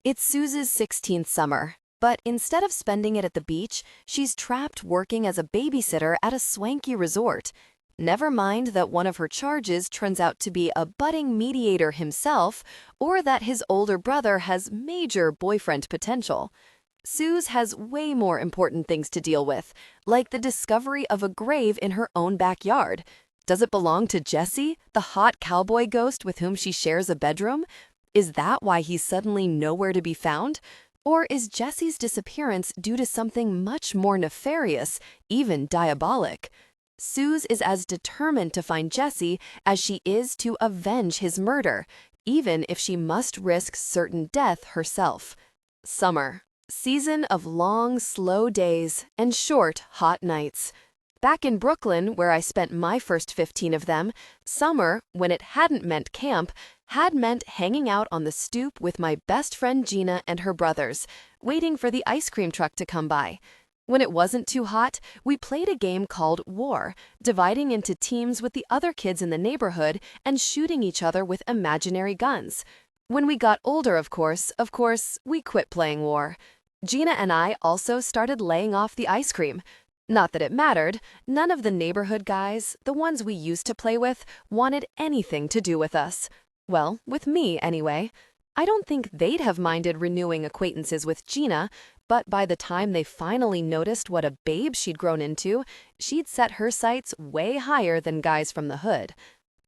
It's Suze's 16th summer, but instead of spending it at the beach, she's trapped working as a babysitter at a swanky resort. Never mind that one of her charges turns out to be a budding mediator himself, or that his older brother has major boyfriend potential. Suze has way more important things to deal with, like the discovery of a grave in her own backyard. Does it belong to Jesse, the hot cowboy ghost with whom she shares a bedroom? Is that why he's suddenly nowhere to be found? Or is Jesse's disappearance due to something much more nefarious, even diabolic? Suze is as determined to find Jesse as she is to avenge his murder, even if she must risk certain death herself. Summer. Season of long, slow days and short, hot nights. Back in Brooklyn, where I spent my first 15 of them, summer, when it hadn't meant camp, had meant hanging out on the stoop with my best friend Gina and her brothers, waiting for the ice cream truck to come by. When it wasn't too hot, we played a game called War, dividing into teams with the other kids in the neighborhood and shooting each other with imaginary guns. When we got older, of course, we quit playing War. Gina and I also started laying off the ice cream. Not that it mattered, none of the neighborhood guys, the ones we used to play with, wanted anything to do with us. Well, with me anyway. I don't think they'd have minded renewing acquaintances with Gina, but by the time they finally noticed what a babe she'd grown into, she'd set her sights way higher than guys from the hood.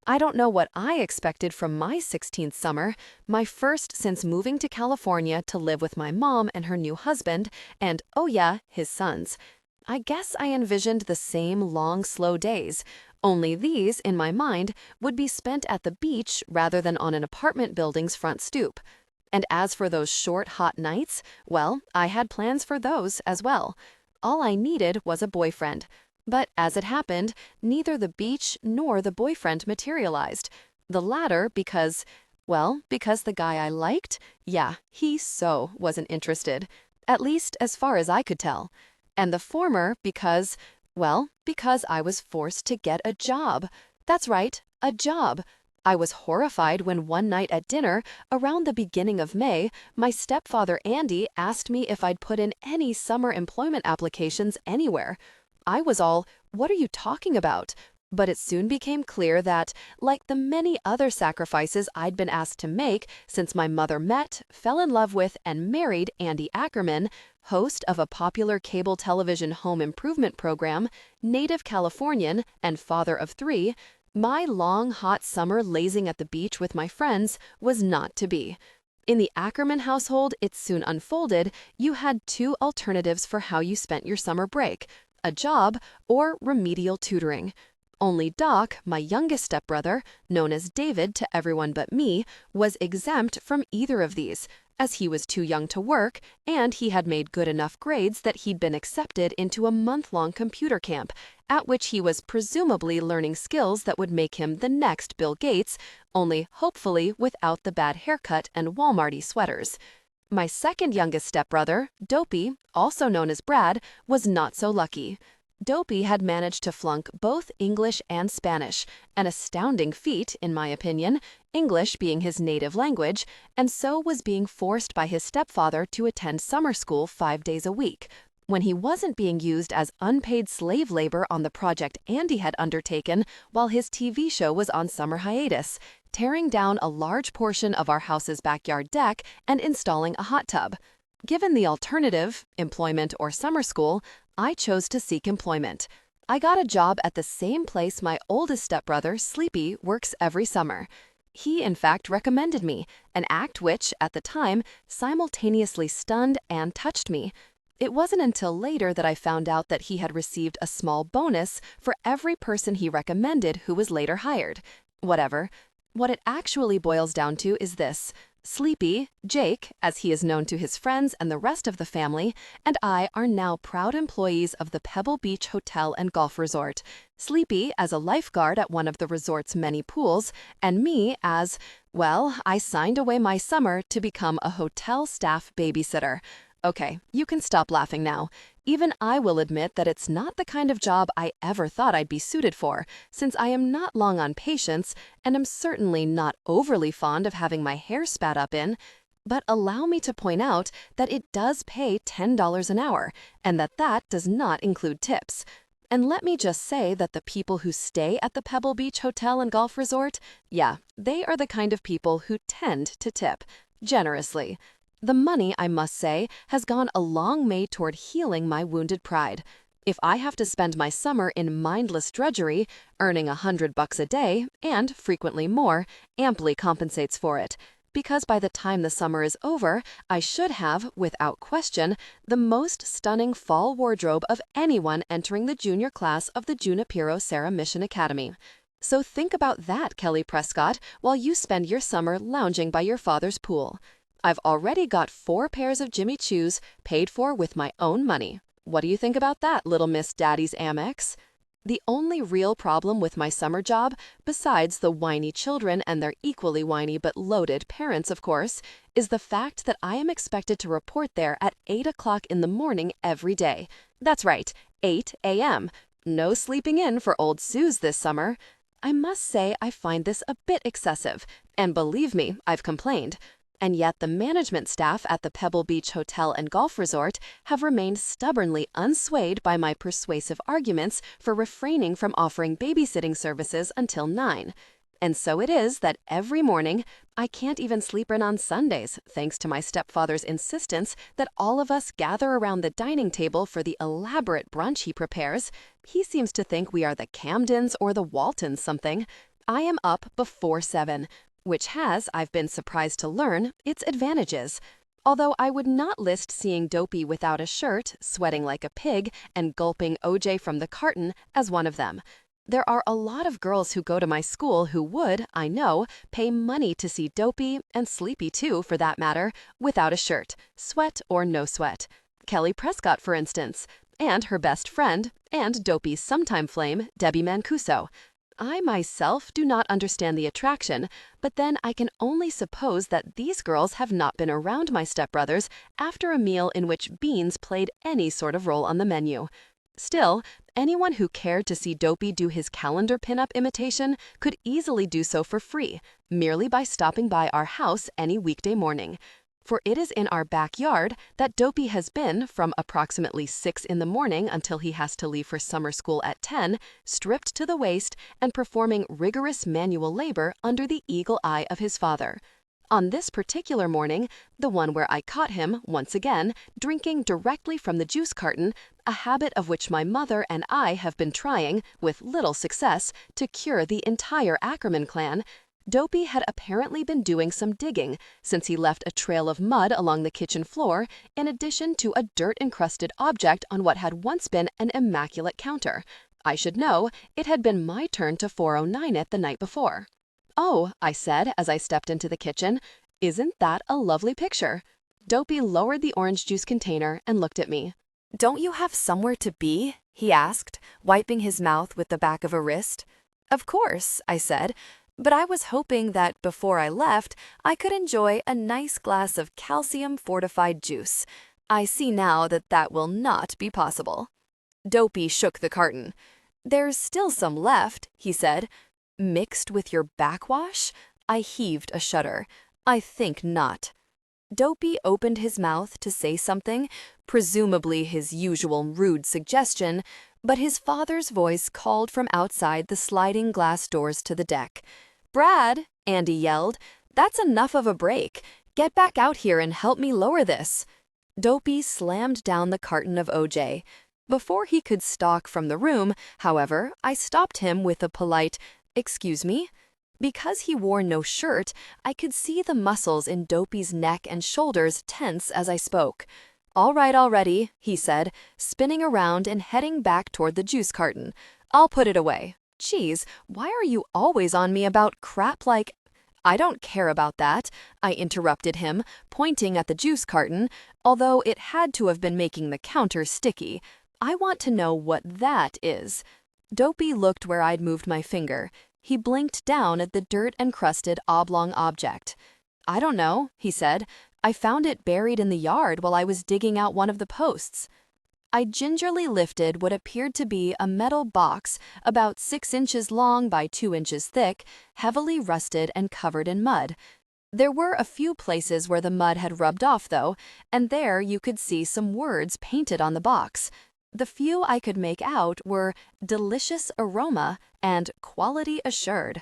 I don't know what I expected from my 16th summer, my first since moving to California to live with my mom and her new husband, and oh yeah, his sons. I guess I envisioned the same long, slow days, only these, in my mind, would be spent at the beach rather than on an apartment building's front stoop. And as for those short, hot nights, well, I had plans for those as well. All I needed was a boyfriend. But as it happened, neither the beach nor the boyfriend materialized. The latter because the guy I liked, yeah, he so wasn't interested. At least as far as I could tell. And the former because I was forced to get a job. That's right, a job. I was horrified when one night at dinner, around the beginning of May, my stepfather Andy asked me if I'd put in any summer employment applications anywhere. I was all, "What are you talking about?" But it soon became clear that, like the many other sacrifices I'd been asked to make since my mother met, fell in love with, and married Andy Ackerman, host of a popular cable television home improvement program, native Californian, and father of 3, my long, hot summer lazing at the beach with my friends was not to be. In the Ackerman household, it soon unfolded, you had 2 alternatives for how you spent your summer break: a job or remedial tutoring. Only Doc, my youngest stepbrother, known as David to everyone but me, was exempt from either of these, as he was too young to work, and he had made good enough grades that he'd been accepted into a month-long computer camp, at which he was presumably learning skills that would make him the next Bill Gates, only hopefully without the bad haircut and Walmarty sweaters. My second youngest stepbrother, Dopey, also known as Brad, was not so lucky. Dopey had managed to flunk both English and Spanish, an astounding feat, in my opinion, English being his native language, and so was being forced by his stepfather to attend summer school 5 days a week. When he wasn't being used as unpaid slave labor on the project Andy had undertaken while his TV show was on summer hiatus, tearing down a large portion of our house's backyard deck and installing a hot tub. Given the alternative, employment or summer school, I chose to seek employment. I got a job at the same place my oldest stepbrother, Sleepy, works every summer. He, in fact, recommended me, an act which, at the time, simultaneously stunned and touched me. It wasn't until later that I found out that he had received a small bonus for every person he recommended who was later hired. Whatever. What it actually boils down to is this. Sleepy, Jake, as he is known to his friends and the rest of the family, and I are now proud employees of the Pebble Beach Hotel and Golf Resort. Sleepy as a lifeguard at one of the resort's many pools, and me as, I signed away my summer to become a hotel staff babysitter. Okay, you can stop laughing now. Even I will admit that it's not the kind of job I ever thought I'd be suited for, since I am not long on patience and am certainly not overly fond of having my hair spat up in. But allow me to point out that it does pay $10 an hour, and that does not include tips. And let me just say that the people who stay at the Pebble Beach Hotel and Golf Resort, yeah, they are the kind of people who tend to tip generously. The money, I must say, has gone a long way toward healing my wounded pride. If I have to spend my summer in mindless drudgery, earning $100 a day, and frequently more, amply compensates for it. Because by the time the summer is over, I should have, without question, the most stunning fall wardrobe of anyone entering the junior class of the Junipero Serra Mission Academy. So think about that, Kelly Prescott, while you spend your summer lounging by your father's pool. I've already got 4 pairs of Jimmy Choos paid for with my own money. What do you think about that, little Miss Daddy's Amex? The only real problem with my summer job, besides the whiny children and their equally whiny but loaded parents, of course, is the fact that I am expected to report there at 8 o'clock in the morning every day. That's right, 8 a.m. No sleeping in for old Suze this summer. I must say I find this a bit excessive, and believe me, I've complained. And yet the management staff at the Pebble Beach Hotel and Golf Resort have remained stubbornly unswayed by my persuasive arguments for refraining from offering babysitting services until 9. And so it is that every morning, I can't even sleep in on Sundays, thanks to my stepfather's insistence that all of us gather around the dining table for the elaborate brunch he prepares. He seems to think we are the Camdens or the Waltons something. I am up before 7. Which has, I've been surprised to learn, its advantages. Although I would not list seeing Dopey without a shirt, sweating like a pig, and gulping OJ from the carton as one of them. There are a lot of girls who go to my school who would, I know, pay money to see Dopey, and Sleepy too for that matter, without a shirt, sweat or no sweat. Kelly Prescott, for instance, and her best friend, and Dopey's sometime flame, Debbie Mancuso. I myself do not understand the attraction, but then I can only suppose that these girls have not been around my stepbrothers after a meal in which beans played any sort of role on the menu. Still, anyone who cared to see Dopey do his calendar pinup imitation could easily do so for free, merely by stopping by our house any weekday morning. For it is in our backyard that Dopey has been, from approximately 6 in the morning until he has to leave for summer school at 10, stripped to the waist and performing rigorous manual labor under the eagle eye of his father. On this particular morning, the one where I caught him, once again, drinking directly from the juice carton, a habit of which my mother and I have been trying, with little success, to cure the entire Ackerman clan, Dopey had apparently been doing some digging, since he left a trail of mud along the kitchen floor, in addition to a dirt-encrusted object on what had once been an immaculate counter. I should know, it had been my turn to 409 it the night before. "Oh," I said as I stepped into the kitchen, "isn't that a lovely picture?" Dopey lowered the orange juice container and looked at me. "Don't you have somewhere to be?" he asked, wiping his mouth with the back of a wrist. "Of course," I said. But I was hoping that before I left, I could enjoy a nice glass of calcium-fortified juice. I see now that that will not be possible. Dopey shook the carton. "There's still some left," he said. "Mixed with your backwash?" I heaved a shudder. "I think not." Dopey opened his mouth to say something, presumably his usual rude suggestion, but his father's voice called from outside the sliding glass doors to the deck. "Brad," Andy yelled, "that's enough of a break. Get back out here and help me lower this." Dopey slammed down the carton of OJ. Before he could stalk from the room, however, I stopped him with a polite, "Excuse me?" Because he wore no shirt, I could see the muscles in Dopey's neck and shoulders tense as I spoke. "All right already," he said, spinning around and heading back toward the juice carton. "I'll put it away. Geez, why are you always on me about crap like—" "I don't care about that," I interrupted him, pointing at the juice carton, although it had to have been making the counter sticky. "I want to know what that is." Dopey looked where I'd moved my finger. He blinked down at the dirt-encrusted oblong object. "I don't know," he said. "I found it buried in the yard while I was digging out one of the posts." I gingerly lifted what appeared to be a metal box about 6 inches long by 2 inches thick, heavily rusted and covered in mud. There were a few places where the mud had rubbed off, though, and there you could see some words painted on the box. The few I could make out were delicious aroma and quality assured.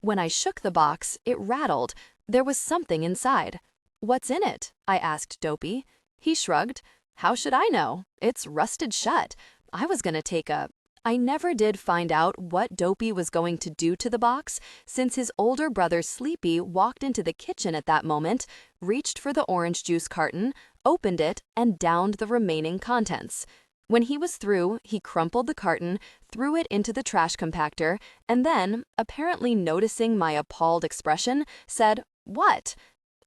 When I shook the box, it rattled. There was something inside. "What's in it?" I asked Dopey. He shrugged. "How should I know? It's rusted shut. I was gonna take a—" I never did find out what Dopey was going to do to the box, since his older brother Sleepy walked into the kitchen at that moment, reached for the orange juice carton, opened it, and downed the remaining contents. When he was through, he crumpled the carton, threw it into the trash compactor, and then, apparently noticing my appalled expression, said, "What?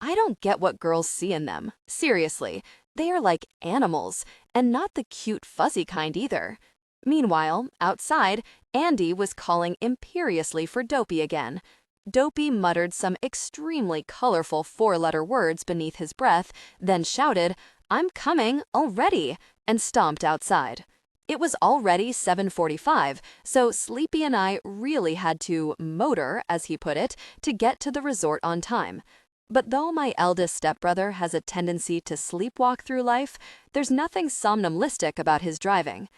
I don't get what girls see in them. Seriously, they are like animals, and not the cute fuzzy kind either." Meanwhile, outside, Andy was calling imperiously for Dopey again. Dopey muttered some extremely colorful four-letter words beneath his breath, then shouted, "I'm coming, already," and stomped outside. It was already 7:45, so Sleepy and I really had to motor, as he put it, to get to the resort on time. But though my eldest stepbrother has a tendency to sleepwalk through life, there's nothing somnambulistic about his driving.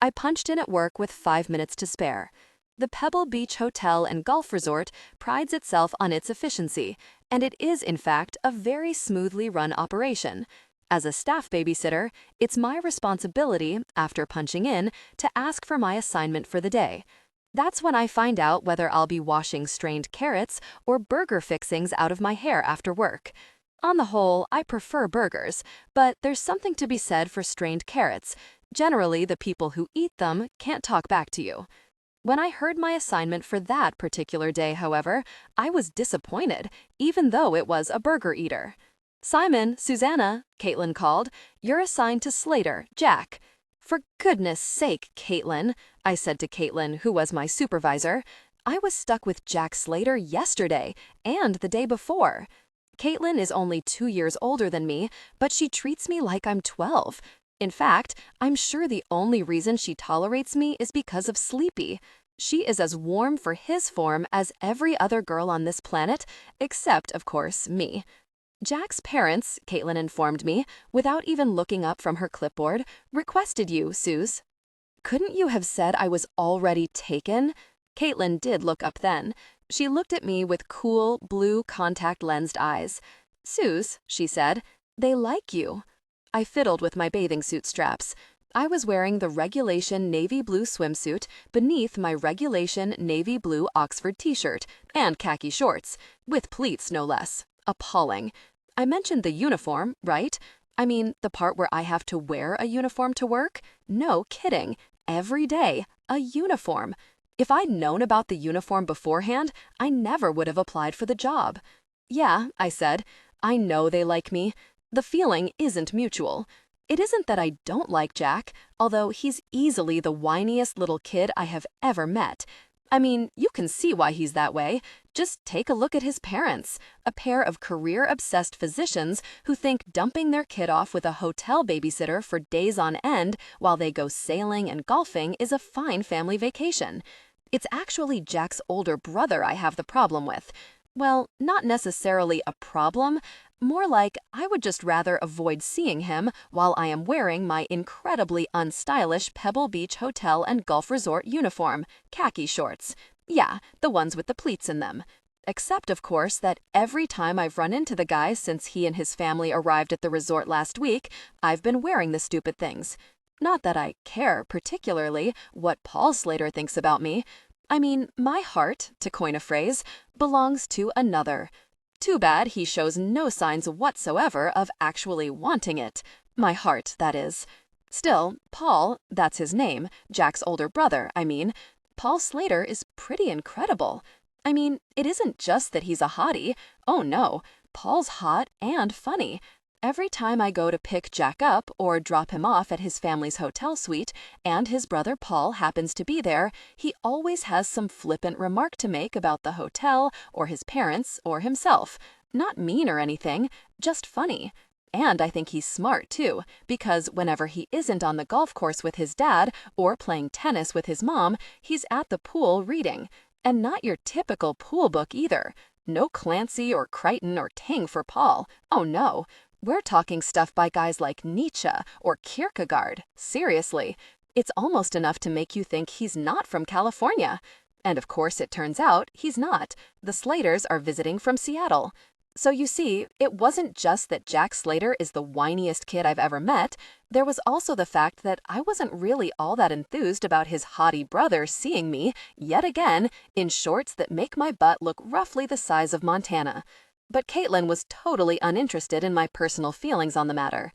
I punched in at work with 5 minutes to spare. The Pebble Beach Hotel and Golf Resort prides itself on its efficiency, and it is, in fact, a very smoothly run operation. As a staff babysitter, it's my responsibility, after punching in, to ask for my assignment for the day. That's when I find out whether I'll be washing strained carrots or burger fixings out of my hair after work. On the whole, I prefer burgers, but there's something to be said for strained carrots. Generally, the people who eat them can't talk back to you. When I heard my assignment for that particular day, however, I was disappointed, even though it was a burger eater. "Simon, Susanna," Caitlin called, "you're assigned to Slater, Jack." "For goodness sake, Caitlin," I said to Caitlin, who was my supervisor, "I was stuck with Jack Slater yesterday and the day before." Caitlin is only 2 years older than me, but she treats me like I'm 12. In fact, I'm sure the only reason she tolerates me is because of Sleepy. She is as warm for his form as every other girl on this planet, except, of course, me. Jack's parents, Caitlin informed me, without even looking up from her clipboard, requested you, Suze. "Couldn't you have said I was already taken?" Caitlin did look up then. She looked at me with cool, blue contact-lensed eyes. "Suze," she said, "they like you." I fiddled with my bathing suit straps. I was wearing the regulation navy blue swimsuit beneath my regulation navy blue Oxford t-shirt and khaki shorts, with pleats no less. Appalling. I mentioned the uniform, right? I mean, the part where I have to wear a uniform to work? No kidding. Every day, a uniform. If I'd known about the uniform beforehand, I never would have applied for the job. "Yeah," I said, "I know they like me. The feeling isn't mutual. It isn't that I don't like Jack, although he's easily the whiniest little kid I have ever met. I mean, you can see why he's that way. Just take a look at his parents, a pair of career-obsessed physicians who think dumping their kid off with a hotel babysitter for days on end while they go sailing and golfing is a fine family vacation. It's actually Jack's older brother I have the problem with. Well, not necessarily a problem, more like I would just rather avoid seeing him while I am wearing my incredibly unstylish Pebble Beach Hotel and Golf Resort uniform, khaki shorts. Yeah, the ones with the pleats in them. Except, of course, that every time I've run into the guy since he and his family arrived at the resort last week, I've been wearing the stupid things. Not that I care particularly what Paul Slater thinks about me. I mean, my heart, to coin a phrase, belongs to another. Too bad he shows no signs whatsoever of actually wanting it. My heart, that is. Still, Paul, that's his name, Jack's older brother, I mean, Paul Slater is pretty incredible. I mean, it isn't just that he's a hottie. Oh no, Paul's hot and funny. Every time I go to pick Jack up or drop him off at his family's hotel suite, and his brother Paul happens to be there, he always has some flippant remark to make about the hotel, or his parents, or himself. Not mean or anything, just funny. And I think he's smart, too, because whenever he isn't on the golf course with his dad, or playing tennis with his mom, he's at the pool reading. And not your typical pool book either. No Clancy or Crichton or Ting for Paul. Oh no. We're talking stuff by guys like Nietzsche or Kierkegaard. Seriously. It's almost enough to make you think he's not from California. And of course it turns out he's not. The Slaters are visiting from Seattle. So you see, it wasn't just that Jack Slater is the whiniest kid I've ever met. There was also the fact that I wasn't really all that enthused about his haughty brother seeing me, yet again, in shorts that make my butt look roughly the size of Montana. But Caitlin was totally uninterested in my personal feelings on the matter.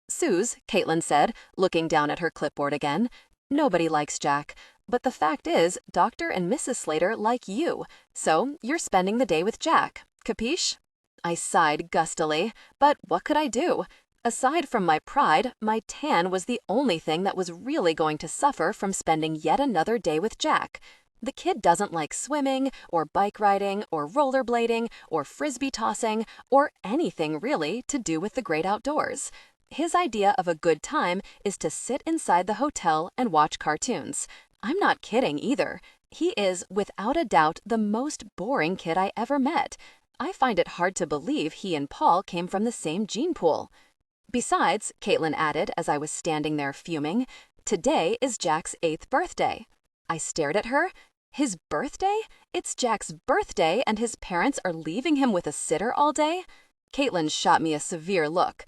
Suze, Caitlin said, looking down at her clipboard again, nobody likes Jack. But the fact is, Dr. and Mrs. Slater like you, so you're spending the day with Jack. Capiche? I sighed gustily, but what could I do? Aside from my pride, my tan was the only thing that was really going to suffer from spending yet another day with Jack. The kid doesn't like swimming, or bike riding, or rollerblading, or frisbee tossing, or anything really to do with the great outdoors. His idea of a good time is to sit inside the hotel and watch cartoons. I'm not kidding either. He is, without a doubt, the most boring kid I ever met. I find it hard to believe he and Paul came from the same gene pool. Besides, Caitlin added as I was standing there fuming, today is Jack's 8th birthday. I stared at her. His birthday? It's Jack's birthday and his parents are leaving him with a sitter all day? Caitlin shot me a severe look.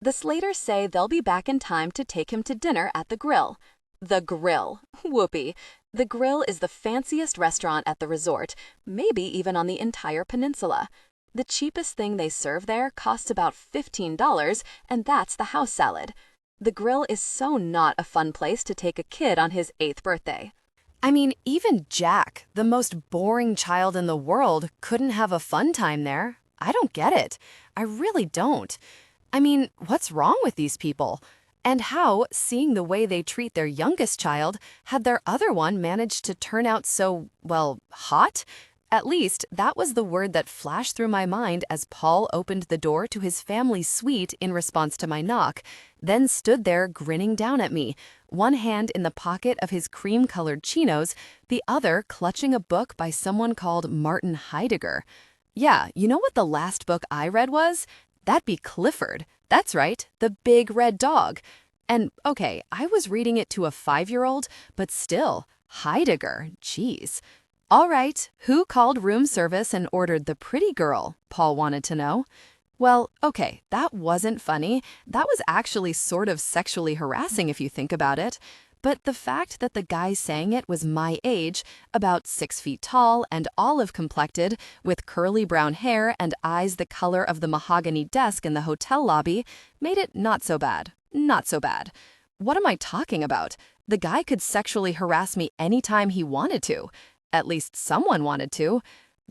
The Slaters say they'll be back in time to take him to dinner at the Grill. The Grill. Whoopee. The Grill is the fanciest restaurant at the resort, maybe even on the entire peninsula. The cheapest thing they serve there costs about $15, and that's the house salad. The Grill is so not a fun place to take a kid on his 8th birthday. I mean, even Jack, the most boring child in the world, couldn't have a fun time there. I don't get it. I really don't. I mean, what's wrong with these people? And how, seeing the way they treat their youngest child, had their other one managed to turn out so, well, hot? At least, that was the word that flashed through my mind as Paul opened the door to his family's suite in response to my knock, then stood there grinning down at me, one hand in the pocket of his cream-colored chinos, the other clutching a book by someone called Martin Heidegger. Yeah, you know what the last book I read was? That'd be Clifford. That's right, the big red dog. And, okay, I was reading it to a 5-year-old, but still, Heidegger, geez. All right, who called room service and ordered the pretty girl? Paul wanted to know. Well, okay, that wasn't funny. That was actually sort of sexually harassing if you think about it. But the fact that the guy saying it was my age, about 6 feet tall and olive-complected, with curly brown hair and eyes the color of the mahogany desk in the hotel lobby, made it not so bad. Not so bad. What am I talking about? The guy could sexually harass me anytime he wanted to. At least someone wanted to.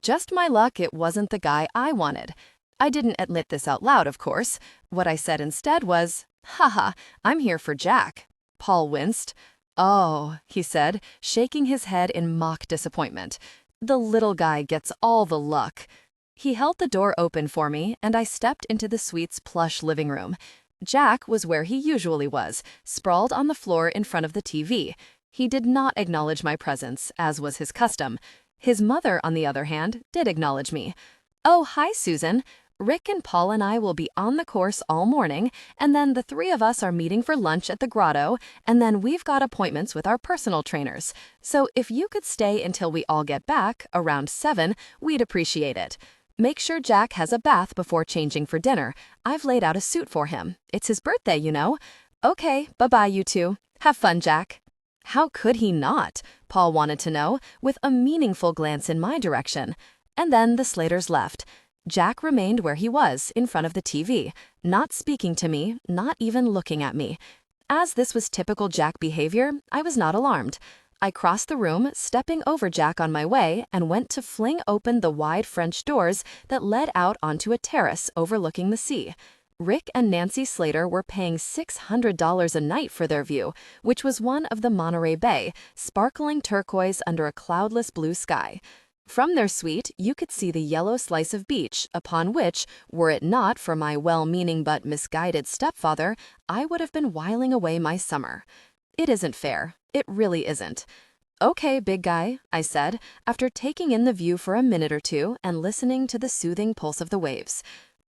Just my luck it wasn't the guy I wanted. I didn't admit this out loud, of course. What I said instead was, haha, I'm here for Jack. Paul winced. Oh, he said, shaking his head in mock disappointment. The little guy gets all the luck. He held the door open for me, and I stepped into the suite's plush living room. Jack was where he usually was, sprawled on the floor in front of the TV. He did not acknowledge my presence, as was his custom. His mother, on the other hand, did acknowledge me. Oh, hi, Susan. Rick and Paul and I will be on the course all morning, and then the 3 of us are meeting for lunch at the grotto, and then we've got appointments with our personal trainers. So if you could stay until we all get back, around 7, we'd appreciate it. Make sure Jack has a bath before changing for dinner. I've laid out a suit for him. It's his birthday, you know. Okay, bye-bye, you two. Have fun, Jack. How could he not? Paul wanted to know, with a meaningful glance in my direction. And then the Slaters left. Jack remained where he was, in front of the TV, not speaking to me, not even looking at me. As this was typical Jack behavior, I was not alarmed. I crossed the room, stepping over Jack on my way, and went to fling open the wide French doors that led out onto a terrace overlooking the sea. Rick and Nancy Slater were paying $600 a night for their view, which was one of the Monterey Bay, sparkling turquoise under a cloudless blue sky. From their suite, you could see the yellow slice of beach, upon which, were it not for my well-meaning but misguided stepfather, I would have been whiling away my summer. It isn't fair. It really isn't. Okay, big guy, I said, after taking in the view for a minute or two and listening to the soothing pulse of the waves.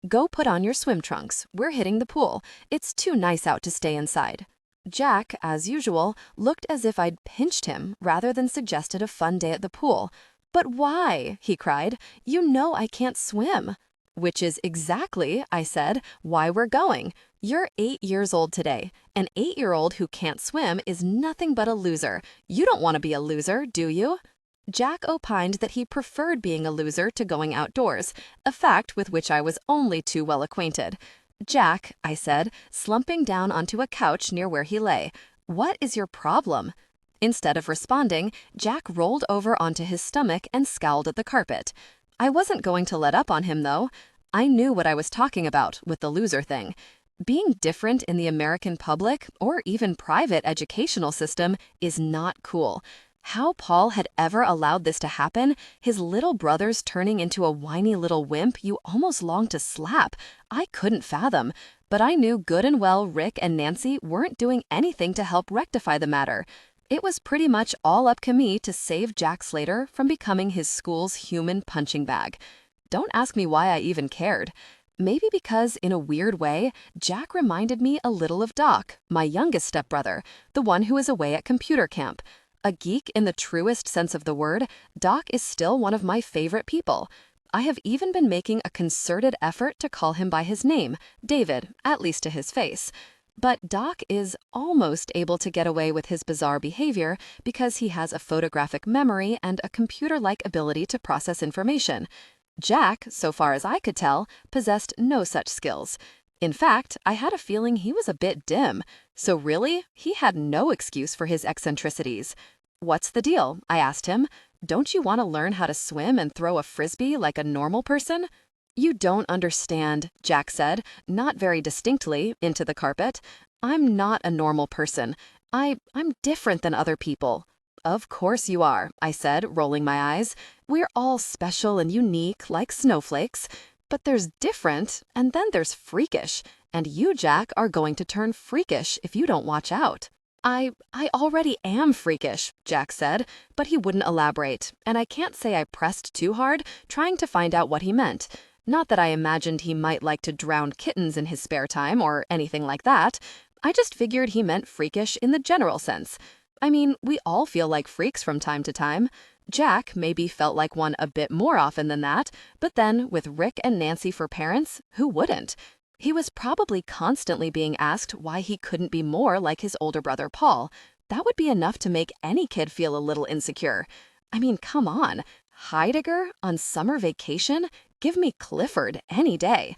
Go put on your swim trunks. We're hitting the pool. It's too nice out to stay inside. Jack, as usual, looked as if I'd pinched him rather than suggested a fun day at the pool. But why? He cried. You know I can't swim. Which is exactly, I said, why we're going. You're 8 years old today. An 8-year-old who can't swim is nothing but a loser. You don't want to be a loser, do you? Jack opined that he preferred being a loser to going outdoors, a fact with which I was only too well acquainted. Jack, I said, slumping down onto a couch near where he lay, what is your problem? Instead of responding, Jack rolled over onto his stomach and scowled at the carpet. I wasn't going to let up on him, though. I knew what I was talking about with the loser thing. Being different in the American public or even private educational system is not cool. How Paul had ever allowed this to happen, his little brothers turning into a whiny little wimp you almost longed to slap, I couldn't fathom. But I knew good and well Rick and Nancy weren't doing anything to help rectify the matter. It was pretty much all up to me to save Jack Slater from becoming his school's human punching bag. Don't ask me why I even cared. Maybe because, in a weird way, Jack reminded me a little of Doc, my youngest stepbrother, the one who is away at computer camp. A geek in the truest sense of the word, Doc is still one of my favorite people. I have even been making a concerted effort to call him by his name, David, at least to his face. But Doc is almost able to get away with his bizarre behavior because he has a photographic memory and a computer-like ability to process information. Jack, so far as I could tell, possessed no such skills. In fact, I had a feeling he was a bit dim. So really, he had no excuse for his eccentricities. What's the deal? I asked him. Don't you want to learn how to swim and throw a frisbee like a normal person? You don't understand, Jack said, not very distinctly, into the carpet. I'm not a normal person. I'm different than other people. Of course you are, I said, rolling my eyes. We're all special and unique, like snowflakes. But there's different, and then there's freakish. And you, Jack, are going to turn freakish if you don't watch out. I already am freakish, Jack said, but he wouldn't elaborate, and I can't say I pressed too hard, trying to find out what he meant. Not that I imagined he might like to drown kittens in his spare time or anything like that. I just figured he meant freakish in the general sense. I mean, we all feel like freaks from time to time. Jack maybe felt like one a bit more often than that, but then with Rick and Nancy for parents, who wouldn't? He was probably constantly being asked why he couldn't be more like his older brother Paul. That would be enough to make any kid feel a little insecure. I mean, come on. Heidegger on summer vacation? Give me Clifford any day.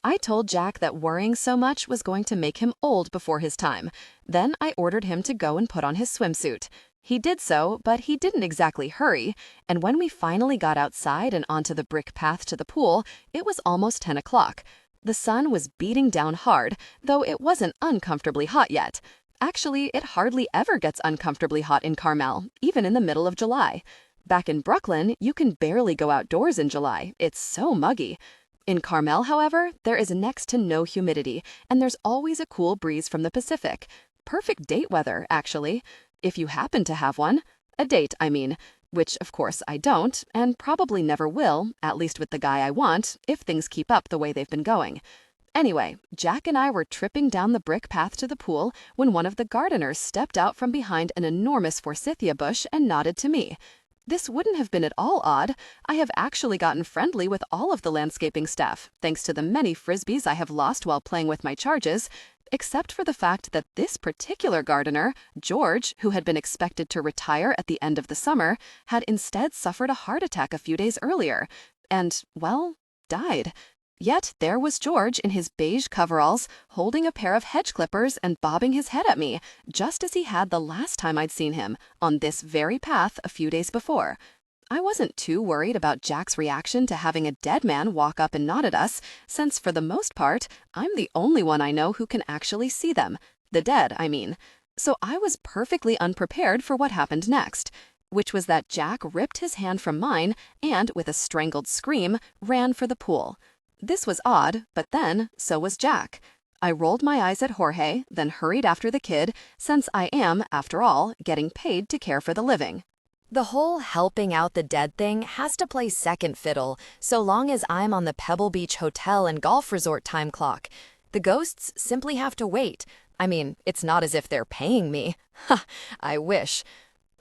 I told Jack that worrying so much was going to make him old before his time. Then I ordered him to go and put on his swimsuit. He did so, but he didn't exactly hurry, and when we finally got outside and onto the brick path to the pool, it was almost 10 o'clock. The sun was beating down hard, though it wasn't uncomfortably hot yet. Actually, it hardly ever gets uncomfortably hot in Carmel, even in the middle of July. Back in Brooklyn, you can barely go outdoors in July. It's so muggy. In Carmel, however, there is next to no humidity, and there's always a cool breeze from the Pacific. Perfect date weather, actually. If you happen to have one. A date, I mean. Which, of course, I don't, and probably never will, at least with the guy I want, if things keep up the way they've been going. Anyway, Jack and I were tripping down the brick path to the pool when one of the gardeners stepped out from behind an enormous forsythia bush and nodded to me. This wouldn't have been at all odd. I have actually gotten friendly with all of the landscaping staff, thanks to the many frisbees I have lost while playing with my charges, except for the fact that this particular gardener, George, who had been expected to retire at the end of the summer, had instead suffered a heart attack a few days earlier and, well, died. Yet there was George in his beige coveralls, holding a pair of hedge clippers and bobbing his head at me, just as he had the last time I'd seen him, on this very path a few days before. I wasn't too worried about Jack's reaction to having a dead man walk up and nod at us, since for the most part, I'm the only one I know who can actually see them. The dead, I mean. So I was perfectly unprepared for what happened next, which was that Jack ripped his hand from mine and, with a strangled scream, ran for the pool. This was odd, but then, so was Jack. I rolled my eyes at Jorge, then hurried after the kid, since I am, after all, getting paid to care for the living. The whole helping out the dead thing has to play second fiddle so long as I'm on the Pebble Beach Hotel and Golf Resort time clock. The ghosts simply have to wait. I mean, it's not as if they're paying me. Ha, I wish.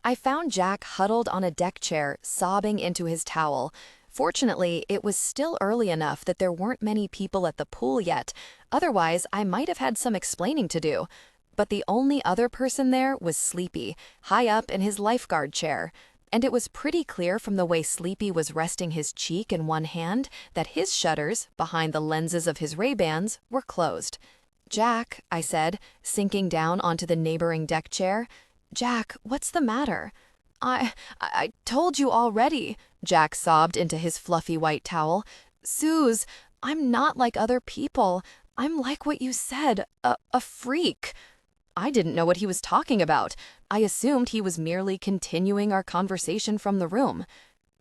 I found Jack huddled on a deck chair, sobbing into his towel. Fortunately, it was still early enough that there weren't many people at the pool yet. Otherwise, I might have had some explaining to do. But the only other person there was Sleepy, high up in his lifeguard chair. And it was pretty clear from the way Sleepy was resting his cheek in one hand that his shutters, behind the lenses of his Ray-Bans, were closed. "Jack," I said, sinking down onto the neighboring deck chair. "Jack, what's the matter?" I told you already," Jack sobbed into his fluffy white towel. "Suze, I'm not like other people. I'm like what you said, a freak." I didn't know what he was talking about. I assumed he was merely continuing our conversation from the room.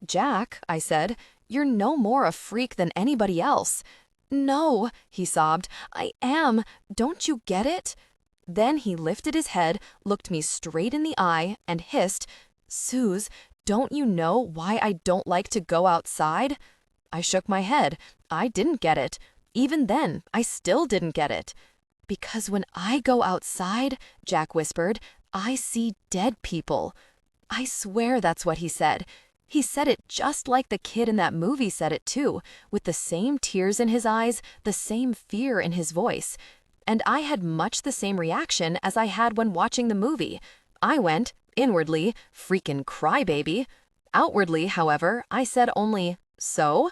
"Jack," I said, "you're no more a freak than anybody else." "No," he sobbed, "I am. Don't you get it?" Then he lifted his head, looked me straight in the eye, and hissed, "Suze, don't you know why I don't like to go outside?" I shook my head. I didn't get it. Even then, I still didn't get it. "Because when I go outside," Jack whispered, "I see dead people." I swear that's what he said. He said it just like the kid in that movie said it too, with the same tears in his eyes, the same fear in his voice. And I had much the same reaction as I had when watching the movie. I went, inwardly, freaking crybaby. Outwardly, however, I said only, "So?"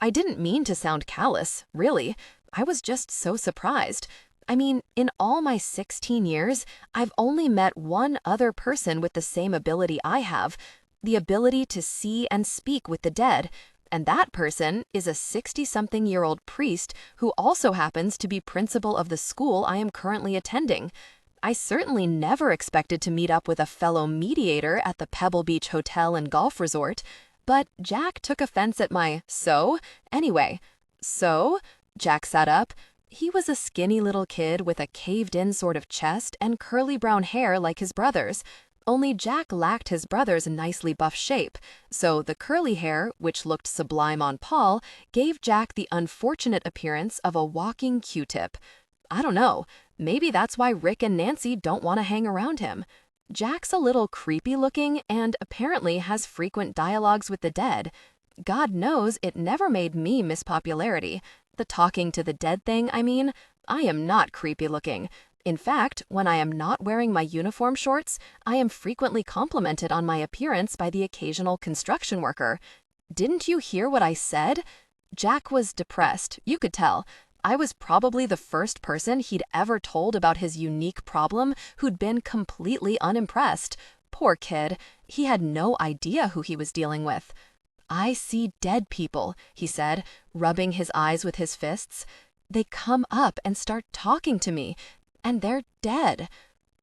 I didn't mean to sound callous, really. I was just so surprised. I mean, in all my 16 years, I've only met one other person with the same ability I have, the ability to see and speak with the dead, and that person is a 60-something-year-old priest who also happens to be principal of the school I am currently attending. I certainly never expected to meet up with a fellow mediator at the Pebble Beach Hotel and Golf Resort, but Jack took offense at my "so?" anyway. "So?" Jack sat up. He was a skinny little kid with a caved-in sort of chest and curly brown hair like his brother's. Only Jack lacked his brother's nicely buff shape, so the curly hair, which looked sublime on Paul, gave Jack the unfortunate appearance of a walking Q-tip. I don't know, maybe that's why Rick and Nancy don't want to hang around him. Jack's a little creepy looking and apparently has frequent dialogues with the dead. God knows it never made me miss popularity. The talking to the dead thing, I mean. I am not creepy looking. In fact, when I am not wearing my uniform shorts, I am frequently complimented on my appearance by the occasional construction worker. Didn't you hear what I said? Jack was depressed, you could tell. I was probably the first person he'd ever told about his unique problem who'd been completely unimpressed. Poor kid, he had no idea who he was dealing with. "I see dead people," he said, rubbing his eyes with his fists. "They come up and start talking to me, and they're dead."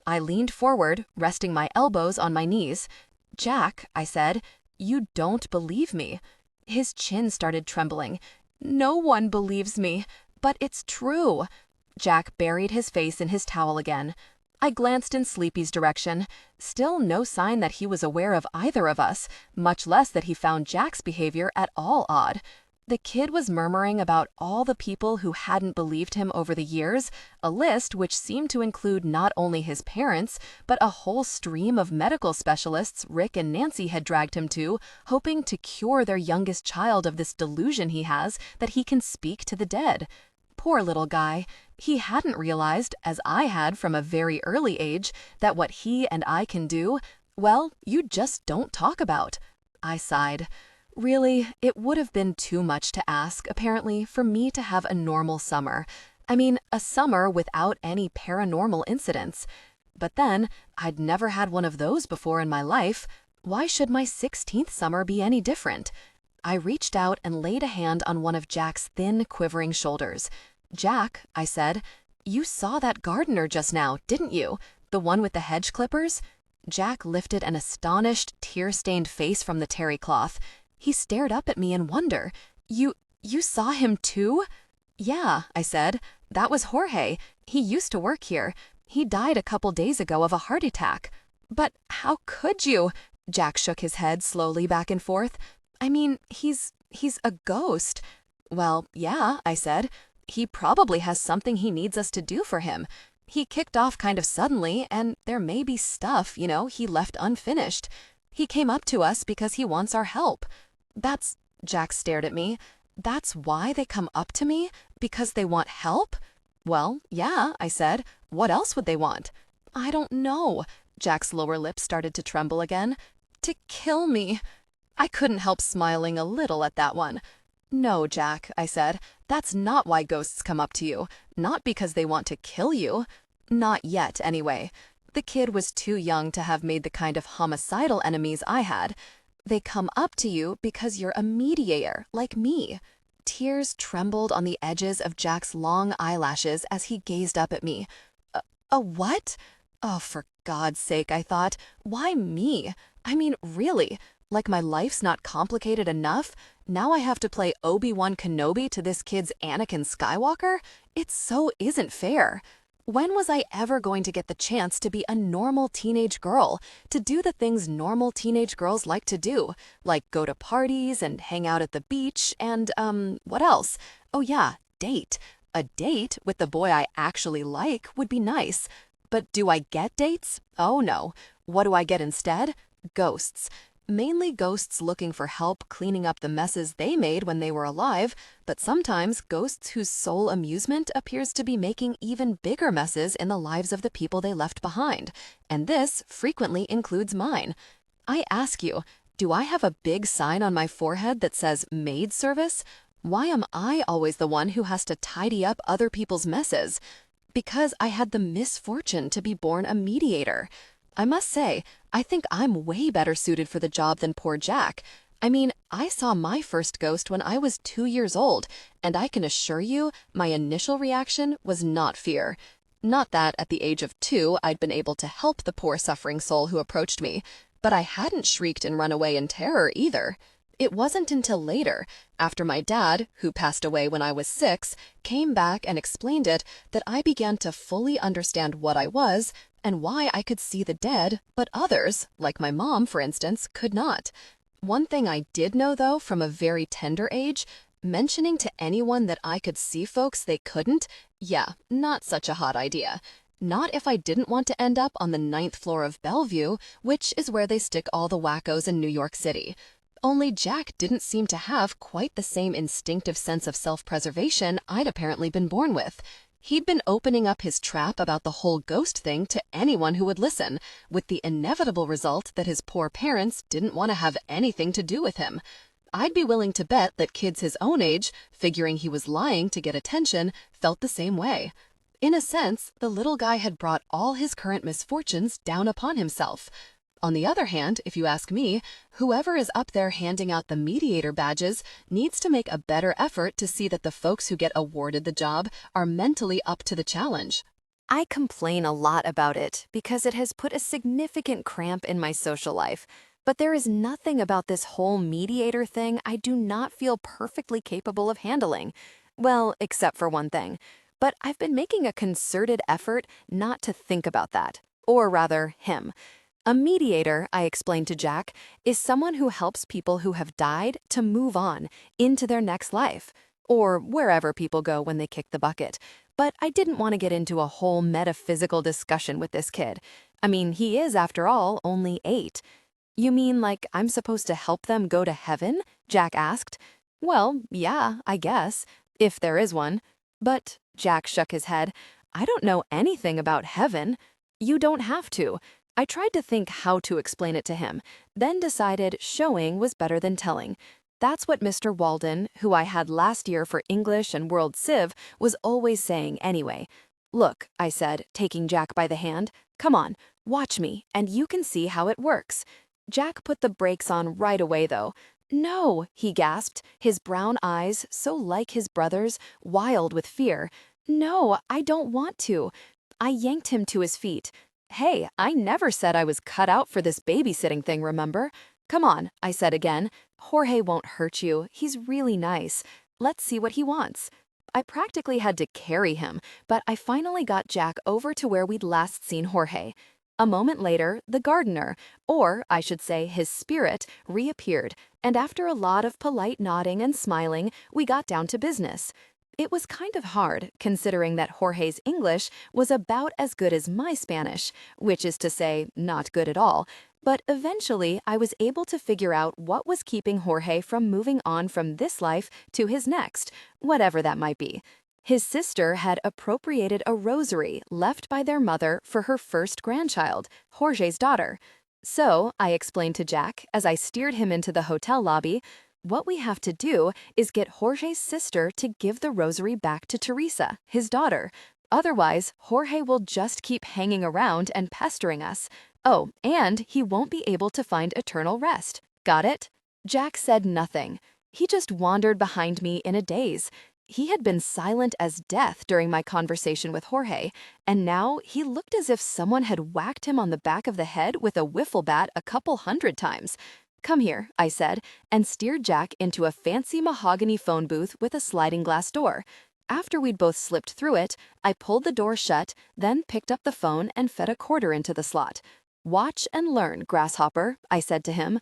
I leaned forward, resting my elbows on my knees. "Jack," I said, "you don't believe me." His chin started trembling. "No one believes me, but it's true." Jack buried his face in his towel again. I glanced in Sleepy's direction. Still no sign that he was aware of either of us, much less that he found Jack's behavior at all odd. The kid was murmuring about all the people who hadn't believed him over the years, a list which seemed to include not only his parents, but a whole stream of medical specialists Rick and Nancy had dragged him to, hoping to cure their youngest child of this delusion he has that he can speak to the dead. Poor little guy. He hadn't realized, as I had from a very early age, that what he and I can do, well, you just don't talk about. I sighed. Really, it would have been too much to ask, apparently, for me to have a normal summer. I mean, a summer without any paranormal incidents. But then, I'd never had one of those before in my life. Why should my 16th summer be any different? I reached out and laid a hand on one of Jack's thin, quivering shoulders. "Jack," I said, "you saw that gardener just now, didn't you? The one with the hedge clippers?" Jack lifted an astonished, tear-stained face from the terry cloth. He stared up at me in wonder. You saw him too?" "Yeah," I said. "That was Jorge. He used to work here. He died a couple days ago of a heart attack." "But how could you?" Jack shook his head slowly back and forth. I mean, he's a ghost. Well, yeah, I said. He probably has something he needs us to do for him. He kicked off kind of suddenly, and there may be stuff, he left unfinished. He came up to us because he wants our help. Jack stared at me. That's why they come up to me? Because they want help? Well, yeah, I said. What else would they want? I don't know. Jack's lower lip started to tremble again. To kill me. I couldn't help smiling a little at that one. No, Jack, I said. That's not why ghosts come up to you. Not because they want to kill you. Not yet, anyway. The kid was too young to have made the kind of homicidal enemies I had. They come up to you because you're a mediator, like me. Tears trembled on the edges of Jack's long eyelashes as he gazed up at me. A what? Oh, for God's sake, I thought. Why me? I mean, really? Like my life's not complicated enough? Now I have to play Obi-Wan Kenobi to this kid's Anakin Skywalker? It so isn't fair. When was I ever going to get the chance to be a normal teenage girl, to do the things normal teenage girls like to do, like go to parties and hang out at the beach and, what else? Oh yeah, date. A date with the boy I actually like would be nice. But do I get dates? Oh no. What do I get instead? Ghosts. Mainly ghosts looking for help cleaning up the messes they made when they were alive, but sometimes ghosts whose sole amusement appears to be making even bigger messes in the lives of the people they left behind, and this frequently includes mine. I ask you, do I have a big sign on my forehead that says maid service? Why am I always the one who has to tidy up other people's messes? Because I had the misfortune to be born a mediator. I must say, I think I'm way better suited for the job than poor Jack. I mean, I saw my first ghost when I was 2 years old, and I can assure you my initial reaction was not fear. Not that at the age of 2 I'd been able to help the poor suffering soul who approached me, but I hadn't shrieked and run away in terror either. It wasn't until later, after my dad, who passed away when I was 6, came back and explained it, that I began to fully understand what I was and why I could see the dead, but others, like my mom, for instance, could not. One thing I did know, though, from a very tender age, mentioning to anyone that I could see folks they couldn't, yeah, not such a hot idea. Not if I didn't want to end up on the 9th floor of Bellevue, which is where they stick all the wackos in New York City. Only Jack didn't seem to have quite the same instinctive sense of self-preservation I'd apparently been born with. He'd been opening up his trap about the whole ghost thing to anyone who would listen, with the inevitable result that his poor parents didn't want to have anything to do with him. I'd be willing to bet that kids his own age, figuring he was lying to get attention, felt the same way. In a sense, the little guy had brought all his current misfortunes down upon himself. On the other hand, if you ask me, whoever is up there handing out the mediator badges needs to make a better effort to see that the folks who get awarded the job are mentally up to the challenge. I complain a lot about it because it has put a significant cramp in my social life, but there is nothing about this whole mediator thing I do not feel perfectly capable of handling. Well, except for one thing. But I've been making a concerted effort not to think about that, or rather, him. A mediator, I explained to Jack, is someone who helps people who have died to move on into their next life, or wherever people go when they kick the bucket. But I didn't want to get into a whole metaphysical discussion with this kid. I mean, he is, after all, only 8. You mean like I'm supposed to help them go to heaven? Jack asked. Well, yeah, I guess, if there is one. But, Jack shook his head, I don't know anything about heaven. You don't have to. I tried to think how to explain it to him, then decided showing was better than telling. That's what Mr. Walden, who I had last year for English and World Civ, was always saying anyway. Look, I said, taking Jack by the hand, come on, watch me, and you can see how it works. Jack put the brakes on right away, though. No, he gasped, his brown eyes, so like his brother's, wild with fear. No, I don't want to. I yanked him to his feet. Hey, I never said I was cut out for this babysitting thing, remember? Come on, I said again. Jorge won't hurt you. He's really nice. Let's see what he wants. I practically had to carry him, but I finally got Jack over to where we'd last seen Jorge. A moment later, the gardener, or I should say his spirit, reappeared, and after a lot of polite nodding and smiling, we got down to business. It was kind of hard, considering that Jorge's English was about as good as my Spanish, which is to say, not good at all, but eventually I was able to figure out what was keeping Jorge from moving on from this life to his next, whatever that might be. His sister had appropriated a rosary left by their mother for her first grandchild, Jorge's daughter. So, I explained to Jack as I steered him into the hotel lobby, what we have to do is get Jorge's sister to give the rosary back to Teresa, his daughter. Otherwise, Jorge will just keep hanging around and pestering us. Oh, and he won't be able to find eternal rest. Got it? Jack said nothing. He just wandered behind me in a daze. He had been silent as death during my conversation with Jorge, and now he looked as if someone had whacked him on the back of the head with a wiffle bat a couple hundred times. "Come here," I said, and steered Jack into a fancy mahogany phone booth with a sliding glass door. After we'd both slipped through it, I pulled the door shut, then picked up the phone and fed a quarter into the slot. "Watch and learn, Grasshopper," I said to him.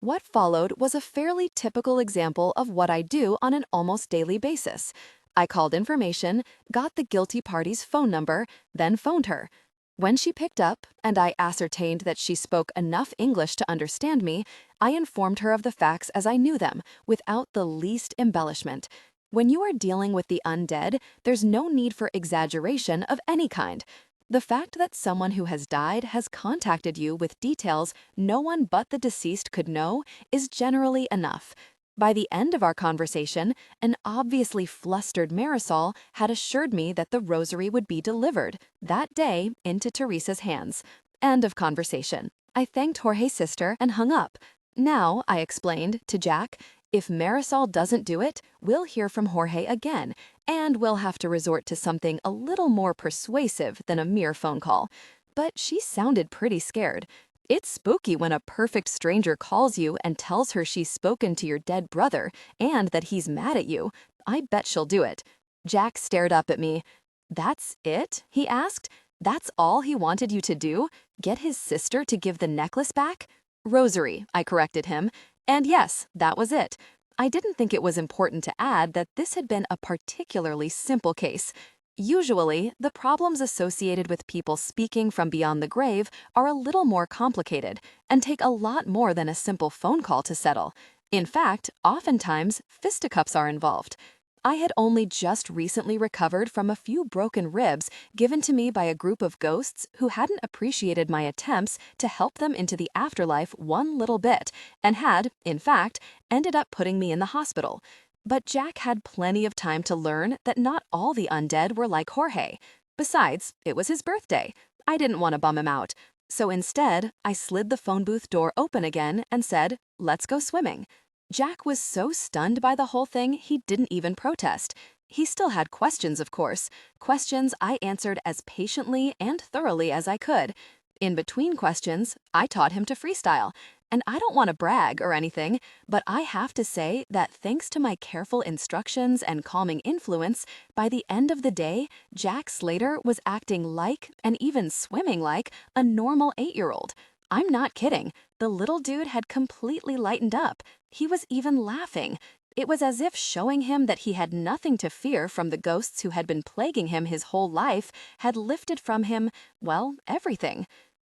What followed was a fairly typical example of what I do on an almost daily basis. I called information, got the guilty party's phone number, then phoned her. When she picked up, and I ascertained that she spoke enough English to understand me, I informed her of the facts as I knew them, without the least embellishment. When you are dealing with the undead, there's no need for exaggeration of any kind. The fact that someone who has died has contacted you with details no one but the deceased could know is generally enough. By the end of our conversation, an obviously flustered Marisol had assured me that the rosary would be delivered that day into Teresa's hands. End of conversation. I thanked Jorge's sister and hung up. Now, I explained to Jack, if Marisol doesn't do it, we'll hear from Jorge again, and we'll have to resort to something a little more persuasive than a mere phone call. But she sounded pretty scared. It's spooky when a perfect stranger calls you and tells her she's spoken to your dead brother and that he's mad at you. I bet she'll do it. Jack stared up at me. "That's it?" he asked. "That's all he wanted you to do? Get his sister to give the necklace back?" "Rosary," I corrected him. And yes, that was it. I didn't think it was important to add that this had been a particularly simple case. Usually, the problems associated with people speaking from beyond the grave are a little more complicated and take a lot more than a simple phone call to settle. In fact, oftentimes, fisticuffs are involved. I had only just recently recovered from a few broken ribs given to me by a group of ghosts who hadn't appreciated my attempts to help them into the afterlife one little bit and had, in fact, ended up putting me in the hospital. But Jack had plenty of time to learn that not all the undead were like Jorge. Besides, it was his birthday. I didn't want to bum him out. So instead, I slid the phone booth door open again and said, "Let's go swimming." Jack was so stunned by the whole thing, he didn't even protest. He still had questions, of course. Questions I answered as patiently and thoroughly as I could. In between questions, I taught him to freestyle. And I don't want to brag or anything, but I have to say that thanks to my careful instructions and calming influence, by the end of the day, Jack Slater was acting like, and even swimming like, a normal 8-year-old. I'm not kidding. The little dude had completely lightened up. He was even laughing. It was as if showing him that he had nothing to fear from the ghosts who had been plaguing him his whole life had lifted from him, well, everything.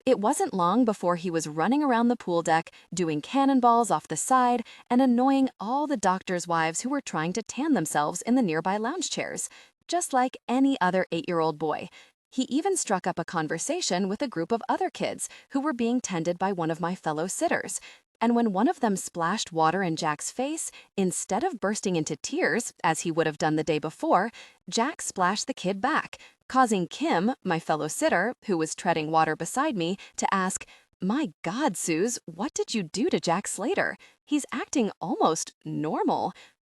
It wasn't long before he was running around the pool deck, doing cannonballs off the side, and annoying all the doctors' wives who were trying to tan themselves in the nearby lounge chairs, just like any other 8-year-old boy. He even struck up a conversation with a group of other kids who were being tended by one of my fellow sitters. And when one of them splashed water in Jack's face, instead of bursting into tears, as he would have done the day before, Jack splashed the kid back, causing Kim, my fellow sitter, who was treading water beside me, to ask, "My God, Suze, what did you do to Jack Slater? He's acting almost normal."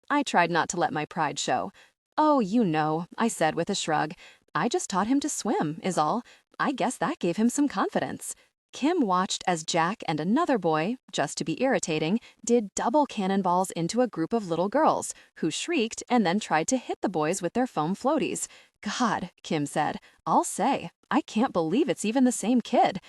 I tried not to let my pride show. "Oh, you know," I said with a shrug. "I just taught him to swim, is all. I guess that gave him some confidence." Kim watched as Jack and another boy, just to be irritating, did double cannonballs into a group of little girls, who shrieked and then tried to hit the boys with their foam floaties. God, Kim said, I'll say, I can't believe it's even the same kid.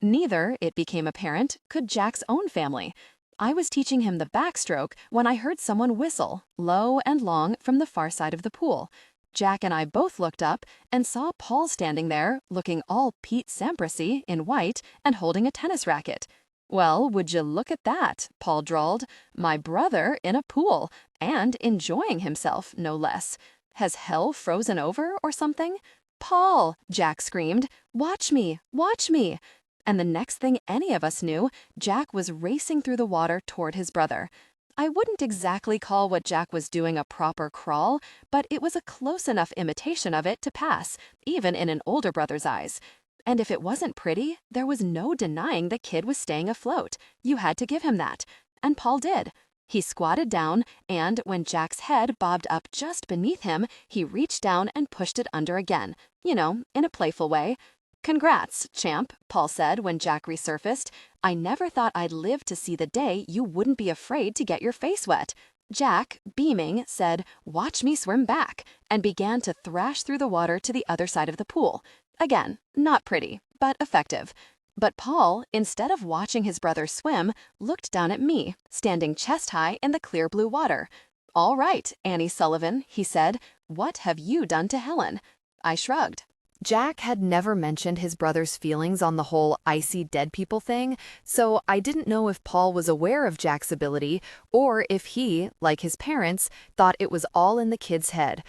Neither, it became apparent, could Jack's own family. I was teaching him the backstroke when I heard someone whistle, low and long, from the far side of the pool. Jack and I both looked up and saw Paul standing there, looking all Pete Sampras-y in white and holding a tennis racket. Well, would you look at that, Paul drawled. My brother in a pool, and enjoying himself, no less. Has hell frozen over or something? Paul, Jack screamed, watch me, watch me. And the next thing any of us knew, Jack was racing through the water toward his brother. I wouldn't exactly call what Jack was doing a proper crawl, but it was a close enough imitation of it to pass, even in an older brother's eyes. And if it wasn't pretty, there was no denying the kid was staying afloat. You had to give him that. And Paul did. He squatted down, and when Jack's head bobbed up just beneath him, he reached down and pushed it under again, in a playful way. Congrats, champ, Paul said when Jack resurfaced. I never thought I'd live to see the day you wouldn't be afraid to get your face wet. Jack, beaming, said, watch me swim back, and began to thrash through the water to the other side of the pool. Again, not pretty, but effective. But Paul, instead of watching his brother swim, looked down at me, standing chest-high in the clear blue water. All right, Annie Sullivan, he said, what have you done to Helen? I shrugged. Jack had never mentioned his brother's feelings on the whole icy dead people thing, so I didn't know if Paul was aware of Jack's ability or if he, like his parents, thought it was all in the kid's head.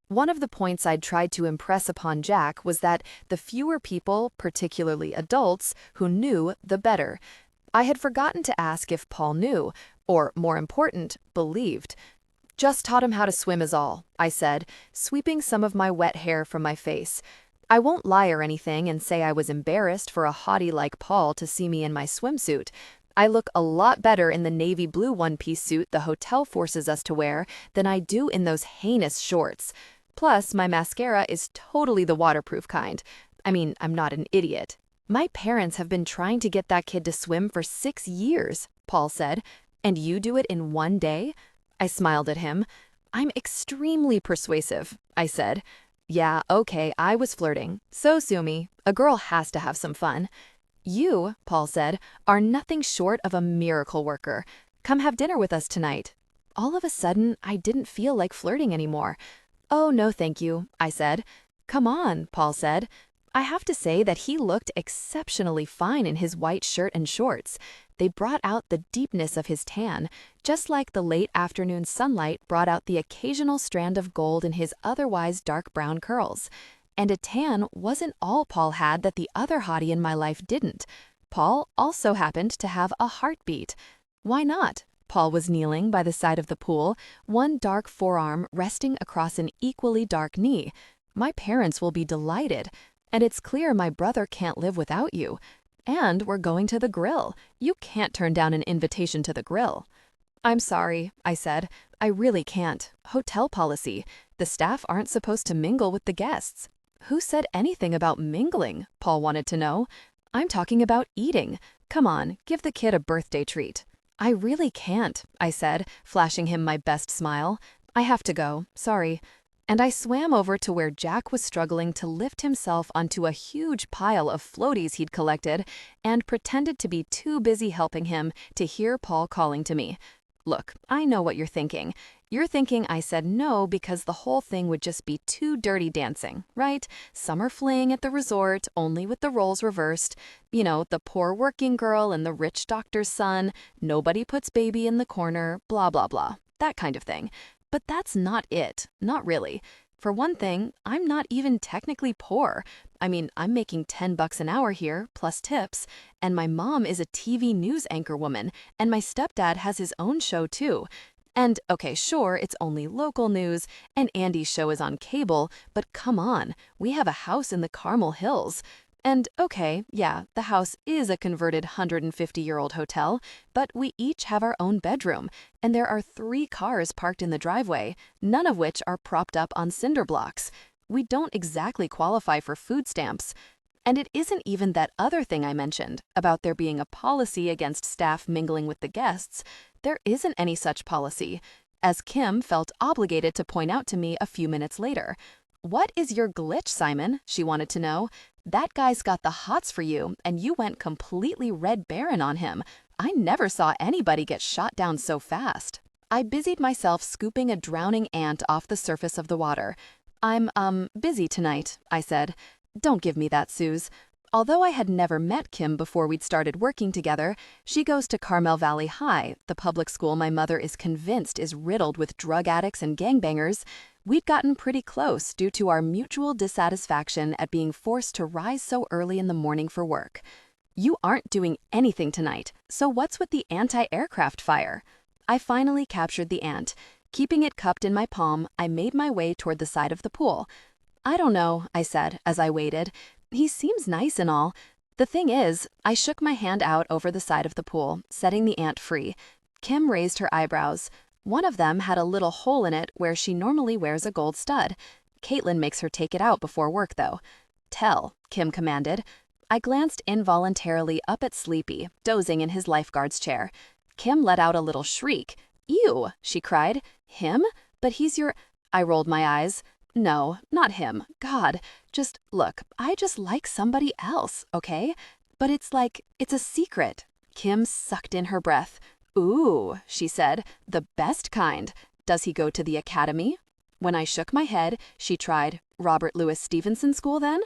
One of the points I'd tried to impress upon Jack was that the fewer people, particularly adults, who knew, the better. I had forgotten to ask if Paul knew, or more important, believed. Just taught him how to swim is all, I said, sweeping some of my wet hair from my face. I won't lie or anything and say I was embarrassed for a hottie like Paul to see me in my swimsuit. I look a lot better in the navy blue one-piece suit the hotel forces us to wear than I do in those heinous shorts. Plus, my mascara is totally the waterproof kind. I mean, I'm not an idiot. My parents have been trying to get that kid to swim for 6 years, Paul said. And you do it in one day? I smiled at him. I'm extremely persuasive, I said. Yeah, okay, I was flirting. So sue me. A girl has to have some fun. You, Paul said, are nothing short of a miracle worker. Come have dinner with us tonight. All of a sudden, I didn't feel like flirting anymore. Oh, no, thank you, I said. Come on, Paul said. I have to say that he looked exceptionally fine in his white shirt and shorts. They brought out the deepness of his tan, just like the late afternoon sunlight brought out the occasional strand of gold in his otherwise dark brown curls. And a tan wasn't all Paul had that the other hottie in my life didn't. Paul also happened to have a heartbeat. Why not? Paul was kneeling by the side of the pool, one dark forearm resting across an equally dark knee. My parents will be delighted. And it's clear my brother can't live without you. And we're going to the grill. You can't turn down an invitation to the grill. I'm sorry, I said. I really can't. Hotel policy. The staff aren't supposed to mingle with the guests. Who said anything about mingling? Paul wanted to know. I'm talking about eating. Come on, give the kid a birthday treat. I really can't, I said, flashing him my best smile. I have to go. Sorry. And I swam over to where Jack was struggling to lift himself onto a huge pile of floaties he'd collected and pretended to be too busy helping him to hear Paul calling to me. Look, I know what you're thinking. You're thinking I said no because the whole thing would just be too dirty dancing, right? Summer fling at the resort, only with the roles reversed. The poor working girl and the rich doctor's son, nobody puts baby in the corner, blah, blah, blah. That kind of thing. But that's not it. Not really. For one thing, I'm not even technically poor. I mean, I'm making $10 an hour here, plus tips, and my mom is a TV news anchor woman, and my stepdad has his own show too. And, okay, sure, it's only local news, and Andy's show is on cable, but come on, we have a house in the Carmel Hills. And, okay, yeah, the house is a converted 150-year-old hotel, but we each have our own bedroom, and there are 3 cars parked in the driveway, none of which are propped up on cinder blocks. We don't exactly qualify for food stamps. And it isn't even that other thing I mentioned, about there being a policy against staff mingling with the guests. There isn't any such policy, as Kim felt obligated to point out to me a few minutes later. "What is your glitch, Simon?" she wanted to know. "That guy's got the hots for you, and you went completely Red Baron on him. I never saw anybody get shot down so fast." I busied myself scooping a drowning ant off the surface of the water. "I'm, busy tonight," I said. "Don't give me that, Suze." Although I had never met Kim before we'd started working together, she goes to Carmel Valley High, the public school my mother is convinced is riddled with drug addicts and gangbangers. We'd gotten pretty close due to our mutual dissatisfaction at being forced to rise so early in the morning for work. "You aren't doing anything tonight, so what's with the anti-aircraft fire?" I finally captured the ant. Keeping it cupped in my palm, I made my way toward the side of the pool. "I don't know," I said as I waited. "He seems nice and all. The thing is," I shook my hand out over the side of the pool, setting the ant free. Kim raised her eyebrows. One of them had a little hole in it where she normally wears a gold stud. Caitlin makes her take it out before work, though. "Tell," Kim commanded. I glanced involuntarily up at Sleepy, dozing in his lifeguard's chair. Kim let out a little shriek. "Ew," she cried. "Him? But he's your—" I rolled my eyes. "No, not him. God. Look, I just like somebody else, okay? But it's a secret." Kim sucked in her breath. "Ooh," she said, "the best kind. Does he go to the academy?" When I shook my head, she tried, "Robert Louis Stevenson School, then?"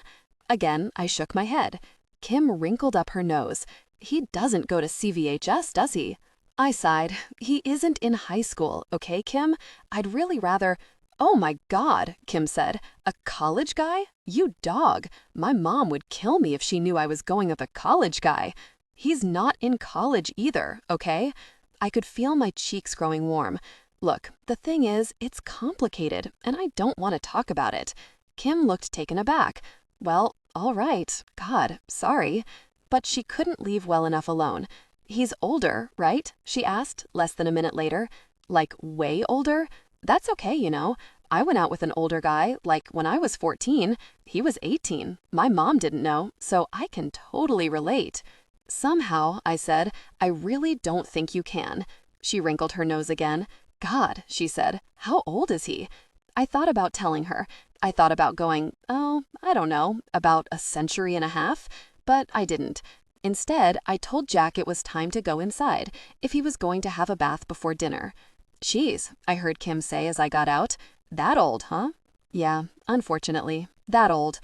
Again, I shook my head. Kim wrinkled up her nose. "He doesn't go to CVHS, does he?" I sighed. "He isn't in high school, okay, Kim? I'd really rather—" "Oh my God," Kim said. "A college guy? You dog. My mom would kill me if she knew I was going with a college guy. He's not in college either, okay?" I could feel my cheeks growing warm. "Look, the thing is, it's complicated, and I don't want to talk about it." Kim looked taken aback. "Well, all right. God, sorry." But she couldn't leave well enough alone. "He's older, right?" she asked, less than a minute later. "Like, way older? That's okay, you know. I went out with an older guy, like, when I was 14. He was 18. My mom didn't know, so I can totally relate." "Somehow," I said, "I really don't think you can." She wrinkled her nose again. "God," she said, "how old is he?" I thought about telling her. I thought about going, "Oh, I don't know, about a century and a half," but I didn't. Instead, I told Jack it was time to go inside, if he was going to have a bath before dinner. "Geez," I heard Kim say as I got out. "That old, huh?" "Yeah, unfortunately, that old."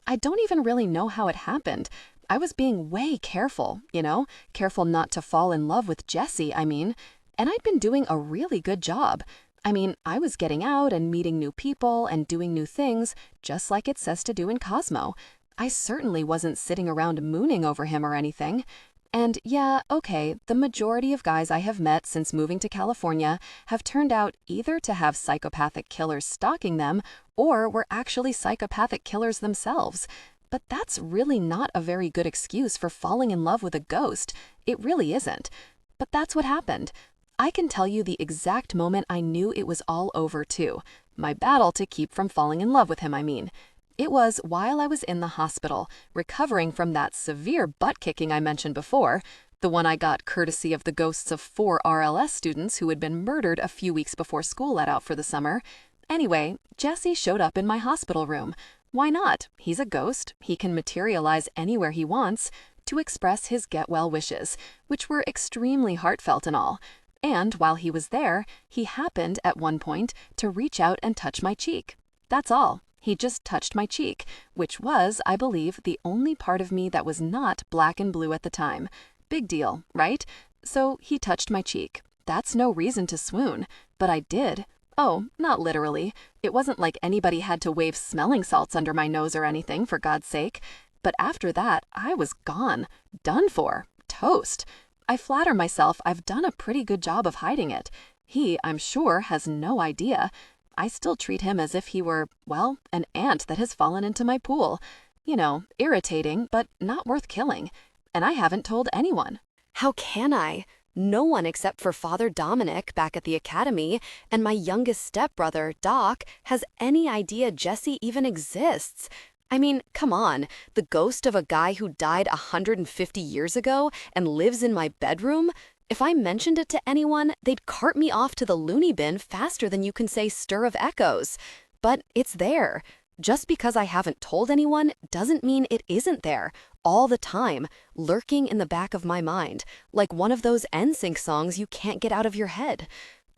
I don't even really know how it happened. I was being way careful, you know, careful not to fall in love with Jesse, I mean. And I'd been doing a really good job. I mean, I was getting out and meeting new people and doing new things, just like it says to do in Cosmo. I certainly wasn't sitting around mooning over him or anything. And yeah, okay, the majority of guys I have met since moving to California have turned out either to have psychopathic killers stalking them or were actually psychopathic killers themselves. But that's really not a very good excuse for falling in love with a ghost. It really isn't. But that's what happened. I can tell you the exact moment I knew it was all over, too. My battle to keep from falling in love with him, I mean. It was while I was in the hospital, recovering from that severe butt-kicking I mentioned before, the one I got courtesy of the ghosts of 4 RLS students who had been murdered a few weeks before school let out for the summer. Anyway, Jesse showed up in my hospital room. Why not? He's a ghost. He can materialize anywhere he wants to express his get-well wishes, which were extremely heartfelt and all. And while he was there, he happened, at one point, to reach out and touch my cheek. That's all. He just touched my cheek, which was, I believe, the only part of me that was not black and blue at the time. Big deal, right? So he touched my cheek. That's no reason to swoon, but I did. Oh, not literally. It wasn't like anybody had to wave smelling salts under my nose or anything, for God's sake. But after that, I was gone. Done for. Toast. I flatter myself I've done a pretty good job of hiding it. He, I'm sure, has no idea. I still treat him as if he were, well, an ant that has fallen into my pool. You know, irritating, but not worth killing. And I haven't told anyone. How can I? No one except for Father Dominic back at the academy and my youngest stepbrother, Doc, has any idea Jesse even exists. I mean, come on, the ghost of a guy who died 150 years ago and lives in my bedroom? If I mentioned it to anyone, they'd cart me off to the loony bin faster than you can say stir of echoes. But it's there. Just because I haven't told anyone doesn't mean it isn't there, all the time, lurking in the back of my mind, like one of those NSYNC songs you can't get out of your head.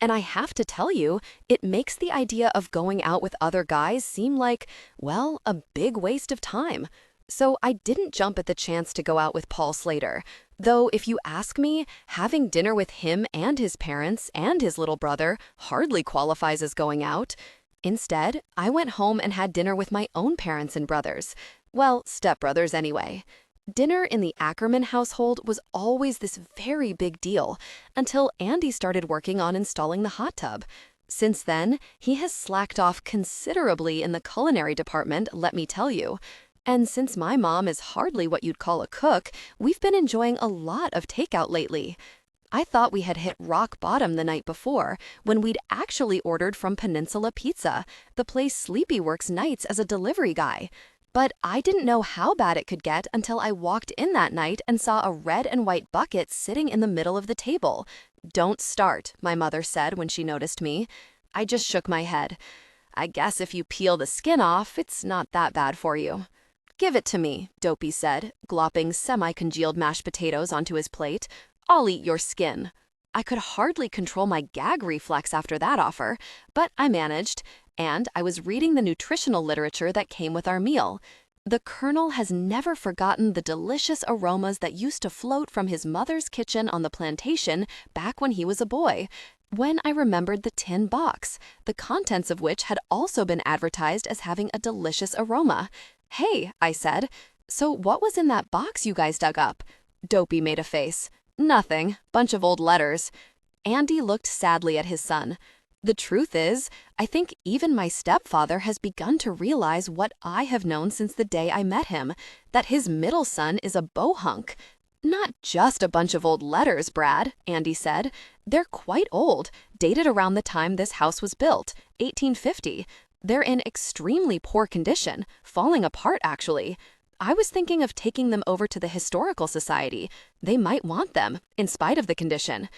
And I have to tell you, it makes the idea of going out with other guys seem like, well, a big waste of time. So I didn't jump at the chance to go out with Paul Slater. Though, if you ask me, having dinner with him and his parents and his little brother hardly qualifies as going out. Instead, I went home and had dinner with my own parents and brothers. Well, stepbrothers anyway. Dinner in the Ackerman household was always this very big deal until Andy started working on installing the hot tub. Since then, he has slacked off considerably in the culinary department, let me tell you. And since my mom is hardly what you'd call a cook, we've been enjoying a lot of takeout lately. I thought we had hit rock bottom the night before when we'd actually ordered from Peninsula Pizza, the place Sleepy works nights as a delivery guy. But I didn't know how bad it could get until I walked in that night and saw a red and white bucket sitting in the middle of the table. "Don't start," my mother said when she noticed me. I just shook my head. "I guess if you peel the skin off, it's not that bad for you." "Give it to me," Dopey said, glopping semi-congealed mashed potatoes onto his plate. "I'll eat your skin." I could hardly control my gag reflex after that offer, but I managed, and I was reading the nutritional literature that came with our meal. The Colonel has never forgotten the delicious aromas that used to float from his mother's kitchen on the plantation back when he was a boy. When I remembered the tin box, the contents of which had also been advertised as having a delicious aroma. "Hey," I said, "so what was in that box you guys dug up?" Dopey made a face. "Nothing. Bunch of old letters." Andy looked sadly at his son. "The truth is, I think even my stepfather has begun to realize what I have known since the day I met him, that his middle son is a bohunk." "Not just a bunch of old letters, Brad," Andy said. "They're quite old, dated around the time this house was built, 1850. They're in extremely poor condition, falling apart actually. I was thinking of taking them over to the Historical Society. They might want them, in spite of the condition.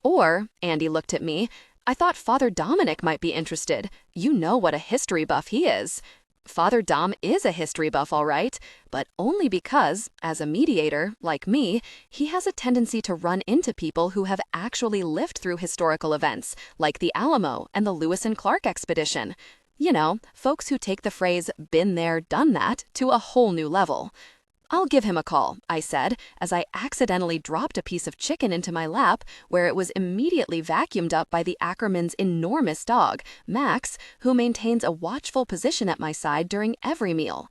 Or," Andy looked at me, "I thought Father Dominic might be interested. You know what a history buff he is." Father Dom is a history buff, all right, but only because, as a mediator, like me, he has a tendency to run into people who have actually lived through historical events, like the Alamo and the Lewis and Clark expedition. You know, folks who take the phrase, "been there, done that," to a whole new level. "I'll give him a call," I said, as I accidentally dropped a piece of chicken into my lap, where it was immediately vacuumed up by the Ackermans' enormous dog, Max, who maintains a watchful position at my side during every meal.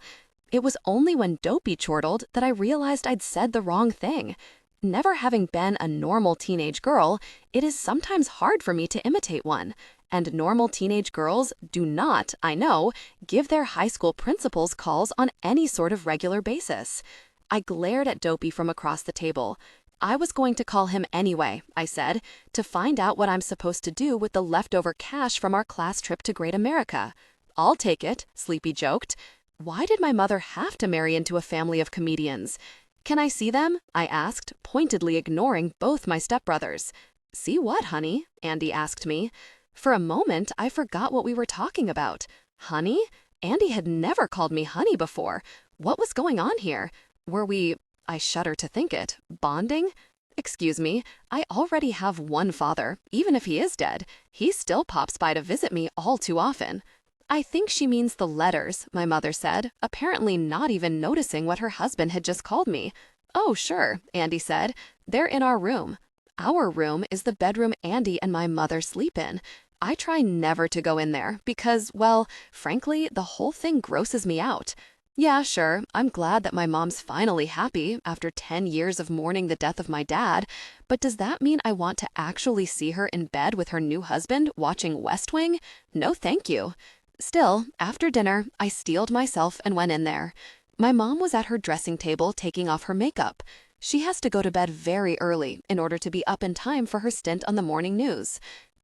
It was only when Dopey chortled that I realized I'd said the wrong thing. Never having been a normal teenage girl, it is sometimes hard for me to imitate one. And normal teenage girls do not, I know, give their high school principals calls on any sort of regular basis. I glared at Dopey from across the table. "I was going to call him anyway," I said, "to find out what I'm supposed to do with the leftover cash from our class trip to Great America." "I'll take it," Sleepy joked. Why did my mother have to marry into a family of comedians? "Can I see them?" I asked, pointedly ignoring both my stepbrothers. "See what, honey?" Andy asked me. For a moment, I forgot what we were talking about. Honey? Andy had never called me honey before. What was going on here? Were we, I shudder to think it, bonding? Excuse me, I already have one father. Even if he is dead, he still pops by to visit me all too often. "I think she means the letters," my mother said, apparently not even noticing what her husband had just called me. "Oh, sure," Andy said. "They're in our room." Our room is the bedroom Andy and my mother sleep in. I try never to go in there because, well, frankly, the whole thing grosses me out. Yeah, sure, I'm glad that my mom's finally happy after 10 years of mourning the death of my dad, but does that mean I want to actually see her in bed with her new husband watching West Wing? No, thank you. Still, after dinner, I steeled myself and went in there. My mom was at her dressing table taking off her makeup. She has to go to bed very early in order to be up in time for her stint on the morning news.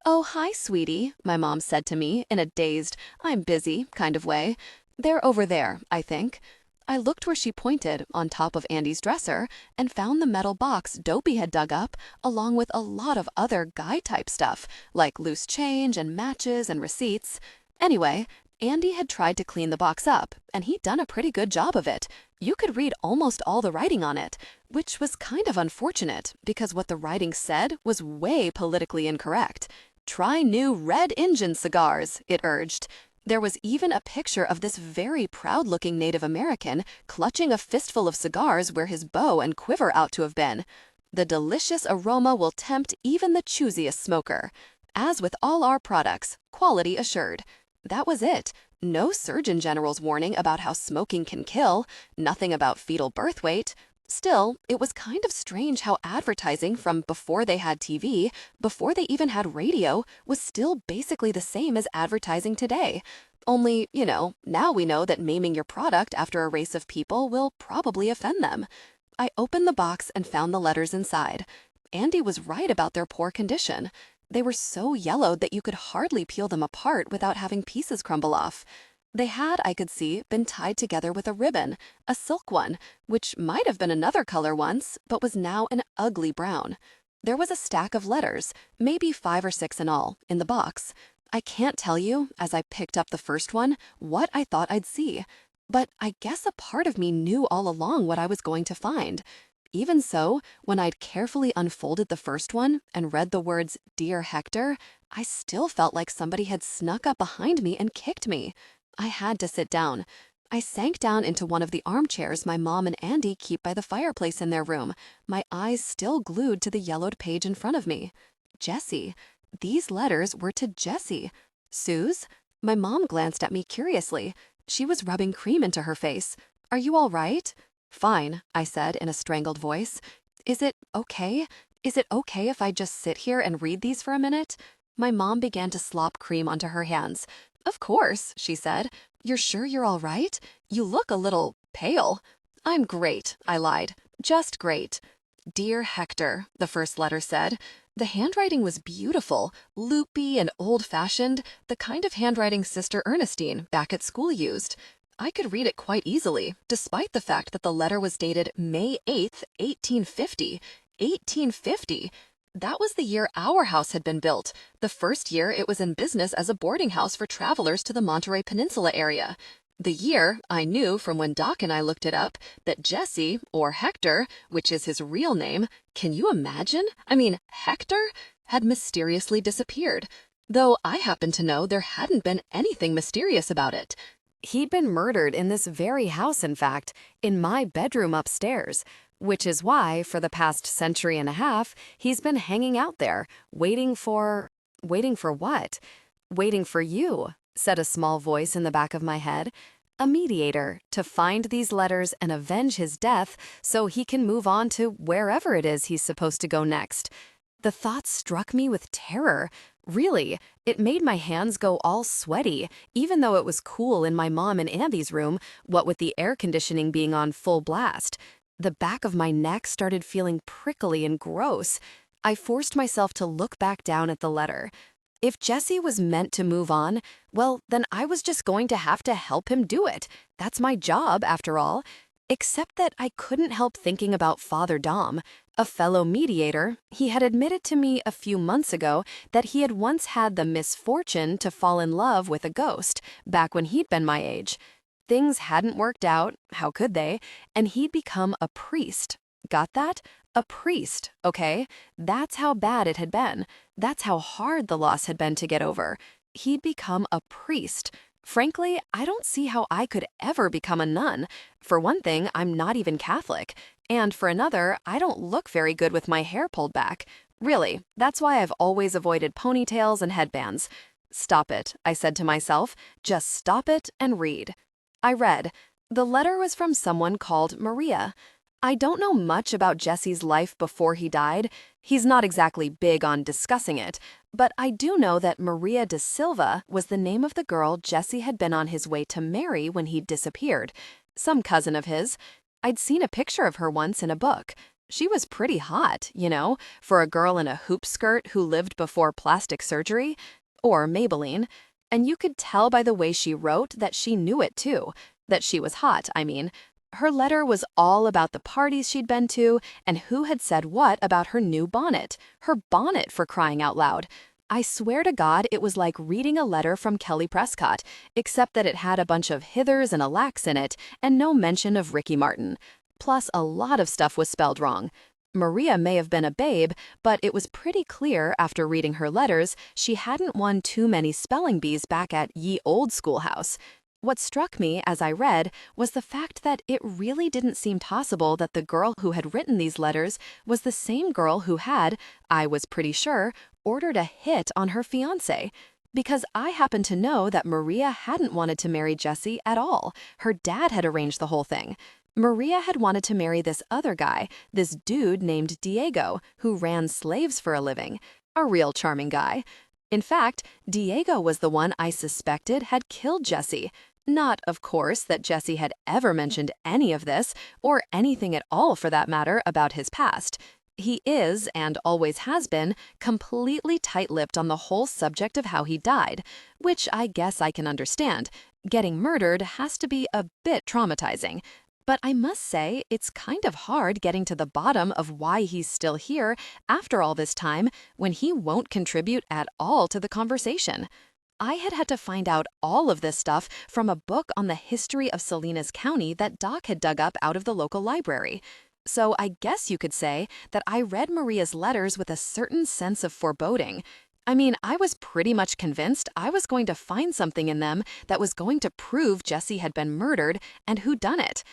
"Oh, hi, sweetie," my mom said to me in a dazed, "I'm busy" kind of way. "They're over there, I think." I looked where she pointed, on top of Andy's dresser, and found the metal box Dopey had dug up, along with a lot of other guy-type stuff, like loose change and matches and receipts. Anyway, Andy had tried to clean the box up, and he'd done a pretty good job of it. You could read almost all the writing on it, which was kind of unfortunate because what the writing said was way politically incorrect. "Try new Red Injun cigars," it urged. There was even a picture of this very proud-looking Native American clutching a fistful of cigars where his bow and quiver ought to have been. "The delicious aroma will tempt even the choosiest smoker. As with all our products, quality assured." That was it. No Surgeon General's warning about how smoking can kill, nothing about fetal birth weight. Still, it was kind of strange how advertising from before they had TV, before they even had radio, was still basically the same as advertising today. Only, now we know that maiming your product after a race of people will probably offend them. I opened the box and found the letters inside. Andy was right about their poor condition. They were so yellowed that you could hardly peel them apart without having pieces crumble off. They had, I could see, been tied together with a ribbon, a silk one, which might have been another color once, but was now an ugly brown. There was a stack of letters, maybe 5 or 6 in all, in the box. I can't tell you, as I picked up the first one, what I thought I'd see. But I guess a part of me knew all along what I was going to find. Even so, when I'd carefully unfolded the first one and read the words, "Dear Hector," I still felt like somebody had snuck up behind me and kicked me. I had to sit down. I sank down into one of the armchairs my mom and Andy keep by the fireplace in their room, my eyes still glued to the yellowed page in front of me. Jessie. These letters were to Jessie. "Suze?" My mom glanced at me curiously. She was rubbing cream into her face. "Are you all right?" "Fine," I said in a strangled voice. Is it okay if I just sit here and read these for a minute?" My mom began to slop cream onto her hands. "Of course," she said. "You're sure you're all right? You look a little pale." "I'm great," I lied. "Just great." "Dear Hector," the first letter said. The handwriting was beautiful, loopy and old-fashioned, the kind of handwriting Sister Ernestine back at school used. I could read it quite easily, despite the fact that the letter was dated May 8th, 1850. 1850! That was the year our house had been built, the first year it was in business as a boarding house for travelers to the Monterey Peninsula area. The year, I knew from when Doc and I looked it up, that Jesse, or Hector, which is his real name, can you imagine? Hector, had mysteriously disappeared. Though I happen to know there hadn't been anything mysterious about it. He'd been murdered in this very house, in fact, in my bedroom upstairs, which is why, for the past century and a half, he's been hanging out there, waiting for what? "Waiting for you," said a small voice in the back of my head. "A mediator, to find these letters and avenge his death so he can move on to wherever it is he's supposed to go next." The thought struck me with terror. Really, it made my hands go all sweaty, even though it was cool in my mom and Andy's room, what with the air conditioning being on full blast. The back of my neck started feeling prickly and gross. I forced myself to look back down at the letter. If Jesse was meant to move on, well, then I was just going to have to help him do it. That's my job, after all. Except that I couldn't help thinking about Father Dom, a fellow mediator. He had admitted to me a few months ago that he had once had the misfortune to fall in love with a ghost, back when he'd been my age. Things hadn't worked out, how could they? And he'd become a priest. Got that? A priest, okay? That's how bad it had been. That's how hard the loss had been to get over. He'd become a priest. Frankly, I don't see how I could ever become a nun. For one thing, I'm not even Catholic. And for another, I don't look very good with my hair pulled back. Really, that's why I've always avoided ponytails and headbands. "Stop it," I said to myself. "Just stop it and read." I read. The letter was from someone called Maria. I don't know much about Jesse's life before he died. He's not exactly big on discussing it, but I do know that Maria da Silva was the name of the girl Jesse had been on his way to marry when he'd disappeared. Some cousin of his. I'd seen a picture of her once in a book. She was pretty hot, for a girl in a hoop skirt who lived before plastic surgery. Or Maybelline. And you could tell by the way she wrote that she knew it too. That she was hot, I mean. Her letter was all about the parties she'd been to and who had said what about her new bonnet. Her bonnet, for crying out loud. I swear to God it was like reading a letter from Kelly Prescott, except that it had a bunch of hithers and alacks in it and no mention of Ricky Martin. Plus, a lot of stuff was spelled wrong. Maria may have been a babe, but it was pretty clear after reading her letters she hadn't won too many spelling bees back at ye old schoolhouse. What struck me as I read was the fact that it really didn't seem possible that the girl who had written these letters was the same girl who had, I was pretty sure, ordered a hit on her fiancé. Because I happen to know that Maria hadn't wanted to marry Jesse at all. Her dad had arranged the whole thing. Maria had wanted to marry this other guy, this dude named Diego, who ran slaves for a living. A real charming guy. In fact, Diego was the one I suspected had killed Jesse. Not, of course, that Jesse had ever mentioned any of this, or anything at all for that matter, about his past. He is, and always has been, completely tight-lipped on the whole subject of how he died, which I guess I can understand. Getting murdered has to be a bit traumatizing. But I must say, it's kind of hard getting to the bottom of why he's still here after all this time when he won't contribute at all to the conversation. I had to find out all of this stuff from a book on the history of Salinas County that Doc had dug up out of the local library. So I guess you could say that I read Maria's letters with a certain sense of foreboding. I mean, I was pretty much convinced I was going to find something in them that was going to prove Jesse had been murdered and who done it.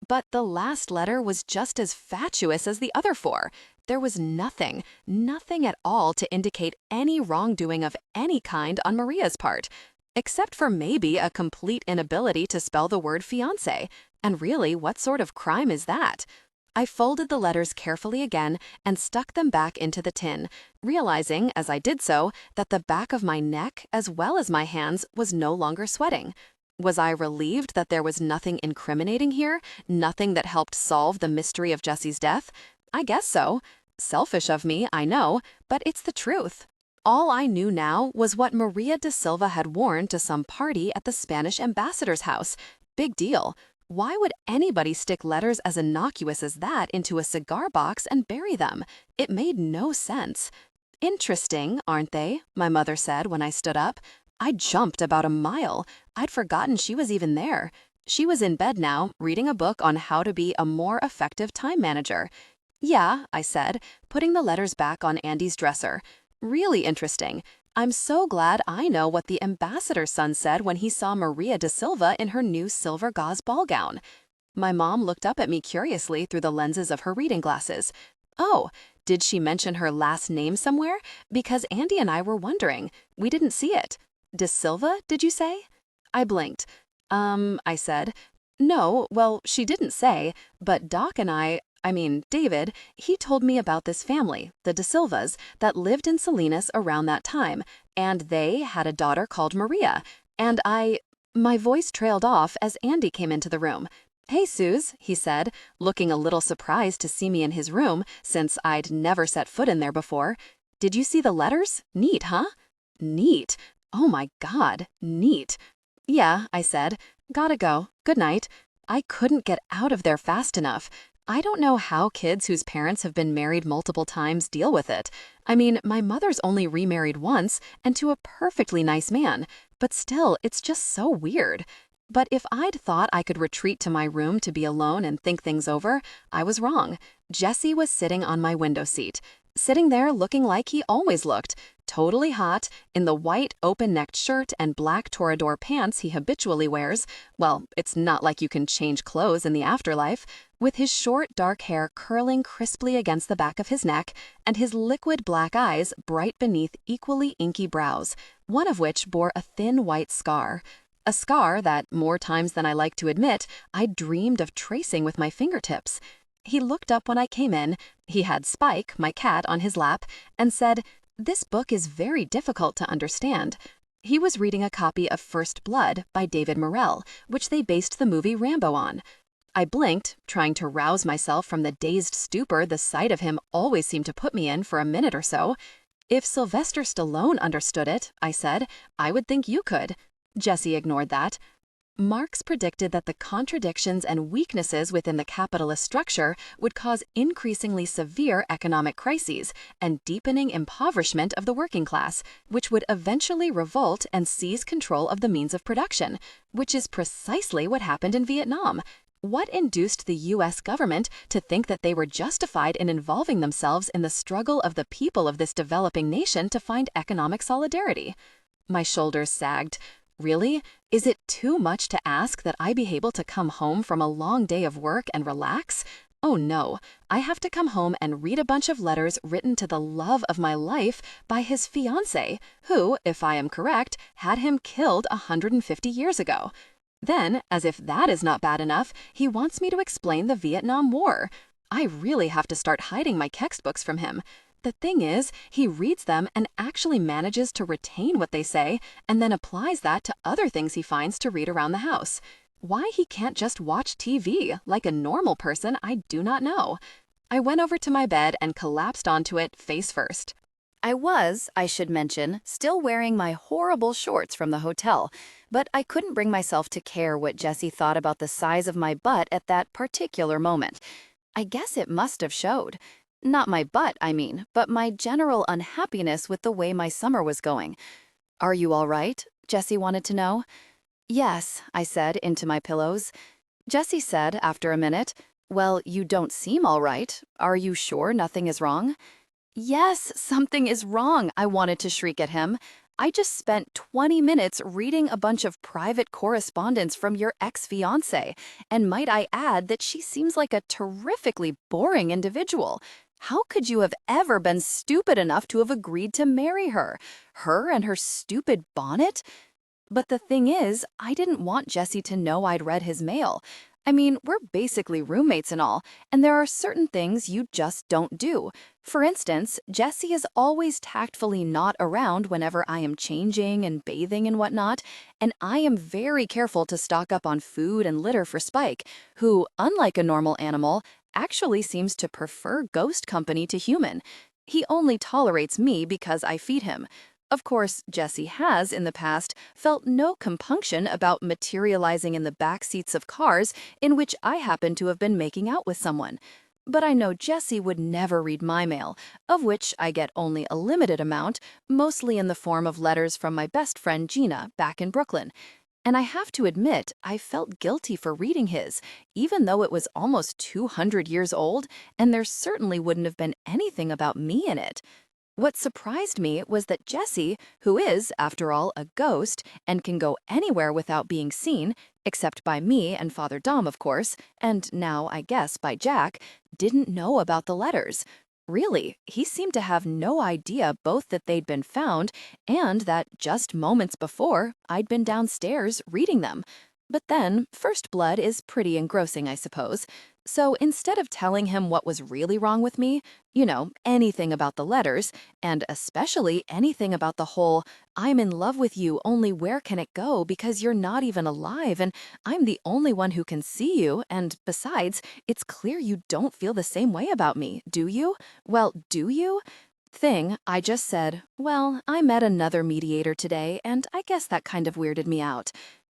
But the last letter was just as fatuous as the other four. There was nothing at all to indicate any wrongdoing of any kind on Maria's part, except for maybe a complete inability to spell the word fiancé. And really, what sort of crime is that? I folded the letters carefully again and stuck them back into the tin, realizing as I did so that the back of my neck as well as my hands was no longer sweating. Was I relieved that there was nothing incriminating here? Nothing that helped solve the mystery of Jesse's death? I guess so. Selfish of me, I know, but it's the truth. All I knew now was what Maria da Silva had worn to some party at the Spanish ambassador's house. Big deal. Why would anybody stick letters as innocuous as that into a cigar box and bury them? It made no sense. Interesting, aren't they? My mother said when I stood up. I jumped about a mile. I'd forgotten she was even there. She was in bed now, reading a book on how to be a more effective time manager. Yeah, I said, putting the letters back on Andy's dresser. Really interesting. I'm so glad I know what the ambassador's son said when he saw Maria da Silva in her new silver gauze ball gown. My mom looked up at me curiously through the lenses of her reading glasses. Oh, did she mention her last name somewhere? Because Andy and I were wondering. We didn't see it. Da Silva, did you say? I blinked. I said. No, well, she didn't say, but Doc and I mean, David, he told me about this family, the Da Silvas, that lived in Salinas around that time, and they had a daughter called Maria, and my voice trailed off as Andy came into the room. Hey, Suze, he said, looking a little surprised to see me in his room, since I'd never set foot in there before. Did you see the letters? Neat, huh? Neat. Oh my God, neat. Yeah, I said. Gotta go. Good night. I couldn't get out of there fast enough. I don't know how kids whose parents have been married multiple times deal with it. I mean, my mother's only remarried once and to a perfectly nice man, but still, it's just so weird. But if I'd thought I could retreat to my room to be alone and think things over, I was wrong. Jesse was sitting on my window seat, sitting there looking like he always looked, totally hot, in the white open-necked shirt and black Toreador pants he habitually wears. Well, it's not like you can change clothes in the afterlife. With his short, dark hair curling crisply against the back of his neck, and his liquid black eyes bright beneath equally inky brows, one of which bore a thin white scar. A scar that, more times than I like to admit, I dreamed of tracing with my fingertips. He looked up when I came in, he had Spike, my cat, on his lap, and said, "This book is very difficult to understand." He was reading a copy of First Blood by David Morrell, which they based the movie Rambo on. I blinked, trying to rouse myself from the dazed stupor the sight of him always seemed to put me in for a minute or so. If Sylvester Stallone understood it, I said, I would think you could. Jesse ignored that. Marx predicted that the contradictions and weaknesses within the capitalist structure would cause increasingly severe economic crises and deepening impoverishment of the working class, which would eventually revolt and seize control of the means of production, which is precisely what happened in Vietnam. What induced the U.S. government to think that they were justified in involving themselves in the struggle of the people of this developing nation to find economic solidarity? My shoulders sagged. Really? Is it too much to ask that I be able to come home from a long day of work and relax? Oh no, I have to come home and read a bunch of letters written to the love of my life by his fiancée, who, if I am correct, had him killed 150 years ago. Then, as if that is not bad enough, he wants me to explain the Vietnam War. I really have to start hiding my textbooks from him. The thing is, he reads them and actually manages to retain what they say and then applies that to other things he finds to read around the house. Why he can't just watch TV like a normal person, I do not know. I went over to my bed and collapsed onto it face first. I was, I should mention, still wearing my horrible shorts from the hotel, but I couldn't bring myself to care what Jessie thought about the size of my butt at that particular moment. I guess it must have showed. Not my butt, I mean, but my general unhappiness with the way my summer was going. "Are you all right?" Jessie wanted to know. "Yes," I said into my pillows. Jessie said after a minute, "Well, you don't seem all right. Are you sure nothing is wrong?" "Yes, something is wrong," I wanted to shriek at him. "I just spent 20 minutes reading a bunch of private correspondence from your ex-fiancée, and might I add that she seems like a terrifically boring individual. How could you have ever been stupid enough to have agreed to marry her? Her and her stupid bonnet?" But the thing is, I didn't want Jessie to know I'd read his mail. I mean, we're basically roommates and all, and there are certain things you just don't do. For instance, Jessie is always tactfully not around whenever I am changing and bathing and whatnot, and I am very careful to stock up on food and litter for Spike, who, unlike a normal animal, actually seems to prefer ghost company to human. He only tolerates me because I feed him. Of course, Jessie has, in the past, felt no compunction about materializing in the back seats of cars in which I happen to have been making out with someone. But I know Jessie would never read my mail, of which I get only a limited amount, mostly in the form of letters from my best friend Gina back in Brooklyn. And I have to admit, I felt guilty for reading his, even though it was almost 200 years old, and there certainly wouldn't have been anything about me in it. What surprised me was that Jessie, who is, after all, a ghost and can go anywhere without being seen, except by me and Father Dom, of course, and now, I guess, by Jack, didn't know about the letters. Really, he seemed to have no idea both that they'd been found and that just moments before, I'd been downstairs reading them. But then, first blood is pretty engrossing, I suppose. So instead of telling him what was really wrong with me, anything about the letters, and especially anything about the whole, "I'm in love with you, only where can it go because you're not even alive and I'm the only one who can see you, and besides, it's clear you don't feel the same way about me, do you? Well, do you?" thing, I just said, "Well, I met another mediator today, and I guess that kind of weirded me out."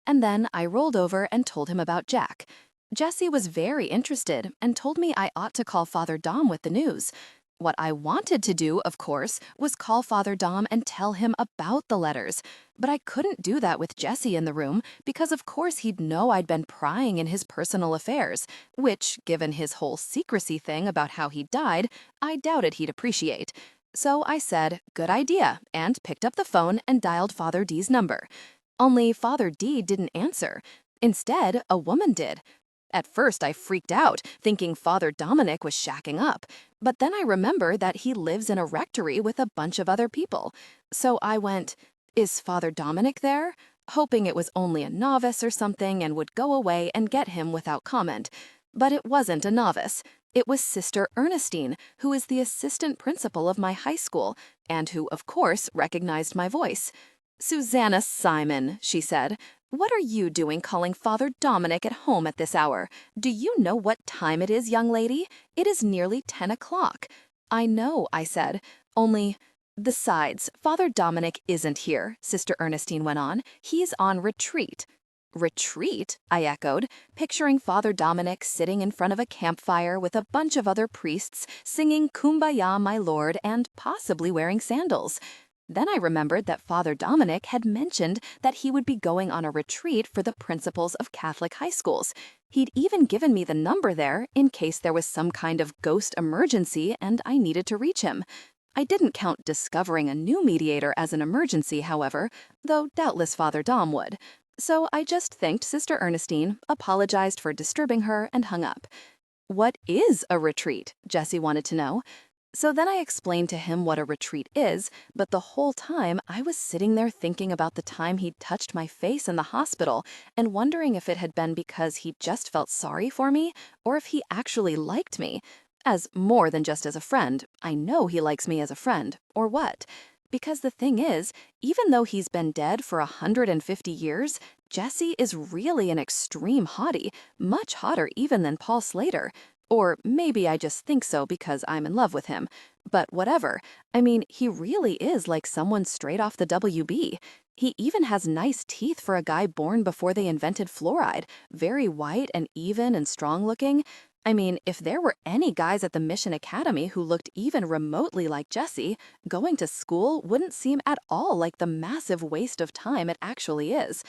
And then I rolled over and told him about Jack. Jessie was very interested and told me I ought to call Father Dom with the news. What I wanted to do, of course, was call Father Dom and tell him about the letters. But I couldn't do that with Jessie in the room because of course he'd know I'd been prying in his personal affairs, which, given his whole secrecy thing about how he died, I doubted he'd appreciate. So I said, "Good idea," and picked up the phone and dialed Father D's number. Only Father D didn't answer. Instead, a woman did. At first, I freaked out, thinking Father Dominic was shacking up. But then I remembered that he lives in a rectory with a bunch of other people. So I went, "Is Father Dominic there?" hoping it was only a novice or something and would go away and get him without comment. But it wasn't a novice. It was Sister Ernestine, who is the assistant principal of my high school, and who, of course, recognized my voice. "Susanna Simon," she said, "what are you doing calling Father Dominic at home at this hour? Do you know what time it is, young lady? It is nearly 10 o'clock. "I know," I said, "only—" "Besides, Father Dominic isn't here," Sister Ernestine went on. "He's on retreat." Retreat? I echoed, picturing Father Dominic sitting in front of a campfire with a bunch of other priests singing Kumbaya, my lord, and possibly wearing sandals. Then I remembered that Father Dominic had mentioned that he would be going on a retreat for the principals of Catholic high schools. He'd even given me the number there in case there was some kind of ghost emergency and I needed to reach him. I didn't count discovering a new mediator as an emergency, however, though doubtless Father Dom would. So I just thanked Sister Ernestine, apologized for disturbing her, and hung up. What is a retreat? Jesse wanted to know. So then I explained to him what a retreat is, but the whole time I was sitting there thinking about the time he'd touched my face in the hospital and wondering if it had been because he just felt sorry for me or if he actually liked me. As more than just as a friend, I know he likes me as a friend, or what? Because the thing is, even though he's been dead for 150 years, Jesse is really an extreme hottie, much hotter even than Paul Slater. Or maybe I just think so because I'm in love with him. But whatever. I mean, he really is like someone straight off the WB. He even has nice teeth for a guy born before they invented fluoride, very white and even and strong looking. I mean, if there were any guys at the Mission Academy who looked even remotely like Jesse, going to school wouldn't seem at all like the massive waste of time it actually is.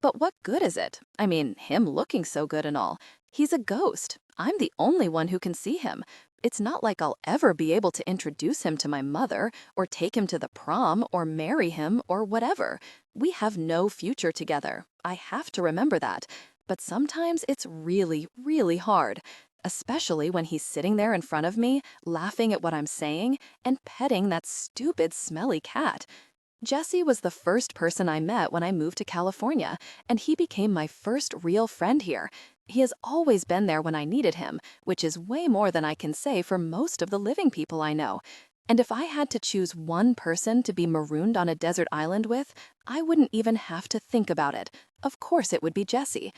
But what good is it? I mean, him looking so good and all. He's a ghost. I'm the only one who can see him. It's not like I'll ever be able to introduce him to my mother, or take him to the prom, or marry him, or whatever. We have no future together. I have to remember that. But sometimes it's really, really hard. Especially when he's sitting there in front of me, laughing at what I'm saying, and petting that stupid, smelly cat. Jesse was the first person I met when I moved to California, and he became my first real friend here. He has always been there when I needed him, which is way more than I can say for most of the living people I know. And if I had to choose one person to be marooned on a desert island with, I wouldn't even have to think about it. Of course it would be Jesse.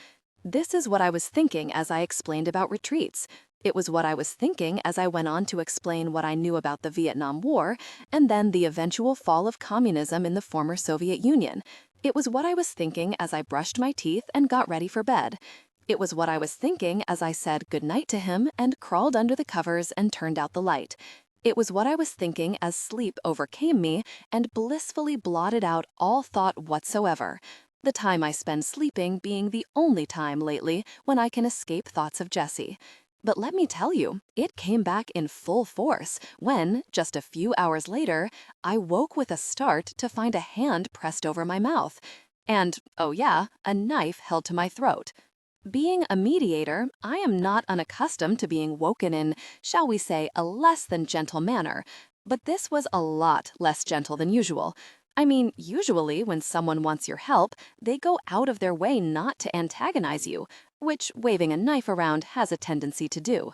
This is what I was thinking as I explained about retreats. It was what I was thinking as I went on to explain what I knew about the Vietnam War and then the eventual fall of communism in the former Soviet Union. It was what I was thinking as I brushed my teeth and got ready for bed. It was what I was thinking as I said goodnight to him and crawled under the covers and turned out the light. It was what I was thinking as sleep overcame me and blissfully blotted out all thought whatsoever. The time I spend sleeping being the only time lately when I can escape thoughts of Jesse. But let me tell you, it came back in full force when, just a few hours later, I woke with a start to find a hand pressed over my mouth. And, oh yeah, a knife held to my throat. Being a mediator, I am not unaccustomed to being woken in, shall we say, a less than gentle manner. But this was a lot less gentle than usual. I mean, usually when someone wants your help, they go out of their way not to antagonize you, which waving a knife around has a tendency to do.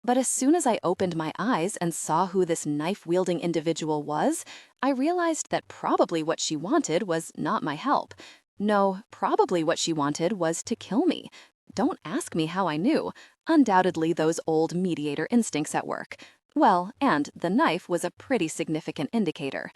But as soon as I opened my eyes and saw who this knife-wielding individual was, I realized that probably what she wanted was not my help. No, probably what she wanted was to kill me. Don't ask me how I knew. Undoubtedly those old mediator instincts at work. Well, and the knife was a pretty significant indicator.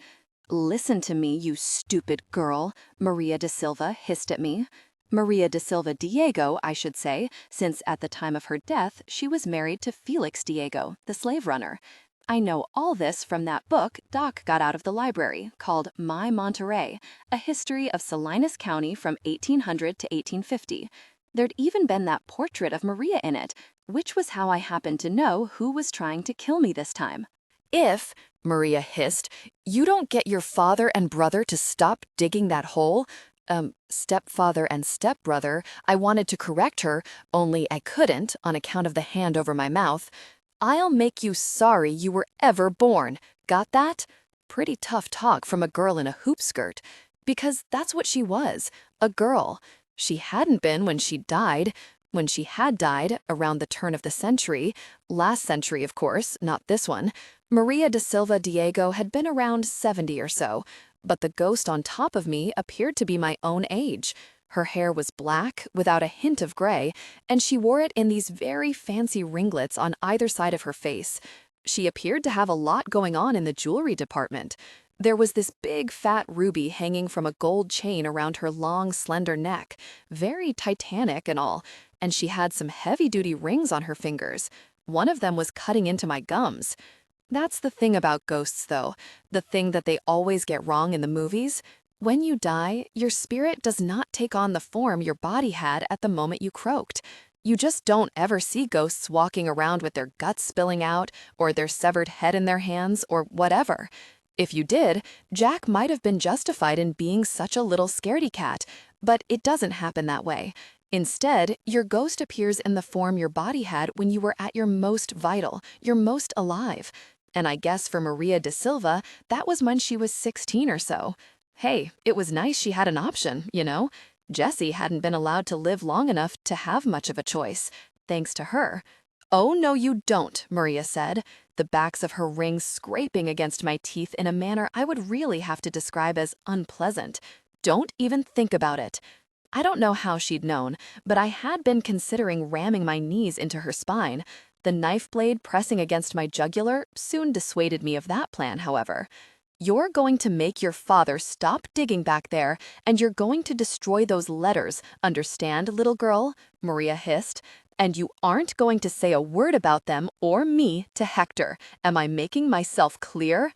"Listen to me, you stupid girl," Maria da Silva hissed at me. Maria da Silva Diego, I should say, since at the time of her death, she was married to Felix Diego, the slave runner. I know all this from that book Doc got out of the library called My Monterey, A History of Salinas County from 1800 to 1850. There'd even been that portrait of Maria in it, which was how I happened to know who was trying to kill me this time. "If," Maria hissed, "you don't get your father and brother to stop digging that hole," stepfather and stepbrother, I wanted to correct her, only I couldn't on account of the hand over my mouth, "I'll make you sorry you were ever born. Got that?" Pretty tough talk from a girl in a hoop skirt. Because that's what she was, a girl. She hadn't been when she died. When she had died, around the turn of the century, last century of course, not this one, Maria da Silva Diego had been around 70 or so, but the ghost on top of me appeared to be my own age. Her hair was black, without a hint of gray, and she wore it in these very fancy ringlets on either side of her face. She appeared to have a lot going on in the jewelry department. There was this big fat ruby hanging from a gold chain around her long, slender neck, very Titanic and all, and she had some heavy-duty rings on her fingers. One of them was cutting into my gums. That's the thing about ghosts, though, the thing that they always get wrong in the movies. When you die, your spirit does not take on the form your body had at the moment you croaked. You just don't ever see ghosts walking around with their guts spilling out, or their severed head in their hands, or whatever. If you did, Jack might have been justified in being such a little scaredy cat, but it doesn't happen that way. Instead, your ghost appears in the form your body had when you were at your most vital, your most alive. And I guess for Maria da Silva, that was when she was 16 or so. Hey, it was nice she had an option, you know? Jessie hadn't been allowed to live long enough to have much of a choice, thanks to her. "Oh, no, you don't," Maria said, the backs of her rings scraping against my teeth in a manner I would really have to describe as unpleasant. "Don't even think about it." I don't know how she'd known, but I had been considering ramming my knees into her spine. The knife blade pressing against my jugular soon dissuaded me of that plan, however. "You're going to make your father stop digging back there, and you're going to destroy those letters, understand, little girl?" Maria hissed. "And you aren't going to say a word about them or me to Hector. Am I making myself clear?"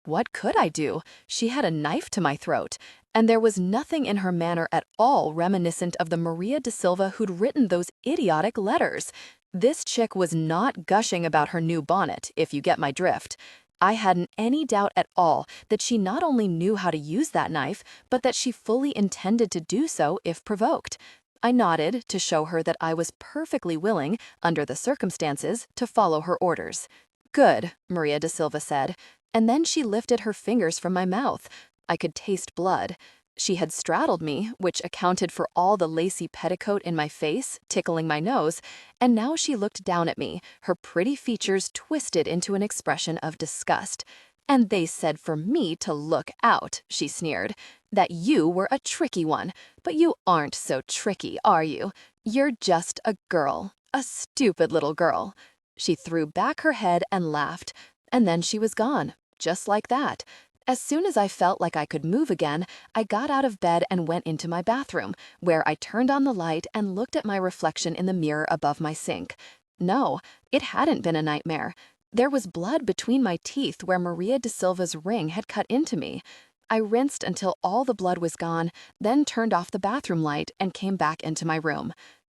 What could I do? She had a knife to my throat, and there was nothing in her manner at all reminiscent of the Maria da Silva who'd written those idiotic letters. This chick was not gushing about her new bonnet, if you get my drift. I hadn't any doubt at all that she not only knew how to use that knife, but that she fully intended to do so if provoked. I nodded to show her that I was perfectly willing, under the circumstances, to follow her orders. "Good," Maria da Silva said, and then she lifted her fingers from my mouth. I could taste blood. She had straddled me, which accounted for all the lacy petticoat in my face, tickling my nose, and now she looked down at me, her pretty features twisted into an expression of disgust. "And they said for me to look out," she sneered, "that you were a tricky one. But you aren't so tricky, are you? You're just a girl, a stupid little girl." She threw back her head and laughed, and then she was gone, just like that. As soon as I felt like I could move again, I got out of bed and went into my bathroom, where I turned on the light and looked at my reflection in the mirror above my sink. No, it hadn't been a nightmare. There was blood between my teeth where Maria da Silva's ring had cut into me. I rinsed until all the blood was gone, then turned off the bathroom light and came back into my room.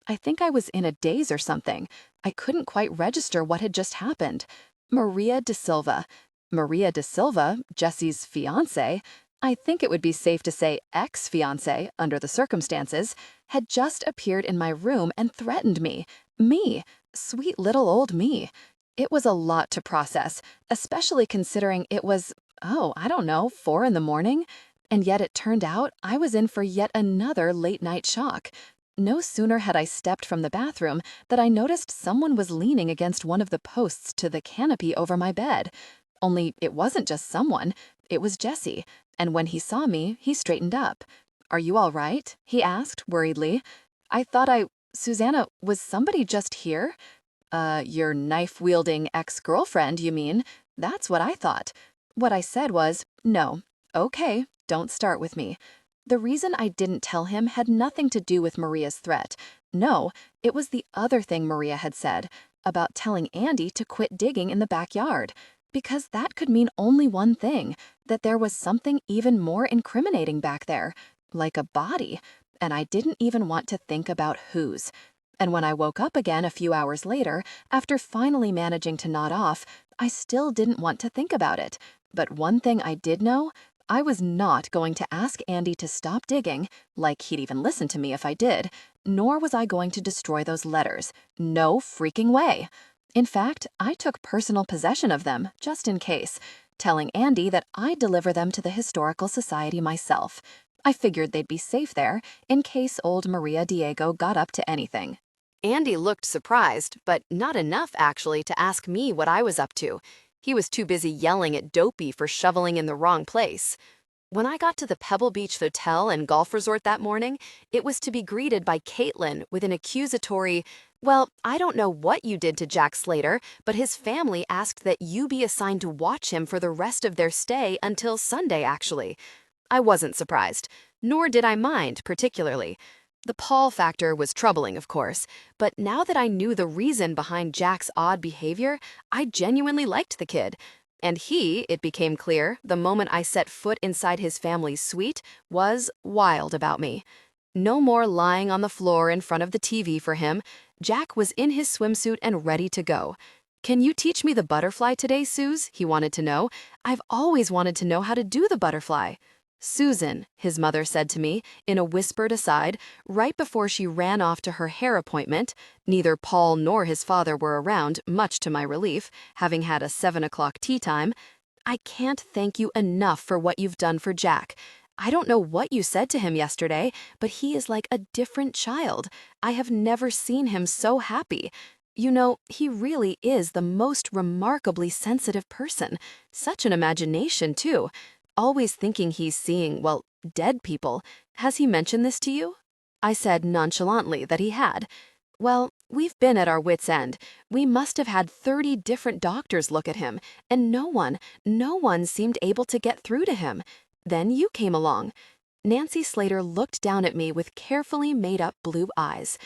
I think I was in a daze or something. I couldn't quite register what had just happened. Maria da Silva. Maria da Silva, Jessie's fiancé, I think it would be safe to say ex-fiancé under the circumstances, had just appeared in my room and threatened me. Me, sweet little old me. It was a lot to process, especially considering it was, oh, I don't know, 4 in the morning? And yet it turned out I was in for yet another late-night shock. No sooner had I stepped from the bathroom that I noticed someone was leaning against one of the posts to the canopy over my bed. Only it wasn't just someone, it was Jessie, and when he saw me, he straightened up. "Are you all right?" he asked, worriedly. Susanna, was somebody just here?" Your knife-wielding ex-girlfriend, you mean? That's what I thought." What I said was, "No, okay, don't start with me." The reason I didn't tell him had nothing to do with Maria's threat. No, it was the other thing Maria had said, about telling Andy to quit digging in the backyard. Because that could mean only one thing, that there was something even more incriminating back there, like a body, and I didn't even want to think about whose. And when I woke up again a few hours later, after finally managing to nod off, I still didn't want to think about it. But one thing I did know, I was not going to ask Andy to stop digging, like he'd even listen to me if I did, nor was I going to destroy those letters. No freaking way. In fact, I took personal possession of them, just in case, telling Andy that I'd deliver them to the Historical Society myself. I figured they'd be safe there, in case old Maria Diego got up to anything. Andy looked surprised, but not enough, actually, to ask me what I was up to. He was too busy yelling at Dopey for shoveling in the wrong place. When I got to the Pebble Beach Hotel and Golf Resort that morning, it was to be greeted by Caitlin with an accusatory, Well, I don't know what you did to Jack Slater, but his family asked that you be assigned to watch him for the rest of their stay until Sunday, actually. I wasn't surprised, nor did I mind particularly. The Paul factor was troubling, of course, but now that I knew the reason behind Jack's odd behavior, I genuinely liked the kid. And he, it became clear, the moment I set foot inside his family's suite, was wild about me. No more lying on the floor in front of the TV for him. Jack was in his swimsuit and ready to go. "Can you teach me the butterfly today, Suze?" he wanted to know. "I've always wanted to know how to do the butterfly." "Susan," his mother said to me, in a whispered aside, right before she ran off to her hair appointment. Neither Paul nor his father were around, much to my relief, having had a 7 o'clock tea time. "I can't thank you enough for what you've done for Jack. I don't know what you said to him yesterday, but he is like a different child. I have never seen him so happy. You know, he really is the most remarkably sensitive person. Such an imagination, too. Always thinking he's seeing, well, dead people. Has he mentioned this to you?" I said nonchalantly that he had. "Well, we've been at our wits' end. We must have had 30 different doctors look at him, and no one seemed able to get through to him. Then you came along." Nancy Slater looked down at me with carefully made-up blue eyes.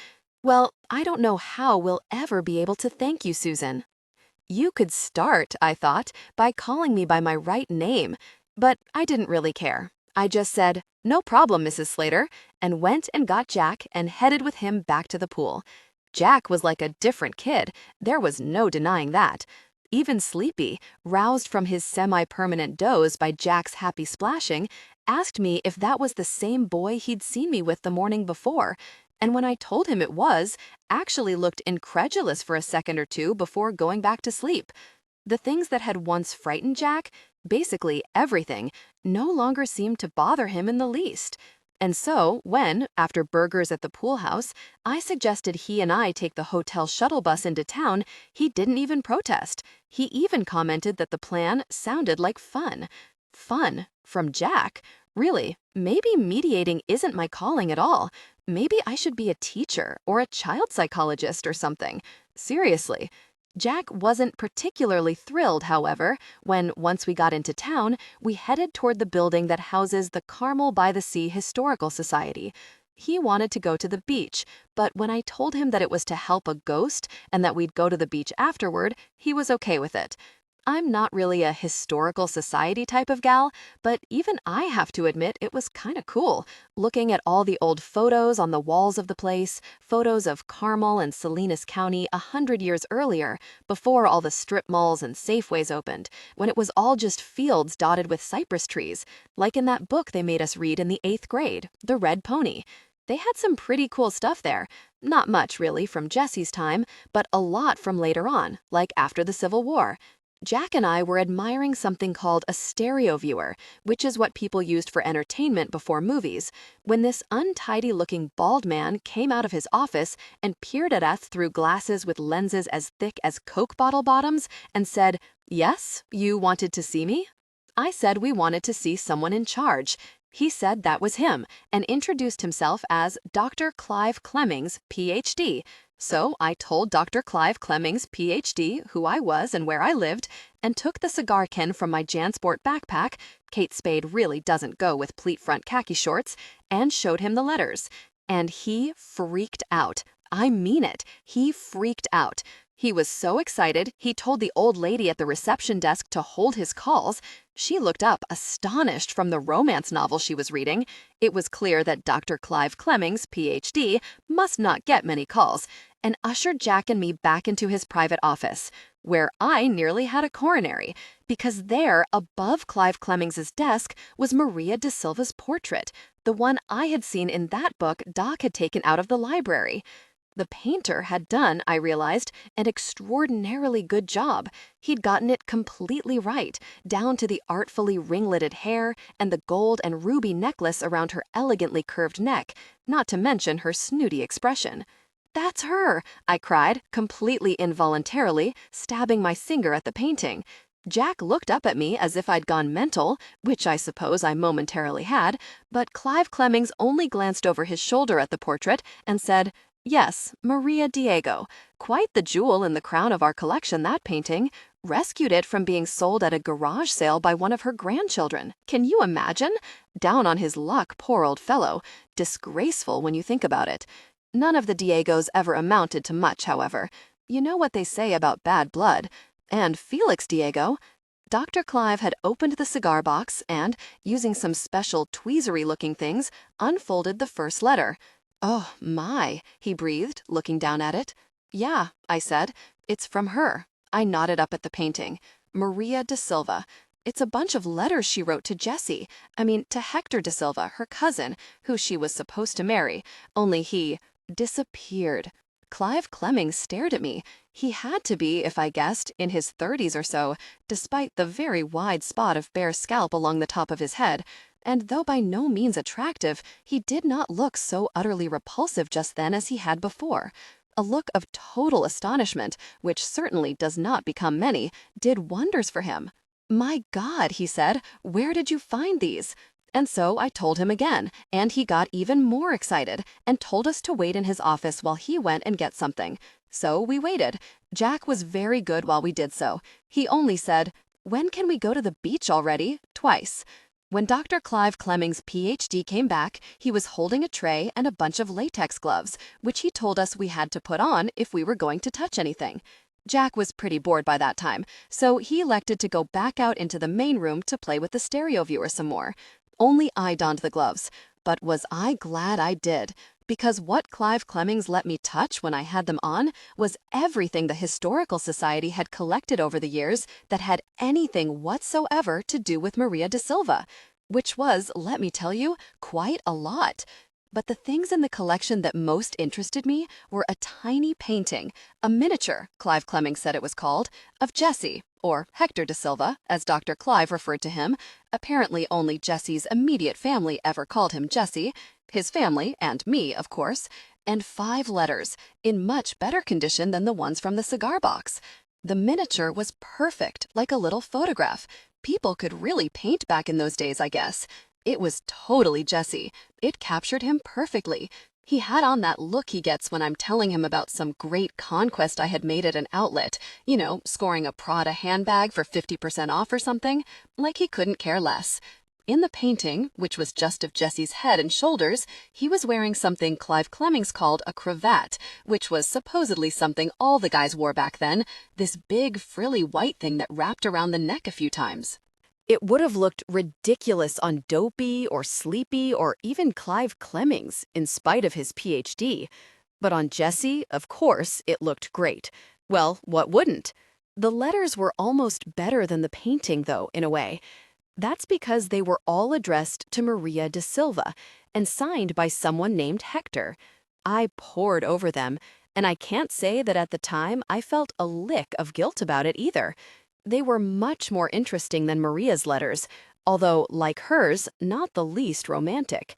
"Well, I don't know how we'll ever be able to thank you, Susan." You could start, I thought, by calling me by my right name. But I didn't really care. I just said, "No problem, Mrs. Slater," and went and got Jack and headed with him back to the pool. Jack was like a different kid. There was no denying that. Even Sleepy, roused from his semi-permanent doze by Jack's happy splashing, asked me if that was the same boy he'd seen me with the morning before, and when I told him it was, actually looked incredulous for a second or two before going back to sleep. The things that had once frightened Jack, basically everything, no longer seemed to bother him in the least. And so, when, after burgers at the pool house, I suggested he and I take the hotel shuttle bus into town, he didn't even protest. He even commented that the plan sounded like fun. Fun? From Jack? Really, maybe mediating isn't my calling at all. Maybe I should be a teacher or a child psychologist or something. Seriously. Jack wasn't particularly thrilled, however, when, once we got into town, we headed toward the building that houses the Carmel by the Sea Historical Society. He wanted to go to the beach, but when I told him that it was to help a ghost and that we'd go to the beach afterward, he was okay with it. I'm not really a historical society type of gal, but even I have to admit it was kind of cool, looking at all the old photos on the walls of the place, photos of Carmel and Salinas County 100 years earlier, before all the strip malls and Safeways opened, when it was all just fields dotted with cypress trees, like in that book they made us read in the 8th grade, The Red Pony. They had some pretty cool stuff there. Not much, really, from Jesse's time, but a lot from later on, like after the Civil War. Jack and I were admiring something called a stereo viewer, which is what people used for entertainment before movies, when this untidy-looking bald man came out of his office and peered at us through glasses with lenses as thick as Coke bottle bottoms and said, "Yes, you wanted to see me?" I said we wanted to see someone in charge. He said that was him and introduced himself as Dr. Clive Clemmings, Ph.D., so I told Dr. Clive Clemmings, Ph.D., who I was and where I lived, and took the cigar can from my JanSport backpack — Kate Spade really doesn't go with pleat front khaki shorts — and showed him the letters. And he freaked out. I mean it. He freaked out. He was so excited, he told the old lady at the reception desk to hold his calls. She looked up, astonished, from the romance novel she was reading. It was clear that Dr. Clive Clemmings, Ph.D., must not get many calls, and ushered Jack and me back into his private office, where I nearly had a coronary, because there, above Clive Clemmings's desk, was Maria de Silva's portrait, the one I had seen in that book Doc had taken out of the library. The painter had done, I realized, an extraordinarily good job. He'd gotten it completely right, down to the artfully ringleted hair and the gold and ruby necklace around her elegantly curved neck, not to mention her snooty expression. "That's her!" I cried, completely involuntarily, stabbing my finger at the painting. Jack looked up at me as if I'd gone mental, which I suppose I momentarily had, but Clive Clemmings only glanced over his shoulder at the portrait and said, Yes, Maria Diego. Quite the jewel in the crown of our collection, that painting. Rescued it from being sold at a garage sale by one of her grandchildren. Can you imagine? Down on his luck, poor old fellow. Disgraceful when you think about it. None of the Diegos ever amounted to much, however. You know what they say about bad blood. And Felix Diego. Dr. Clive had opened the cigar box and, using some special tweezery-looking things, unfolded the first letter. "Oh, my," he breathed, looking down at it. "Yeah," I said. "It's from her." I nodded up at the painting. Maria de Silva. It's a bunch of letters she wrote to Jesse. To Hector de Silva, her cousin, who she was supposed to marry, only he disappeared. Clive Clemmings stared at me. He had to be, if I guessed, in his 30s or so, despite the very wide spot of bare scalp along the top of his head. And though by no means attractive, he did not look so utterly repulsive just then as he had before. A look of total astonishment, which certainly does not become many, did wonders for him. "My God," he said, "where did you find these?" And so I told him again, and he got even more excited and told us to wait in his office while he went and get something. So we waited. Jack was very good while we did so. He only said, "When can we go to the beach already?" twice. When Dr. Clive Clemmings, Ph.D. came back, he was holding a tray and a bunch of latex gloves, which he told us we had to put on if we were going to touch anything. Jack was pretty bored by that time, so he elected to go back out into the main room to play with the stereo viewer some more. Only I donned the gloves, but was I glad I did, because what Clive Clemmings let me touch when I had them on was everything the Historical Society had collected over the years that had anything whatsoever to do with Maria de Silva, which was, let me tell you, quite a lot. But the things in the collection that most interested me were a tiny painting, a miniature, Clive Clemmings said it was called, of Jesse, or Hector de Silva, as Dr. Clive referred to him. Apparently only Jesse's immediate family ever called him Jesse, his family, and me, of course, and 5 letters, in much better condition than the ones from the cigar box. The miniature was perfect, like a little photograph. People could really paint back in those days, I guess. It was totally Jesse. It captured him perfectly. He had on that look he gets when I'm telling him about some great conquest I had made at an outlet, scoring a Prada handbag for 50% off or something, like he couldn't care less. In the painting, which was just of Jesse's head and shoulders, he was wearing something Clive Clemmings called a cravat, which was supposedly something all the guys wore back then, this big frilly white thing that wrapped around the neck a few times. It would have looked ridiculous on Dopey or Sleepy or even Clive Clemmings, in spite of his PhD. But on Jesse, of course, it looked great. Well, what wouldn't? The letters were almost better than the painting, though, in a way. That's because they were all addressed to Maria de Silva and signed by someone named Hector. I pored over them, and I can't say that at the time I felt a lick of guilt about it either. They were much more interesting than Maria's letters, although, like hers, not the least romantic.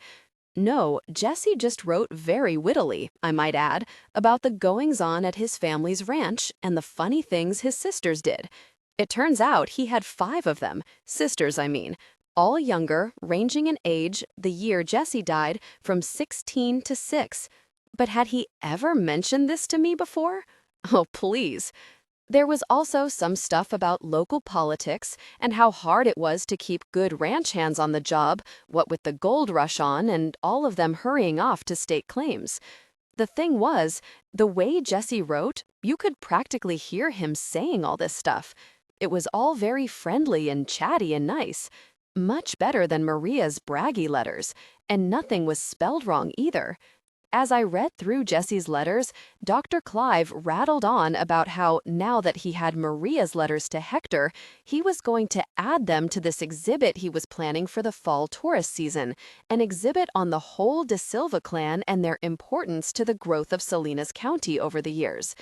No, Jesse just wrote very wittily, I might add, about the goings-on at his family's ranch and the funny things his sisters did. It turns out he had 5 of them, sisters I mean, all younger, ranging in age, the year Jesse died, from 16 to 6. But had he ever mentioned this to me before? Oh, please. There was also some stuff about local politics and how hard it was to keep good ranch hands on the job, what with the gold rush on and all of them hurrying off to stake claims. The thing was, the way Jesse wrote, you could practically hear him saying all this stuff. It was all very friendly and chatty and nice. Much better than Maria's braggy letters, and nothing was spelled wrong either. As I read through Jesse's letters, Dr. Clive rattled on about how, now that he had Maria's letters to Hector, he was going to add them to this exhibit he was planning for the fall tourist season, an exhibit on the whole De Silva clan and their importance to the growth of Salinas County over the years.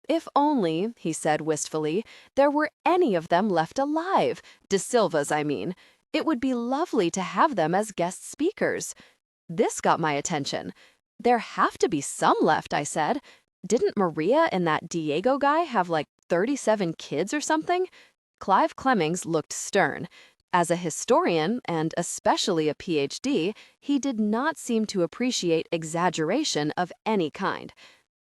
If only, he said wistfully, there were any of them left alive, De Silvas, I mean. It would be lovely to have them as guest speakers. This got my attention. There have to be some left, I said. Didn't Maria and that Diego guy have like 37 kids or something? Clive Clemmings looked stern. As a historian, and especially a PhD, he did not seem to appreciate exaggeration of any kind.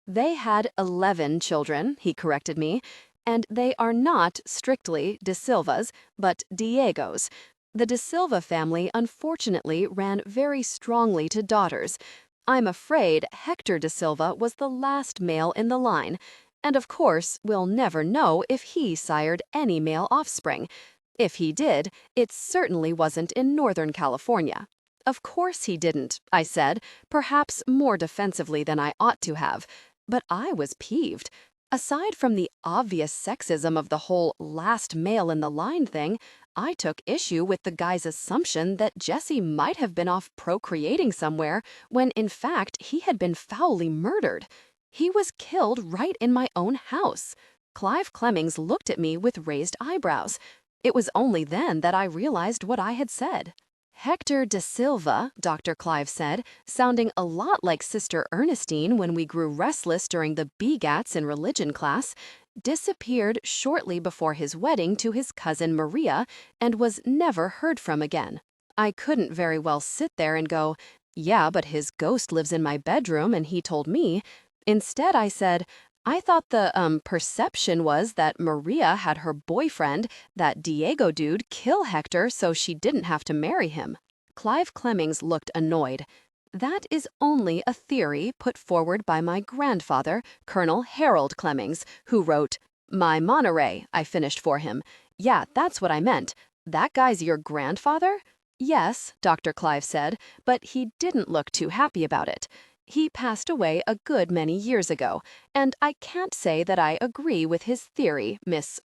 They had 11 children, he corrected me, and they are not strictly De Silvas, but Diegos. The De Silva family unfortunately ran very strongly to daughters. I'm afraid Hector De Silva was the last male in the line, and of course we'll never know if he sired any male offspring. If he did, it certainly wasn't in Northern California. Of course he didn't, I said, perhaps more defensively than I ought to have. But I was peeved. Aside from the obvious sexism of the whole last male in the line thing, I took issue with the guy's assumption that Jesse might have been off procreating somewhere when in fact he had been foully murdered. He was killed right in my own house. Clive Clemmings looked at me with raised eyebrows. It was only then that I realized what I had said. Hector De Silva, Dr. Clive said, sounding a lot like Sister Ernestine when we grew restless during the BGATS in religion class, disappeared shortly before his wedding to his cousin Maria and was never heard from again. I couldn't very well sit there and go, yeah, but his ghost lives in my bedroom and he told me. Instead, I said, I thought the perception was that Maria had her boyfriend, that Diego dude, kill Hector so she didn't have to marry him. Clive Clemmings looked annoyed. That is only a theory put forward by my grandfather, Colonel Harold Clemmings, who wrote, My Monterey, I finished for him. Yeah, that's what I meant. That guy's your grandfather? Yes, Dr. Clive said, but he didn't look too happy about it. He passed away a good many years ago, and I can't say that I agree with his theory, Miss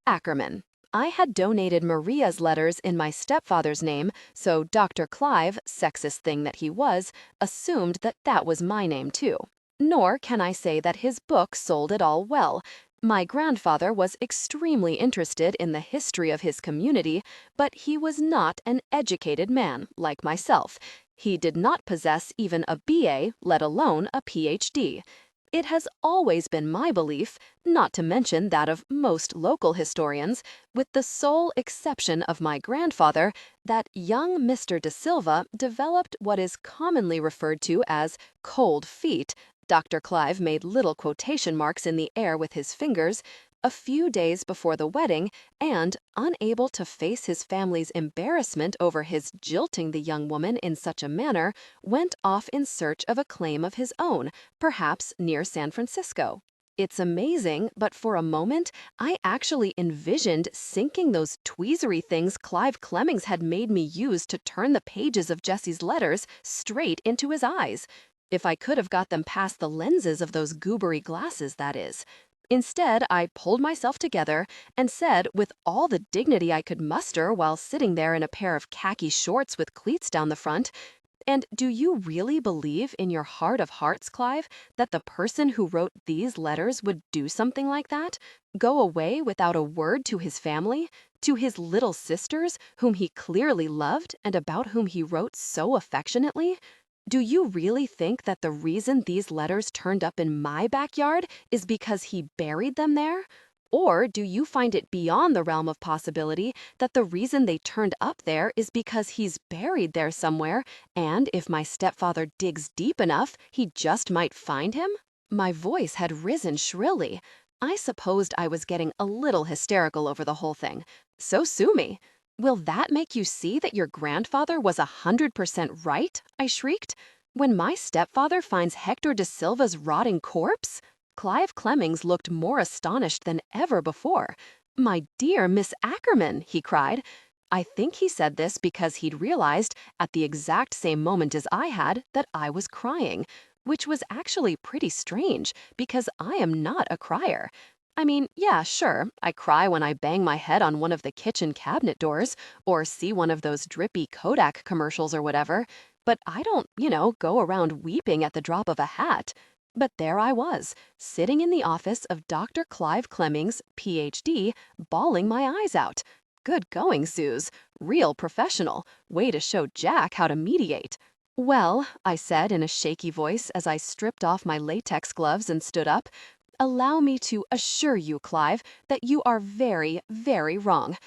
Ackerman. I had donated Maria's letters in my stepfather's name, so Dr. Clive, sexist thing that he was, assumed that that was my name too. Nor can I say that his book sold at all well. My grandfather was extremely interested in the history of his community, but he was not an educated man like myself. He did not possess even a BA, let alone a PhD. It has always been my belief, not to mention that of most local historians, with the sole exception of my grandfather, that young Mr. De Silva developed what is commonly referred to as cold feet. Dr. Clive made little quotation marks in the air with his fingers, a few days before the wedding, and, unable to face his family's embarrassment over his jilting the young woman in such a manner, went off in search of a claim of his own, perhaps near San Francisco. It's amazing, but for a moment, I actually envisioned sinking those tweezery things Clive Clemmings had made me use to turn the pages of Jesse's letters straight into his eyes. If I could have got them past the lenses of those goobery glasses, that is. Instead, I pulled myself together and said with all the dignity I could muster while sitting there in a pair of khaki shorts with cleats down the front, and do you really believe in your heart of hearts, Clive, that the person who wrote these letters would do something like that? Go away without a word to his family? To his little sisters, whom he clearly loved and about whom he wrote so affectionately? Do you really think that the reason these letters turned up in my backyard is because he buried them there? Or do you find it beyond the realm of possibility that the reason they turned up there is because he's buried there somewhere, and if my stepfather digs deep enough, he just might find him? My voice had risen shrilly. I supposed I was getting a little hysterical over the whole thing. So sue me. Will that make you see that your grandfather was 100% right? I shrieked. When my stepfather finds Hector De Silva's rotting corpse? Clive Clemmings looked more astonished than ever before. My dear Miss Ackerman, he cried. I think he said this because he'd realized, at the exact same moment as I had, that I was crying, which was actually pretty strange because I am not a crier. I mean, yeah, sure, I cry when I bang my head on one of the kitchen cabinet doors or see one of those drippy Kodak commercials or whatever, but I don't, go around weeping at the drop of a hat. But there I was, sitting in the office of Dr. Clive Clemmings, Ph.D., bawling my eyes out. Good going, Suze. Real professional. Way to show Jack how to mediate. Well, I said in a shaky voice as I stripped off my latex gloves and stood up, allow me to assure you, Clive, that you are very, very wrong.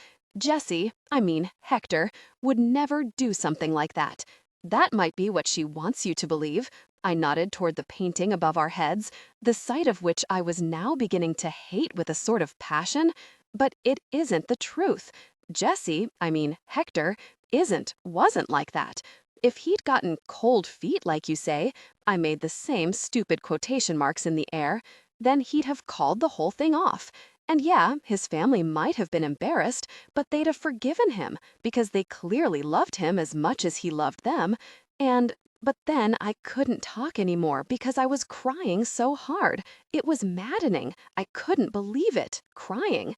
Hector, would never do something like that. That might be what she wants you to believe, I nodded toward the painting above our heads, the sight of which I was now beginning to hate with a sort of passion. But it isn't the truth. Hector, wasn't like that. If he'd gotten cold feet, like you say, I made the same stupid quotation marks in the air, then he'd have called the whole thing off. And yeah, his family might have been embarrassed, but they'd have forgiven him because they clearly loved him as much as he loved them. But then I couldn't talk anymore because I was crying so hard. It was maddening. I couldn't believe it. Crying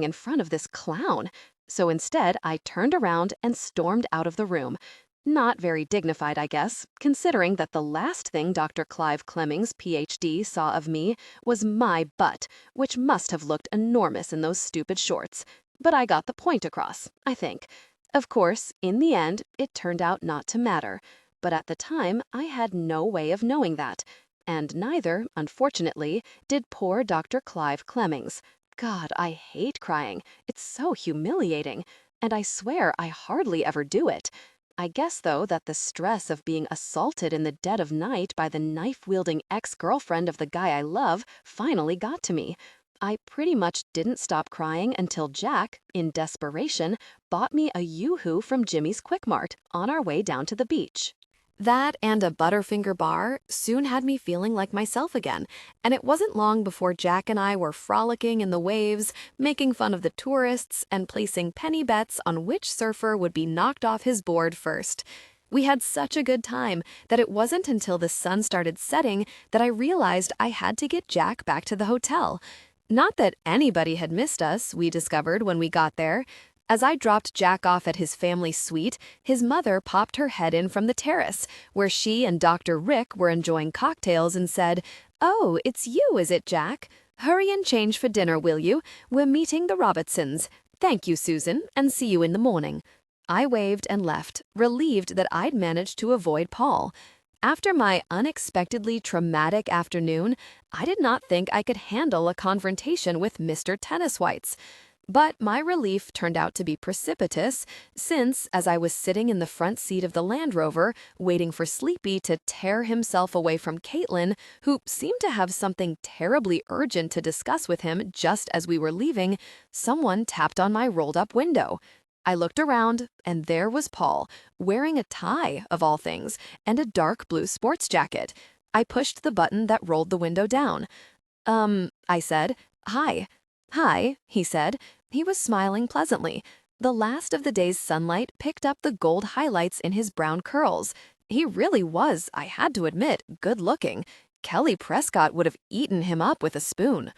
in front of this clown. So instead, I turned around and stormed out of the room. Not very dignified, I guess, considering that the last thing Dr. Clive Clemmings, PhD, saw of me was my butt, which must have looked enormous in those stupid shorts. But I got the point across, I think. Of course, in the end, it turned out not to matter. But at the time, I had no way of knowing that. And neither, unfortunately, did poor Dr. Clive Clemmings. God, I hate crying. It's so humiliating. And I swear I hardly ever do it. I guess, though, that the stress of being assaulted in the dead of night by the knife-wielding ex-girlfriend of the guy I love finally got to me. I pretty much didn't stop crying until Jack, in desperation, bought me a Yoo-hoo from Jimmy's Quick Mart on our way down to the beach. That and a Butterfinger bar soon had me feeling like myself again, and it wasn't long before Jack and I were frolicking in the waves, making fun of the tourists, and placing penny bets on which surfer would be knocked off his board first. We had such a good time that it wasn't until the sun started setting that I realized I had to get Jack back to the hotel. Not that anybody had missed us, we discovered when we got there. As I dropped Jack off at his family suite, his mother popped her head in from the terrace, where she and Dr. Rick were enjoying cocktails, and said, "Oh, it's you, is it, Jack? Hurry and change for dinner, will you? We're meeting the Robertsons. Thank you, Susan, and see you in the morning." I waved and left, relieved that I'd managed to avoid Paul. After my unexpectedly traumatic afternoon, I did not think I could handle a confrontation with Mr. Tennis Whites. But my relief turned out to be precipitous, since, as I was sitting in the front seat of the Land Rover, waiting for Sleepy to tear himself away from Caitlin, who seemed to have something terribly urgent to discuss with him just as we were leaving, someone tapped on my rolled-up window. I looked around, and there was Paul, wearing a tie, of all things, and a dark blue sports jacket. I pushed the button that rolled the window down. I said, "Hi." "Hi," he said. He was smiling pleasantly. The last of the day's sunlight picked up the gold highlights in his brown curls. He really was, I had to admit, good-looking. Kelly Prescott would have eaten him up with a spoon.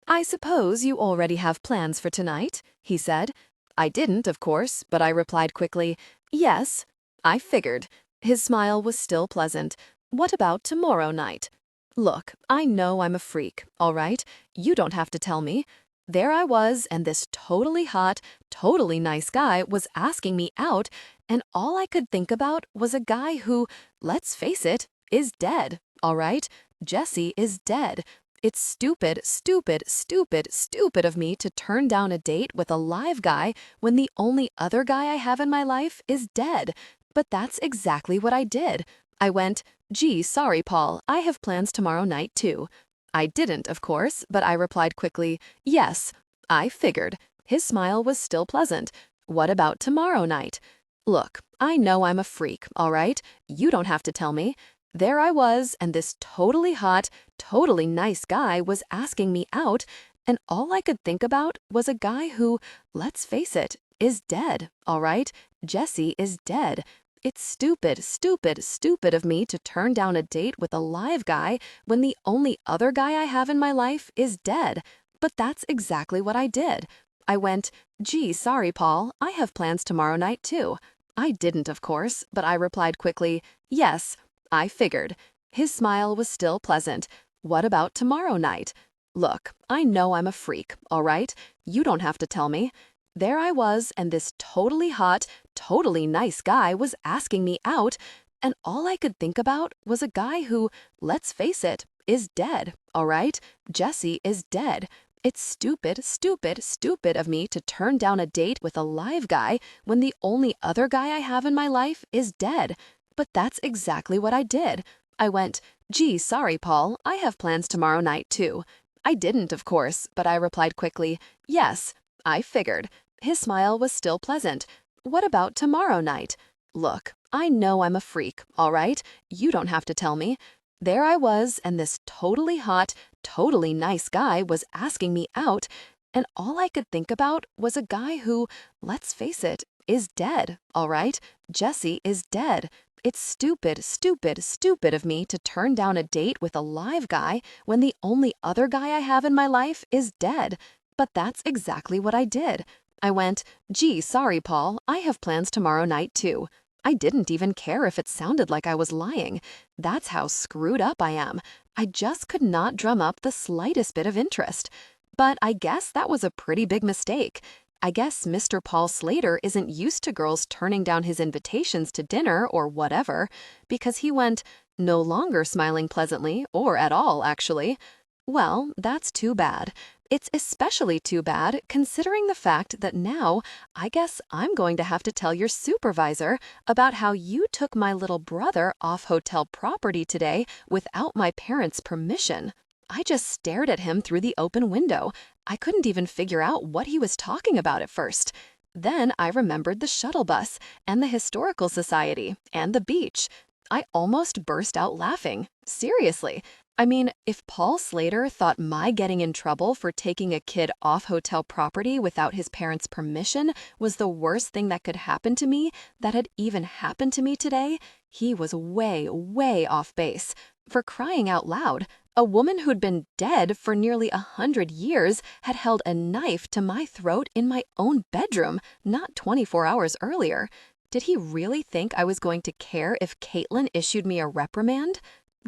"I suppose you already have plans for tonight?" he said. I didn't, of course, but I replied quickly, "Yes." I figured. His smile was still pleasant. "What about tomorrow night?" "Look, I know I'm a freak, all right? You don't have to tell me. There I was, and this totally hot, totally nice guy was asking me out, and all I could think about was a guy who, let's face it, is dead, all right? Jesse is dead. It's stupid, stupid, stupid, stupid of me to turn down a date with a live guy when the only other guy I have in my life is dead. But that's exactly what I did. I went, "Gee, sorry, Paul, I have plans tomorrow night, too." I didn't, of course, but I replied quickly, "Yes." I figured. His smile was still pleasant. "What about tomorrow night?" "Look, I know I'm a freak, all right? You don't have to tell me. There I was, and this totally hot, totally nice guy was asking me out, and all I could think about was a guy who, let's face it, is dead, all right? Jesse is dead. It's stupid, stupid, stupid of me to turn down a date with a live guy when the only other guy I have in my life is dead. But that's exactly what I did. I went, "Gee, sorry, Paul, I have plans tomorrow night, too." I didn't, of course, but I replied quickly, "Yes." I figured. His smile was still pleasant. "What about tomorrow night?" Look, I know I'm a freak, all right? You don't have to tell me. There I was, and this totally hot, totally nice guy was asking me out, and all I could think about was a guy who, let's face it, is dead, all right? Jesse is dead. It's stupid, stupid, stupid of me to turn down a date with a live guy when the only other guy I have in my life is dead. But that's exactly what I did. I went, "Gee, sorry, Paul, I have plans tomorrow night, too." I didn't, of course, but I replied quickly, "Yes." I figured. His smile was still pleasant. "What about tomorrow night?" Look, I know I'm a freak, all right? You don't have to tell me. There I was, and this totally hot, totally nice guy was asking me out, and all I could think about was a guy who, let's face it, is dead, all right? Jesse is dead. It's stupid, stupid, stupid of me to turn down a date with a live guy when the only other guy I have in my life is dead. But that's exactly what I did. I went, "Gee, sorry, Paul, I have plans tomorrow night, too." I didn't even care if it sounded like I was lying. That's how screwed up I am. I just could not drum up the slightest bit of interest. But I guess that was a pretty big mistake. I guess Mr. Paul Slater isn't used to girls turning down his invitations to dinner or whatever, because he went, no longer smiling pleasantly, or at all, actually. Well, that's too bad. It's especially too bad considering the fact that now I guess I'm going to have to tell your supervisor about how you took my little brother off hotel property today without my parents' permission. I just stared at him through the open window. I couldn't even figure out what he was talking about at first. Then I remembered the shuttle bus and the historical society and the beach. I almost burst out laughing. Seriously. I mean, if Paul Slater thought my getting in trouble for taking a kid off hotel property without his parents' permission was the worst thing that could happen to me, that had even happened to me today, he was way, way off base. For crying out loud, a woman who'd been dead for nearly 100 years had held a knife to my throat in my own bedroom, not 24 hours earlier. Did he really think I was going to care if Caitlin issued me a reprimand?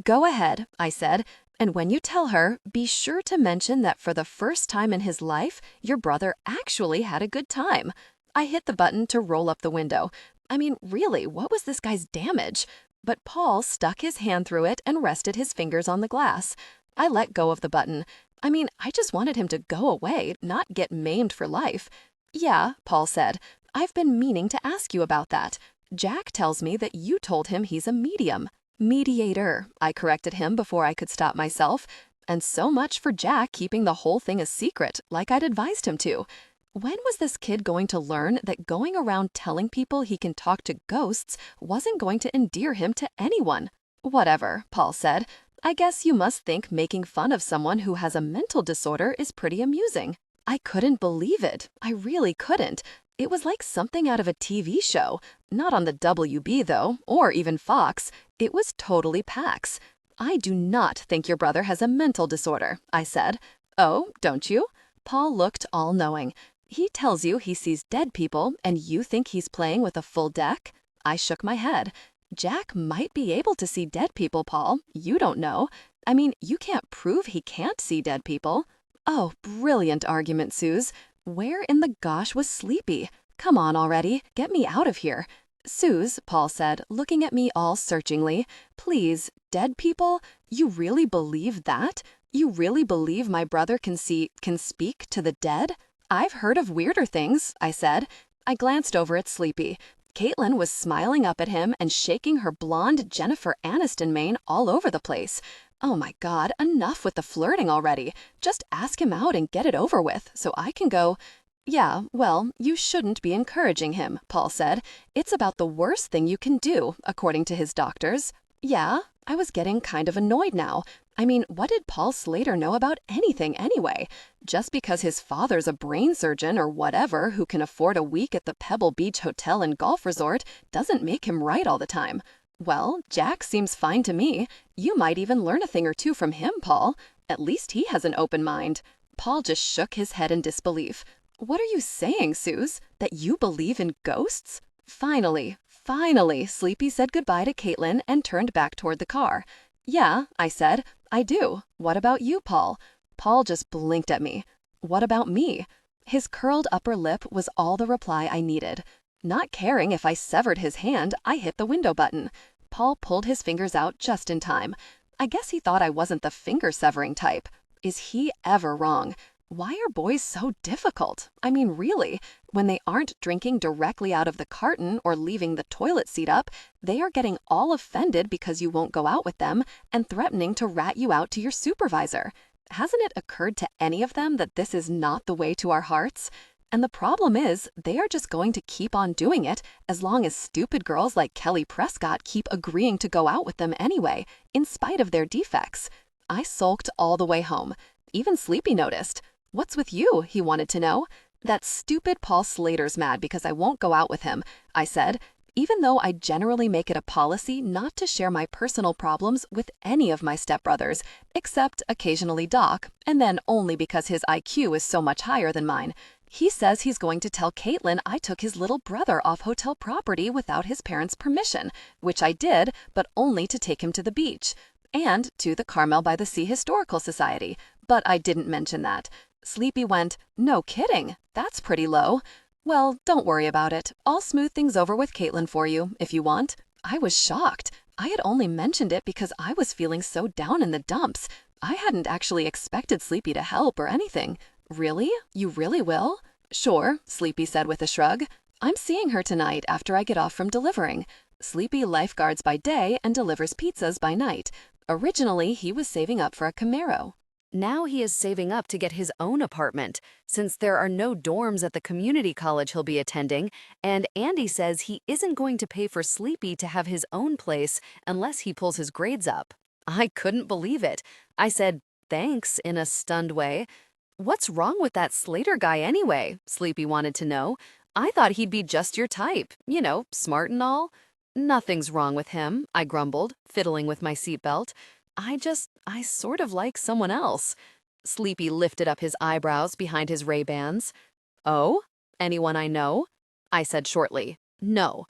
"Go ahead," I said, "and when you tell her, be sure to mention that for the first time in his life, your brother actually had a good time." I hit the button to roll up the window. I mean, really, what was this guy's damage? But Paul stuck his hand through it and rested his fingers on the glass. I let go of the button. I mean, I just wanted him to go away, not get maimed for life. "Yeah," Paul said, "I've been meaning to ask you about that. Jack tells me that you told him he's a medium." "Mediator," I corrected him before I could stop myself. And so much for Jack keeping the whole thing a secret, like I'd advised him to. When was this kid going to learn that going around telling people he can talk to ghosts wasn't going to endear him to anyone? "Whatever," Paul said. "I guess you must think making fun of someone who has a mental disorder is pretty amusing." I couldn't believe it. I really couldn't. It was like something out of a TV show. Not on the WB, though, or even Fox. It was totally Pax. "I do not think your brother has a mental disorder," I said. "Oh, don't you?" Paul looked all-knowing. "He tells you he sees dead people, and you think he's playing with a full deck?" I shook my head. "Jack might be able to see dead people, Paul. You don't know. I mean, you can't prove he can't see dead people." Oh, brilliant argument, Suze. Where in the gosh was Sleepy? Come on already, get me out of here. "Suze," Paul said, looking at me all searchingly, "please, dead people? You really believe that? You really believe my brother can speak to the dead?" "I've heard of weirder things," I said. I glanced over at Sleepy. Caitlin was smiling up at him and shaking her blonde Jennifer Aniston mane all over the place. Oh my God, enough with the flirting already. Just ask him out and get it over with, so I can go. "Yeah, well, you shouldn't be encouraging him," Paul said. "It's about the worst thing you can do, according to his doctors." Yeah, I was getting kind of annoyed now. I mean, what did Paul Slater know about anything anyway? Just because his father's a brain surgeon or whatever who can afford a week at the Pebble Beach Hotel and Golf Resort doesn't make him right all the time. Well, Jack seems fine to me. You might even learn a thing or two from him, Paul. At least he has an open mind. Paul just shook his head in disbelief. "What are you saying, Suze? That you believe in ghosts?" Finally, Sleepy said goodbye to Caitlin and turned back toward the car. "Yeah," I said, "I do. What about you, Paul?" Paul just blinked at me. "What about me?" His curled upper lip was all the reply I needed. Not caring if I severed his hand, I hit the window button. Paul pulled his fingers out just in time. I guess he thought I wasn't the finger-severing type. Is he ever wrong? Why are boys so difficult? I mean, really, when they aren't drinking directly out of the carton or leaving the toilet seat up, they are getting all offended because you won't go out with them and threatening to rat you out to your supervisor. Hasn't it occurred to any of them that this is not the way to our hearts? And the problem is, they are just going to keep on doing it as long as stupid girls like Kelly Prescott keep agreeing to go out with them anyway, in spite of their defects. I sulked all the way home. Even Sleepy noticed. "What's with you?" he wanted to know. "That stupid Paul Slater's mad because I won't go out with him," I said, even though I generally make it a policy not to share my personal problems with any of my stepbrothers, except occasionally Doc, and then only because his IQ is so much higher than mine. He says he's going to tell Caitlin I took his little brother off hotel property without his parents' permission, which I did, but only to take him to the beach, and to the Carmel by the Sea Historical Society, but I didn't mention that. Sleepy went, "No kidding, that's pretty low." "Well, don't worry about it. I'll smooth things over with Caitlin for you, if you want." I was shocked. I had only mentioned it because I was feeling so down in the dumps. I hadn't actually expected Sleepy to help or anything. "Really? You really will?" "Sure," Sleepy said with a shrug. "I'm seeing her tonight after I get off from delivering." Sleepy lifeguards by day and delivers pizzas by night. Originally, he was saving up for a Camaro. Now he is saving up to get his own apartment, since there are no dorms at the community college he'll be attending, and Andy says he isn't going to pay for Sleepy to have his own place unless he pulls his grades up. I couldn't believe it. I said, "Thanks," in a stunned way. "What's wrong with that Slater guy anyway?" Sleepy wanted to know. "I thought he'd be just your type, smart and all." "Nothing's wrong with him," I grumbled, fiddling with my seatbelt. I sort of like someone else." Sleepy lifted up his eyebrows behind his Ray-Bans. "Oh? Anyone I know?" I said shortly, "No."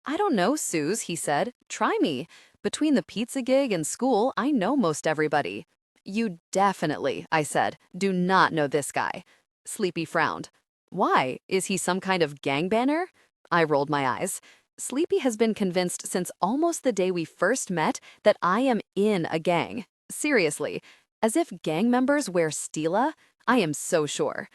"I don't know, Suze," he said. "Try me. Between the pizza gig and school, I know most everybody." "You definitely," I said, "do not know this guy." Sleepy frowned. "Why? Is he some kind of gangbanger?" I rolled my eyes. Sleepy has been convinced since almost the day we first met that I am in a gang. Seriously, as if gang members wear stila? I am so sure.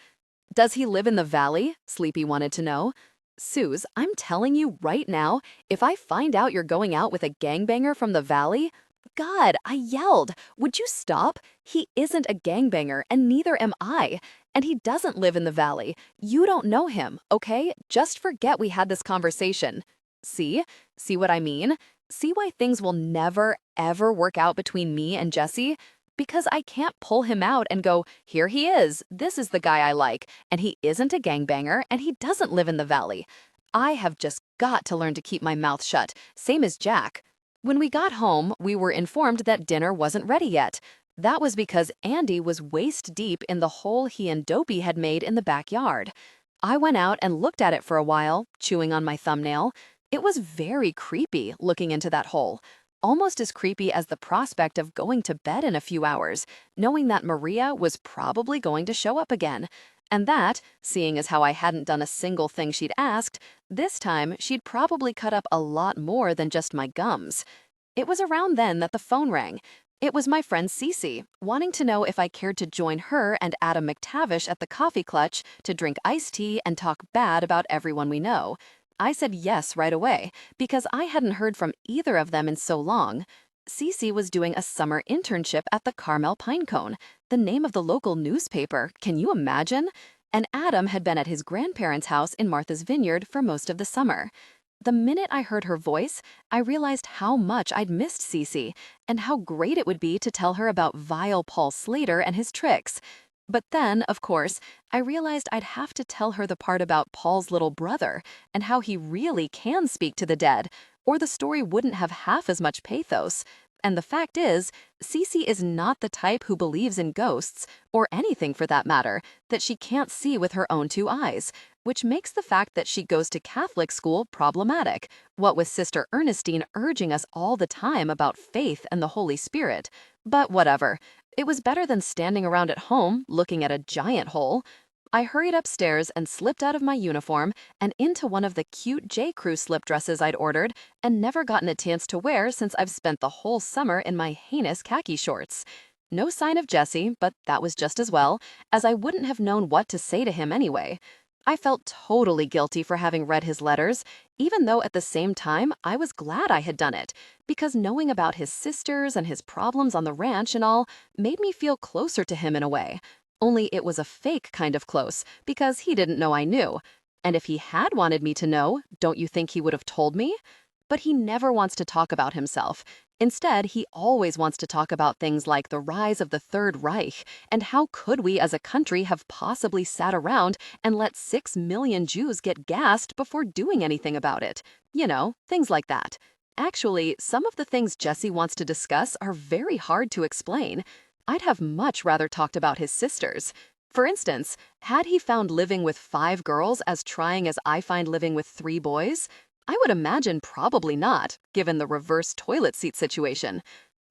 "Does he live in the valley?" Sleepy wanted to know. "Suze, I'm telling you right now, if I find out you're going out with a gangbanger from the valley—" "God," I yelled, "would you stop? He isn't a gangbanger, and neither am I. And he doesn't live in the valley. You don't know him, okay? Just forget we had this conversation." See? See what I mean? See why things will never, ever work out between me and Jesse? Because I can't pull him out and go, "Here he is, this is the guy I like, and he isn't a gangbanger, and he doesn't live in the valley." I have just got to learn to keep my mouth shut, same as Jack. When we got home, we were informed that dinner wasn't ready yet. That was because Andy was waist deep in the hole he and Dopey had made in the backyard. I went out and looked at it for a while, chewing on my thumbnail. It was very creepy looking into that hole, almost as creepy as the prospect of going to bed in a few hours, knowing that Maria was probably going to show up again, and that, seeing as how I hadn't done a single thing she'd asked, this time she'd probably cut up a lot more than just my gums. It was around then that the phone rang. It was my friend Cece, wanting to know if I cared to join her and Adam McTavish at the Coffee Clutch to drink iced tea and talk bad about everyone we know. I said yes right away, because I hadn't heard from either of them in so long. Cece was doing a summer internship at the Carmel Pinecone, the name of the local newspaper, can you imagine? And Adam had been at his grandparents' house in Martha's Vineyard for most of the summer. The minute I heard her voice, I realized how much I'd missed Cece, and how great it would be to tell her about vile Paul Slater and his tricks. But then, of course, I realized I'd have to tell her the part about Paul's little brother and how he really can speak to the dead, or the story wouldn't have half as much pathos. And the fact is, Cece is not the type who believes in ghosts, or anything for that matter, that she can't see with her own two eyes, which makes the fact that she goes to Catholic school problematic, what with Sister Ernestine urging us all the time about faith and the Holy Spirit. But whatever. It was better than standing around at home looking at a giant hole. I hurried upstairs and slipped out of my uniform and into one of the cute J.Crew slip dresses I'd ordered and never gotten a chance to wear since I've spent the whole summer in my heinous khaki shorts. No sign of Jesse, but that was just as well, as I wouldn't have known what to say to him anyway. I felt totally guilty for having read his letters, even though at the same time I was glad I had done it, because knowing about his sisters and his problems on the ranch and all made me feel closer to him in a way. Only it was a fake kind of close, because he didn't know I knew. And if he had wanted me to know, don't you think he would have told me? But he never wants to talk about himself. Instead, he always wants to talk about things like the rise of the Third Reich and how could we as a country have possibly sat around and let 6 million Jews get gassed before doing anything about it. You know, things like that. Actually, some of the things Jesse wants to discuss are very hard to explain. I'd have much rather talked about his sisters. For instance, had he found living with 5 girls as trying as I find living with 3 boys? I would imagine probably not, given the reverse toilet seat situation.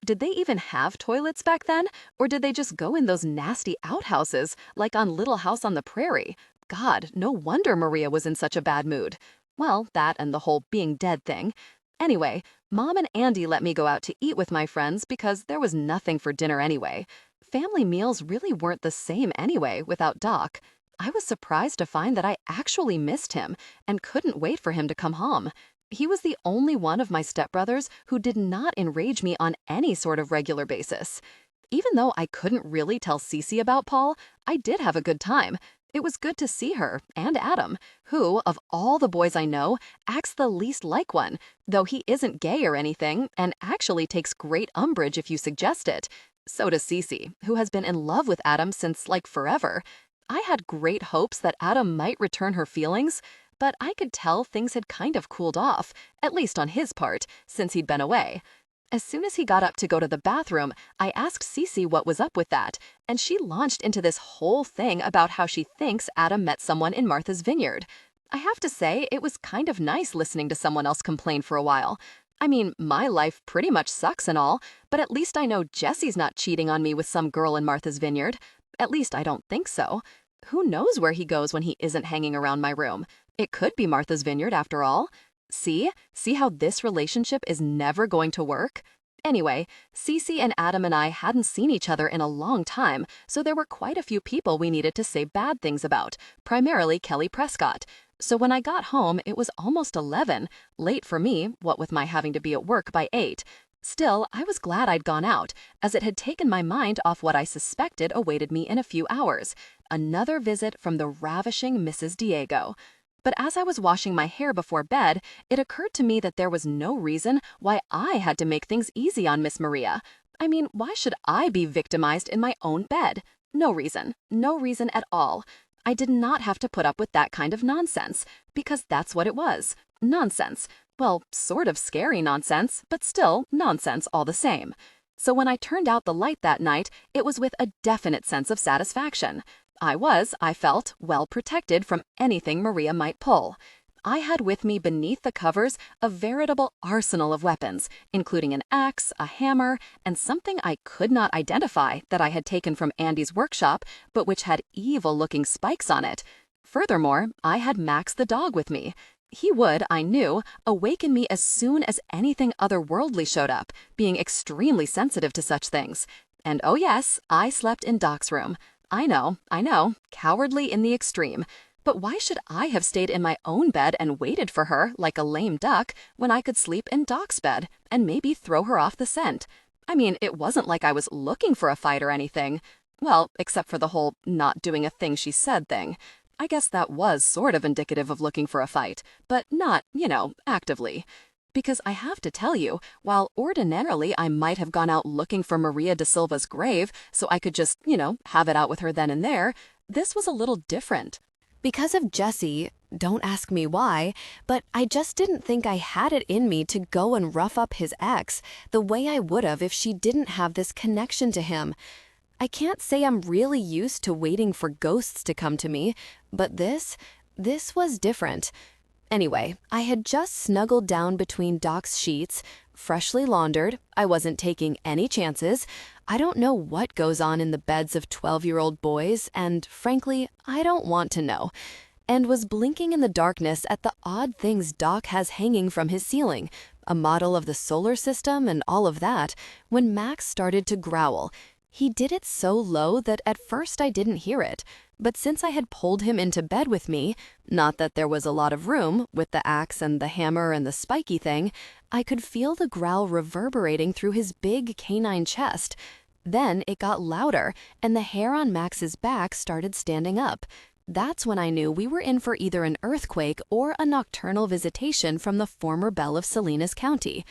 Did they even have toilets back then, or did they just go in those nasty outhouses, like on Little House on the Prairie? God, no wonder Maria was in such a bad mood. Well, that and the whole being dead thing. Anyway, Mom and Andy let me go out to eat with my friends because there was nothing for dinner anyway. Family meals really weren't the same anyway without Doc. I was surprised to find that I actually missed him and couldn't wait for him to come home. He was the only one of my stepbrothers who did not enrage me on any sort of regular basis. Even though I couldn't really tell Cece about Paul, I did have a good time. It was good to see her and Adam, who, of all the boys I know, acts the least like one, though he isn't gay or anything and actually takes great umbrage if you suggest it. So does Cece, who has been in love with Adam since like forever. I had great hopes that Adam might return her feelings, but I could tell things had kind of cooled off, at least on his part, since he'd been away. As soon as he got up to go to the bathroom, I asked Cece what was up with that, and she launched into this whole thing about how she thinks Adam met someone in Martha's Vineyard. I have to say, it was kind of nice listening to someone else complain for a while. I mean, my life pretty much sucks and all, but at least I know Jesse's not cheating on me with some girl in Martha's Vineyard. At least I don't think so. Who knows where he goes when he isn't hanging around my room? It could be Martha's Vineyard after all. See how this relationship is never going to work? Anyway, Cece and Adam and I hadn't seen each other in a long time, so there were quite a few people we needed to say bad things about, primarily Kelly Prescott. So when I got home, it was almost 11, late for me, what with my having to be at work by 8. Still, I was glad I'd gone out, as it had taken my mind off what I suspected awaited me in a few hours, another visit from the ravishing Mrs. Diego. But as I was washing my hair before bed, it occurred to me that there was no reason why I had to make things easy on Miss Maria. I mean, why should I be victimized in my own bed? No reason at all. I did not have to put up with that kind of nonsense, because that's what it was, nonsense. Well, sort of scary nonsense, but still nonsense all the same. So when I turned out the light that night, it was with a definite sense of satisfaction. I felt, well protected from anything Maria might pull. I had with me beneath the covers a veritable arsenal of weapons, including an axe, a hammer, and something I could not identify that I had taken from Andy's workshop, but which had evil-looking spikes on it. Furthermore, I had Max the dog with me. He would, I knew, awaken me as soon as anything otherworldly showed up, being extremely sensitive to such things. And oh yes, I slept in Doc's room. I know, cowardly in the extreme. But why should I have stayed in my own bed and waited for her like a lame duck when I could sleep in Doc's bed and maybe throw her off the scent? I mean, it wasn't like I was looking for a fight or anything. Well, except for the whole not doing a thing she said thing. I guess that was sort of indicative of looking for a fight, but not, actively. Because I have to tell you, while ordinarily I might have gone out looking for Maria da Silva's grave so I could just, have it out with her then and there, this was a little different. Because of Jesse, don't ask me why, but I just didn't think I had it in me to go and rough up his ex the way I would have if she didn't have this connection to him. I can't say I'm really used to waiting for ghosts to come to me, but this was different. Anyway, I had just snuggled down between Doc's sheets, freshly laundered. I wasn't taking any chances. I don't know what goes on in the beds of 12-year-old boys, and frankly, I don't want to know. And was blinking in the darkness at the odd things Doc has hanging from his ceiling, a model of the solar system and all of that, when Max started to growl. He did it so low that at first I didn't hear it, but since I had pulled him into bed with me, not that there was a lot of room, with the axe and the hammer and the spiky thing, I could feel the growl reverberating through his big canine chest. Then it got louder, and the hair on Max's back started standing up. That's when I knew we were in for either an earthquake or a nocturnal visitation from the former belle of Salinas County.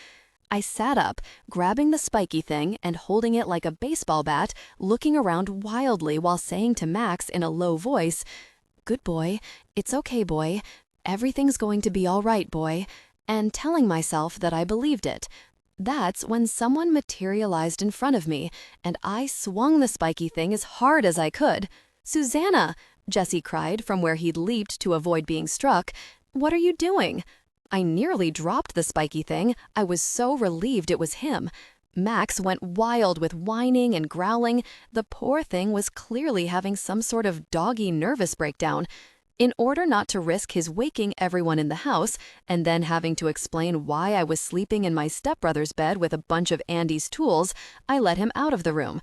I sat up, grabbing the spiky thing and holding it like a baseball bat, looking around wildly while saying to Max in a low voice, "Good boy, it's okay, boy. Everything's going to be all right, boy," and telling myself that I believed it. That's when someone materialized in front of me, and I swung the spiky thing as hard as I could. "Susanna!" Jesse cried from where he'd leaped to avoid being struck. "What are you doing?" I nearly dropped the spiky thing. I was so relieved it was him. Max went wild with whining and growling. The poor thing was clearly having some sort of doggy nervous breakdown. In order not to risk his waking everyone in the house and then having to explain why I was sleeping in my stepbrother's bed with a bunch of Andy's tools, I let him out of the room.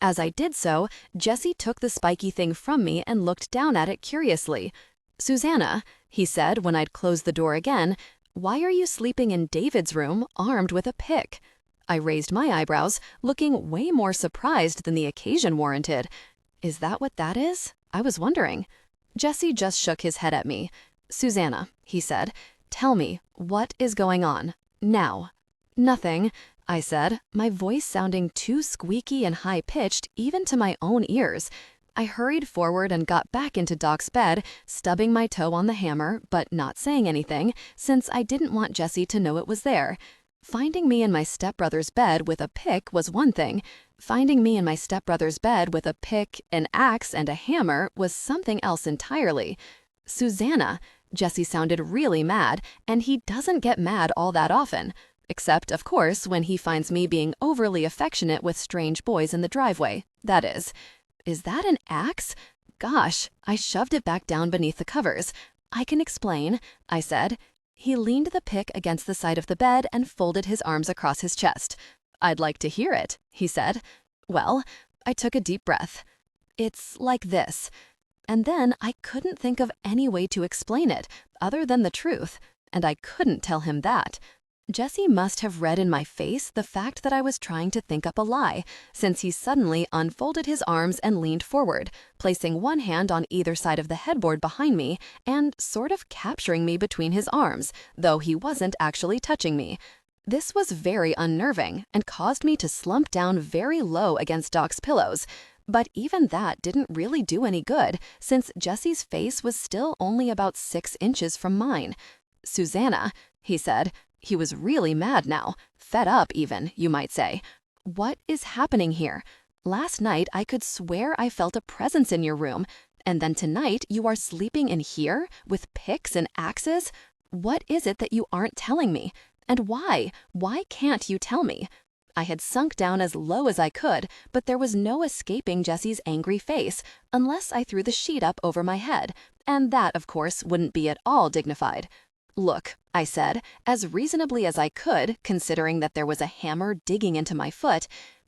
As I did so, Jesse took the spiky thing from me and looked down at it curiously. "Susanna," he said when I'd closed the door again, "why are you sleeping in David's room armed with a pick?" I raised my eyebrows, looking way more surprised than the occasion warranted. "Is that what that is?" I was wondering. Jesse just shook his head at me. "Susanna," he said, "tell me, what is going on? Now." "Nothing," I said, my voice sounding too squeaky and high-pitched even to my own ears. I hurried forward and got back into Doc's bed, stubbing my toe on the hammer, but not saying anything, since I didn't want Jesse to know it was there. Finding me in my stepbrother's bed with a pick was one thing. Finding me in my stepbrother's bed with a pick, an axe, and a hammer was something else entirely. "Susanna," Jesse sounded really mad, and he doesn't get mad all that often. Except, of course, when he finds me being overly affectionate with strange boys in the driveway, that is. "Is that an axe?" Gosh, I shoved it back down beneath the covers. "I can explain," I said. He leaned the pick against the side of the bed and folded his arms across his chest. "I'd like to hear it," he said. "Well," I took a deep breath. "It's like this." And then I couldn't think of any way to explain it other than the truth, and I couldn't tell him that. Jesse must have read in my face the fact that I was trying to think up a lie, since he suddenly unfolded his arms and leaned forward, placing one hand on either side of the headboard behind me and sort of capturing me between his arms, though he wasn't actually touching me. This was very unnerving and caused me to slump down very low against Doc's pillows. But even that didn't really do any good, since Jesse's face was still only about 6 inches from mine. "Susanna," he said. He was really mad now, fed up even, you might say. "What is happening here? Last night I could swear I felt a presence in your room, and then tonight you are sleeping in here with picks and axes? What is it that you aren't telling me? And why? Why can't you tell me?" I had sunk down as low as I could, but there was no escaping Jesse's angry face, unless I threw the sheet up over my head, and that, of course, wouldn't be at all dignified. "Look," I said, as reasonably as I could, considering that there was a hammer digging into my foot,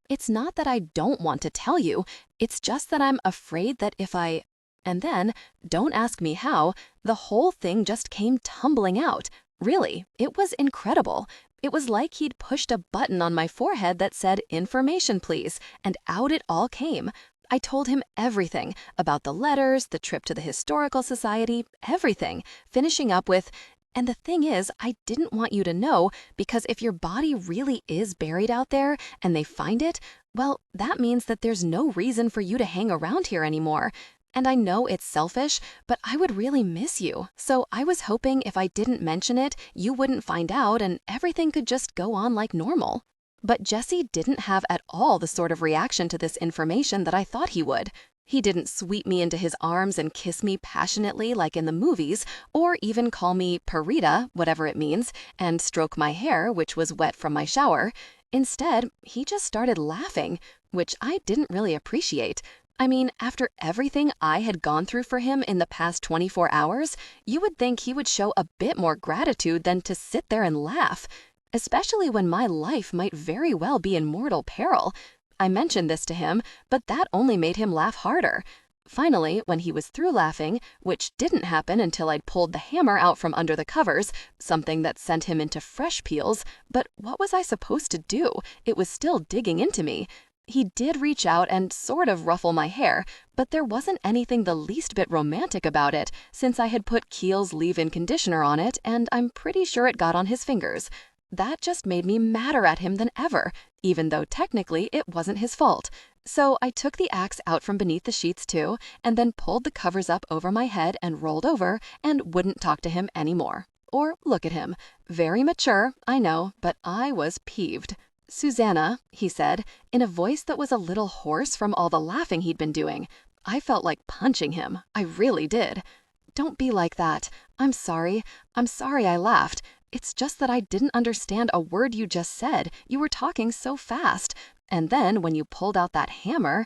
"it's not that I don't want to tell you, it's just that I'm afraid that if I—" And then, don't ask me how, the whole thing just came tumbling out. Really, it was incredible. It was like he'd pushed a button on my forehead that said, "Information, please," and out it all came. I told him everything about the letters, the trip to the Historical Society, everything, finishing up with, "And the thing is, I didn't want you to know, because if your body really is buried out there and they find it, well, that means that there's no reason for you to hang around here anymore. And I know it's selfish, but I would really miss you. So I was hoping if I didn't mention it, you wouldn't find out and everything could just go on like normal." But Jesse didn't have at all the sort of reaction to this information that I thought he would. He didn't sweep me into his arms and kiss me passionately like in the movies, or even call me Parita, whatever it means, and stroke my hair, which was wet from my shower. Instead, he just started laughing, which I didn't really appreciate. I mean, after everything I had gone through for him in the past 24 hours, you would think he would show a bit more gratitude than to sit there and laugh. Especially when my life might very well be in mortal peril. I mentioned this to him, but that only made him laugh harder. Finally, when he was through laughing, which didn't happen until I'd pulled the hammer out from under the covers, something that sent him into fresh peels, but what was I supposed to do? It was still digging into me. He did reach out and sort of ruffle my hair, but there wasn't anything the least bit romantic about it, since I had put Kiehl's leave-in conditioner on it, and I'm pretty sure it got on his fingers. That just made me madder at him than ever, even though technically it wasn't his fault. So I took the axe out from beneath the sheets too, and then pulled the covers up over my head and rolled over, and wouldn't talk to him anymore. Or look at him. Very mature, I know, but I was peeved. "Susanna," he said, in a voice that was a little hoarse from all the laughing he'd been doing. I felt like punching him. I really did. "Don't be like that. I'm sorry. I'm sorry I laughed. It's just that I didn't understand a word you just said. You were talking so fast. And then when you pulled out that hammer—"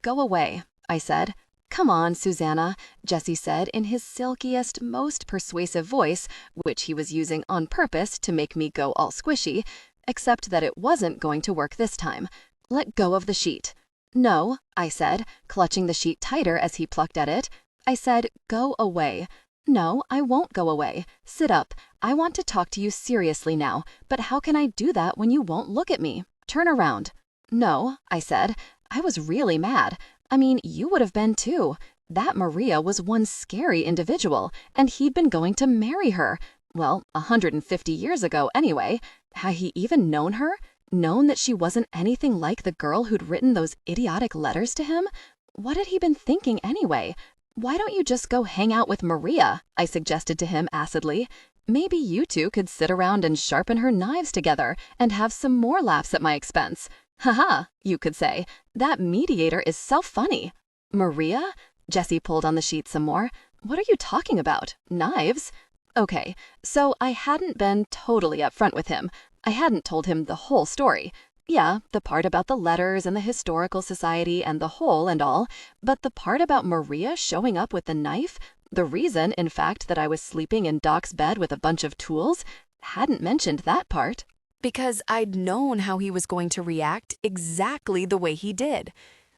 "Go away," I said. "Come on, Susanna," Jesse said in his silkiest, most persuasive voice, which he was using on purpose to make me go all squishy, except that it wasn't going to work this time. "Let go of the sheet." "No," I said, clutching the sheet tighter as he plucked at it. I said, "Go away." "No, I won't go away. Sit up. I want to talk to you seriously now, but how can I do that when you won't look at me? Turn around." "No," I said. I was really mad. I mean, you would have been too. That Maria was one scary individual, and he'd been going to marry her. Well, 150 years ago anyway. Had he even known her? Known that she wasn't anything like the girl who'd written those idiotic letters to him? What had he been thinking anyway? "Why don't you just go hang out with Maria?" I suggested to him acidly. "Maybe you two could sit around and sharpen her knives together and have some more laughs at my expense. Haha, you could say. That mediator is so funny." "Maria?" Jesse pulled on the sheet some more. "What are you talking about? Knives?" Okay, so I hadn't been totally upfront with him. I hadn't told him the whole story. Yeah, the part about the letters and the historical society and the hole and all, but the part about Maria showing up with the knife, the reason, in fact, that I was sleeping in Doc's bed with a bunch of tools, hadn't mentioned that part. Because I'd known how he was going to react exactly the way he did.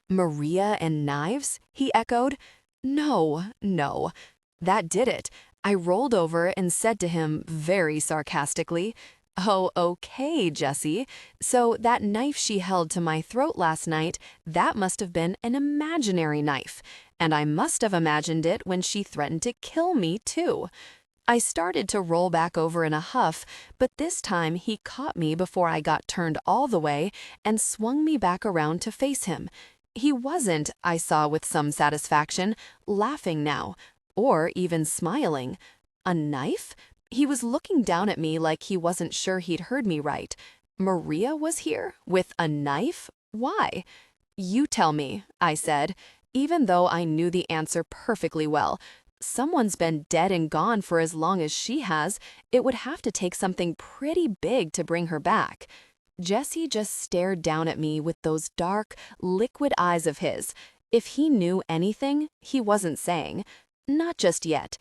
"Maria and knives?" he echoed. No, no. That did it. I rolled over and said to him very sarcastically, "Oh, okay, Jesse. So that knife she held to my throat last night, that must have been an imaginary knife. And I must have imagined it when she threatened to kill me, too." I started to roll back over in a huff, but this time he caught me before I got turned all the way and swung me back around to face him. He wasn't, I saw with some satisfaction, laughing now, or even smiling. A knife? He was looking down at me like he wasn't sure he'd heard me right. Maria was here? With a knife? Why? "You tell me," I said, even though I knew the answer perfectly well. Someone's been dead and gone for as long as she has. It would have to take something pretty big to bring her back. Jesse just stared down at me with those dark, liquid eyes of his. If he knew anything, he wasn't saying. "Not just yet."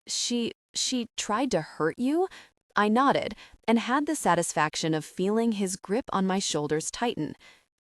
She tried to hurt you?" I nodded and had the satisfaction of feeling his grip on my shoulders tighten.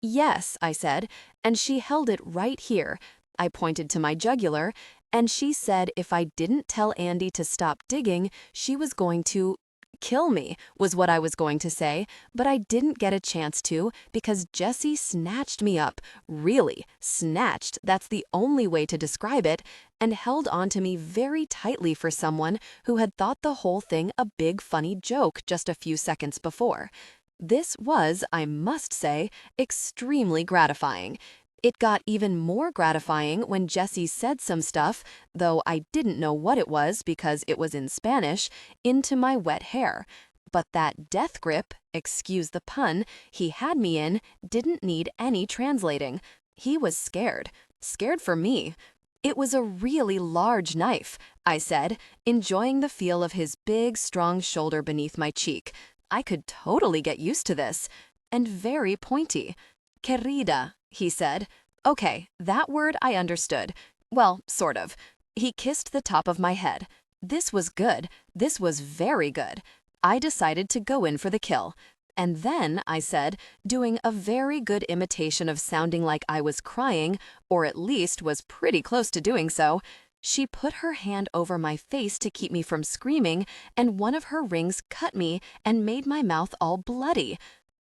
"Yes," I said, "and she held it right here." I pointed to my jugular, and she said if I didn't tell Andy to stop digging, she was going to kill me, was what I was going to say, but I didn't get a chance to because Jesse snatched me up, really, snatched, that's the only way to describe it, and held onto me very tightly for someone who had thought the whole thing a big funny joke just a few seconds before. This was, I must say, extremely gratifying. It got even more gratifying when Jesse said some stuff, though I didn't know what it was because it was in Spanish, into my wet hair. But that death grip, excuse the pun, he had me in didn't need any translating. He was scared. Scared for me. "It was a really large knife," I said, enjoying the feel of his big, strong shoulder beneath my cheek. I could totally get used to this. And very pointy. "Querida," he said. Okay, that word I understood. Well, sort of. He kissed the top of my head. This was good. This was very good. I decided to go in for the kill. And then, I said, doing a very good imitation of sounding like I was crying, or at least was pretty close to doing so, she put her hand over my face to keep me from screaming, and one of her rings cut me and made my mouth all bloody.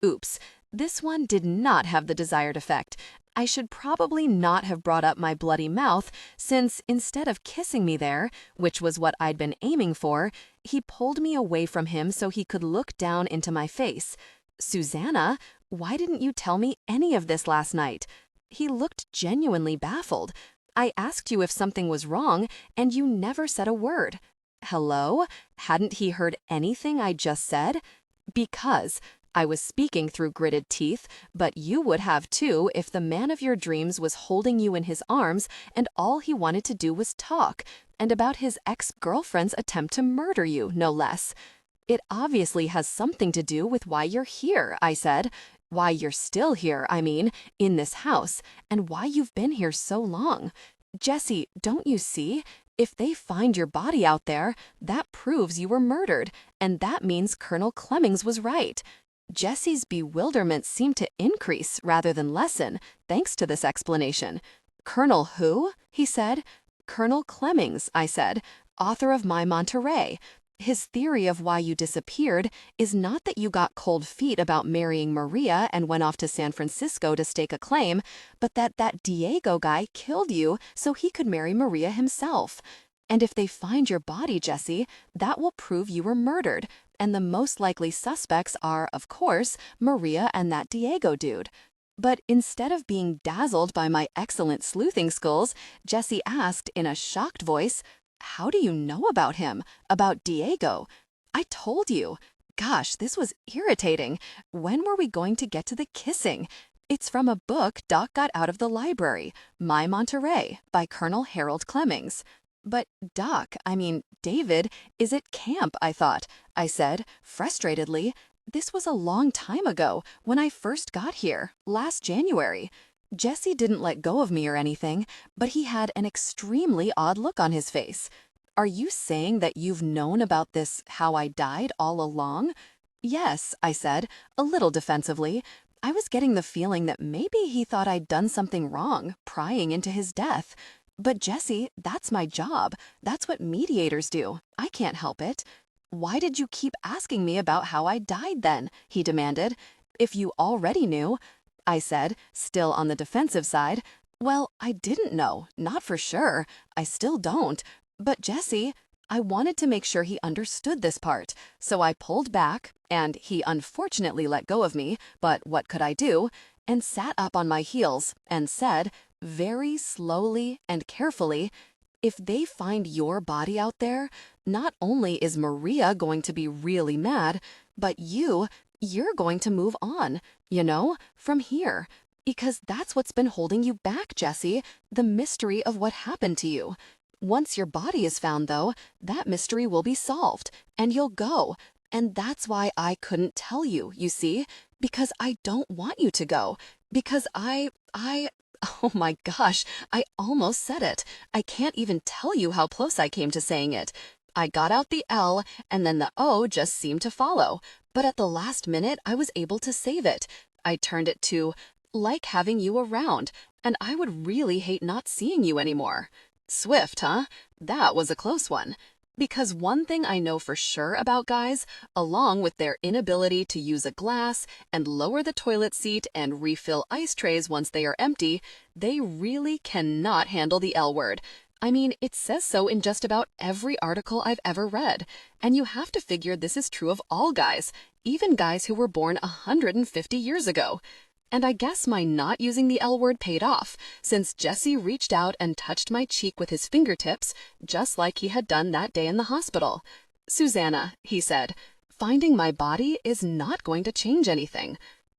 Oops, this one did not have the desired effect. I should probably not have brought up my bloody mouth, since instead of kissing me there, which was what I'd been aiming for, he pulled me away from him so he could look down into my face. Susanna, why didn't you tell me any of this last night? He looked genuinely baffled. I asked you if something was wrong, and you never said a word. Hello? Hadn't he heard anything I just said? Because I was speaking through gritted teeth, but you would have too if the man of your dreams was holding you in his arms and all he wanted to do was talk, and about his ex-girlfriend's attempt to murder you, no less. It obviously has something to do with why you're here, I said. Why you're still here, I mean, in this house, and why you've been here so long. Jessie, don't you see? If they find your body out there, that proves you were murdered, and that means Colonel Clemmings was right. Jessie's bewilderment seemed to increase rather than lessen, thanks to this explanation. Colonel who? He said. Colonel Clemmings, I said, author of My Monterey. His theory of why you disappeared is not that you got cold feet about marrying Maria and went off to San Francisco to stake a claim, but that Diego guy killed you so he could marry Maria himself. And if they find your body, Jessie, that will prove you were murdered, and the most likely suspects are, of course, Maria and that Diego dude. But instead of being dazzled by my excellent sleuthing skills, Jessie asked in a shocked voice, "How do you know about him? About Diego?" I told you. Gosh, this was irritating. When were we going to get to the kissing? It's from a book Doc got out of the library, My Monterey, by Colonel Harold Clemmings. But David, is it camp, I thought, I said, frustratedly. This was a long time ago, when I first got here, last January. Jessie didn't let go of me or anything, but he had an extremely odd look on his face. Are you saying that you've known about this how I died all along? Yes, I said, a little defensively. I was getting the feeling that maybe he thought I'd done something wrong, prying into his death. But Jessie, that's my job. That's what mediators do. I can't help it. Why did you keep asking me about how I died then? He demanded. If you already knew, I said, still on the defensive side. Well, I didn't know, not for sure. I still don't. But Jessie, I wanted to make sure he understood this part, so I pulled back, and he unfortunately let go of me, but what could I do? And sat up on my heels and said, very slowly and carefully, if they find your body out there, not only is Maria going to be really mad, but you're going to move on, from here. Because that's what's been holding you back, Jessie, the mystery of what happened to you. Once your body is found, though, that mystery will be solved, and you'll go. And that's why I couldn't tell you, you see? Because I don't want you to go. Because oh my gosh, I almost said it. I can't even tell you how close I came to saying it. I got out the L, and then the O just seemed to follow. But at the last minute, I was able to save it. I turned it to, like having you around, and I would really hate not seeing you anymore. Swift, huh? That was a close one. Because one thing I know for sure about guys, along with their inability to use a glass and lower the toilet seat and refill ice trays once they are empty, they really cannot handle the L word. I mean, it says so in just about every article I've ever read. And you have to figure this is true of all guys, even guys who were born 150 years ago. And I guess my not using the L word paid off, since Jessie reached out and touched my cheek with his fingertips, just like he had done that day in the hospital. Susanna, he said, finding my body is not going to change anything.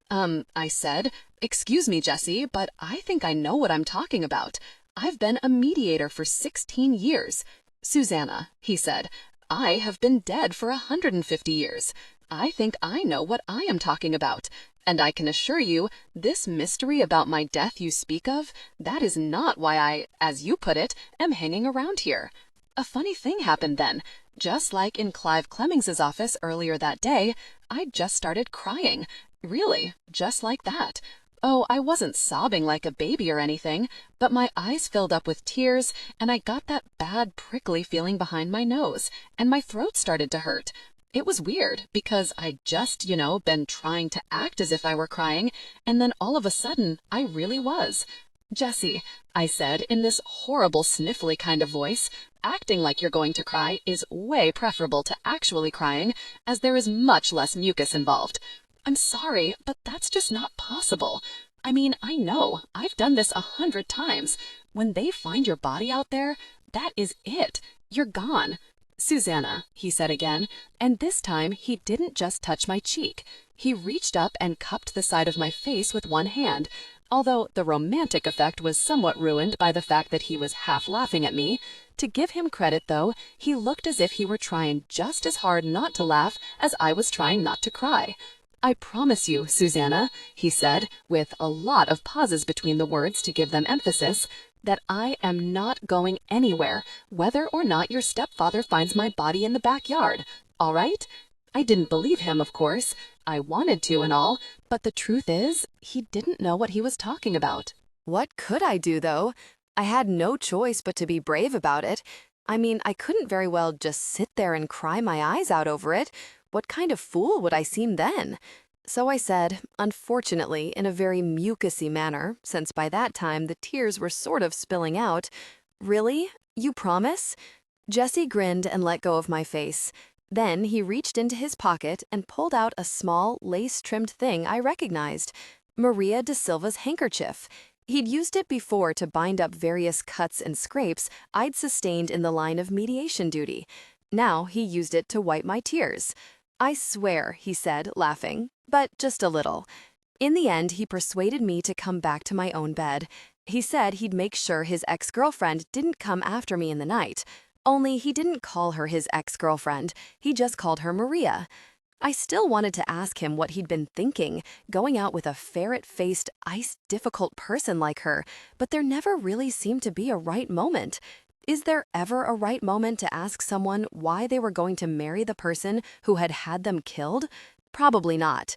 I said, excuse me, Jessie, but I think I know what I'm talking about. I've been a mediator for 16 years. Susanna, he said, I have been dead for 150 years. I think I know what I am talking about. And I can assure you, this mystery about my death you speak of, that is not why I, as you put it, am hanging around here. A funny thing happened then. Just like in Clive Clemmings's office earlier that day, I just started crying. Really, just like that. Oh, I wasn't sobbing like a baby or anything, but my eyes filled up with tears, and I got that bad prickly feeling behind my nose, and my throat started to hurt. It was weird, because I'd just, been trying to act as if I were crying, and then all of a sudden, I really was. "Jessie," I said in this horrible sniffly kind of voice, "acting like you're going to cry is way preferable to actually crying, as there is much less mucus involved. I'm sorry, but that's just not possible. I mean, I know, I've done this 100 times. When they find your body out there, that is it. You're gone." "Susanna," he said again, and this time he didn't just touch my cheek. He reached up and cupped the side of my face with one hand, although the romantic effect was somewhat ruined by the fact that he was half laughing at me. To give him credit, though, he looked as if he were trying just as hard not to laugh as I was trying not to cry. "I promise you, Susanna," he said, with a lot of pauses between the words to give them emphasis, "that I am not going anywhere, whether or not your stepfather finds my body in the backyard. All right?" I didn't believe him, of course. I wanted to and all, but the truth is, he didn't know what he was talking about. What could I do, though? I had no choice but to be brave about it. I mean, I couldn't very well just sit there and cry my eyes out over it. What kind of fool would I seem then? So I said, unfortunately, in a very mucusy manner, since by that time the tears were sort of spilling out, "Really? You promise?" Jesse grinned and let go of my face. Then he reached into his pocket and pulled out a small, lace-trimmed thing I recognized, Maria de Silva's handkerchief. He'd used it before to bind up various cuts and scrapes I'd sustained in the line of mediation duty. Now he used it to wipe my tears. "I swear," he said, laughing, "but just a little." In the end, he persuaded me to come back to my own bed. He said he'd make sure his ex-girlfriend didn't come after me in the night. Only he didn't call her his ex-girlfriend, he just called her Maria. I still wanted to ask him what he'd been thinking, going out with a ferret-faced, ice-difficult person like her, but there never really seemed to be a right moment. Is there ever a right moment to ask someone why they were going to marry the person who had had them killed? Probably not.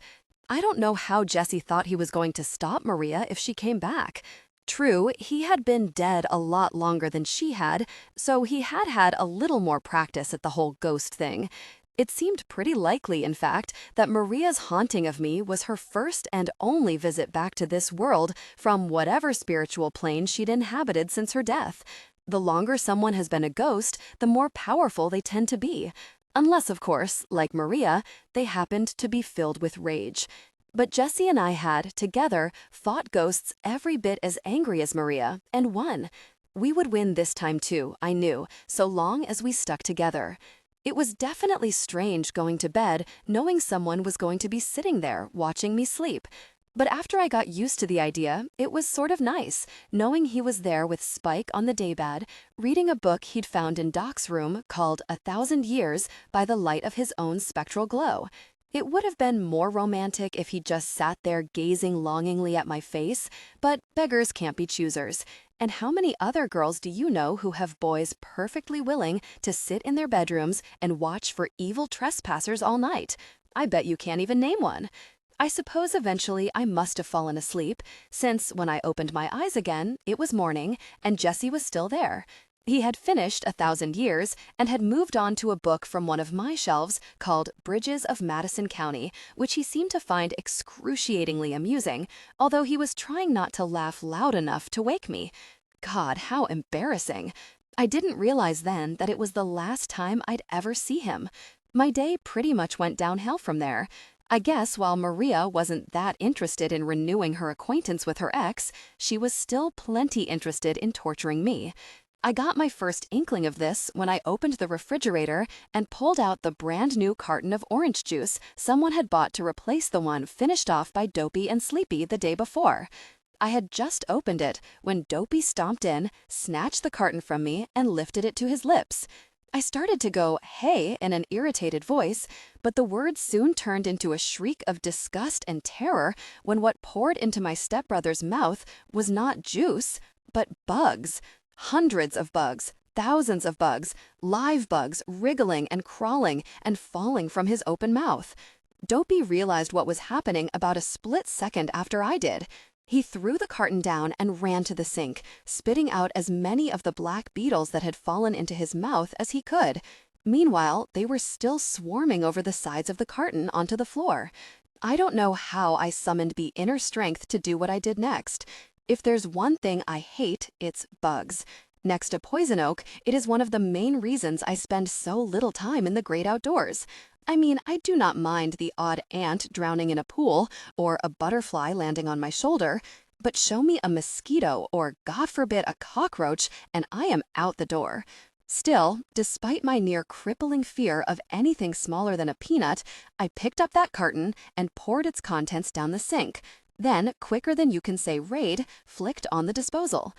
I don't know how Jesse thought he was going to stop Maria if she came back. True, he had been dead a lot longer than she had, so he had had a little more practice at the whole ghost thing. It seemed pretty likely, in fact, that Maria's haunting of me was her first and only visit back to this world from whatever spiritual plane she'd inhabited since her death. The longer someone has been a ghost, the more powerful they tend to be. Unless, of course, like Maria, they happened to be filled with rage. But Jesse and I had, together, fought ghosts every bit as angry as Maria, and won. We would win this time too, I knew, so long as we stuck together. It was definitely strange going to bed knowing someone was going to be sitting there watching me sleep. But after I got used to the idea, it was sort of nice, knowing he was there with Spike on the daybed, reading a book he'd found in Doc's room called 1,000 Years by the light of his own spectral glow. It would have been more romantic if he just sat there gazing longingly at my face, but beggars can't be choosers. And how many other girls do you know who have boys perfectly willing to sit in their bedrooms and watch for evil trespassers all night? I bet you can't even name one. I suppose eventually I must have fallen asleep, since when I opened my eyes again, it was morning, and Jesse was still there. He had finished 1,000 Years and had moved on to a book from one of my shelves called Bridges of Madison County, which he seemed to find excruciatingly amusing, although he was trying not to laugh loud enough to wake me. God, how embarrassing. I didn't realize then that it was the last time I'd ever see him. My day pretty much went downhill from there. I guess while Maria wasn't that interested in renewing her acquaintance with her ex, she was still plenty interested in torturing me. I got my first inkling of this when I opened the refrigerator and pulled out the brand new carton of orange juice someone had bought to replace the one finished off by Dopey and Sleepy the day before. I had just opened it when Dopey stomped in, snatched the carton from me, and lifted it to his lips. I started to go, "Hey," in an irritated voice, but the words soon turned into a shriek of disgust and terror when what poured into my stepbrother's mouth was not juice, but bugs. Hundreds of bugs, Thousands of bugs, live bugs, wriggling and crawling and falling from his open mouth. Dopey realized what was happening about a split second after I did. He threw the carton down and ran to the sink, spitting out as many of the black beetles that had fallen into his mouth as he could. Meanwhile, they were still swarming over the sides of the carton onto the floor. I don't know how I summoned the inner strength to do what I did next. If there's one thing I hate, it's bugs. Next to poison oak, it is one of the main reasons I spend so little time in the great outdoors. I mean, I do not mind the odd ant drowning in a pool or a butterfly landing on my shoulder, but show me a mosquito or, God forbid, a cockroach, and I am out the door. Still, despite my near crippling fear of anything smaller than a peanut, I picked up that carton and poured its contents down the sink. Then, quicker than you can say raid, flicked on the disposal.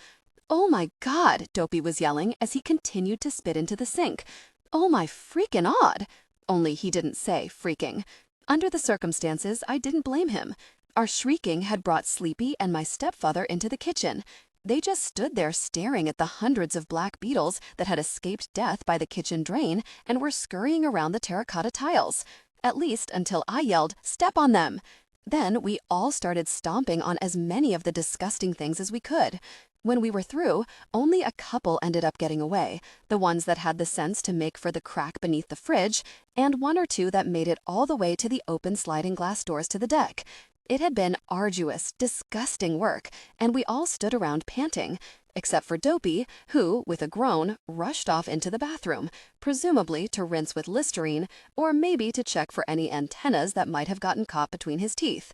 "Oh my God," Dopey was yelling as he continued to spit into the sink. "Oh my freaking odd." Only he didn't say freaking. Under the circumstances, I didn't blame him. Our shrieking had brought Sleepy and my stepfather into the kitchen. They just stood there staring at the hundreds of black beetles that had escaped death by the kitchen drain and were scurrying around the terracotta tiles. At least until I yelled, "Step on them!" Then we all started stomping on as many of the disgusting things as we could. When we were through, only a couple ended up getting away, the ones that had the sense to make for the crack beneath the fridge, and one or two that made it all the way to the open sliding glass doors to the deck. It had been arduous, disgusting work, and we all stood around panting, except for Dopey, who, with a groan, rushed off into the bathroom, presumably to rinse with Listerine, or maybe to check for any antennas that might have gotten caught between his teeth.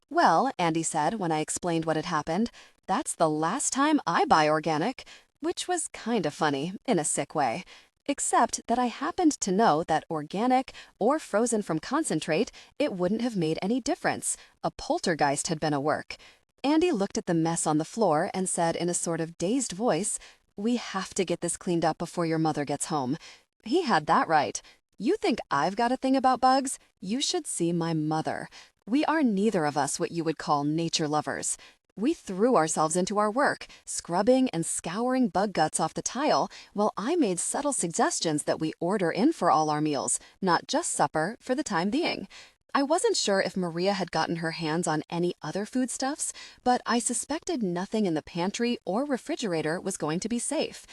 "Well," Andy said when I explained what had happened, "that's the last time I buy organic," which was kind of funny, in a sick way. Except that I happened to know that organic or frozen from concentrate, it wouldn't have made any difference. A poltergeist had been at work. Andy looked at the mess on the floor and said in a sort of dazed voice, "We have to get this cleaned up before your mother gets home." He had that right. You think I've got a thing about bugs? You should see my mother. We are neither of us what you would call nature lovers. We threw ourselves into our work, scrubbing and scouring bug guts off the tile, while I made subtle suggestions that we order in for all our meals, not just supper, for the time being. I wasn't sure if Maria had gotten her hands on any other foodstuffs, but I suspected nothing in the pantry or refrigerator was going to be safe.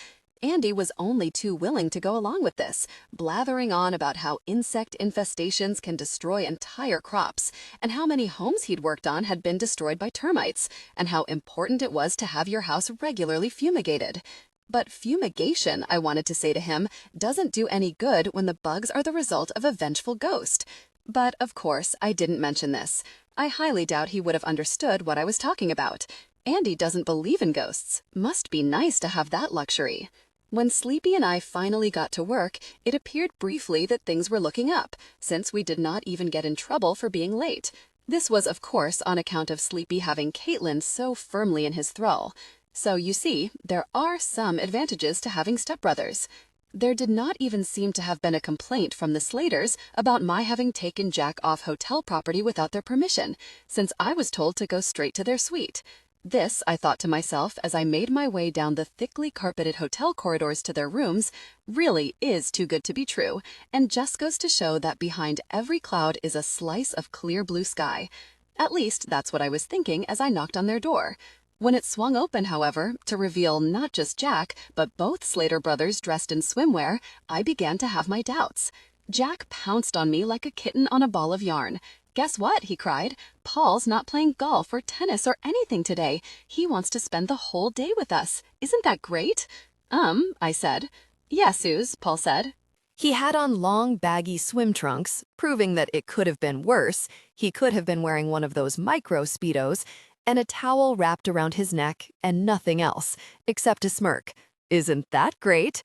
Andy was only too willing to go along with this, blathering on about how insect infestations can destroy entire crops, and how many homes he'd worked on had been destroyed by termites, and how important it was to have your house regularly fumigated. But fumigation, I wanted to say to him, doesn't do any good when the bugs are the result of a vengeful ghost. But, of course, I didn't mention this. I highly doubt he would have understood what I was talking about. Andy doesn't believe in ghosts. Must be nice to have that luxury. When Sleepy and I finally got to work, it appeared briefly that things were looking up, since we did not even get in trouble for being late. This was, of course, on account of Sleepy having Caitlin so firmly in his thrall. So, you see, there are some advantages to having stepbrothers. There did not even seem to have been a complaint from the Slaters about my having taken Jack off hotel property without their permission, since I was told to go straight to their suite. This, I thought to myself as I made my way down the thickly carpeted hotel corridors to their rooms, really is too good to be true, and just goes to show that behind every cloud is a slice of clear blue sky. At least that's what I was thinking as I knocked on their door. When it swung open, however, to reveal not just Jack, but both Slater brothers dressed in swimwear, I began to have my doubts. Jack pounced on me like a kitten on a ball of yarn. "Guess what?" he cried. "Paul's not playing golf or tennis or anything today. He wants to spend the whole day with us. Isn't that great?" I said. "Yeah, Suze," Paul said. He had on long, baggy swim trunks, proving that it could have been worse. He could have been wearing one of those micro-speedos, and a towel wrapped around his neck, and nothing else, except a smirk. "Isn't that great?"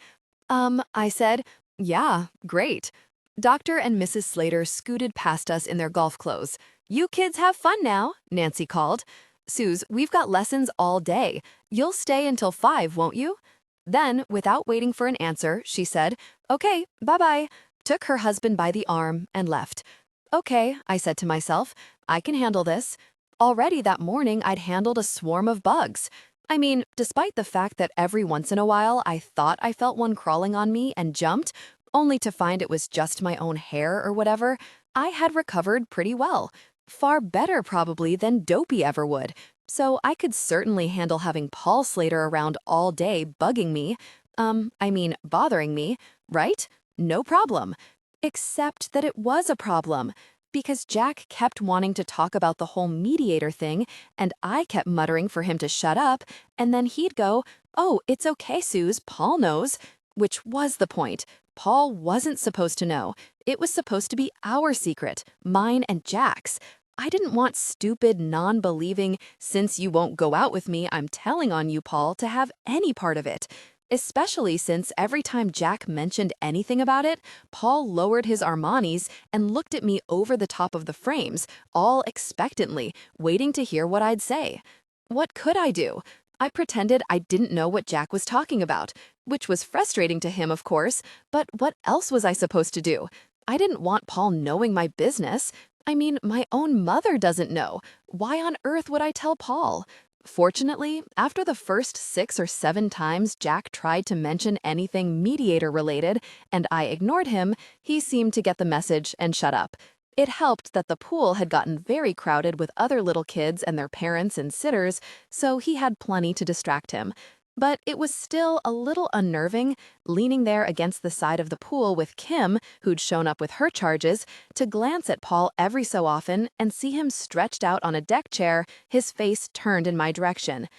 I said, "Yeah, great." Dr. and Mrs. Slater scooted past us in their golf clothes. "You kids have fun now," Nancy called. "Suze, we've got lessons all day. You'll stay until 5, won't you?" Then, without waiting for an answer, she said, "Okay, bye-bye," took her husband by the arm, and left. "Okay," I said to myself, "I can handle this." Already that morning, I'd handled a swarm of bugs. I mean, despite the fact that every once in a while I thought I felt one crawling on me and jumped, only to find it was just my own hair or whatever, I had recovered pretty well. Far better, probably, than Dopey ever would. So I could certainly handle having Paul Slater around all day bugging me. Bothering me, right? No problem. Except that it was a problem. Because Jack kept wanting to talk about the whole mediator thing, and I kept muttering for him to shut up, and then he'd go, "Oh, it's okay, Suze, Paul knows." Which was the point. Paul wasn't supposed to know. It was supposed to be our secret, mine and Jack's. I didn't want stupid, non-believing, "Since you won't go out with me, I'm telling on you, Paul," to have any part of it. Especially since every time Jack mentioned anything about it, Paul lowered his Armanis and looked at me over the top of the frames, all expectantly, waiting to hear what I'd say. What could I do? I pretended I didn't know what Jack was talking about, which was frustrating to him, of course, but what else was I supposed to do? I didn't want Paul knowing my business. I mean, my own mother doesn't know. Why on earth would I tell Paul? Fortunately, after the first 6 or 7 times Jack tried to mention anything mediator-related and I ignored him, he seemed to get the message and shut up. It helped that the pool had gotten very crowded with other little kids and their parents and sitters, so he had plenty to distract him. But it was still a little unnerving, leaning there against the side of the pool with Kim, who'd shown up with her charges, to glance at Paul every so often and see him stretched out on a deck chair, his face turned in my direction.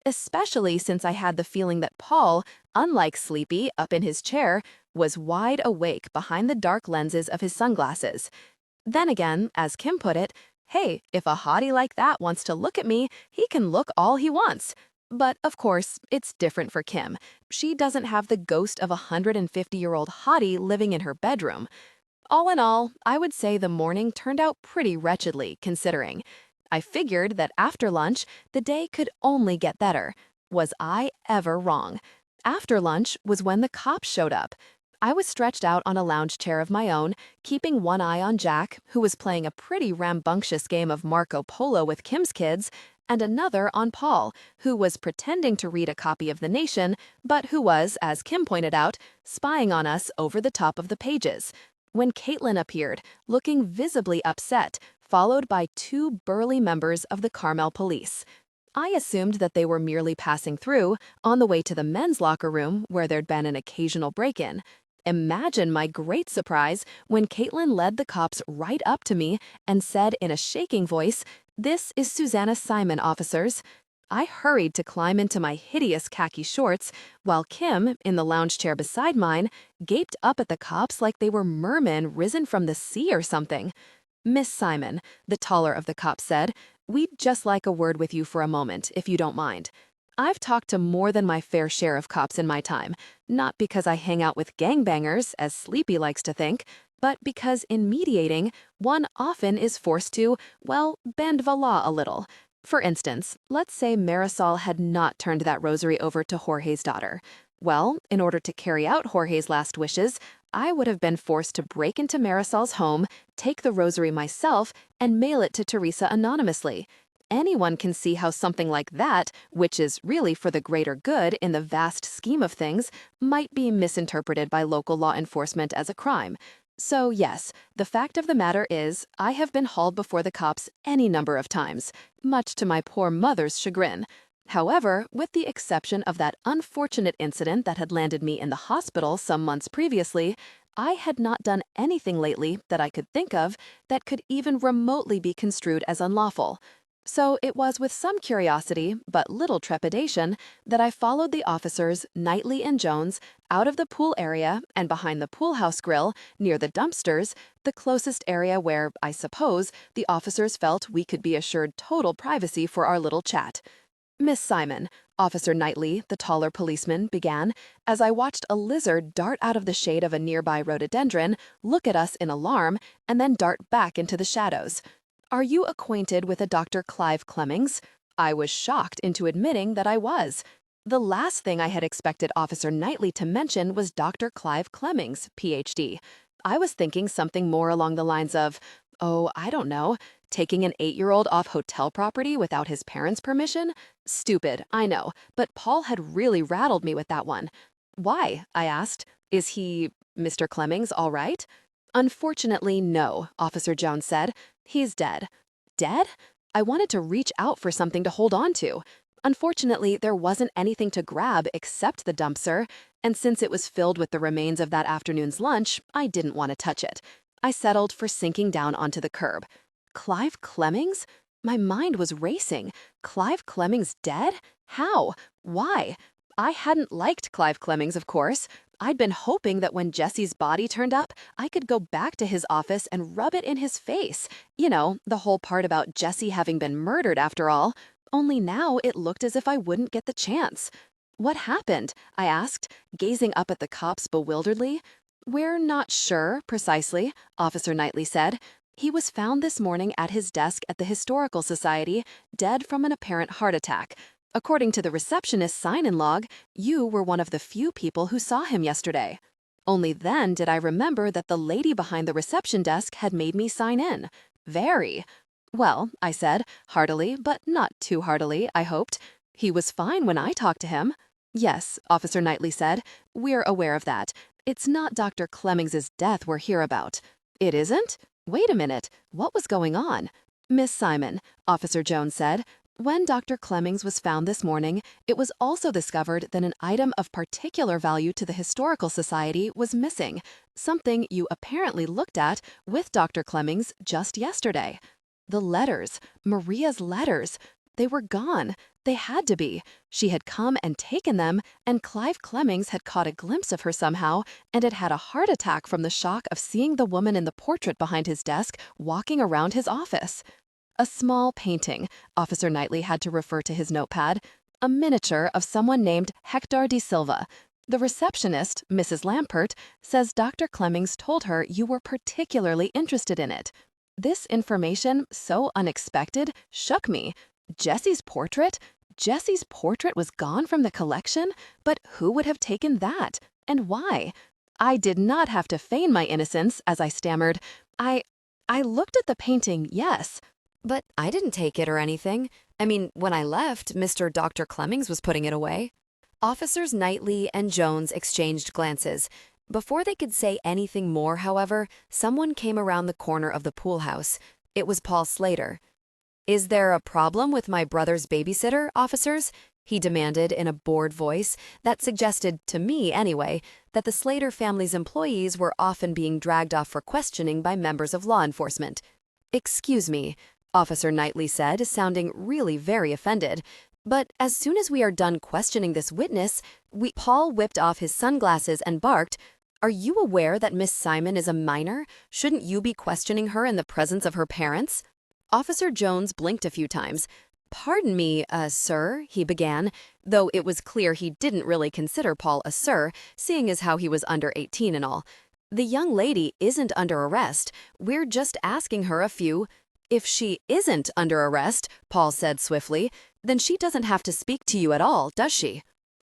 Especially since I had the feeling that Paul, unlike Sleepy up in his chair, was wide awake behind the dark lenses of his sunglasses. Then again, as Kim put it, hey, if a hottie like that wants to look at me, he can look all he wants. But, of course, it's different for Kim. She doesn't have the ghost of a 150-year-old hottie living in her bedroom. All in all, I would say the morning turned out pretty wretchedly, considering. I figured that after lunch, the day could only get better. Was I ever wrong? After lunch was when the cops showed up. I was stretched out on a lounge chair of my own, keeping one eye on Jack, who was playing a pretty rambunctious game of Marco Polo with Kim's kids, and another on Paul, who was pretending to read a copy of The Nation, but who was, as Kim pointed out, spying on us over the top of the pages. When Caitlin appeared, looking visibly upset, followed by 2 burly members of the Carmel police. I assumed that they were merely passing through, on the way to the men's locker room where there'd been an occasional break-in. Imagine my great surprise when Caitlin led the cops right up to me and said in a shaking voice, "This is Suze Simon, officers." I hurried to climb into my hideous khaki shorts, while Kim, in the lounge chair beside mine, gaped up at the cops like they were mermen risen from the sea or something. "Miss Simon," the taller of the cops said, "we'd just like a word with you for a moment, if you don't mind." I've talked to more than my fair share of cops in my time, not because I hang out with gangbangers, as Sleepy likes to think, but because in mediating, one often is forced to, well, bend the law a little. For instance, let's say Marisol had not turned that rosary over to Jorge's daughter. Well, in order to carry out Jorge's last wishes, I would have been forced to break into Marisol's home, take the rosary myself, and mail it to Teresa anonymously. Anyone can see how something like that, which is really for the greater good in the vast scheme of things, might be misinterpreted by local law enforcement as a crime. So yes, the fact of the matter is, I have been hauled before the cops any number of times, much to my poor mother's chagrin. However, with the exception of that unfortunate incident that had landed me in the hospital some months previously, I had not done anything lately that I could think of that could even remotely be construed as unlawful. So it was with some curiosity, but little trepidation, that I followed the officers, Knightley and Jones, out of the pool area and behind the pool house grill, near the dumpsters, the closest area where, I suppose, the officers felt we could be assured total privacy for our little chat. "Miss Simon," Officer Knightley, the taller policeman, began, as I watched a lizard dart out of the shade of a nearby rhododendron, look at us in alarm, and then dart back into the shadows. "Are you acquainted with a Dr. Clive Clemmings?" I was shocked into admitting that I was. The last thing I had expected Officer Knightley to mention was Dr. Clive Clemmings, Ph.D. I was thinking something more along the lines of, Oh, I don't know. Taking an 8-year-old off hotel property without his parents' permission? Stupid, I know, but Paul had really rattled me with that one. Why? I asked. Is he, Mr. Clemmings, all right? Unfortunately, no, Officer Jones said. He's dead. Dead? I wanted to reach out for something to hold on to. Unfortunately, there wasn't anything to grab except the dumpster, and since it was filled with the remains of that afternoon's lunch, I didn't want to touch it. I settled for sinking down onto the curb. Clive Clemmings? My mind was racing. Clive Clemmings dead? How? Why? I hadn't liked Clive Clemmings, of course. I'd been hoping that when Jesse's body turned up, I could go back to his office and rub it in his face. You know, the whole part about Jesse having been murdered after all. Only now it looked as if I wouldn't get the chance. What happened? I asked, gazing up at the cops bewilderedly. We're not sure, precisely, Officer Knightley said. He was found this morning at his desk at the Historical Society, dead from an apparent heart attack. According to the receptionist's sign-in log, you were one of the few people who saw him yesterday. Only then did I remember that the lady behind the reception desk had made me sign in. Very. Well, I said, heartily, but not too heartily, I hoped. He was fine when I talked to him. Yes, Officer Knightley said. We're aware of that. It's not Dr. Clemmings's death we're here about. It isn't? Wait a minute. What was going on? Miss Simon, Officer Jones said, when Dr. Clemmings was found this morning, it was also discovered that an item of particular value to the Historical Society was missing, something you apparently looked at with Dr. Clemmings just yesterday. The letters, Maria's letters, they were gone. They had to be. She had come and taken them, and Clive Clemmings had caught a glimpse of her somehow and had had a heart attack from the shock of seeing the woman in the portrait behind his desk walking around his office. A small painting, Officer Knightley had to refer to his notepad, a miniature of someone named Hector de Silva. The receptionist, Mrs. Lampert, says Dr. Clemmings told her you were particularly interested in it. This information, so unexpected, shook me. Jesse's portrait? Jesse's portrait was gone from the collection? But who would have taken that? And why? I did not have to feign my innocence as I stammered. I looked at the painting, yes. But I didn't take it or anything. I mean, when I left, Mr. Dr. Clemmings was putting it away. Officers Knightley and Jones exchanged glances. Before they could say anything more, however, someone came around the corner of the pool house. It was Paul Slater. Is there a problem with my brother's babysitter, officers? He demanded in a bored voice that suggested, to me anyway, that the Slater family's employees were often being dragged off for questioning by members of law enforcement. Excuse me, Officer Knightley said, sounding really very offended. But as soon as we are done questioning this witness, Paul whipped off his sunglasses and barked, "Are you aware that Miss Simon is a minor? Shouldn't you be questioning her in the presence of her parents?" Officer Jones blinked a few times. "Pardon me, sir," he began, though it was clear he didn't really consider Paul a sir, seeing as how he was under 18 and all. "The young lady isn't under arrest. We're just asking her a few—" "If she isn't under arrest," Paul said swiftly, "then she doesn't have to speak to you at all, does she?"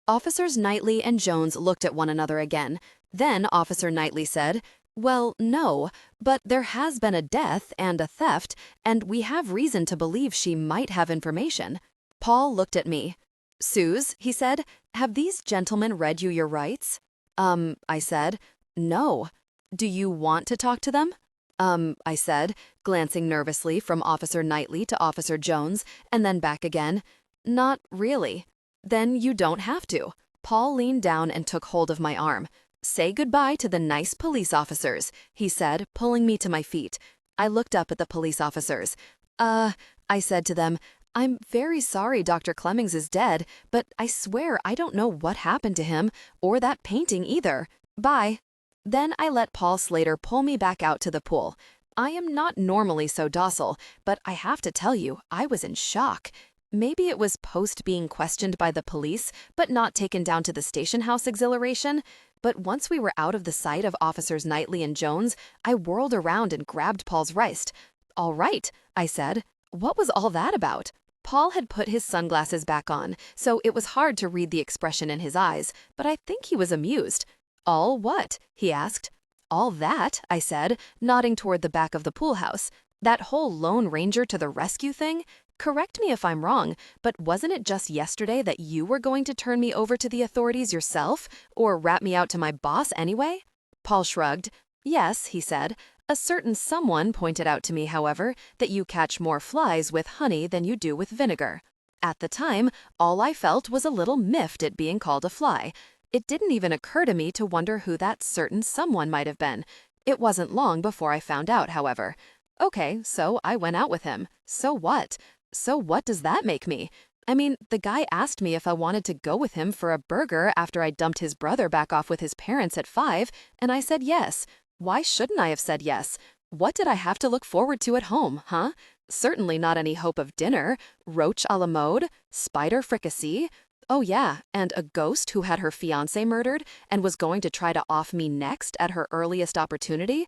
Officers Knightley and Jones looked at one another again. Then Officer Knightley said, "Well, no, but there has been a death and a theft, and we have reason to believe she might have information." Paul looked at me. "Suze," he said, "have these gentlemen read you your rights?" I said, "No." "Do you want to talk to them?" I said, glancing nervously from Officer Knightley to Officer Jones, and then back again. "Not really." "Then you don't have to." Paul leaned down and took hold of my arm. "Say goodbye to the nice police officers," he said, pulling me to my feet. I looked up at the police officers. I said to them, "I'm very sorry Dr. Clemmings is dead, but I swear I don't know what happened to him, or that painting either. Bye." Then I let Paul Slater pull me back out to the pool. I am not normally so docile, but I have to tell you, I was in shock. Maybe it was post being questioned by the police, but not taken down to the station house exhilaration. But once we were out of the sight of Officers Knightley and Jones, I whirled around and grabbed Paul's wrist. "All right," I said. "What was all that about?" Paul had put his sunglasses back on, so it was hard to read the expression in his eyes, but I think he was amused. "All what?" he asked. All that, I said, nodding toward the back of the pool house. That whole Lone Ranger to the rescue thing? Correct me if I'm wrong, but wasn't it just yesterday that you were going to turn me over to the authorities yourself, or rat me out to my boss anyway? Paul shrugged. Yes, he said. A certain someone pointed out to me, however, that you catch more flies with honey than you do with vinegar. At the time, all I felt was a little miffed at being called a fly. It didn't even occur to me to wonder who that certain someone might have been. It wasn't long before I found out, however. Okay, so I went out with him. So what? So what does that make me? I mean, the guy asked me if I wanted to go with him for a burger after I dumped his brother back off with his parents at 5, and I said yes. Why shouldn't I have said yes? What did I have to look forward to at home, huh? Certainly not any hope of dinner, roach a la mode, spider fricassee. Oh yeah, and a ghost who had her fiancé murdered and was going to try to off me next at her earliest opportunity?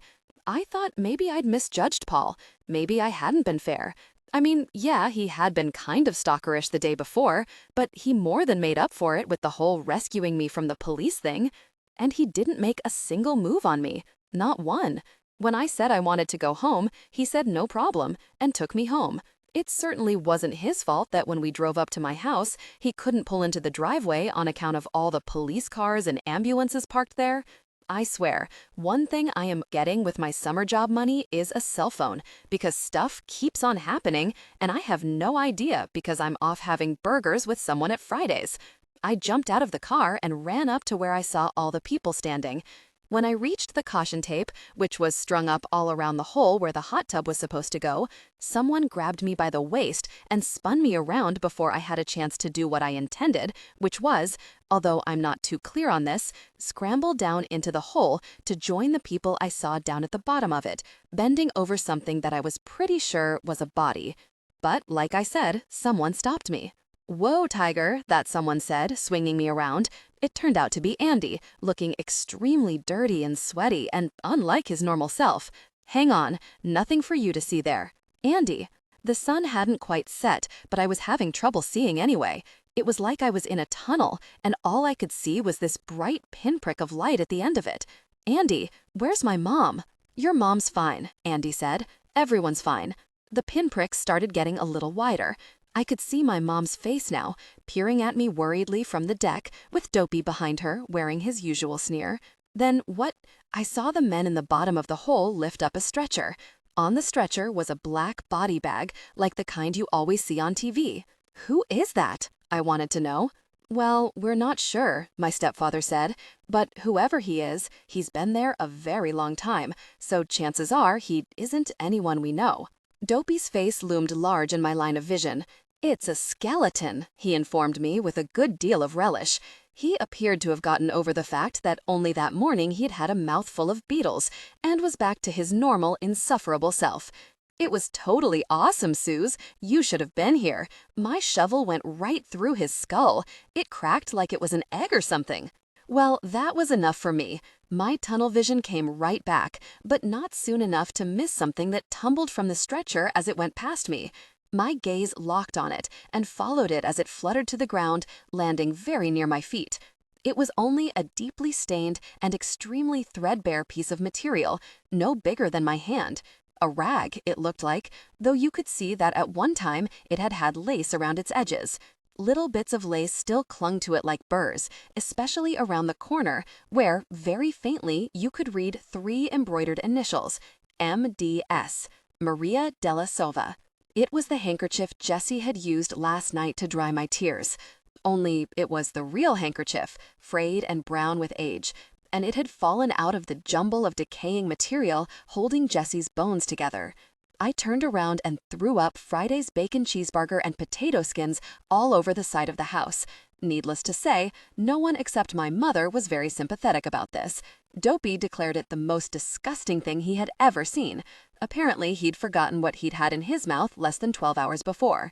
I thought maybe I'd misjudged Paul. Maybe I hadn't been fair. I mean, yeah, he had been kind of stalkerish the day before, but he more than made up for it with the whole rescuing me from the police thing. And he didn't make a single move on me. Not one. When I said I wanted to go home, he said no problem and took me home. It certainly wasn't his fault that when we drove up to my house, he couldn't pull into the driveway on account of all the police cars and ambulances parked there. I swear, one thing I am getting with my summer job money is a cell phone, because stuff keeps on happening, and I have no idea because I'm off having burgers with someone at Fridays. I jumped out of the car and ran up to where I saw all the people standing. When I reached the caution tape, which was strung up all around the hole where the hot tub was supposed to go, someone grabbed me by the waist and spun me around before I had a chance to do what I intended, which was, although I'm not too clear on this, scramble down into the hole to join the people I saw down at the bottom of it, bending over something that I was pretty sure was a body. But like I said, someone stopped me. "Whoa, Tiger," that someone said, swinging me around. It turned out to be Andy, looking extremely dirty and sweaty and unlike his normal self. Hang on, nothing for you to see there. Andy. The sun hadn't quite set, but I was having trouble seeing anyway. It was like I was in a tunnel, and all I could see was this bright pinprick of light at the end of it. Andy, where's my mom? Your mom's fine, Andy said. Everyone's fine. The pinprick started getting a little wider. I could see my mom's face now, peering at me worriedly from the deck, with Dopey behind her, wearing his usual sneer. Then what? I saw the men in the bottom of the hole lift up a stretcher. On the stretcher was a black body bag, like the kind you always see on TV. Who is that? I wanted to know. Well, we're not sure, my stepfather said, but whoever he is, he's been there a very long time, so chances are he isn't anyone we know. Dopey's face loomed large in my line of vision. "It's a skeleton," he informed me with a good deal of relish. He appeared to have gotten over the fact that only that morning he'd had a mouthful of beetles and was back to his normal, insufferable self. "It was totally awesome, Suze. You should have been here. My shovel went right through his skull. It cracked like it was an egg or something." Well, that was enough for me. My tunnel vision came right back, but not soon enough to miss something that tumbled from the stretcher as it went past me. My gaze locked on it and followed it as it fluttered to the ground, landing very near my feet. It was only a deeply stained and extremely threadbare piece of material, no bigger than my hand. A rag, it looked like, though you could see that at one time it had had lace around its edges. Little bits of lace still clung to it like burrs, especially around the corner, where, very faintly, you could read 3 embroidered initials, M.D.S., Maria della Sova. It was the handkerchief Jessie had used last night to dry my tears. Only it was the real handkerchief, frayed and brown with age, and it had fallen out of the jumble of decaying material holding Jessie's bones together. I turned around and threw up Friday's bacon cheeseburger and potato skins all over the side of the house. Needless to say, no one except my mother was very sympathetic about this. Dopey declared it the most disgusting thing he had ever seen. Apparently, he'd forgotten what he'd had in his mouth less than 12 hours before.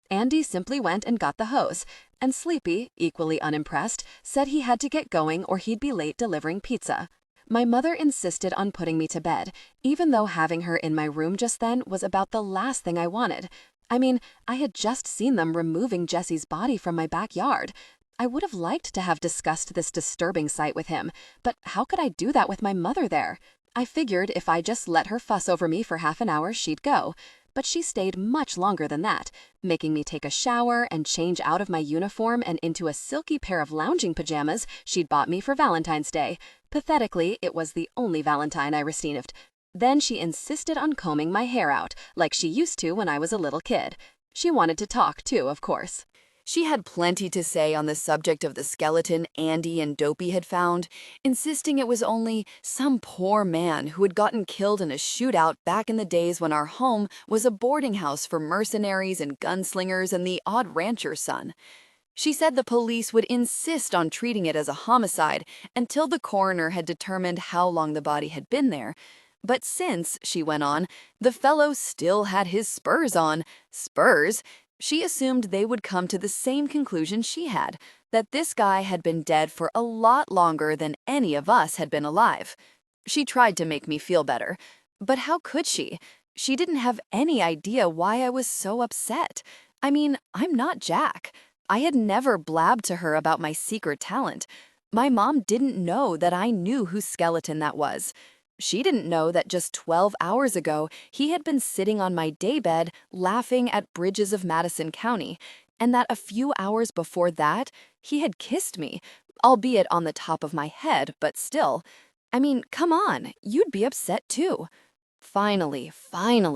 Andy simply went and got the hose, and Sleepy, equally unimpressed, said he had to get going or he'd be late delivering pizza. My mother insisted on putting me to bed, even though having her in my room just then was about the last thing I wanted. I mean, I had just seen them removing Jessie's body from my backyard. I would have liked to have discussed this disturbing sight with him, but how could I do that with my mother there? I figured if I just let her fuss over me for half an hour, she'd go. But she stayed much longer than that, making me take a shower and change out of my uniform and into a silky pair of lounging pajamas she'd bought me for Valentine's Day. Pathetically, it was the only Valentine I received. Then she insisted on combing my hair out, like she used to when I was a little kid. She wanted to talk, too, of course. She had plenty to say on the subject of the skeleton Andy and Dopey had found, insisting it was only some poor man who had gotten killed in a shootout back in the days when our home was a boarding house for mercenaries and gunslingers and the odd rancher's son. She said the police would insist on treating it as a homicide until the coroner had determined how long the body had been there. But since, she went on, the fellow still had his spurs on, she assumed they would come to the same conclusion she had, that this guy had been dead for a lot longer than any of us had been alive. She tried to make me feel better, but how could she? She didn't have any idea why I was so upset. I mean, I'm not Jack. I had never blabbed to her about my secret talent. My mom didn't know that I knew whose skeleton that was. She didn't know that just 12 hours ago, he had been sitting on my daybed laughing at bridges of Madison County, and that a few hours before that, he had kissed me, albeit on the top of my head, but still. I mean, come on, you'd be upset too. Finally,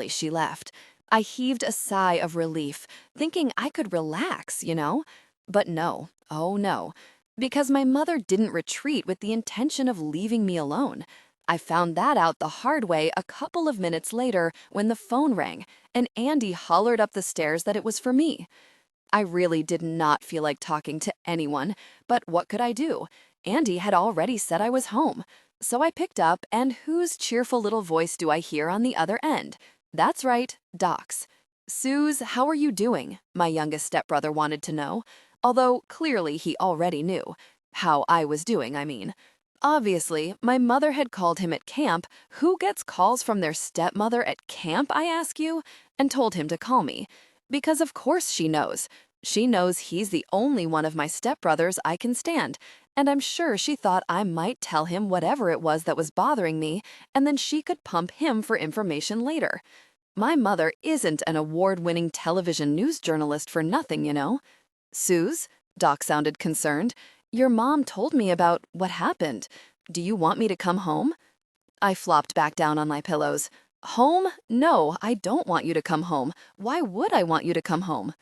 she left. I heaved a sigh of relief, thinking I could relax, you know? But no, oh no, because my mother didn't retreat with the intention of leaving me alone. I found that out the hard way a couple of minutes later when the phone rang and Andy hollered up the stairs that it was for me. I really did not feel like talking to anyone, but what could I do? Andy had already said I was home. So I picked up, and whose cheerful little voice do I hear on the other end? That's right, Doc's. "Suze, how are you doing?" my youngest stepbrother wanted to know, although clearly he already knew. How I was doing, I mean. Obviously, my mother had called him at camp. Who gets calls from their stepmother at camp, I ask you? And told him to call me. Because of course she knows. She knows he's the only one of my stepbrothers I can stand, and I'm sure she thought I might tell him whatever it was that was bothering me, and then she could pump him for information later. My mother isn't an award-winning television news journalist for nothing, you know. "Suze?" Doc sounded concerned. "Your mom told me about what happened. Do you want me to come home?" I flopped back down on my pillows. "Home? No, I don't want you to come home. Why would I want you to come home?"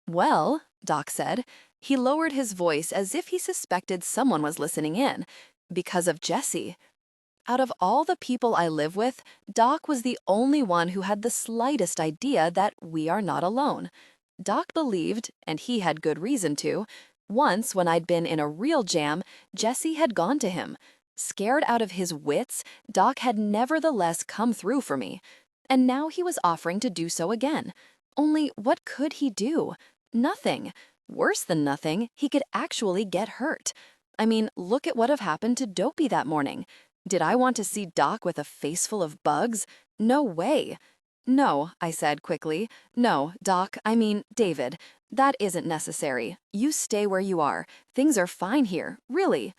"Well," Doc said. He lowered his voice as if he suspected someone was listening in. "Because of Jessie." Out of all the people I live with, Doc was the only one who had the slightest idea that we are not alone. Doc believed, and he had good reason to, once when I'd been in a real jam, Jessie had gone to him. Scared out of his wits, Doc had nevertheless come through for me. And now he was offering to do so again. Only what could he do? Nothing. Worse than nothing, he could actually get hurt. I mean, look at what have happened to Dopey that morning. Did I want to see Doc with a face full of bugs? No way. "No," I said quickly. "No, Doc, I mean, David. That isn't necessary. You stay where you are. Things are fine here, really."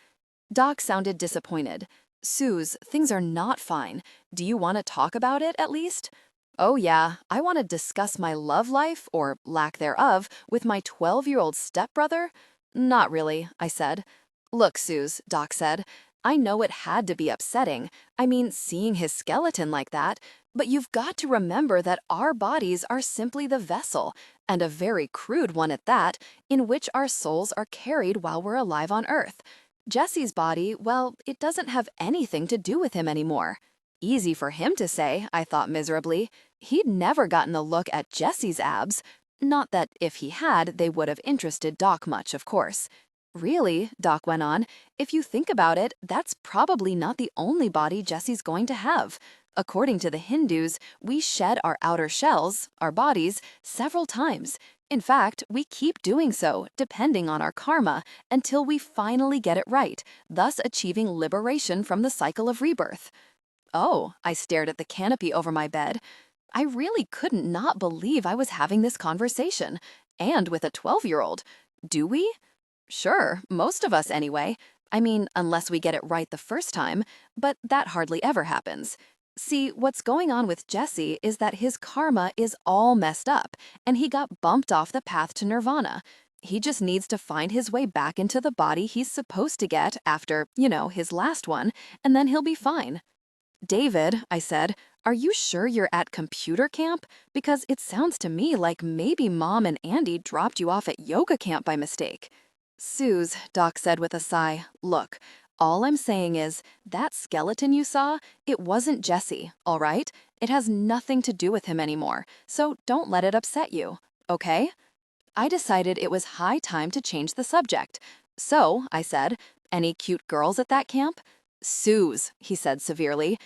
Doc sounded disappointed. "Suze, things are not fine. Do you want to talk about it, at least?" "Oh yeah, I want to discuss my love life, or lack thereof, with my 12-year-old stepbrother?" "Not really," I said. "Look, Suze," Doc said, "I know it had to be upsetting. I mean, seeing his skeleton like that. But you've got to remember that our bodies are simply the vessel, and a very crude one at that, in which our souls are carried while we're alive on Earth. Jesse's body, well, it doesn't have anything to do with him anymore." Easy for him to say, I thought miserably. He'd never gotten a look at Jesse's abs. Not that if he had, they would have interested Doc much, of course. "Really," Doc went on, "if you think about it, that's probably not the only body Jesse's going to have. According to the Hindus, we shed our outer shells, our bodies, several times. In fact, we keep doing so, depending on our karma, until we finally get it right, thus achieving liberation from the cycle of rebirth." Oh, I stared at the canopy over my bed. I really couldn't not believe I was having this conversation, and with a 12-year-old. Do we? Sure, most of us anyway. I mean, unless we get it right the first time, but that hardly ever happens. See, what's going on with Jesse is that his karma is all messed up, and he got bumped off the path to nirvana. He just needs to find his way back into the body he's supposed to get after, his last one, and then he'll be fine. David, I said, are you sure you're at computer camp? Because it sounds to me like maybe Mom and Andy dropped you off at yoga camp by mistake. Suze, Doc said with a sigh, look, all I'm saying is, that skeleton you saw, it wasn't Jesse, all right? It has nothing to do with him anymore, so don't let it upset you, okay? I decided it was high time to change the subject. So, I said, any cute girls at that camp? Suze, he said severely.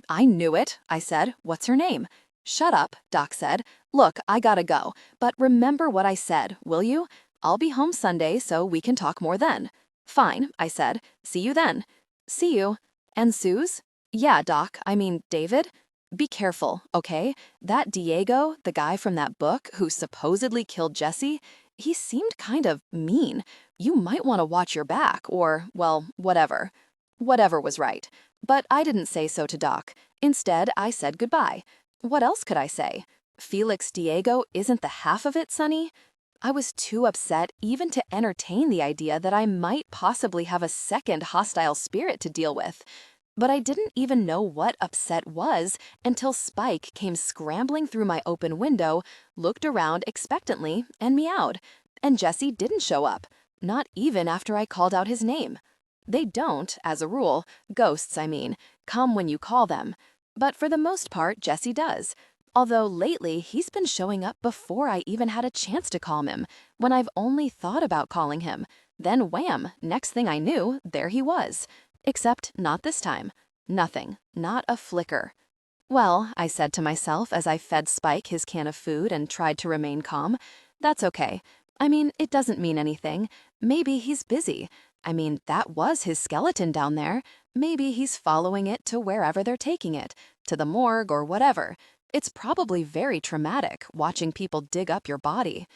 I knew it, I said. What's her name? Shut up, Doc said. Look, I gotta go, but remember what I said, will you? I'll be home Sunday, so we can talk more then. Fine, I said. See you then. See you. And Suze? Yeah, Doc, David? Be careful, okay? That Diego, the guy from that book who supposedly killed Jesse, he seemed kind of mean. You might want to watch your back, or, well, whatever. Whatever was right. But I didn't say so to Doc. Instead, I said goodbye. What else could I say? Felix Diego isn't the half of it, Sonny? I was too upset even to entertain the idea that I might possibly have a second hostile spirit to deal with. But I didn't even know what upset was until Spike came scrambling through my open window, looked around expectantly, and meowed. And Jesse didn't show up, not even after I called out his name. They don't, as a rule, ghosts come when you call them. But for the most part, Jesse does. Although lately, he's been showing up before I even had a chance to call him, when I've only thought about calling him. Then wham, next thing I knew, there he was. Except not this time. Nothing. Not a flicker. Well, I said to myself as I fed Spike his can of food and tried to remain calm, that's okay. It doesn't mean anything. Maybe he's busy. That was his skeleton down there. Maybe he's following it to wherever they're taking it, to the morgue or whatever. It's probably very traumatic watching people dig up your body.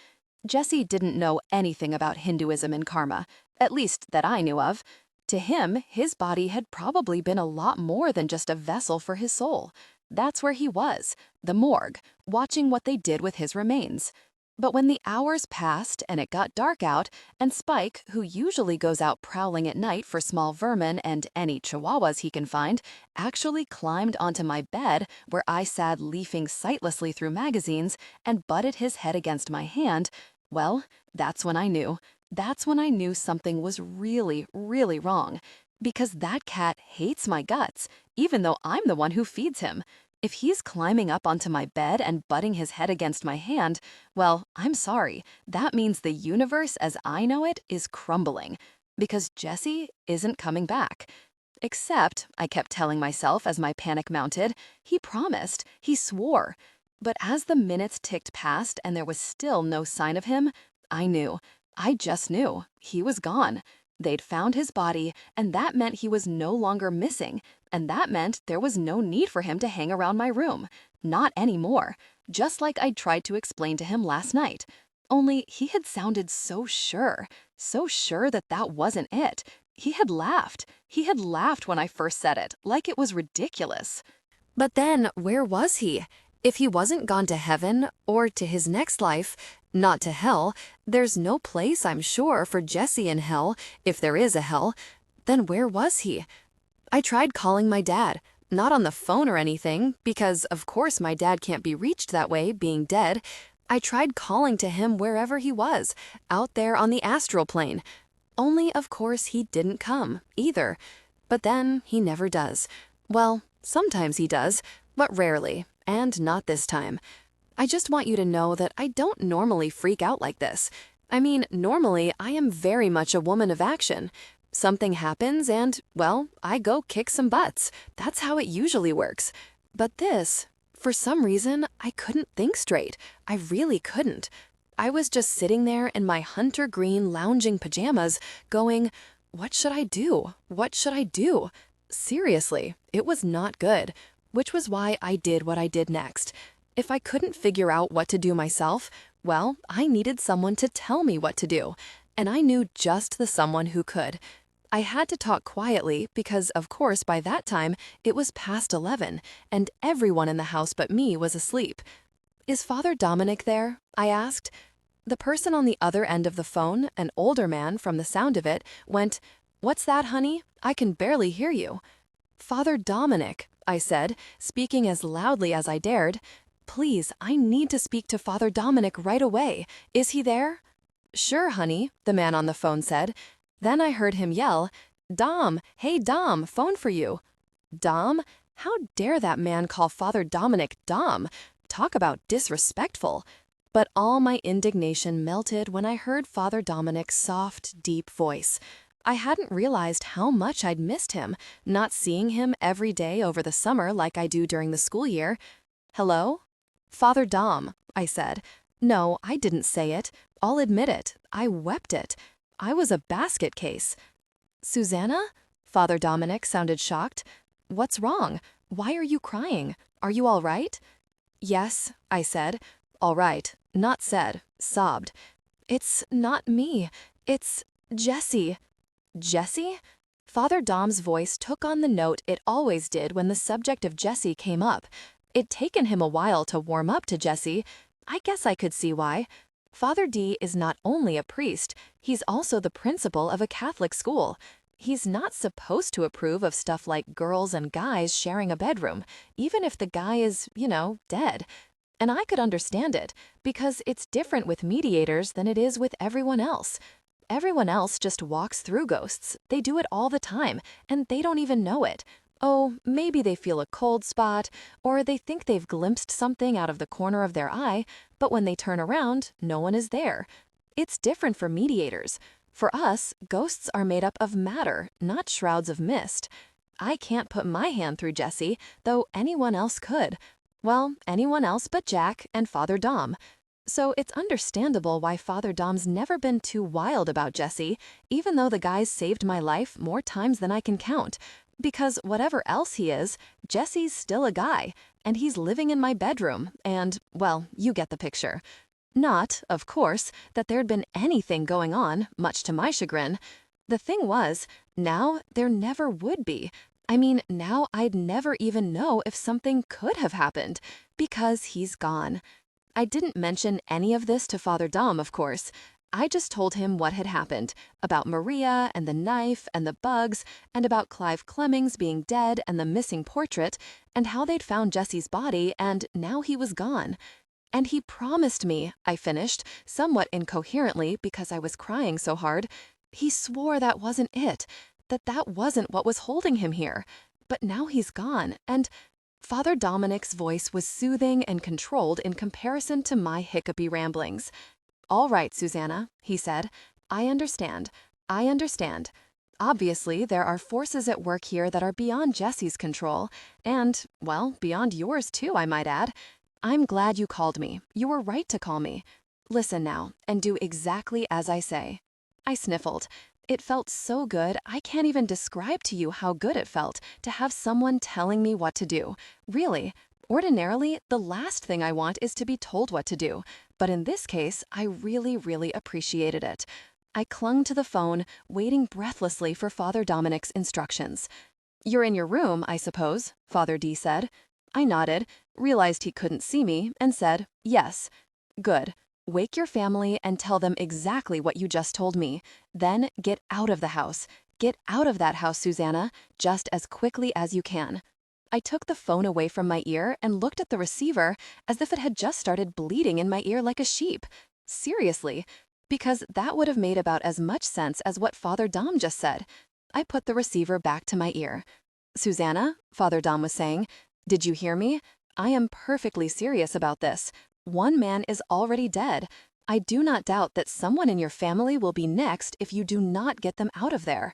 Jesse didn't know anything about Hinduism and karma, at least that I knew of. To him, his body had probably been a lot more than just a vessel for his soul. That's where he was, the morgue, watching what they did with his remains. But when the hours passed and it got dark out, and Spike, who usually goes out prowling at night for small vermin and any chihuahuas he can find, actually climbed onto my bed where I sat leafing sightlessly through magazines and butted his head against my hand, well, that's when I knew. That's when I knew something was really, really wrong. Because that cat hates my guts, even though I'm the one who feeds him. If he's climbing up onto my bed and butting his head against my hand, well, I'm sorry. That means the universe as I know it is crumbling. Because Jesse isn't coming back. Except, I kept telling myself as my panic mounted, he promised, he swore. But as the minutes ticked past and there was still no sign of him, I knew. I just knew. He was gone. They'd found his body, and that meant he was no longer missing, and that meant there was no need for him to hang around my room. Not anymore. Just like I'd tried to explain to him last night. Only he had sounded so sure that that wasn't it. He had laughed. He had laughed when I first said it, like it was ridiculous. But then, where was he? If he wasn't gone to heaven, or to his next life, not to hell, there's no place, I'm sure, for Jesse in hell, if there is a hell. Then where was he? I tried calling my dad, not on the phone or anything, because of course my dad can't be reached that way, being dead. I tried calling to him wherever he was, out there on the astral plane. Only, of course, he didn't come, either. But then he never does. Well, sometimes he does, but rarely, and not this time. I just want you to know that I don't normally freak out like this. Normally I am very much a woman of action. Something happens and, well, I go kick some butts. That's how it usually works. But this, for some reason, I couldn't think straight. I really couldn't. I was just sitting there in my hunter green lounging pajamas going, what should I do? What should I do? Seriously, it was not good, which was why I did what I did next. If I couldn't figure out what to do myself, well, I needed someone to tell me what to do, and I knew just the someone who could. I had to talk quietly because, of course, by that time, it was past 11, and everyone in the house but me was asleep. "Is Father Dominic there?" I asked. The person on the other end of the phone, an older man from the sound of it, went, "What's that, honey? I can barely hear you." "Father Dominic," I said, speaking as loudly as I dared. "Please, I need to speak to Father Dominic right away. Is he there?" "Sure, honey," the man on the phone said. Then I heard him yell, "Dom, hey Dom, phone for you." Dom? How dare that man call Father Dominic Dom? Talk about disrespectful. But all my indignation melted when I heard Father Dominic's soft, deep voice. I hadn't realized how much I'd missed him, not seeing him every day over the summer like I do during the school year. "Hello?" "Father Dom," I said. No, I didn't say it. I'll admit it. I wept it. I was a basket case. "Susanna?" Father Dominic sounded shocked. "What's wrong? Why are you crying? Are you all right?" "Yes," I said. "All right." Not said. Sobbed. "It's not me. It's Jessie." "Jessie?" Father Dom's voice took on the note it always did when the subject of Jessie came up. It'd taken him a while to warm up to Jessie. I guess I could see why. Father D is not only a priest, he's also the principal of a Catholic school. He's not supposed to approve of stuff like girls and guys sharing a bedroom, even if the guy is, dead. And I could understand it, because it's different with mediators than it is with everyone else. Everyone else just walks through ghosts. They do it all the time, and they don't even know it. Oh, maybe they feel a cold spot, or they think they've glimpsed something out of the corner of their eye, but when they turn around, no one is there. It's different for mediators. For us, ghosts are made up of matter, not shrouds of mist. I can't put my hand through Jessie, though anyone else could. Well, anyone else but Jack and Father Dom. So it's understandable why Father Dom's never been too wild about Jessie, even though the guy's saved my life more times than I can count. Because whatever else he is, Jesse's still a guy, and he's living in my bedroom, and, well, you get the picture. Not, of course, that there'd been anything going on, much to my chagrin. The thing was, now there never would be. I mean, now I'd never even know if something could have happened, because he's gone. I didn't mention any of this to Father Dom, of course. I just told him what had happened, about Maria and the knife and the bugs, and about Clive Clemmings being dead and the missing portrait, and how they'd found Jesse's body and now he was gone. And he promised me, I finished, somewhat incoherently because I was crying so hard. He swore that wasn't it, that wasn't what was holding him here. But now he's gone, and Father Dominic's voice was soothing and controlled in comparison to my hiccupy ramblings. "All right, Susanna," he said. "I understand. I understand. Obviously, there are forces at work here that are beyond Jesse's control, and, well, beyond yours too, I might add. I'm glad you called me. You were right to call me. Listen now, and do exactly as I say." I sniffled. It felt so good, I can't even describe to you how good it felt to have someone telling me what to do. Really. Ordinarily, the last thing I want is to be told what to do, but in this case, I really, really appreciated it. I clung to the phone, waiting breathlessly for Father Dominic's instructions. "You're in your room, I suppose," Father D said. I nodded, realized he couldn't see me, and said, "Yes." "Good. Wake your family and tell them exactly what you just told me. Then get out of the house. Get out of that house, Susanna, just as quickly as you can." I took the phone away from my ear and looked at the receiver as if it had just started bleeding in my ear like a sheep. Seriously, because that would have made about as much sense as what Father Dom just said. I put the receiver back to my ear. "Susanna," Father Dom was saying, "did you hear me? I am perfectly serious about this. One man is already dead. I do not doubt that someone in your family will be next if you do not get them out of there.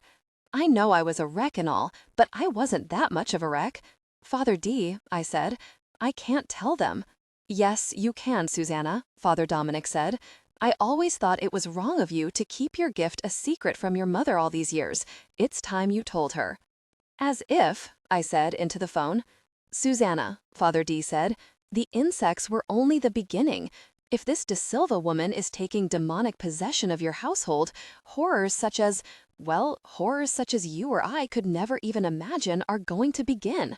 I know I was a wreck and all, but I wasn't that much of a wreck." "Father D," I said, "I can't tell them." "Yes, you can, Susanna," Father Dominic said. "I always thought it was wrong of you to keep your gift a secret from your mother all these years. It's time you told her." "As if," I said into the phone. "Susanna," Father D said, "the insects were only the beginning. If this De Silva woman is taking demonic possession of your household, horrors such as, well, horrors such as you or I could never even imagine are going to begin.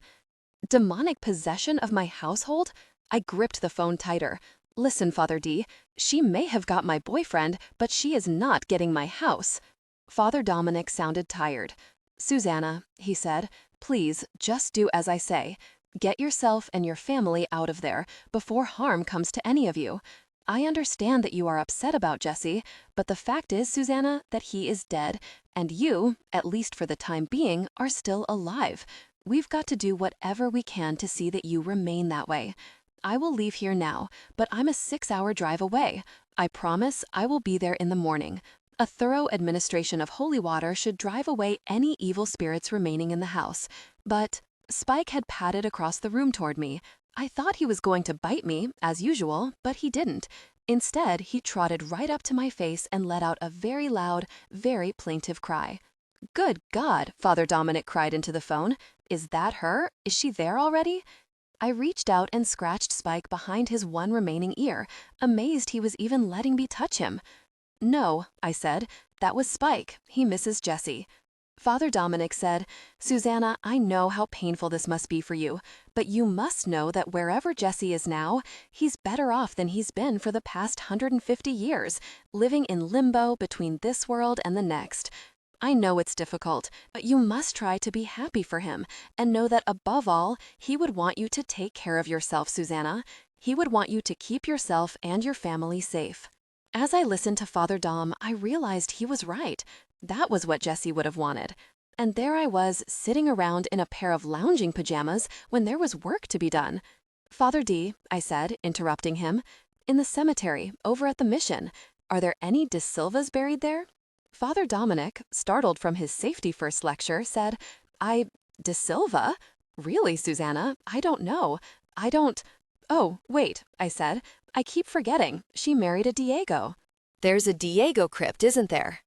Demonic possession of my household? I gripped the phone tighter. Listen, Father D, she may have got my boyfriend, but she is not getting my house. Father Dominic sounded tired. Susanna, he said, please just do as I say. Get yourself and your family out of there before harm comes to any of you. I understand that you are upset about Jesse, but the fact is, Susanna, that he is dead, and you, at least for the time being, are still alive. We've got to do whatever we can to see that you remain that way. I will leave here now, but I'm a 6-hour drive away. I promise I will be there in the morning. A thorough administration of holy water should drive away any evil spirits remaining in the house. But Spike had padded across the room toward me. I thought he was going to bite me, as usual, but he didn't. Instead, he trotted right up to my face and let out a very loud, very plaintive cry. Good God, Father Dominic cried into the phone. Is that her? Is she there already? I reached out and scratched Spike behind his one remaining ear, amazed he was even letting me touch him. No, I said, that was Spike. He misses Jesse. Father Dominic said, Susanna, I know how painful this must be for you, but you must know that wherever Jesse is now, he's better off than he's been for the past 150 years, living in limbo between this world and the next. I know it's difficult, but you must try to be happy for him and know that above all, he would want you to take care of yourself, Susanna. He would want you to keep yourself and your family safe. As I listened to Father Dom, I realized he was right. That was what Jesse would have wanted. And there I was, sitting around in a pair of lounging pajamas when there was work to be done. Father D, I said, interrupting him, in the cemetery, over at the mission, are there any De Silvas buried there? Father Dominic, startled from his safety first lecture, said, De Silva? Really, Susanna? I don't know. I don't... Oh, wait, I said. I keep forgetting. She married a Diego. There's a Diego crypt, isn't there?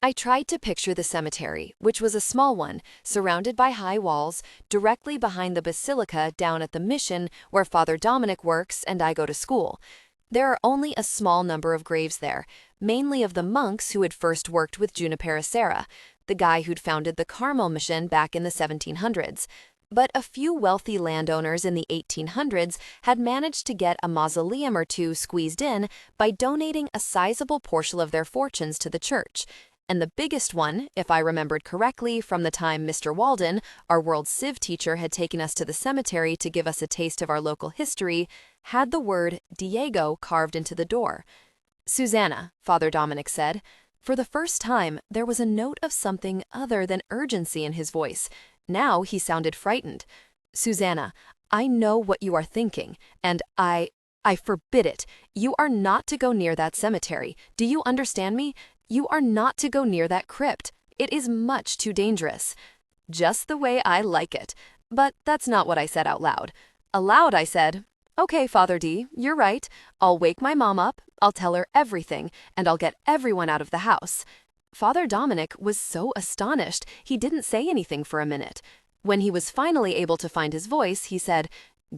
I tried to picture the cemetery, which was a small one, surrounded by high walls, directly behind the basilica down at the mission where Father Dominic works and I go to school. There are only a small number of graves there, mainly of the monks who had first worked with Junipero Serra, the guy who'd founded the Carmel mission back in the 1700s. But a few wealthy landowners in the 1800s had managed to get a mausoleum or two squeezed in by donating a sizable portion of their fortunes to the church. And the biggest one, if I remembered correctly from the time Mr. Walden, our world civ teacher, had taken us to the cemetery to give us a taste of our local history, had the word Diego carved into the door. Susanna, Father Dominic said. For the first time, there was a note of something other than urgency in his voice. Now he sounded frightened. Susanna, I know what you are thinking, and I forbid it. You are not to go near that cemetery. Do you understand me? You are not to go near that crypt. It is much too dangerous. Just the way I like it. But that's not what I said out loud. Aloud I said, okay, Father D, you're right. I'll wake my mom up, I'll tell her everything, and I'll get everyone out of the house. Father Dominic was so astonished, he didn't say anything for a minute. When he was finally able to find his voice, he said,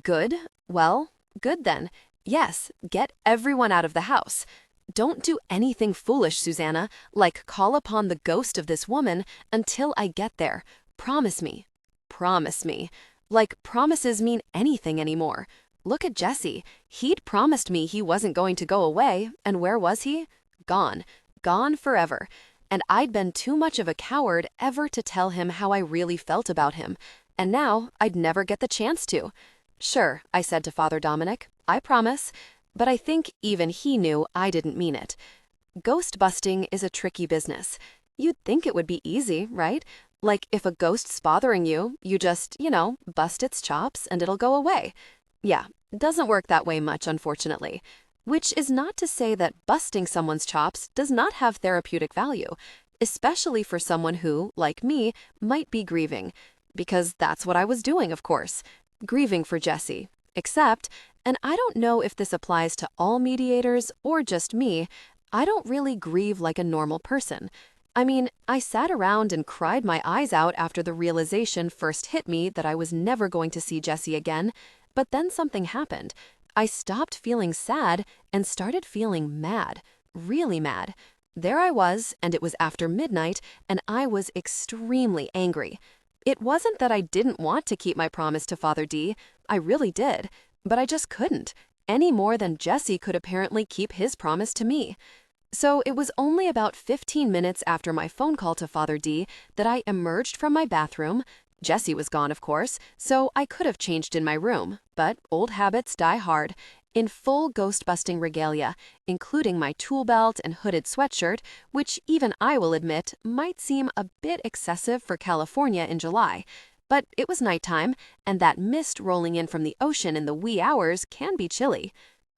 Good? Well, good then. Yes, get everyone out of the house. Don't do anything foolish, Susanna, like call upon the ghost of this woman until I get there. Promise me. Promise me. Like promises mean anything anymore. Look at Jesse. He'd promised me he wasn't going to go away, and where was he? Gone. Gone forever. And I'd been too much of a coward ever to tell him how I really felt about him, and now I'd never get the chance to. Sure, I said to Father Dominic, I promise. But I think even he knew I didn't mean it. Ghost busting is a tricky business. You'd think it would be easy, right? Like if a ghost's bothering you, you just, bust its chops and it'll go away. Yeah, doesn't work that way much, unfortunately. Which is not to say that busting someone's chops does not have therapeutic value, especially for someone who, like me, might be grieving. Because that's what I was doing, of course. Grieving for Jesse. Except, and I don't know if this applies to all mediators or just me, I don't really grieve like a normal person. I mean, I sat around and cried my eyes out after the realization first hit me that I was never going to see Jesse again, but then something happened. I stopped feeling sad and started feeling mad, really mad. There I was, and it was after midnight, and I was extremely angry. It wasn't that I didn't want to keep my promise to Father D. I really did, but I just couldn't, any more than Jesse could apparently keep his promise to me. So it was only about 15 minutes after my phone call to Father D that I emerged from my bathroom. Jesse was gone, of course, so I could have changed in my room, but old habits die hard. In full ghost-busting regalia, including my tool belt and hooded sweatshirt, which even I will admit might seem a bit excessive for California in July. But it was nighttime, and that mist rolling in from the ocean in the wee hours can be chilly.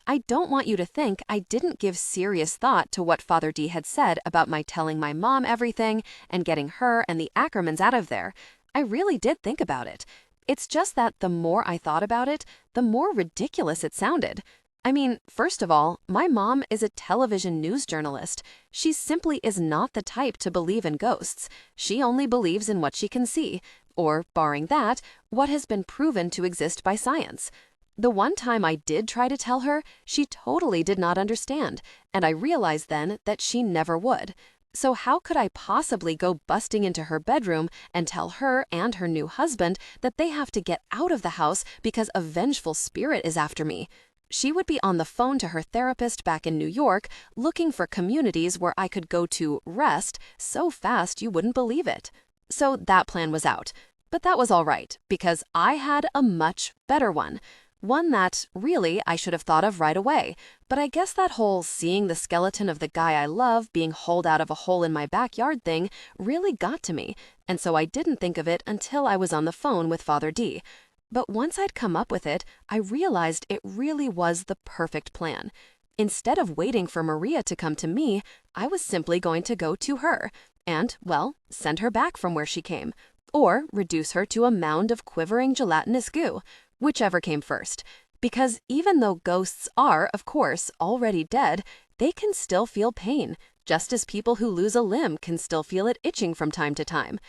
I don't want you to think I didn't give serious thought to what Father D had said about my telling my mom everything and getting her and the Ackermans out of there. I really did think about it. It's just that the more I thought about it, the more ridiculous it sounded. I mean, first of all, my mom is a television news journalist. She simply is not the type to believe in ghosts. She only believes in what she can see, or, barring that, what has been proven to exist by science. The one time I did try to tell her, she totally did not understand, and I realized then that she never would. So how could I possibly go busting into her bedroom and tell her and her new husband that they have to get out of the house because a vengeful spirit is after me? She would be on the phone to her therapist back in New York, looking for communities where I could go to rest so fast you wouldn't believe it. So that plan was out. But that was all right, because I had a much better one. One that, really, I should have thought of right away. But I guess that whole seeing the skeleton of the guy I love being hauled out of a hole in my backyard thing really got to me, and so I didn't think of it until I was on the phone with Father D. But once I'd come up with it, I realized it really was the perfect plan. Instead of waiting for Maria to come to me, I was simply going to go to her and, well, send her back from where she came, or reduce her to a mound of quivering gelatinous goo. Whichever came first, because even though ghosts are, of course, already dead, they can still feel pain, just as people who lose a limb can still feel it itching from time to time.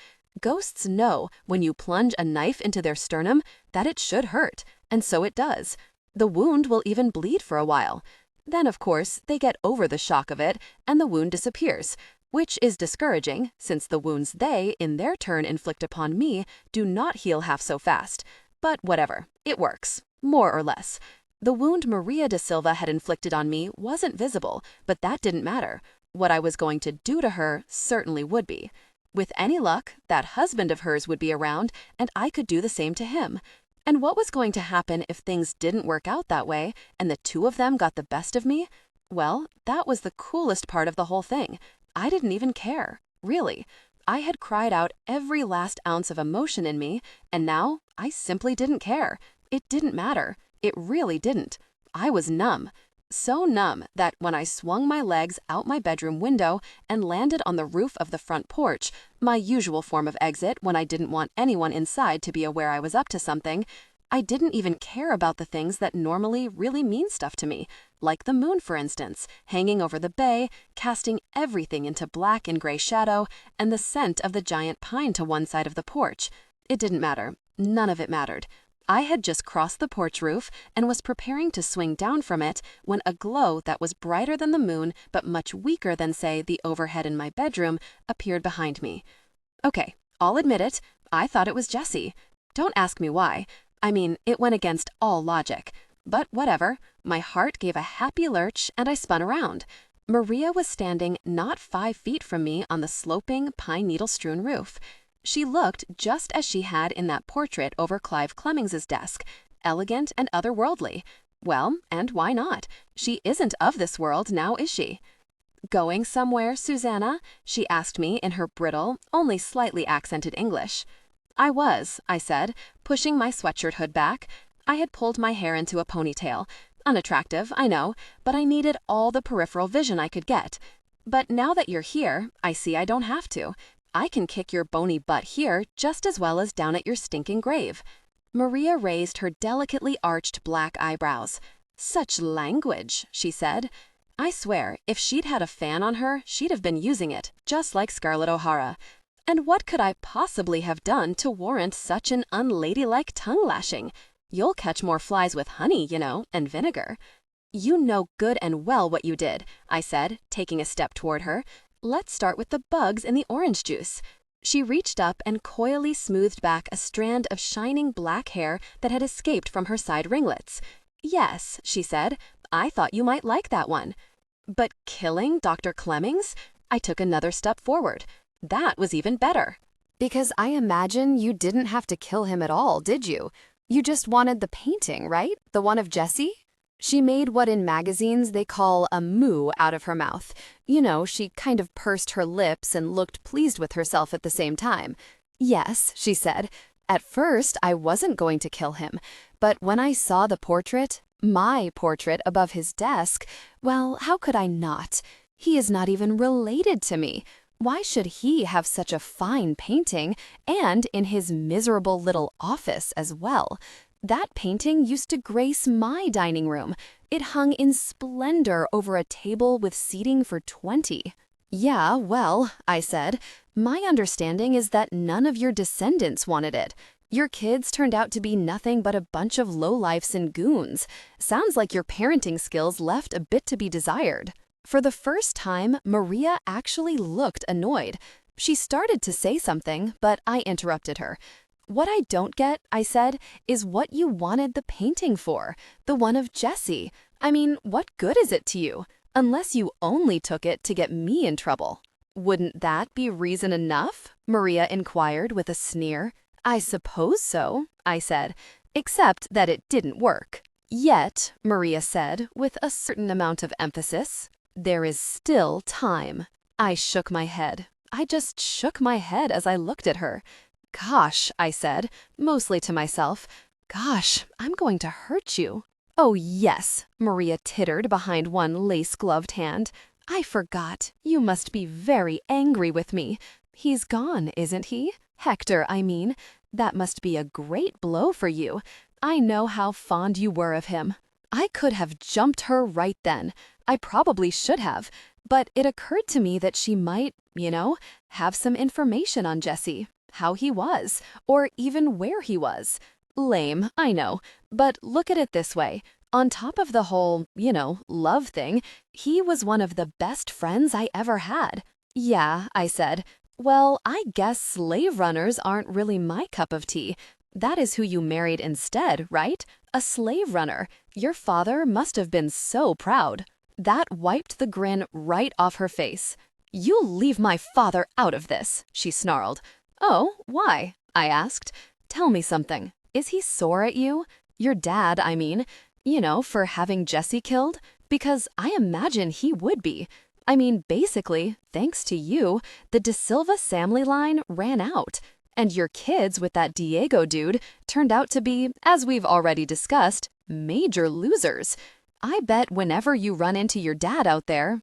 Ghosts know when you plunge a knife into their sternum that it should hurt, and so it does. The wound will even bleed for a while. Then, of course, they get over the shock of it, and the wound disappears, which is discouraging, since the wounds they, in their turn, inflict upon me do not heal half so fast. But whatever, it works, more or less. The wound Maria da Silva had inflicted on me wasn't visible, but that didn't matter. What I was going to do to her certainly would be. With any luck, that husband of hers would be around, and I could do the same to him. And what was going to happen if things didn't work out that way, and the two of them got the best of me? Well, that was the coolest part of the whole thing. I didn't even care, really. I had cried out every last ounce of emotion in me, and now I simply didn't care. It didn't matter. It really didn't. I was numb. So numb that when I swung my legs out my bedroom window and landed on the roof of the front porch, my usual form of exit when I didn't want anyone inside to be aware I was up to something, I didn't even care about the things that normally really mean stuff to me, like the moon, for instance, hanging over the bay, casting everything into black and gray shadow, and the scent of the giant pine to one side of the porch. It didn't matter. None of it mattered. I had just crossed the porch roof and was preparing to swing down from it when a glow that was brighter than the moon but much weaker than, say, the overhead in my bedroom appeared behind me. Okay, I'll admit it, I thought it was Jesse. Don't ask me why. I mean, it went against all logic. But whatever, my heart gave a happy lurch and I spun around. Maria was standing not 5 feet from me on the sloping, pine needle-strewn roof. She looked just as she had in that portrait over Clive Clemmings's desk, elegant and otherworldly. Well, and why not? She isn't of this world now, is she? "Going somewhere, Susanna?" she asked me in her brittle, only slightly accented English. I was, I said, pushing my sweatshirt hood back. I had pulled my hair into a ponytail. Unattractive, I know, but I needed all the peripheral vision I could get. But now that you're here, I see I don't have to. I can kick your bony butt here just as well as down at your stinking grave. Maria raised her delicately arched black eyebrows. "Such language," she said. I swear, if she'd had a fan on her, she'd have been using it, just like Scarlett O'Hara. And what could I possibly have done to warrant such an unladylike tongue lashing? You'll catch more flies with honey, you know, and vinegar. You know good and well what you did, I said, taking a step toward her. Let's start with the bugs in the orange juice. She reached up and coyly smoothed back a strand of shining black hair that had escaped from her side ringlets. Yes, she said, I thought you might like that one. But killing Dr. Clemmings? I took another step forward. That was even better. Because I imagine you didn't have to kill him at all, did you? You just wanted the painting, right? The one of Jessie? She made what in magazines they call a moo out of her mouth. You know, she kind of pursed her lips and looked pleased with herself at the same time. Yes, she said. At first, I wasn't going to kill him. But when I saw the portrait, my portrait above his desk, well, how could I not? He is not even related to me. Why should he have such a fine painting, and in his miserable little office as well? That painting used to grace my dining room. It hung in splendor over a table with seating for 20. Yeah, well, I said, my understanding is that none of your descendants wanted it. Your kids turned out to be nothing but a bunch of lowlifes and goons. Sounds like your parenting skills left a bit to be desired. For the first time, Maria actually looked annoyed. She started to say something, but I interrupted her. What I don't get, I said, is what you wanted the painting for, the one of Jessie. I mean, what good is it to you? Unless you only took it to get me in trouble. Wouldn't that be reason enough? Maria inquired with a sneer. I suppose so, I said, except that it didn't work. Yet, Maria said, with a certain amount of emphasis, there is still time. I shook my head. I just shook my head as I looked at her. Gosh, I said, mostly to myself, gosh, I'm going to hurt you. Oh, yes, Maria tittered behind one lace-gloved hand. I forgot. You must be very angry with me. He's gone, isn't he? Hector, I mean. That must be a great blow for you. I know how fond you were of him. I could have jumped her right then. I probably should have. But it occurred to me that she might, have some information on Jessie. How he was, or even where he was. Lame, I know, but look at it this way. On top of the whole, love thing, he was one of the best friends I ever had. Yeah, I said. Well, I guess slave runners aren't really my cup of tea. That is who you married instead, right? A slave runner. Your father must have been so proud. That wiped the grin right off her face. You leave my father out of this, she snarled. Oh, why? I asked. Tell me something. Is he sore at you? Your dad, I mean. For having Jessie killed? Because I imagine he would be. I mean, basically, thanks to you, the De Silva family line ran out. And your kids with that Diego dude turned out to be, as we've already discussed, major losers. I bet whenever you run into your dad out there,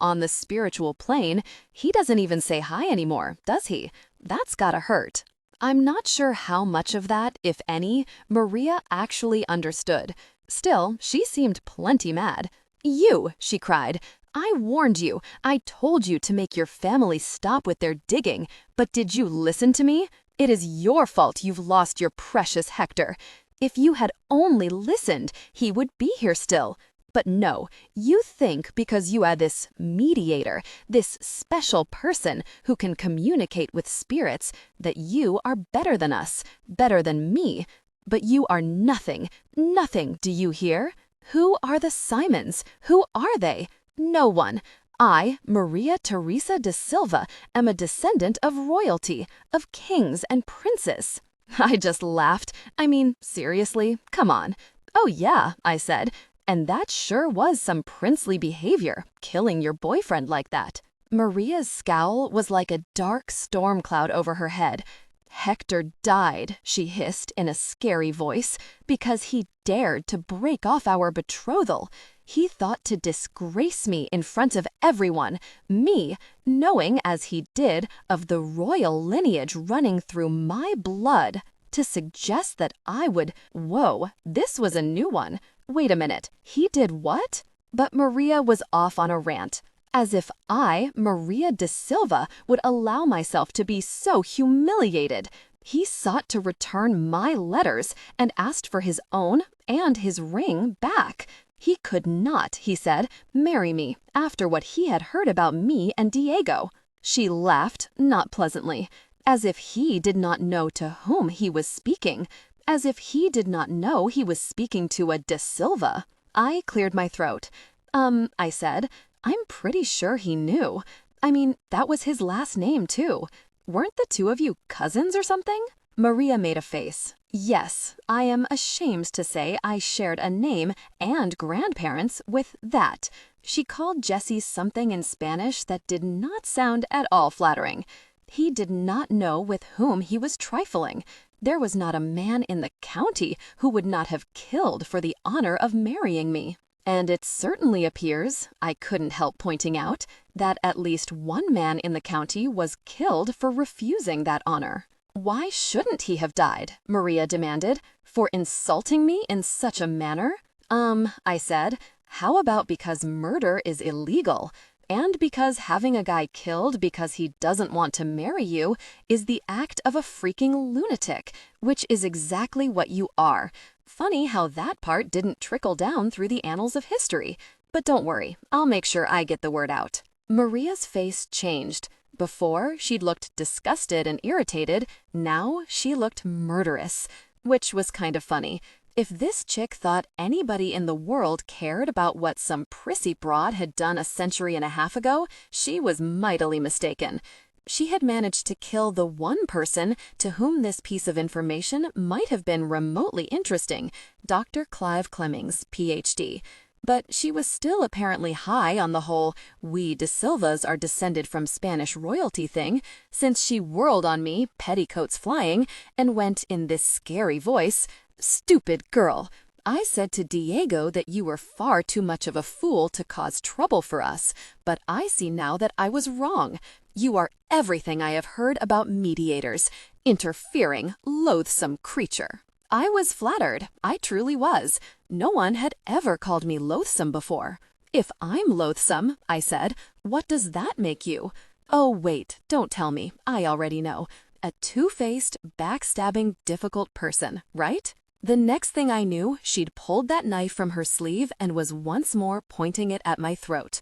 on the spiritual plane, he doesn't even say hi anymore, does he? That's gotta hurt. I'm not sure how much of that, if any, Maria actually understood. Still, she seemed plenty mad. You, she cried. I warned you. I told you to make your family stop with their digging. But did you listen to me? It is your fault you've lost your precious Hector. If you had only listened, he would be here still. But no, you think because you are this mediator, this special person who can communicate with spirits, that you are better than us, better than me. But you are nothing, nothing, do you hear? Who are the Simons? Who are they? No one. I, Maria Teresa de Silva, am a descendant of royalty, of kings and princes. I just laughed. I mean, seriously, come on. Oh yeah, I said. And that sure was some princely behavior, killing your boyfriend like that. Maria's scowl was like a dark storm cloud over her head. Hector died, she hissed in a scary voice, because he dared to break off our betrothal. He thought to disgrace me in front of everyone, me, knowing as he did of the royal lineage running through my blood, to suggest that I would, whoa, this was a new one. Wait a minute, he did what? But Maria was off on a rant. As if I, Maria de Silva, would allow myself to be so humiliated. He sought to return my letters and asked for his own and his ring back. He could not, he said, marry me after what he had heard about me and Diego. She laughed, not pleasantly, as if he did not know to whom he was speaking, as if he did not know he was speaking to a De Silva. I cleared my throat. I said, I'm pretty sure he knew. I mean, that was his last name, too. Weren't the two of you cousins or something? Maria made a face. Yes, I am ashamed to say I shared a name and grandparents with that. She called Jesse something in Spanish that did not sound at all flattering. He did not know with whom he was trifling. There was not a man in the county who would not have killed for the honor of marrying me. And it certainly appears, I couldn't help pointing out, that at least one man in the county was killed for refusing that honor. Why shouldn't he have died? Maria demanded. For insulting me in such a manner? I said, how about because murder is illegal? And because having a guy killed because he doesn't want to marry you is the act of a freaking lunatic, which is exactly what you are. Funny how that part didn't trickle down through the annals of history. But don't worry, I'll make sure I get the word out. Maria's face changed. Before, she'd looked disgusted and irritated. Now, she looked murderous, which was kind of funny. If this chick thought anybody in the world cared about what some prissy broad had done a century and a half ago, she was mightily mistaken. She had managed to kill the one person to whom this piece of information might have been remotely interesting, Dr. Clive Clemmings, Ph.D., but she was still apparently high on the whole "we De Silvas are descended from Spanish royalty" thing, since she whirled on me, petticoats flying, and went in this scary voice, "Stupid girl! I said to Diego that you were far too much of a fool to cause trouble for us, but I see now that I was wrong. You are everything I have heard about mediators. Interfering, loathsome creature." I was flattered. I truly was. No one had ever called me loathsome before. If I'm loathsome, I said, what does that make you? Oh, wait, don't tell me. I already know. A two-faced, backstabbing, difficult person, right? The next thing I knew, she'd pulled that knife from her sleeve and was once more pointing it at my throat.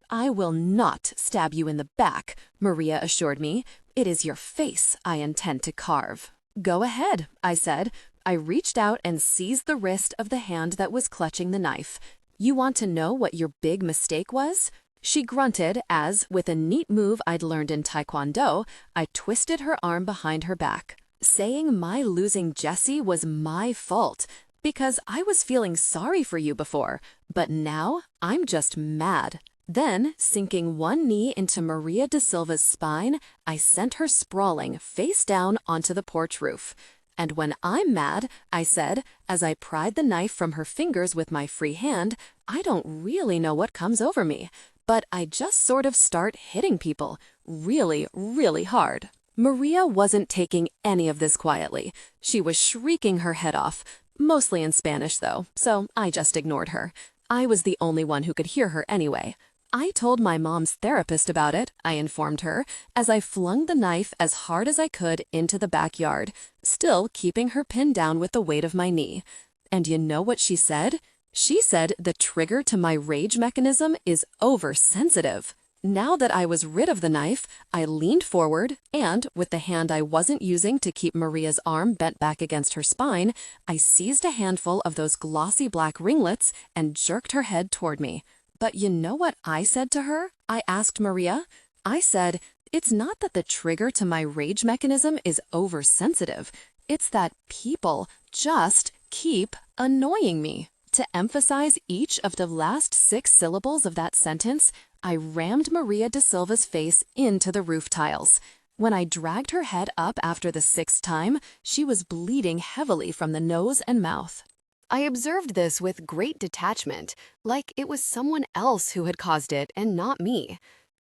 I will not stab you in the back, Maria assured me. It is your face I intend to carve. Go ahead, I said. I reached out and seized the wrist of the hand that was clutching the knife. You want to know what your big mistake was? She grunted as, with a neat move I'd learned in Taekwondo, I twisted her arm behind her back, saying my losing Jesse was my fault, because I was feeling sorry for you before, but now I'm just mad. Then, sinking one knee into Maria De Silva's spine, I sent her sprawling face down onto the porch roof. And when I'm mad, I said, as I pried the knife from her fingers with my free hand, I don't really know what comes over me, but I just sort of start hitting people, really, really hard. Maria wasn't taking any of this quietly. She was shrieking her head off, mostly in Spanish though, so I just ignored her. I was the only one who could hear her anyway. I told my mom's therapist about it, I informed her, as I flung the knife as hard as I could into the backyard, still keeping her pinned down with the weight of my knee. And you know what she said? She said the trigger to my rage mechanism is oversensitive. Now that I was rid of the knife, I leaned forward and, with the hand I wasn't using to keep Maria's arm bent back against her spine, I seized a handful of those glossy black ringlets and jerked her head toward me. But you know what I said to her? I asked Maria. I said, it's not that the trigger to my rage mechanism is oversensitive. It's that people just keep annoying me. To emphasize each of the last 6 syllables of that sentence, I rammed Maria De Silva's face into the roof tiles. When I dragged her head up after the 6th time, she was bleeding heavily from the nose and mouth. I observed this with great detachment, like it was someone else who had caused it and not me.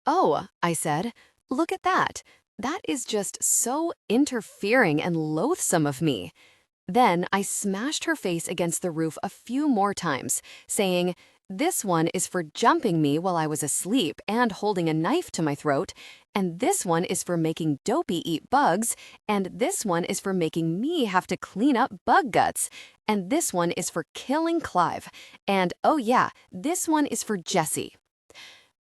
Oh, I said, look at that. That is just so interfering and loathsome of me. Then I smashed her face against the roof a few more times, saying, This one is for jumping me while I was asleep and holding a knife to my throat, and this one is for making Dopey eat bugs, and this one is for making me have to clean up bug guts, and this one is for killing Clive, and oh yeah, this one is for Jesse.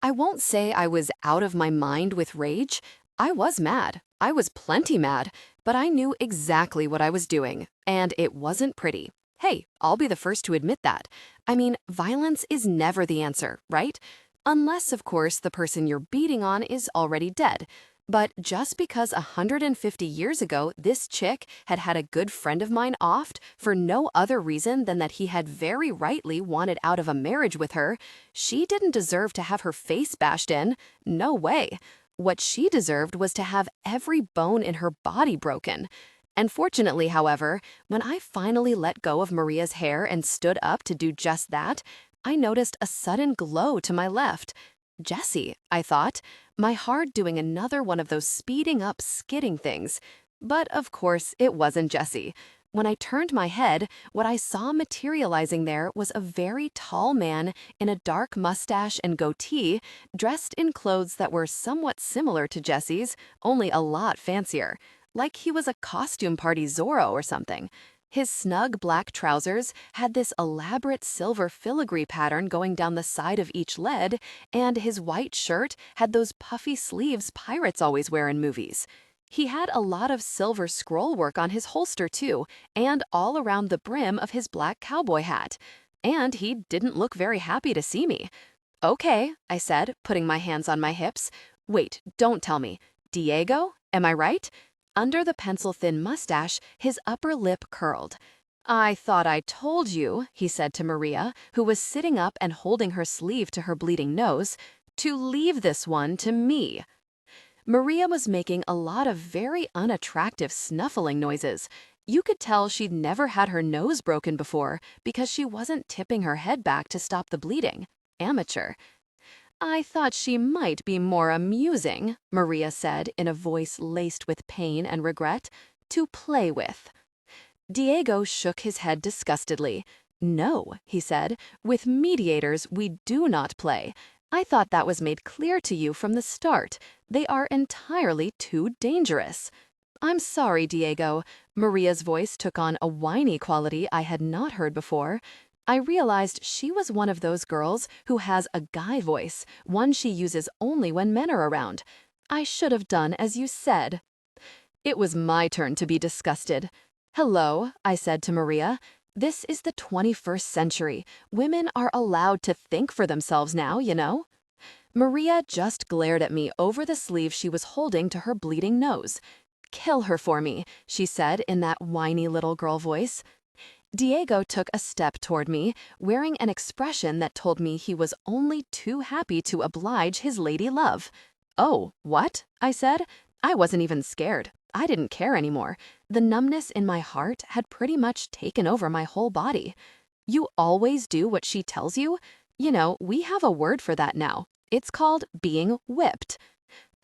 I won't say I was out of my mind with rage. I was mad. I was plenty mad, but I knew exactly what I was doing, and it wasn't pretty. Hey, I'll be the first to admit that. I mean, violence is never the answer, right? Unless, of course, the person you're beating on is already dead. But just because 150 years ago this chick had had a good friend of mine offed for no other reason than that he had very rightly wanted out of a marriage with her, she didn't deserve to have her face bashed in. No way. What she deserved was to have every bone in her body broken. And fortunately, however, when I finally let go of Maria's hair and stood up to do just that, I noticed a sudden glow to my left. Jesse, I thought, my heart doing another one of those speeding up, skidding things. But of course, it wasn't Jesse. When I turned my head, what I saw materializing there was a very tall man in a dark mustache and goatee, dressed in clothes that were somewhat similar to Jesse's, only a lot fancier. Like he was a costume party Zorro or something. His snug black trousers had this elaborate silver filigree pattern going down the side of each leg, and his white shirt had those puffy sleeves pirates always wear in movies. He had a lot of silver scroll work on his holster too, and all around the brim of his black cowboy hat. And he didn't look very happy to see me. "Okay," I said, putting my hands on my hips. "Wait, don't tell me. Diego? Am I right?" Under the pencil-thin mustache, his upper lip curled. "I thought I told you," he said to Maria, who was sitting up and holding her sleeve to her bleeding nose, "to leave this one to me." Maria was making a lot of very unattractive snuffling noises. You could tell she'd never had her nose broken before because she wasn't tipping her head back to stop the bleeding. Amateur. "I thought she might be more amusing," Maria said in a voice laced with pain and regret, "to play with." Diego shook his head disgustedly. "No," he said, "with mediators we do not play. I thought that was made clear to you from the start. They are entirely too dangerous." "I'm sorry, Diego." Maria's voice took on a whiny quality I had not heard before. I realized she was one of those girls who has a guy voice, one she uses only when men are around. "I should have done as you said." It was my turn to be disgusted. "Hello," I said to Maria. "This is the 21st century. Women are allowed to think for themselves now, you know." Maria just glared at me over the sleeve she was holding to her bleeding nose. "Kill her for me," she said in that whiny little girl voice. Diego took a step toward me, wearing an expression that told me he was only too happy to oblige his lady love. "Oh, what?" I said. I wasn't even scared. I didn't care anymore. The numbness in my heart had pretty much taken over my whole body. "You always do what she tells you?" You know, we have a word for that now. It's called being whipped.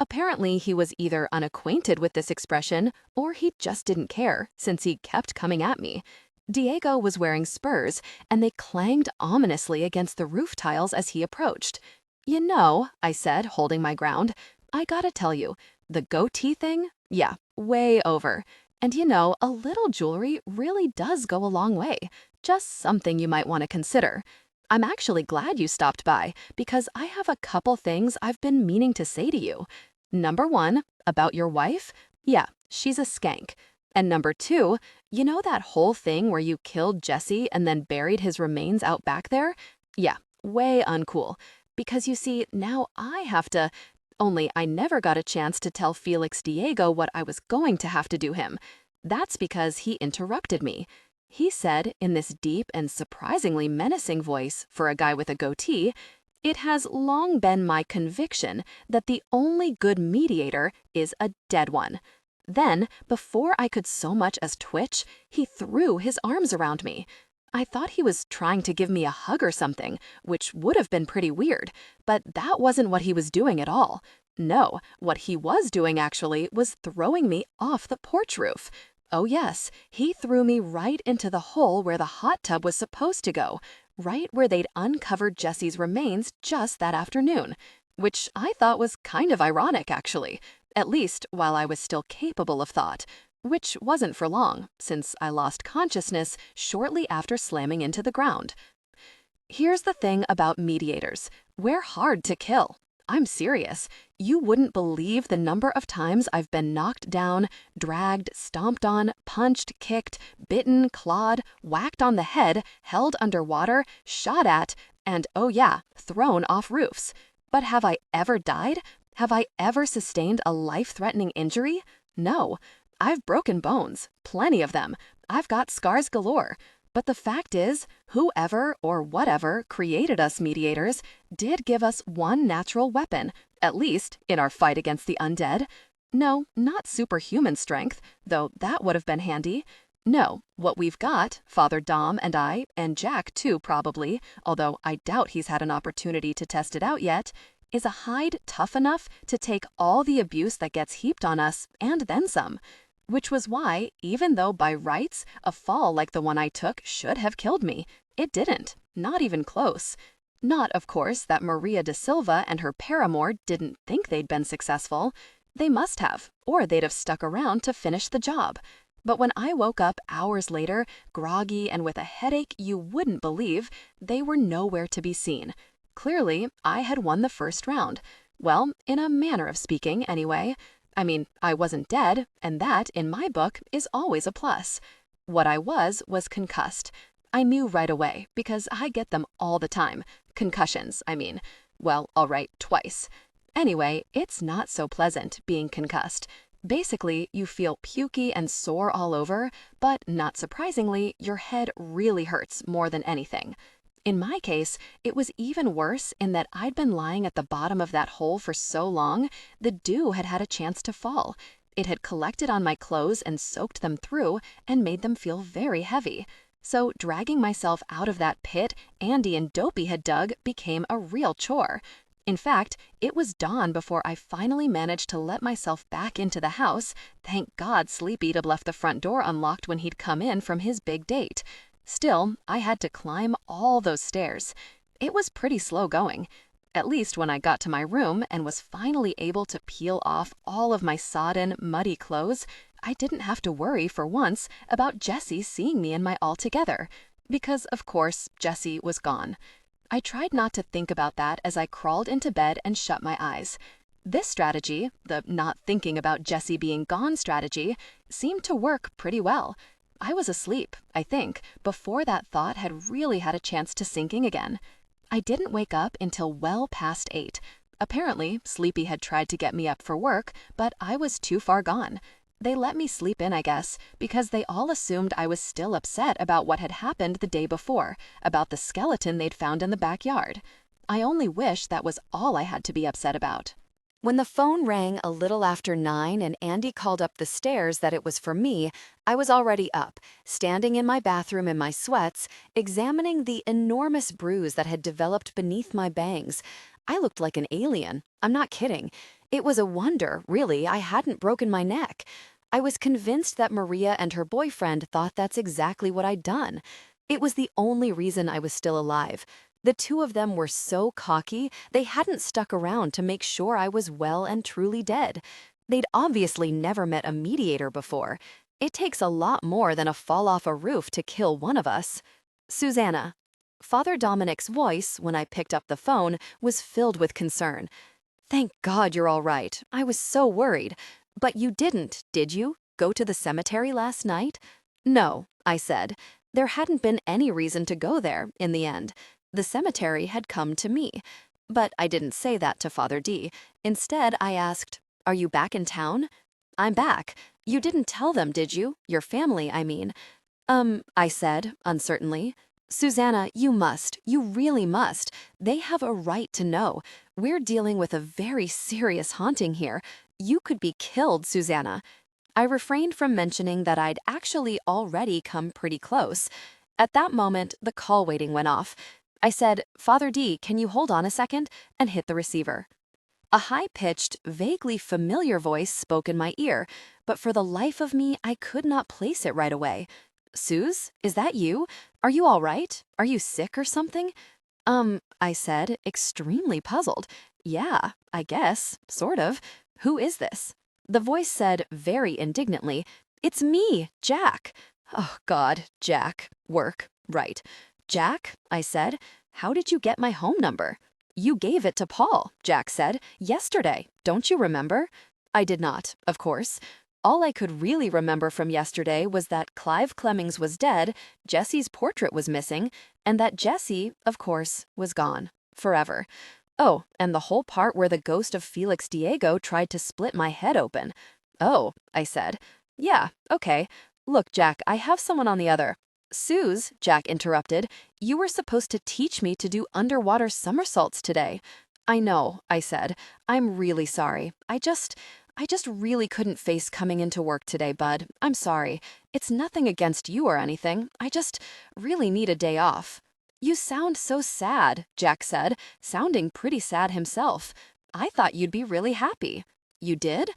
Apparently, he was either unacquainted with this expression or he just didn't care, since he kept coming at me. Diego was wearing spurs, and they clanged ominously against the roof tiles as he approached. "You know," I said, holding my ground, "I gotta tell you, the goatee thing? Yeah, way over. And you know, a little jewelry really does go a long way. Just something you might want to consider. I'm actually glad you stopped by, because I have a couple things I've been meaning to say to you. Number one, about your wife? Yeah, she's a skank. And number two, you know that whole thing where you killed Jesse and then buried his remains out back there? Yeah, way uncool. Because you see, now I have to... Only I never got a chance to tell Felix Diego what I was going to have to do him. That's because he interrupted me. He said, in this deep and surprisingly menacing voice for a guy with a goatee, "It has long been my conviction that the only good mediator is a dead one." Then, before I could so much as twitch, he threw his arms around me. I thought he was trying to give me a hug or something, which would have been pretty weird, but that wasn't what he was doing at all. No, what he was doing actually was throwing me off the porch roof. Oh yes, he threw me right into the hole where the hot tub was supposed to go, right where they'd uncovered Jesse's remains just that afternoon, which I thought was kind of ironic, actually, at least while I was still capable of thought, which wasn't for long, since I lost consciousness shortly after slamming into the ground. Here's the thing about mediators. We're hard to kill. I'm serious. You wouldn't believe the number of times I've been knocked down, dragged, stomped on, punched, kicked, bitten, clawed, whacked on the head, held underwater, shot at, and oh yeah, thrown off roofs. But have I ever died? Have I ever sustained a life-threatening injury? No. I've broken bones, plenty of them. I've got scars galore. But the fact is, whoever or whatever created us mediators did give us one natural weapon, at least in our fight against the undead. No, not superhuman strength, though that would have been handy. No, what we've got, Father Dom and I, and Jack too probably, although I doubt he's had an opportunity to test it out yet, is a hide tough enough to take all the abuse that gets heaped on us and then some. Which was why, even though by rights, a fall like the one I took should have killed me, it didn't, not even close. Not, of course, that Maria da Silva and her paramour didn't think they'd been successful. They must have, or they'd have stuck around to finish the job. But when I woke up hours later, groggy and with a headache you wouldn't believe, they were nowhere to be seen. Clearly, I had won the first round. Well, in a manner of speaking, anyway. I mean, I wasn't dead, and that, in my book, is always a plus. What I was concussed. I knew right away, because I get them all the time. Concussions, I mean. Well, all right, twice. Anyway, it's not so pleasant being concussed. Basically, you feel pukey and sore all over, but not surprisingly, your head really hurts more than anything. In my case, it was even worse in that I'd been lying at the bottom of that hole for so long, the dew had had a chance to fall. It had collected on my clothes and soaked them through and made them feel very heavy. So dragging myself out of that pit Andy and Dopey had dug became a real chore. In fact, it was dawn before I finally managed to let myself back into the house. Thank God Sleepy'd have left the front door unlocked when he'd come in from his big date. Still, I had to climb all those stairs. It was pretty slow going. At least when I got to my room and was finally able to peel off all of my sodden, muddy clothes, I didn't have to worry for once about Jessie seeing me in my all-together. Because, of course, Jessie was gone. I tried not to think about that as I crawled into bed and shut my eyes. This strategy, the not thinking about Jessie being gone strategy, seemed to work pretty well. I was asleep, I think, before that thought had really had a chance to sink in again. I didn't wake up until well past 8. Apparently, Sleepy had tried to get me up for work, but I was too far gone. They let me sleep in, I guess, because they all assumed I was still upset about what had happened the day before, about the skeleton they'd found in the backyard. I only wish that was all I had to be upset about. When the phone rang a little after 9 and Andy called up the stairs that it was for me, I was already up, standing in my bathroom in my sweats, examining the enormous bruise that had developed beneath my bangs. I looked like an alien. I'm not kidding. It was a wonder, really, I hadn't broken my neck. I was convinced that Maria and her boyfriend thought that's exactly what I'd done. It was the only reason I was still alive. The two of them were so cocky, they hadn't stuck around to make sure I was well and truly dead. They'd obviously never met a mediator before. It takes a lot more than a fall off a roof to kill one of us. Susanna. Father Dominic's voice, when I picked up the phone, was filled with concern. Thank God you're all right. I was so worried. But you didn't, did you, go to the cemetery last night? No, I said. There hadn't been any reason to go there, in the end. The cemetery had come to me. But I didn't say that to Father D. Instead, I asked, "Are you back in town?" "I'm back. You didn't tell them, did you? Your family, I mean." I said, uncertainly. "Susanna, you must. You really must. They have a right to know. We're dealing with a very serious haunting here. You could be killed, Susanna." I refrained from mentioning that I'd actually already come pretty close. At that moment, the call waiting went off. I said, "Father D, can you hold on a second?" and hit the receiver. A high-pitched, vaguely familiar voice spoke in my ear, but for the life of me, I could not place it right away. Suze, is that you? Are you all right? Are you sick or something? I said, extremely puzzled. Yeah, I guess, sort of. Who is this? The voice said very indignantly, It's me, Jack. Oh, God, Jack. Work, right. Jack, I said, how did you get my home number? You gave it to Paul, Jack said, yesterday. Don't you remember? I did not, of course. All I could really remember from yesterday was that Clive Clemmings was dead, Jesse's portrait was missing, and that Jesse, of course, was gone. Forever. Oh, and the whole part where the ghost of Felix Diego tried to split my head open. Oh, I said. Yeah, okay. Look, Jack, I have someone on the other. Suze, Jack interrupted, you were supposed to teach me to do underwater somersaults today. I know, I said. I'm really sorry. I just really couldn't face coming into work today, bud. I'm sorry. It's nothing against you or anything. I just really need a day off. You sound so sad, Jack said, sounding pretty sad himself. I thought you'd be really happy. You did?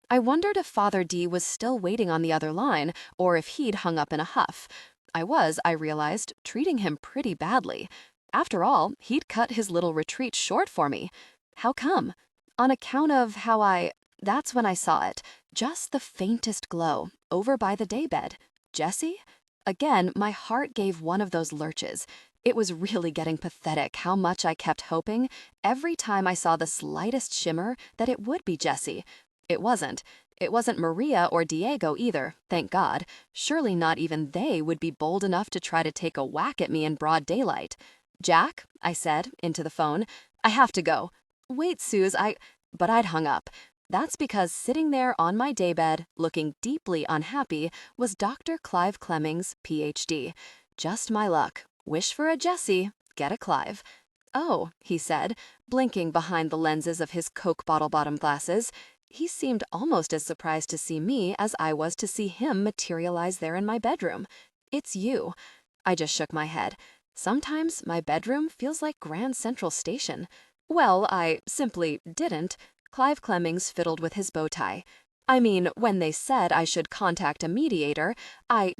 I wondered if Father D was still waiting on the other line, or if he'd hung up in a huff. I realized, treating him pretty badly. After all, he'd cut his little retreat short for me. How come? On account of how That's when I saw it, just the faintest glow, over by the daybed. Jesse? Again, my heart gave one of those lurches. It was really getting pathetic how much I kept hoping, every time I saw the slightest shimmer, that it would be Jesse. It wasn't. It wasn't Maria or Diego either, thank God. Surely not even they would be bold enough to try to take a whack at me in broad daylight. Jack, I said, into the phone, I have to go. Wait, Suze, But I'd hung up. That's because sitting there on my daybed, looking deeply unhappy, was Dr. Clive Clemmings, Ph.D. Just my luck. Wish for a Jesse, get a Clive. Oh, he said, blinking behind the lenses of his Coke bottle-bottom glasses. He seemed almost as surprised to see me as I was to see him materialize there in my bedroom. It's you. I just shook my head. Sometimes my bedroom feels like Grand Central Station. Well, I simply didn't. Clive Clemmings fiddled with his bow tie. I mean, when they said I should contact a mediator, I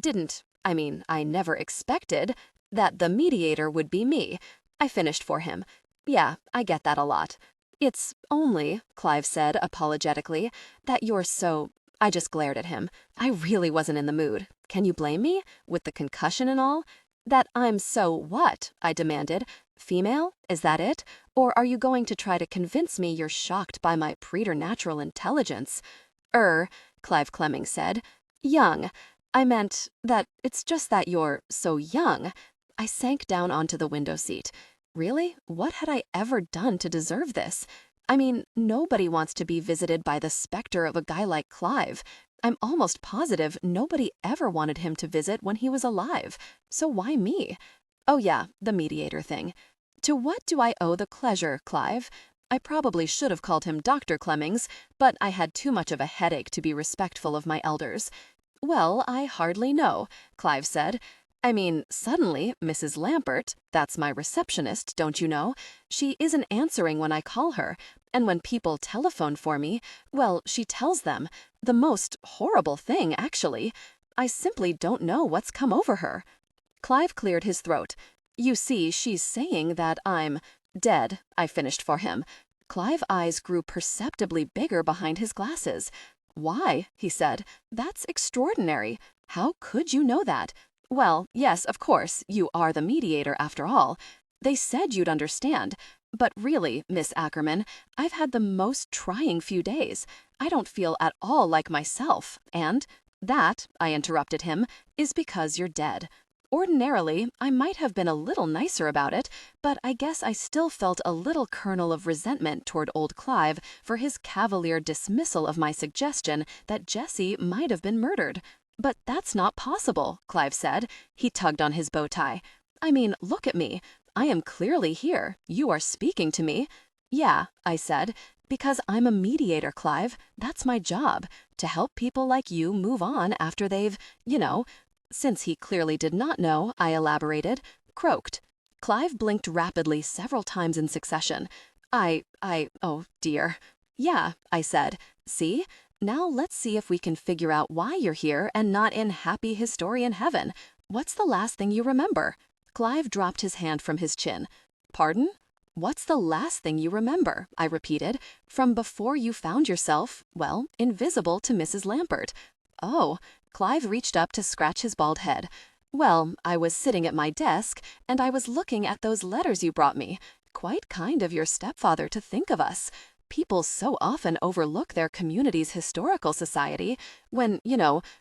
never expected that the mediator would be me. I finished for him. Yeah, I get that a lot. It's only, Clive said apologetically, that you're so... I just glared at him. I really wasn't in the mood. Can you blame me? With the concussion and all? That I'm so what? I demanded. Female? Is that it? Or are you going to try to convince me you're shocked by my preternatural intelligence? Clive Clemmings said. Young. I meant that it's just that you're so young. I sank down onto the window seat. Really? What had I ever done to deserve this? I mean, nobody wants to be visited by the specter of a guy like Clive. I'm almost positive nobody ever wanted him to visit when he was alive. So why me? Oh yeah, the mediator thing. To what do I owe the pleasure, Clive? I probably should have called him Dr. Clemmings, but I had too much of a headache to be respectful of my elders. Well, I hardly know, Clive said. I mean, suddenly, Mrs. Lampert, that's my receptionist, don't you know? She isn't answering when I call her, and when people telephone for me, well, she tells them. The most horrible thing, actually. I simply don't know what's come over her. Clive cleared his throat. You see, she's saying that I'm dead, I finished for him. Clive's eyes grew perceptibly bigger behind his glasses. Why? He said. That's extraordinary. How could you know that? Well, yes, of course, you are the mediator after all. They said you'd understand. But really, Miss Ackerman, I've had the most trying few days. I don't feel at all like myself, and that, I interrupted him, is because you're dead. Ordinarily, I might have been a little nicer about it, but I guess I still felt a little kernel of resentment toward old Clive for his cavalier dismissal of my suggestion that Jesse might have been murdered. But that's not possible, Clive said. He tugged on his bow tie. I mean, look at me. I am clearly here. You are speaking to me. Yeah, I said, because I'm a mediator, Clive. That's my job, to help people like you move on after they've, Since he clearly did not know, I elaborated, croaked. Clive blinked rapidly several times in succession. Oh dear. Yeah, I said. See? Now let's see if we can figure out why you're here and not in happy historian heaven. What's the last thing you remember? Clive dropped his hand from his chin. Pardon? What's the last thing you remember? I repeated, from before you found yourself, well, invisible to Mrs. Lampert. Oh, Clive reached up to scratch his bald head. Well, I was sitting at my desk, and I was looking at those letters you brought me. Quite kind of your stepfather to think of us. People so often overlook their community's historical society when,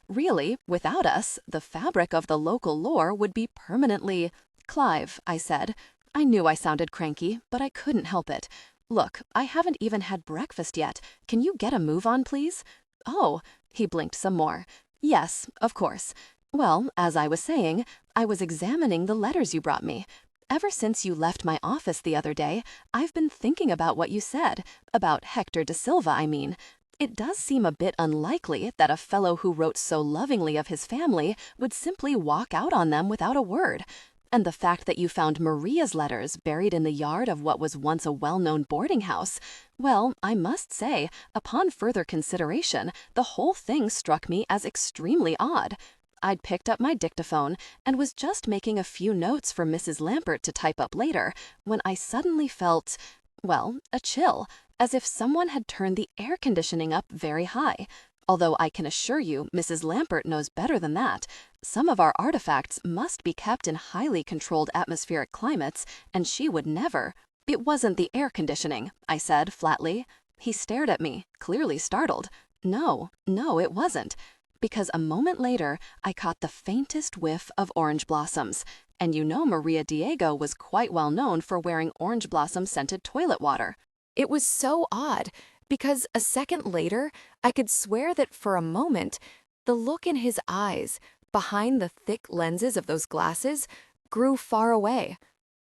really, without us, the fabric of the local lore would be permanently... Clive, I said. I knew I sounded cranky, but I couldn't help it. Look, I haven't even had breakfast yet. Can you get a move on, please? Oh, he blinked some more. Yes, of course. Well, as I was saying, I was examining the letters you brought me. Ever since you left my office the other day, I've been thinking about what you said, about Hector de Silva, I mean. It does seem a bit unlikely that a fellow who wrote so lovingly of his family would simply walk out on them without a word. And the fact that you found Maria's letters buried in the yard of what was once a well-known boarding house, well, I must say, upon further consideration, the whole thing struck me as extremely odd. I'd picked up my dictaphone and was just making a few notes for Mrs. Lampert to type up later when I suddenly felt, well, a chill, as if someone had turned the air conditioning up very high. Although I can assure you Mrs. Lampert knows better than that. Some of our artifacts must be kept in highly controlled atmospheric climates, and she would never. It wasn't the air conditioning, I said flatly. He stared at me, clearly startled. No, it wasn't. Because a moment later, I caught the faintest whiff of orange blossoms. And Maria Diego was quite well known for wearing orange blossom-scented toilet water. It was so odd, because a second later, I could swear that for a moment, the look in his eyes, behind the thick lenses of those glasses, grew far away.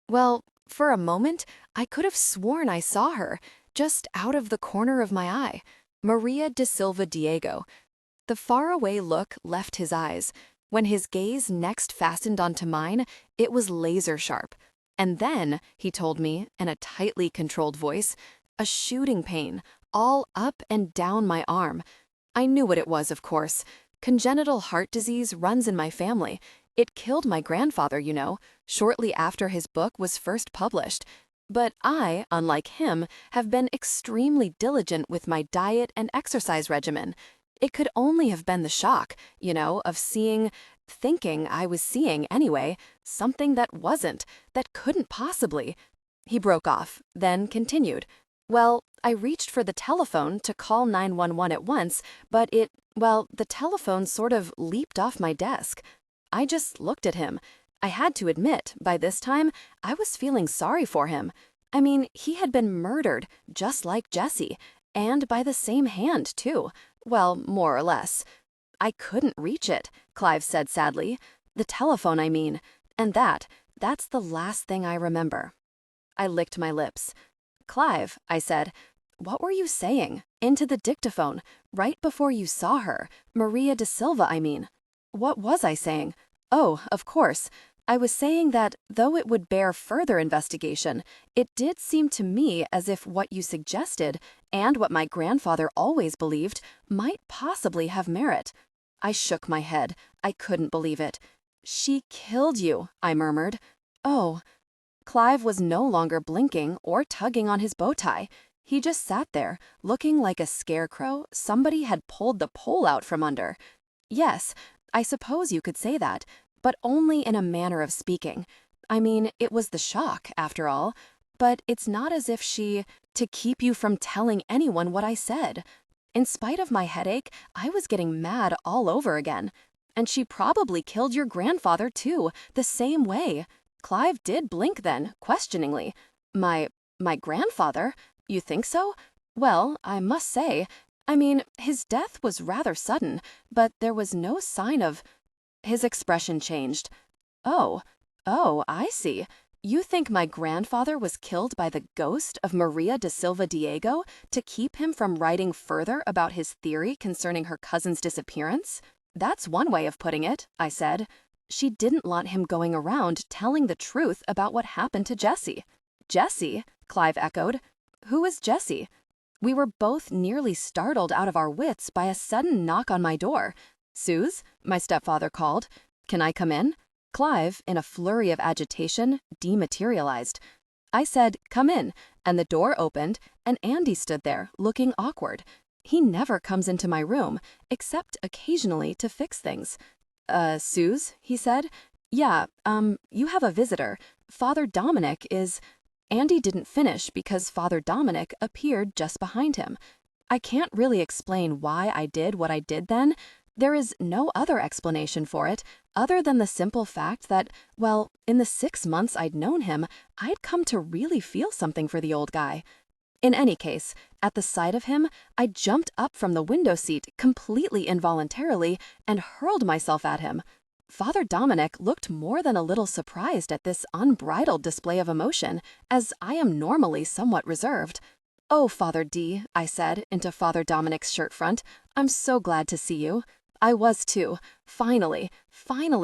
Well, for a moment, I could have sworn I saw her, just out of the corner of my eye. Maria de Silva Diego. The faraway look left his eyes. When his gaze next fastened onto mine, it was laser-sharp. And then, he told me, in a tightly controlled voice, a shooting pain, all up and down my arm. I knew what it was, of course. Congenital heart disease runs in my family. It killed my grandfather, shortly after his book was first published. But I, unlike him, have been extremely diligent with my diet and exercise regimen. It could only have been the shock, of thinking I was seeing anyway, something that wasn't, that couldn't possibly. He broke off, then continued. Well, I reached for the telephone to call 911 at once, but the telephone sort of leaped off my desk. I just looked at him. I had to admit, by this time, I was feeling sorry for him. I mean, he had been murdered, just like Jesse, and by the same hand, too. Well, more or less. I couldn't reach it, Clive said sadly. The telephone, I mean. And that's the last thing I remember. I licked my lips. Clive, I said, what were you saying? Into the dictaphone, right before you saw her. Maria de Silva, I mean. What was I saying? Oh, of course. I was saying that, though it would bear further investigation, it did seem to me as if what you suggested, and what my grandfather always believed, might possibly have merit. I shook my head. I couldn't believe it. She killed you, I murmured. Oh. Clive was no longer blinking or tugging on his bow tie. He just sat there, looking like a scarecrow somebody had pulled the pole out from under. Yes, I suppose you could say that, but only in a manner of speaking. I mean, it was the shock, after all. But it's not as if to keep you from telling anyone what I said. In spite of my headache, I was getting mad all over again. And she probably killed your grandfather, too, the same way. Clive did blink then, questioningly. My grandfather? You think so? Well, I must say, I mean, his death was rather sudden, but there was no sign of... His expression changed. Oh, I see. You think my grandfather was killed by the ghost of Maria de Silva Diego to keep him from writing further about his theory concerning her cousin's disappearance? That's one way of putting it, I said. She didn't want him going around telling the truth about what happened to Jesse. Jesse? Clive echoed. Who is Jesse? We were both nearly startled out of our wits by a sudden knock on my door. Suze? My stepfather called. "Can I come in?" Clive, in a flurry of agitation, dematerialized. I said, "Come in," and the door opened, and Andy stood there, looking awkward. He never comes into my room, except occasionally to fix things. Suze," he said. "Yeah, you have a visitor. Father Dominic is—" Andy didn't finish because Father Dominic appeared just behind him. I can't really explain why I did what I did then. There is no other explanation for it, other than the simple fact that, well, in the 6 months I'd known him, I'd come to really feel something for the old guy. In any case, at the sight of him, I jumped up from the window seat completely involuntarily and hurled myself at him. Father Dominic looked more than a little surprised at this unbridled display of emotion, as I am normally somewhat reserved. "Oh, Father D," I said into Father Dominic's shirt front, "I'm so glad to see you." I was too. Finally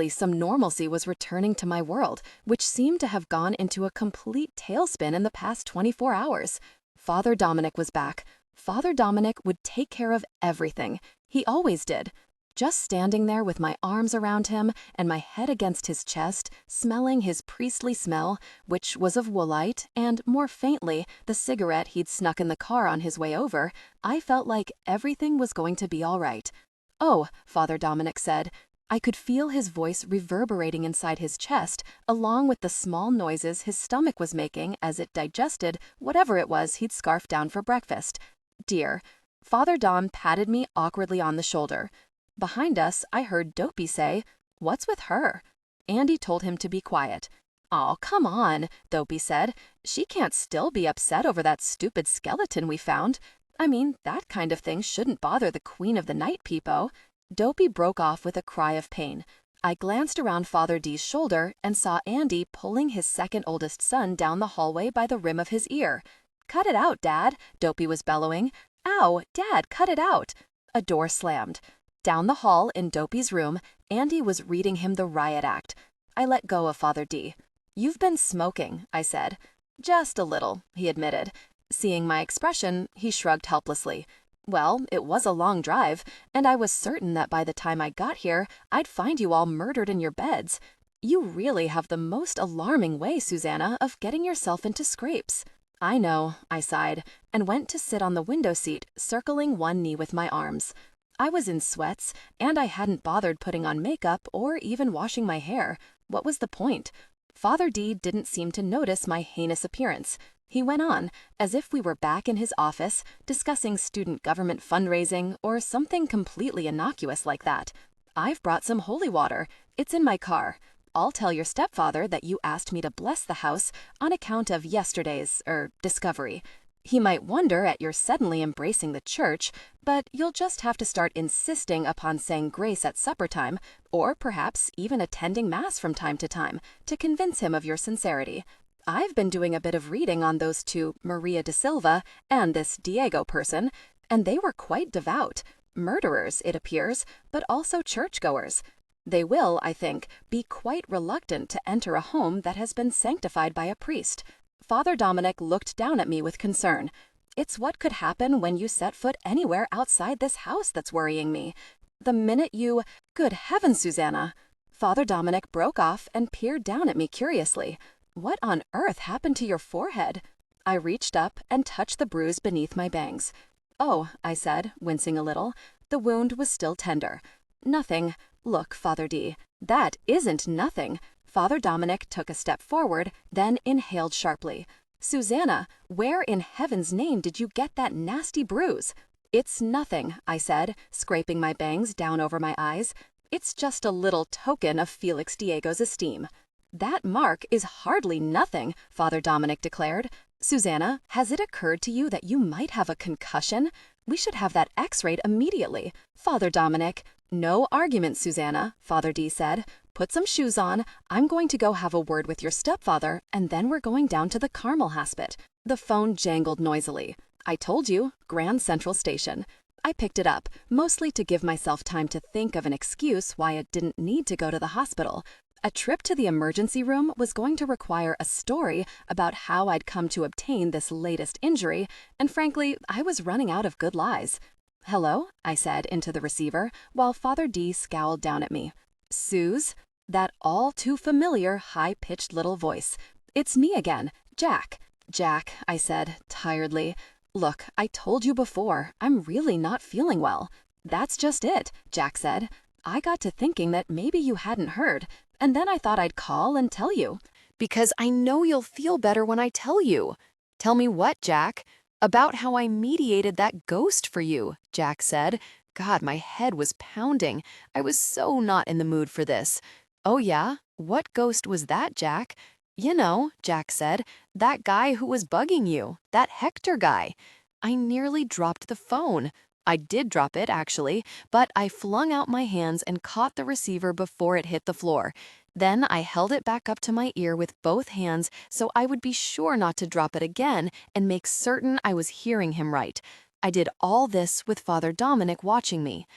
some normalcy was returning to my world, which seemed to have gone into a complete tailspin in the past 24 hours. Father Dominic was back. Father Dominic would take care of everything. He always did. Just standing there with my arms around him and my head against his chest, smelling his priestly smell, which was of woolite and, more faintly, the cigarette he'd snuck in the car on his way over, I felt like everything was going to be all right. "Oh," Father Dominic said. I could feel his voice reverberating inside his chest, along with the small noises his stomach was making as it digested whatever it was he'd scarfed down for breakfast. "Dear." Father Dom patted me awkwardly on the shoulder. Behind us, I heard Dopey say, "What's with her?" Andy told him to be quiet. "Aw, come on," Dopey said. "She can't still be upset over that stupid skeleton we found. I mean, that kind of thing shouldn't bother the Queen of the Night, Peepo." Dopey broke off with a cry of pain. I glanced around Father D's shoulder and saw Andy pulling his second oldest son down the hallway by the rim of his ear. "Cut it out, Dad," Dopey was bellowing. "Ow, Dad, cut it out." A door slammed. Down the hall in Dopey's room, Andy was reading him the riot act. I let go of Father D. "You've been smoking," I said. "Just a little," he admitted. Seeing my expression, he shrugged helplessly. "Well, it was a long drive, and I was certain that by the time I got here, I'd find you all murdered in your beds. You really have the most alarming way, Susanna, of getting yourself into scrapes." "I know," I sighed, and went to sit on the window seat, circling one knee with my arms. I was in sweats, and I hadn't bothered putting on makeup or even washing my hair. What was the point? Father D didn't seem to notice my heinous appearance. He went on, as if we were back in his office, discussing student government fundraising or something completely innocuous like that. "I've brought some holy water. It's in my car. I'll tell your stepfather that you asked me to bless the house on account of yesterday's, discovery. He might wonder at your suddenly embracing the church, but you'll just have to start insisting upon saying grace at supper time, or perhaps even attending Mass from time to convince him of your sincerity. I've been doing a bit of reading on those two, Maria de Silva and this Diego person, and they were quite devout. Murderers, it appears, but also churchgoers. They will, I think, be quite reluctant to enter a home that has been sanctified by a priest." Father Dominic looked down at me with concern. "It's what could happen when you set foot anywhere outside this house that's worrying me. The minute you— Good heavens, Susanna!" Father Dominic broke off and peered down at me curiously. "What on earth happened to your forehead?" I reached up and touched the bruise beneath my bangs. "Oh," I said, wincing a little. The wound was still tender. "Nothing. Look, Father D, that isn't nothing." Father Dominic took a step forward, then inhaled sharply. "Susanna, where in heaven's name did you get that nasty bruise?" "It's nothing," I said, scraping my bangs down over my eyes. "It's just a little token of Felix Diego's esteem." "That mark is hardly nothing," Father Dominic declared. "Susanna, has it occurred to you that you might have a concussion? We should have that x-rayed immediately." Father Dominic— "No argument, Susanna," Father D said. "Put some shoes on. I'm going to go have a word with your stepfather, and then we're going down to the Carmel Hospital." The phone jangled noisily. "I told you, Grand Central Station." I picked it up, mostly to give myself time to think of an excuse why I didn't need to go to the hospital. A trip to the emergency room was going to require a story about how I'd come to obtain this latest injury, and frankly, I was running out of good lies. "Hello?" I said into the receiver, while Father D scowled down at me. "Suze?" That all too familiar high-pitched little voice. "It's me again, Jack." "Jack," I said, tiredly. "Look, I told you before, I'm really not feeling well." "That's just it," Jack said. "I got to thinking that maybe you hadn't heard, and then I thought I'd call and tell you." "Because I know you'll feel better when I tell you." "Tell me what, Jack?" "About how I mediated that ghost for you," Jack said. God, my head was pounding. I was so not in the mood for this. "Oh yeah? What ghost was that, Jack?" "You know," Jack said, "that guy who was bugging you, that Hector guy." I nearly dropped the phone. I did drop it, actually, but I flung out my hands and caught the receiver before it hit the floor. Then I held it back up to my ear with both hands so I would be sure not to drop it again and make certain I was hearing him right. I did all this with Father Dominic watching me.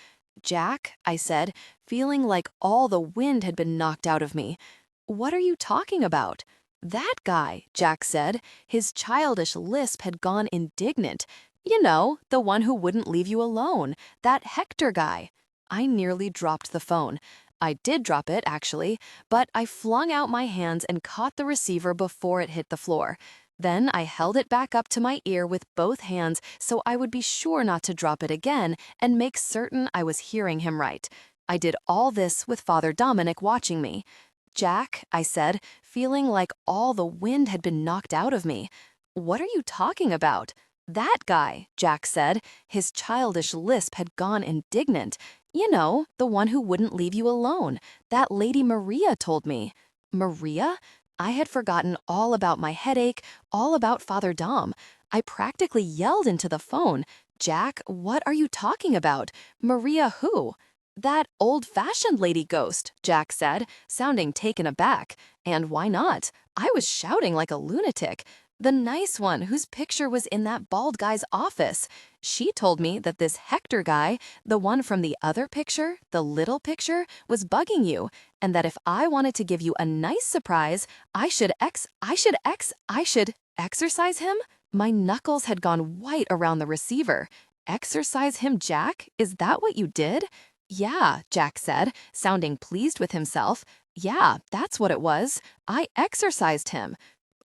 "Jack," I said, feeling like all the wind had been knocked out of me. "What are you talking about?" "That guy," Jack said. His childish lisp had gone indignant. "You know, the one who wouldn't leave you alone. That Hector guy." I nearly dropped the phone. I did drop it, actually, but I flung out my hands and caught the receiver before it hit the floor. Then I held it back up to my ear with both hands so I would be sure not to drop it again and make certain I was hearing him right. I did all this with Father Dominic watching me. "Jack," I said, feeling like all the wind had been knocked out of me. "What are you talking about?" "That guy," Jack said. His childish lisp had gone indignant. "You know, the one who wouldn't leave you alone. That Lady Maria told me." "Maria?" I had forgotten all about my headache, all about Father Dom. I practically yelled into the phone. "Jack, what are you talking about? Maria who?" "That old-fashioned lady ghost," Jack said, sounding taken aback. And why not? I was shouting like a lunatic. "The nice one whose picture was in that bald guy's office. She told me that this Hector guy, the one from the other picture, the little picture, was bugging you, and that if I wanted to give you a nice surprise, I should exercise him?" My knuckles had gone white around the receiver. "Exercise him, Jack? Is that what you did?" "Yeah," Jack said, sounding pleased with himself. "Yeah, that's what it was. I exercised him."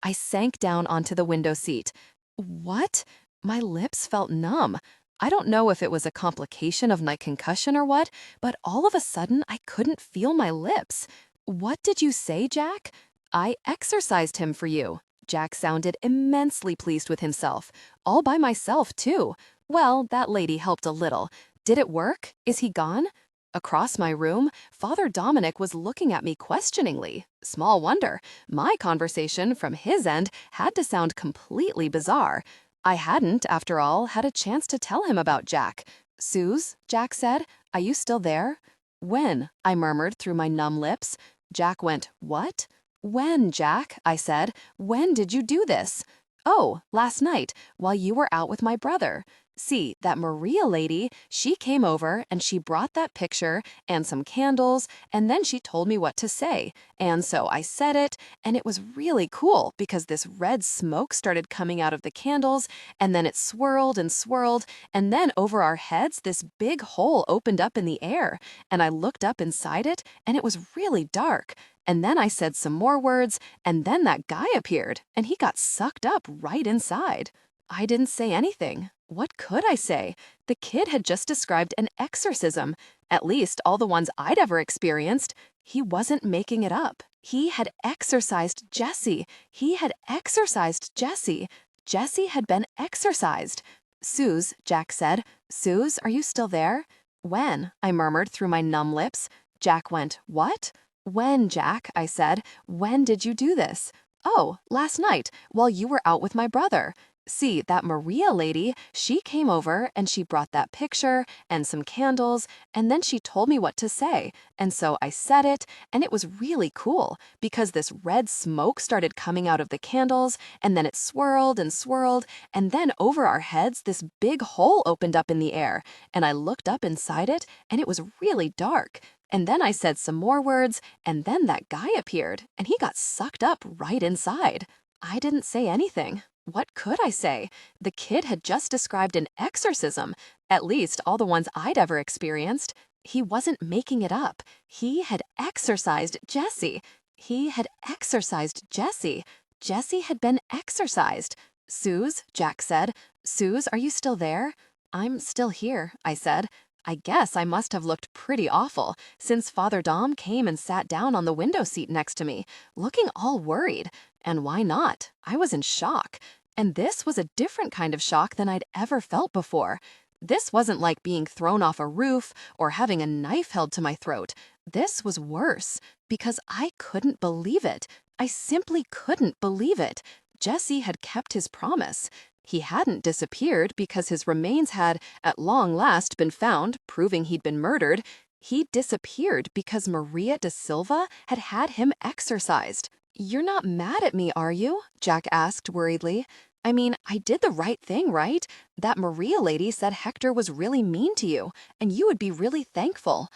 I sank down onto the window seat. "What?" My lips felt numb. I don't know if it was a complication of my concussion or what, but all of a sudden I couldn't feel my lips. "What did you say, Jack?" "I exercised him for you." Jack sounded immensely pleased with himself. "All by myself, too. Well, that lady helped a little. Did it work? Is he gone?" Across my room, Father Dominic was looking at me questioningly. Small wonder. My conversation, from his end, had to sound completely bizarre. I hadn't, after all, had a chance to tell him about Jack. "Suze," Jack said, "are you still there?" "When?" I murmured through my numb lips. Jack went, "What?" "When, Jack?" I said. "When did you do this?" "Oh, last night, while you were out with my brother. See, that Maria lady, she came over and she brought that picture and some candles, and then she told me what to say. And so I said it, and it was really cool because this red smoke started coming out of the candles, and then it swirled and swirled, and then over our heads this big hole opened up in the air, and I looked up inside it, and it was really dark. And then I said some more words, and then that guy appeared, and he got sucked up right inside." I didn't say anything. What could I say? The kid had just described an exorcism, at least all the ones I'd ever experienced. He wasn't making it up. He had exorcised Jessie. He had exorcised Jessie. Jessie had been exorcised. "Suze," Jack said. "Suze, are you still there?" "When?" I murmured through my numb lips. Jack went, "What?" "When, Jack?" I said. "When did you do this?" "Oh, last night, while you were out with my brother. See, that Maria lady, she came over and she brought that picture and some candles, and then she told me what to say, and so I said it, and it was really cool because this red smoke started coming out of the candles, and then it swirled and swirled, and then over our heads this big hole opened up in the air, and I looked up inside it, and it was really dark. And then I said some more words, and then that guy appeared, and he got sucked up right inside." I didn't say anything. What could I say? The kid had just described an exorcism, at least all the ones I'd ever experienced. He wasn't making it up. He had exorcised Jessie. He had exorcised Jessie. Jessie had been exorcised. Suze, Jack said. Suze, are you still there? I'm still here, I said. I guess I must have looked pretty awful, since Father Dom came and sat down on the window seat next to me, looking all worried. And why not? I was in shock. And this was a different kind of shock than I'd ever felt before. This wasn't like being thrown off a roof or having a knife held to my throat. This was worse, because I couldn't believe it. I simply couldn't believe it. Jesse had kept his promise. He hadn't disappeared because his remains had, at long last, been found, proving he'd been murdered. He disappeared because Maria da Silva had had him exorcised. "You're not mad at me, are you?" Jack asked worriedly. "I mean, I did the right thing, right? That Maria lady said Hector was really mean to you, and you would be really thankful."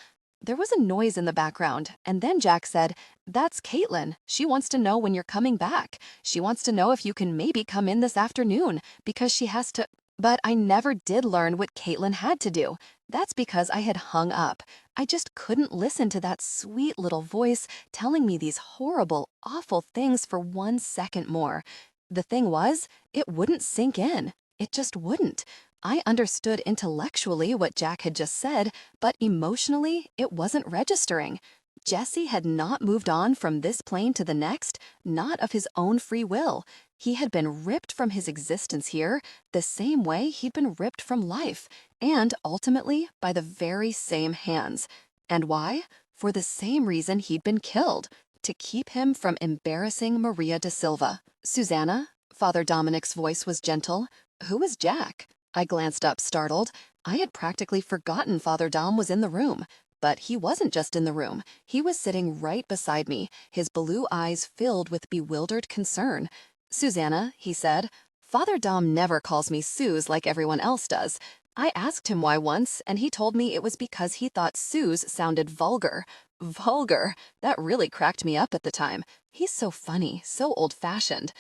There was a noise in the background, and then Jack said, "That's Caitlin. She wants to know when you're coming back. She wants to know if you can maybe come in this afternoon, because she has to—" But I never did learn what Caitlin had to do. That's because I had hung up. I just couldn't listen to that sweet little voice telling me these horrible, awful things for 1 second more. The thing was, it wouldn't sink in. It just wouldn't. I understood intellectually what Jack had just said, but emotionally, it wasn't registering. Jesse had not moved on from this plane to the next, not of his own free will. He had been ripped from his existence here the same way he'd been ripped from life, and ultimately by the very same hands. And why? For the same reason he'd been killed, to keep him from embarrassing Maria da Silva. "Susanna?" Father Dominic's voice was gentle. "Who is Jack?" I glanced up, startled. I had practically forgotten Father Dom was in the room. But he wasn't just in the room. He was sitting right beside me, his blue eyes filled with bewildered concern. "Susanna," he said, "Father Dom never calls me Suze like everyone else does. I asked him why once, and he told me it was because he thought Suze sounded vulgar." Vulgar! That really cracked me up at the time. He's so funny, so old-fashioned.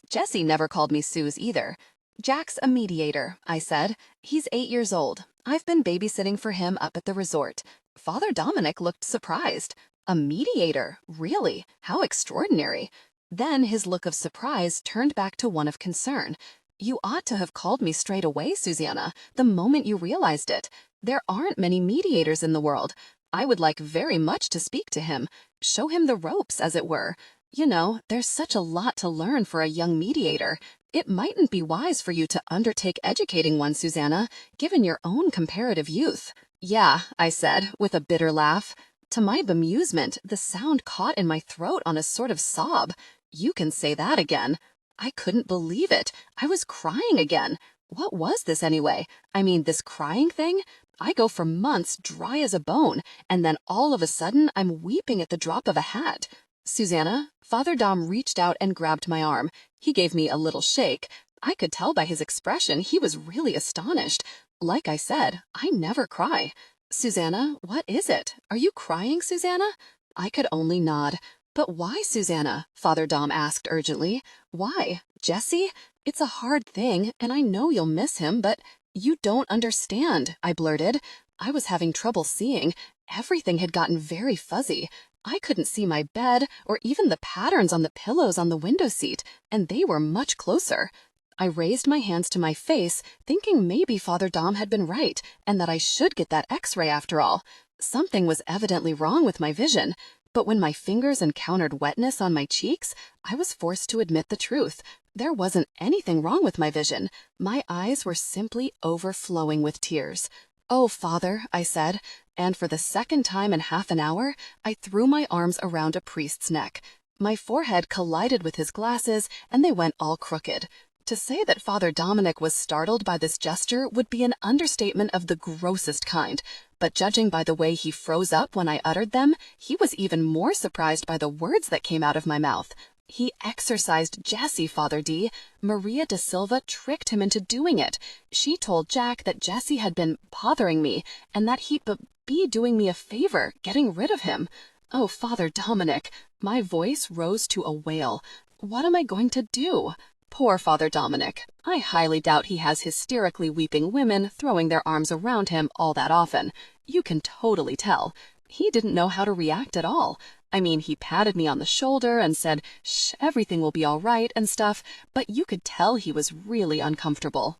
Jesse never called me Suze either. "Jack's a mediator," I said. "He's 8 years old. I've been babysitting for him up at the resort." Father Dominic looked surprised. "A mediator? Really? How extraordinary." Then his look of surprise turned back to one of concern. "You ought to have called me straight away, Susanna, the moment you realized it. There aren't many mediators in the world. I would like very much to speak to him, show him the ropes, as it were. You know, there's such a lot to learn for a young mediator. It mightn't be wise for you to undertake educating one, Susanna, given your own comparative youth." "Yeah," I said, with a bitter laugh. To my bemusement, the sound caught in my throat on a sort of sob. "You can say that again." I couldn't believe it. I was crying again. What was this anyway? I mean, this crying thing? I go for months dry as a bone, and then all of a sudden I'm weeping at the drop of a hat. "Susanna?" Father Dom reached out and grabbed my arm. He gave me a little shake. I could tell by his expression he was really astonished. Like I said, I never cry. "Susanna, what is it? Are you crying, Susanna?" I could only nod. "But why, Susanna?" Father Dom asked urgently. "Why? Jesse? It's a hard thing, and I know you'll miss him, but—" "You don't understand," I blurted. I was having trouble seeing. Everything had gotten very fuzzy. I couldn't see my bed or even the patterns on the pillows on the window seat, and they were much closer. I raised my hands to my face, thinking maybe Father Dom had been right, and that I should get that X-ray after all. Something was evidently wrong with my vision. But when my fingers encountered wetness on my cheeks, I was forced to admit the truth. There wasn't anything wrong with my vision. My eyes were simply overflowing with tears. "Oh, Father," I said, and for the second time in half an hour, I threw my arms around a priest's neck. My forehead collided with his glasses, and they went all crooked. To say that Father Dominic was startled by this gesture would be an understatement of the grossest kind, but judging by the way he froze up when I uttered them, he was even more surprised by the words that came out of my mouth. "He exorcised Jessie, Father D. Maria da Silva tricked him into doing it. She told Jack that Jessie had been bothering me, and that he'd be doing me a favor, getting rid of him. Oh, Father Dominic." My voice rose to a wail. "What am I going to do?" Poor Father Dominic. I highly doubt he has hysterically weeping women throwing their arms around him all that often. You can totally tell. He didn't know how to react at all. I mean, he patted me on the shoulder and said, "Shh, everything will be all right," and stuff, but you could tell he was really uncomfortable.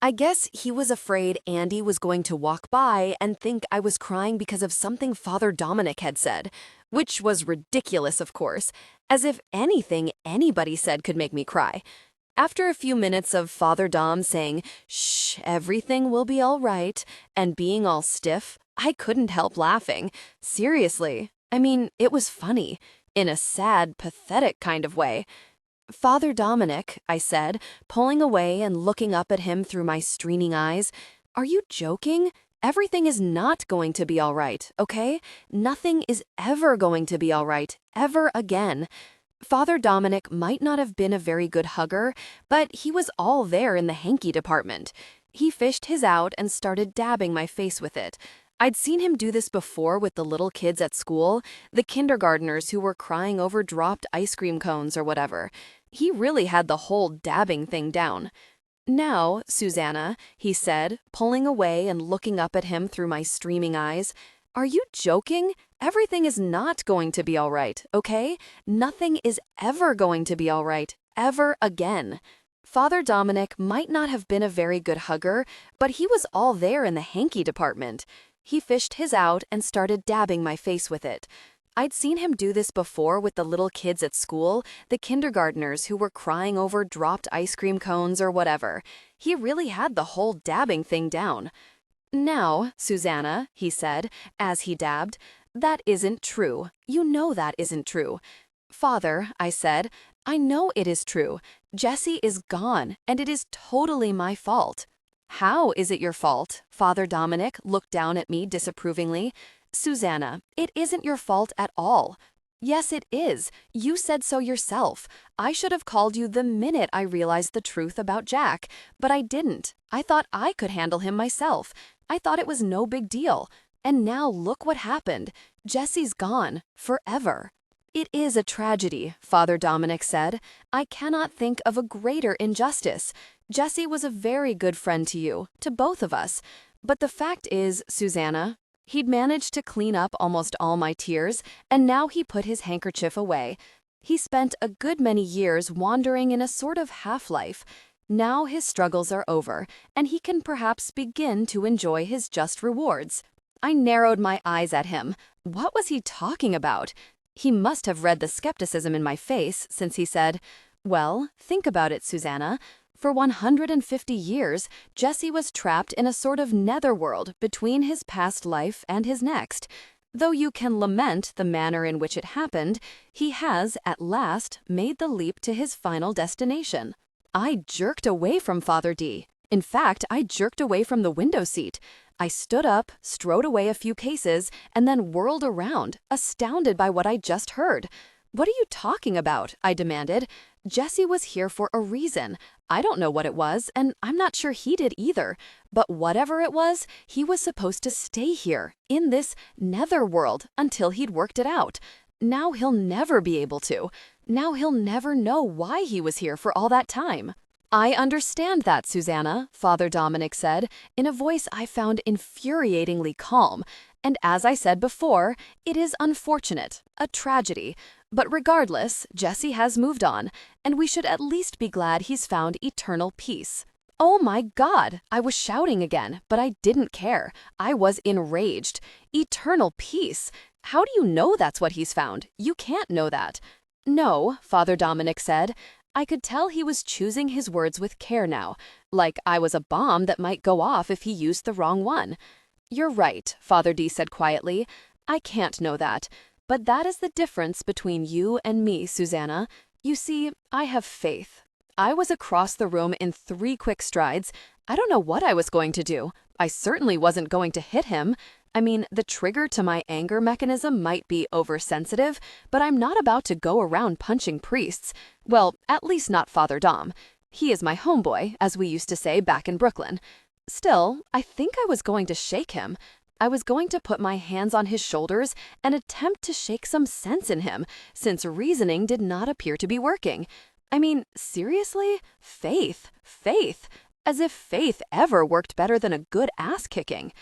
I guess he was afraid Andy was going to walk by and think I was crying because of something Father Dominic had said, which was ridiculous, of course, as if anything anybody said could make me cry. After a few minutes of Father Dom saying, "Shh, everything will be all right," and being all stiff, I couldn't help laughing. Seriously. I mean, it was funny, in a sad, pathetic kind of way. "Father Dominic," I said, pulling away and looking up at him through my streaming eyes, "are you joking? Everything is not going to be all right, okay? Nothing is ever going to be all right, ever again." Father Dominic might not have been a very good hugger, but he was all there in the hanky department. He fished his out and started dabbing my face with it. I'd seen him do this before with the little kids at school, the kindergartners who were crying over dropped ice cream cones or whatever. He really had the whole dabbing thing down. "Now, Susanna," he said, pulling away and looking up at him through my streaming eyes, "are you joking? Everything is not going to be all right, okay? Nothing is ever going to be all right, ever again." Father Dominic might not have been a very good hugger, but he was all there in the hanky department. He fished his out and started dabbing my face with it. I'd seen him do this before with the little kids at school, the kindergartners who were crying over dropped ice cream cones or whatever. He really had the whole dabbing thing down. "Now, Susanna," he said, as he dabbed, "that isn't true. You know that isn't true." "Father," I said, "I know it is true. Jessie is gone, and it is totally my fault." "How is it your fault?" Father Dominic looked down at me disapprovingly. "Susanna, it isn't your fault at all." "Yes, it is. You said so yourself. I should have called you the minute I realized the truth about Jack, but I didn't. I thought I could handle him myself. I thought it was no big deal. And now look what happened. Jessie's gone, forever." "It is a tragedy," Father Dominic said. "I cannot think of a greater injustice. Jessie was a very good friend to you, to both of us. But the fact is, Susanna," he'd managed to clean up almost all my tears, and now he put his handkerchief away. "He spent a good many years wandering in a sort of half-life. Now his struggles are over, and he can perhaps begin to enjoy his just rewards." I narrowed my eyes at him. What was he talking about? He must have read the skepticism in my face, since he said, "Well, think about it, Susanna. For 150 years, Jessie was trapped in a sort of netherworld between his past life and his next. Though you can lament the manner in which it happened, he has, at last, made the leap to his final destination." I jerked away from Father D. In fact, I jerked away from the window seat. I stood up, strode away a few paces, and then whirled around, astounded by what I just heard. "What are you talking about?" I demanded. "Jessie was here for a reason. I don't know what it was, and I'm not sure he did either. But whatever it was, he was supposed to stay here, in this netherworld, until he'd worked it out. Now he'll never be able to. Now he'll never know why he was here for all that time." "I understand that, Susanna," Father Dominic said, in a voice I found infuriatingly calm. "And as I said before, it is unfortunate, a tragedy. But regardless, Jessie has moved on, and we should at least be glad he's found eternal peace." Oh my God! I was shouting again, but I didn't care. I was enraged. Eternal peace? How do you know that's what he's found? You can't know that. "No," Father Dominic said. I could tell he was choosing his words with care now, like I was a bomb that might go off if he used the wrong one. "You're right," Father D said quietly. "I can't know that. But that is the difference between you and me, Susanna. You see, I have faith." I was across the room in 3 quick strides. I don't know what I was going to do. I certainly wasn't going to hit him. I mean, the trigger to my anger mechanism might be oversensitive, but I'm not about to go around punching priests. Well, at least not Father Dom. He is my homeboy, as we used to say back in Brooklyn. Still, I think I was going to shake him. I was going to put my hands on his shoulders and attempt to shake some sense in him, since reasoning did not appear to be working. I mean, seriously? Faith. As if faith ever worked better than a good ass-kicking.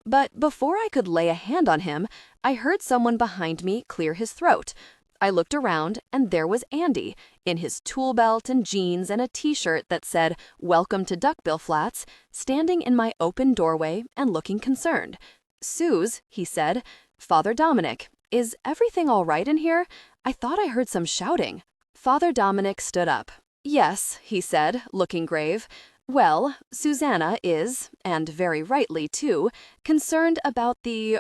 But before I could lay a hand on him, I heard someone behind me clear his throat. I looked around, and there was Andy, in his tool belt and jeans and a t-shirt that said, "Welcome to Duckbill Flats," standing in my open doorway and looking concerned. "Suze," he said, "Father Dominic, is everything all right in here? I thought I heard some shouting." Father Dominic stood up. "Yes," he said, looking grave. "Well, Susanna is, and very rightly too, concerned about the,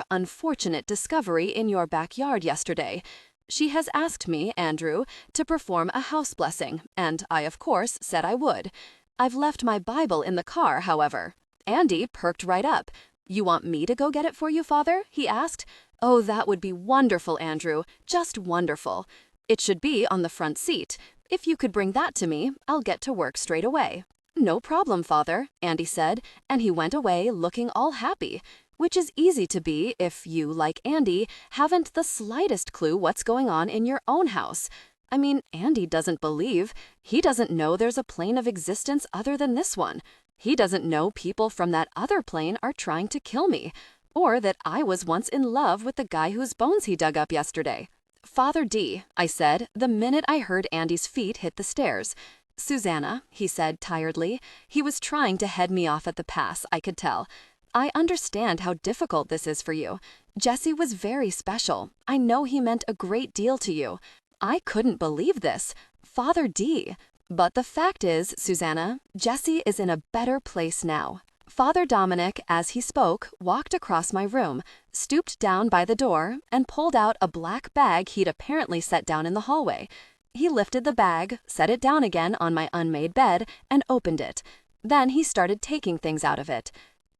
unfortunate discovery in your backyard yesterday. She has asked me, Andrew, to perform a house blessing, and I of course said I would. I've left my Bible in the car, however." Andy perked right up. "You want me to go get it for you, Father?" he asked. "Oh, that would be wonderful, Andrew, just wonderful. It should be on the front seat. If you could bring that to me, I'll get to work straight away." "No problem, Father," Andy said, and he went away looking all happy, which is easy to be if you, like Andy, haven't the slightest clue what's going on in your own house. I mean, Andy doesn't believe. He doesn't know there's a plane of existence other than this one. He doesn't know people from that other plane are trying to kill me, or that I was once in love with the guy whose bones he dug up yesterday. "Father D," I said the minute I heard Andy's feet hit the stairs. "Susanna," he said tiredly. He was trying to head me off at the pass, I could tell. "I understand how difficult this is for you. Jesse was very special. I know he meant a great deal to you. I couldn't believe this. Father D. But the fact is, Susanna, Jesse is in a better place now." Father Dominic, as he spoke, walked across my room, stooped down by the door, and pulled out a black bag he'd apparently set down in the hallway. He lifted the bag, set it down again on my unmade bed, and opened it. Then he started taking things out of it.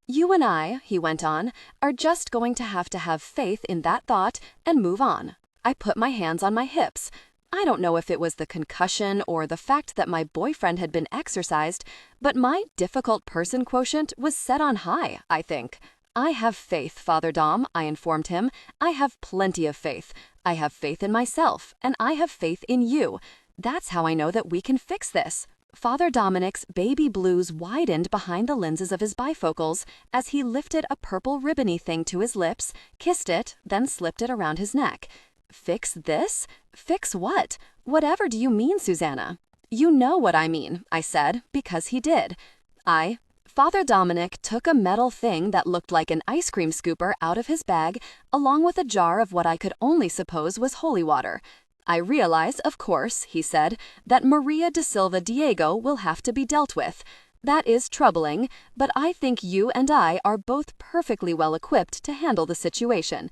"You and I," he went on, "are just going to have faith in that thought and move on." I put my hands on my hips. I don't know if it was the concussion or the fact that my boyfriend had been exorcised, but my difficult person quotient was set on high, I think. "I have faith, Father Dom," I informed him. "I have plenty of faith. I have faith in myself, and I have faith in you. That's how I know that we can fix this." Father Dominic's baby blues widened behind the lenses of his bifocals as he lifted a purple ribbony thing to his lips, kissed it, then slipped it around his neck. "Fix this? Fix what? Whatever do you mean, Susanna?" "You know what I mean," I said, because he did. Father Dominic took a metal thing that looked like an ice cream scooper out of his bag, along with a jar of what I could only suppose was holy water. "I realize, of course," he said, "that Maria de Silva Diego will have to be dealt with. That is troubling, but I think you and I are both perfectly well equipped to handle the situation.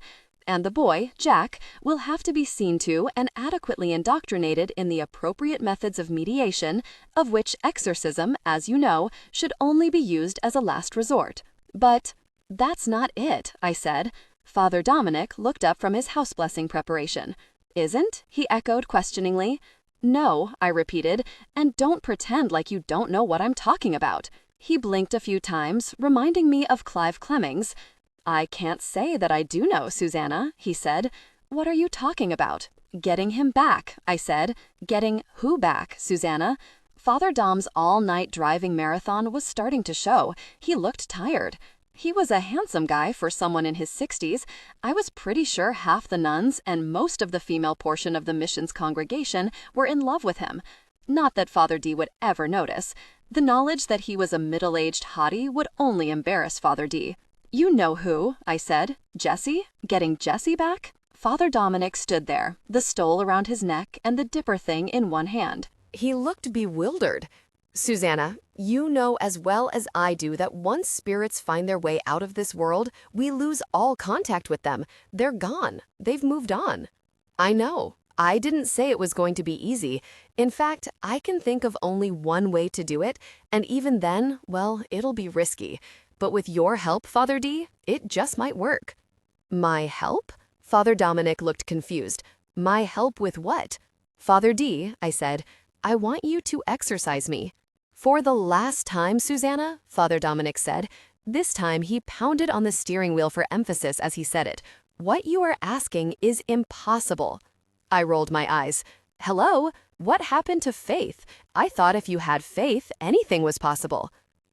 And the boy, Jack, will have to be seen to and adequately indoctrinated in the appropriate methods of mediation, of which exorcism, as you know, should only be used as a last resort. But that's not it," I said. Father Dominic looked up from his house blessing preparation. "Isn't?" he echoed questioningly. "No," I repeated, "and don't pretend like you don't know what I'm talking about." He blinked a few times, reminding me of Clive Clemmings. "I can't say that I do know, Susanna," he said. "What are you talking about?" "Getting him back," I said. "Getting who back, Susanna?" Father Dom's all-night driving marathon was starting to show. He looked tired. He was a handsome guy for someone in his 60s. I was pretty sure half the nuns and most of the female portion of the mission's congregation were in love with him. Not that Father D would ever notice. The knowledge that he was a middle-aged hottie would only embarrass Father D. "You know who," I said. "Jesse? Getting Jesse back?" Father Dominic stood there, the stole around his neck and the dipper thing in one hand. He looked bewildered. "Susanna, you know as well as I do that once spirits find their way out of this world, we lose all contact with them. They're gone. They've moved on." "I know. I didn't say it was going to be easy. In fact, I can think of only one way to do it, and even then, well, it'll be risky. But with your help, Father D, it just might work." "My help?" Father Dominic looked confused. "My help with what?" "Father D," I said, "I want you to exorcise me." "For the last time, Susanna," Father Dominic said. This time he pounded on the steering wheel for emphasis as he said it. "What you are asking is impossible." I rolled my eyes. "Hello? What happened to faith? I thought if you had faith, anything was possible."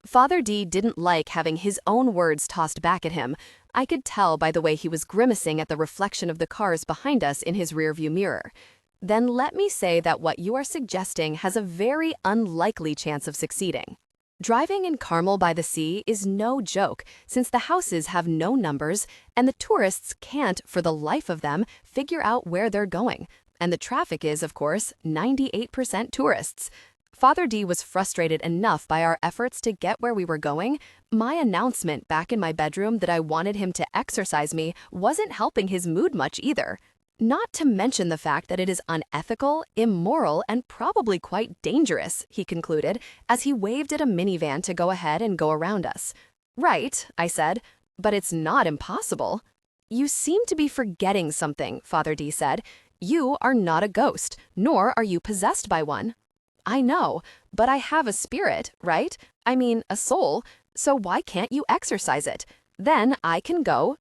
Father D didn't like having his own words tossed back at him. I could tell by the way he was grimacing at the reflection of the cars behind us in his rearview mirror. Then let me say that what you are suggesting has a very unlikely chance of succeeding. Driving in Carmel by the sea is no joke, since the houses have no numbers and the tourists can't, for the life of them, figure out where they're going. And the traffic is, of course, 98% tourists. Father D was frustrated enough by our efforts to get where we were going. My announcement back in my bedroom that I wanted him to exorcise me wasn't helping his mood much either. Not to mention the fact that it is unethical, immoral, and probably quite dangerous, he concluded, as he waved at a minivan to go ahead and go around us. Right, I said, but it's not impossible. You seem to be forgetting something, Father D said. You are not a ghost, nor are you possessed by one. I know, but I have a spirit, right? I mean, a soul, so why can't you exercise it? Then I can go,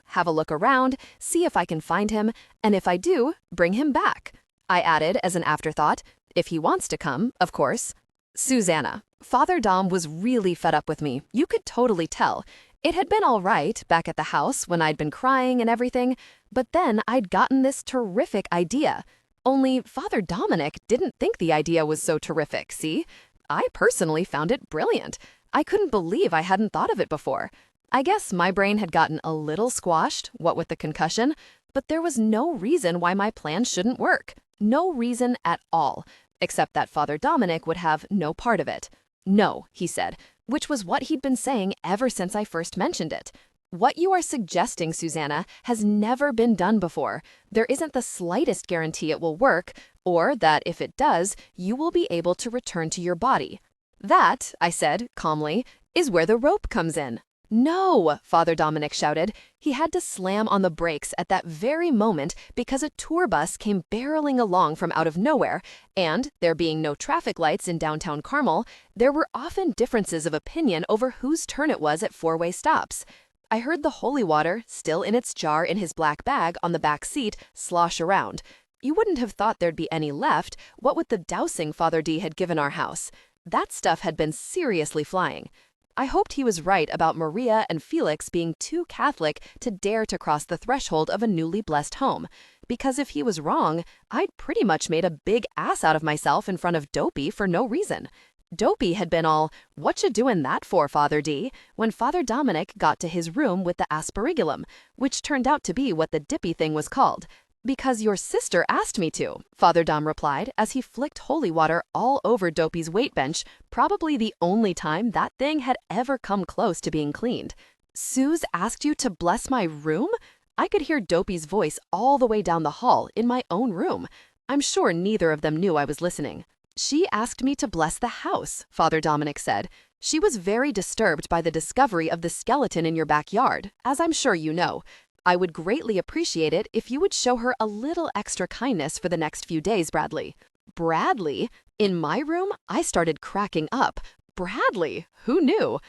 have a look around, see if I can find him, and if I do, bring him back. I added as an afterthought, if he wants to come, of course. Susanna, Father Dom was really fed up with me, you could totally tell. It had been all right back at the house when I'd been crying and everything, but then I'd gotten this terrific idea. Only Father Dominic didn't think the idea was so terrific, see? I personally found it brilliant. I couldn't believe I hadn't thought of it before. I guess my brain had gotten a little squashed, what with the concussion, but there was no reason why my plan shouldn't work. No reason at all, except that Father Dominic would have no part of it. No, he said, which was what he'd been saying ever since I first mentioned it. What you are suggesting, Susanna, has never been done before. There isn't the slightest guarantee it will work, or that if it does, you will be able to return to your body. That, I said calmly, is where the rope comes in. No, Father Dominic shouted. He had to slam on the brakes at that very moment because a tour bus came barreling along from out of nowhere, and, there being no traffic lights in downtown Carmel, there were often differences of opinion over whose turn it was at four-way stops. I heard the holy water, still in its jar in his black bag on the back seat, slosh around. You wouldn't have thought there'd be any left, what with the dousing Father D had given our house. That stuff had been seriously flying. I hoped he was right about Maria and Felix being too Catholic to dare to cross the threshold of a newly blessed home, because if he was wrong, I'd pretty much made a big ass out of myself in front of Dopey for no reason. Dopey had been all, "What you doing that for, Father D?" when Father Dominic got to his room with the aspergillum, which turned out to be what the dippy thing was called. "Because your sister asked me to," Father Dom replied as he flicked holy water all over Dopey's weight bench, probably the only time that thing had ever come close to being cleaned. "Suze asked you to bless my room?" I could hear Dopey's voice all the way down the hall in my own room. I'm sure neither of them knew I was listening. "She asked me to bless the house," Father Dominic said. "She was very disturbed by the discovery of the skeleton in your backyard, as I'm sure you know. I would greatly appreciate it if you would show her a little extra kindness for the next few days, Bradley." Bradley? In my room? I started cracking up. Bradley? Who knew?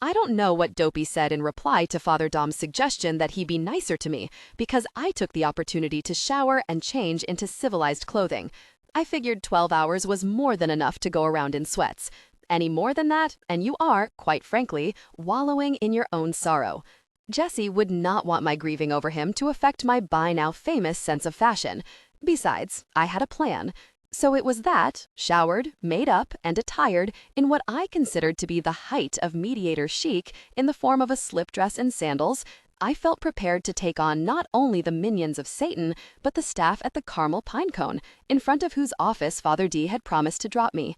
I don't know what Dopey said in reply to Father Dom's suggestion that he be nicer to me, because I took the opportunity to shower and change into civilized clothing. I figured 12 hours was more than enough to go around in sweats. Any more than that, and you are, quite frankly, wallowing in your own sorrow. Jesse would not want my grieving over him to affect my by-now-famous sense of fashion. Besides, I had a plan. So it was that, showered, made up, and attired in what I considered to be the height of mediator chic in the form of a slip dress and sandals, I felt prepared to take on not only the minions of Satan, but the staff at the Carmel Pinecone, in front of whose office Father D had promised to drop me.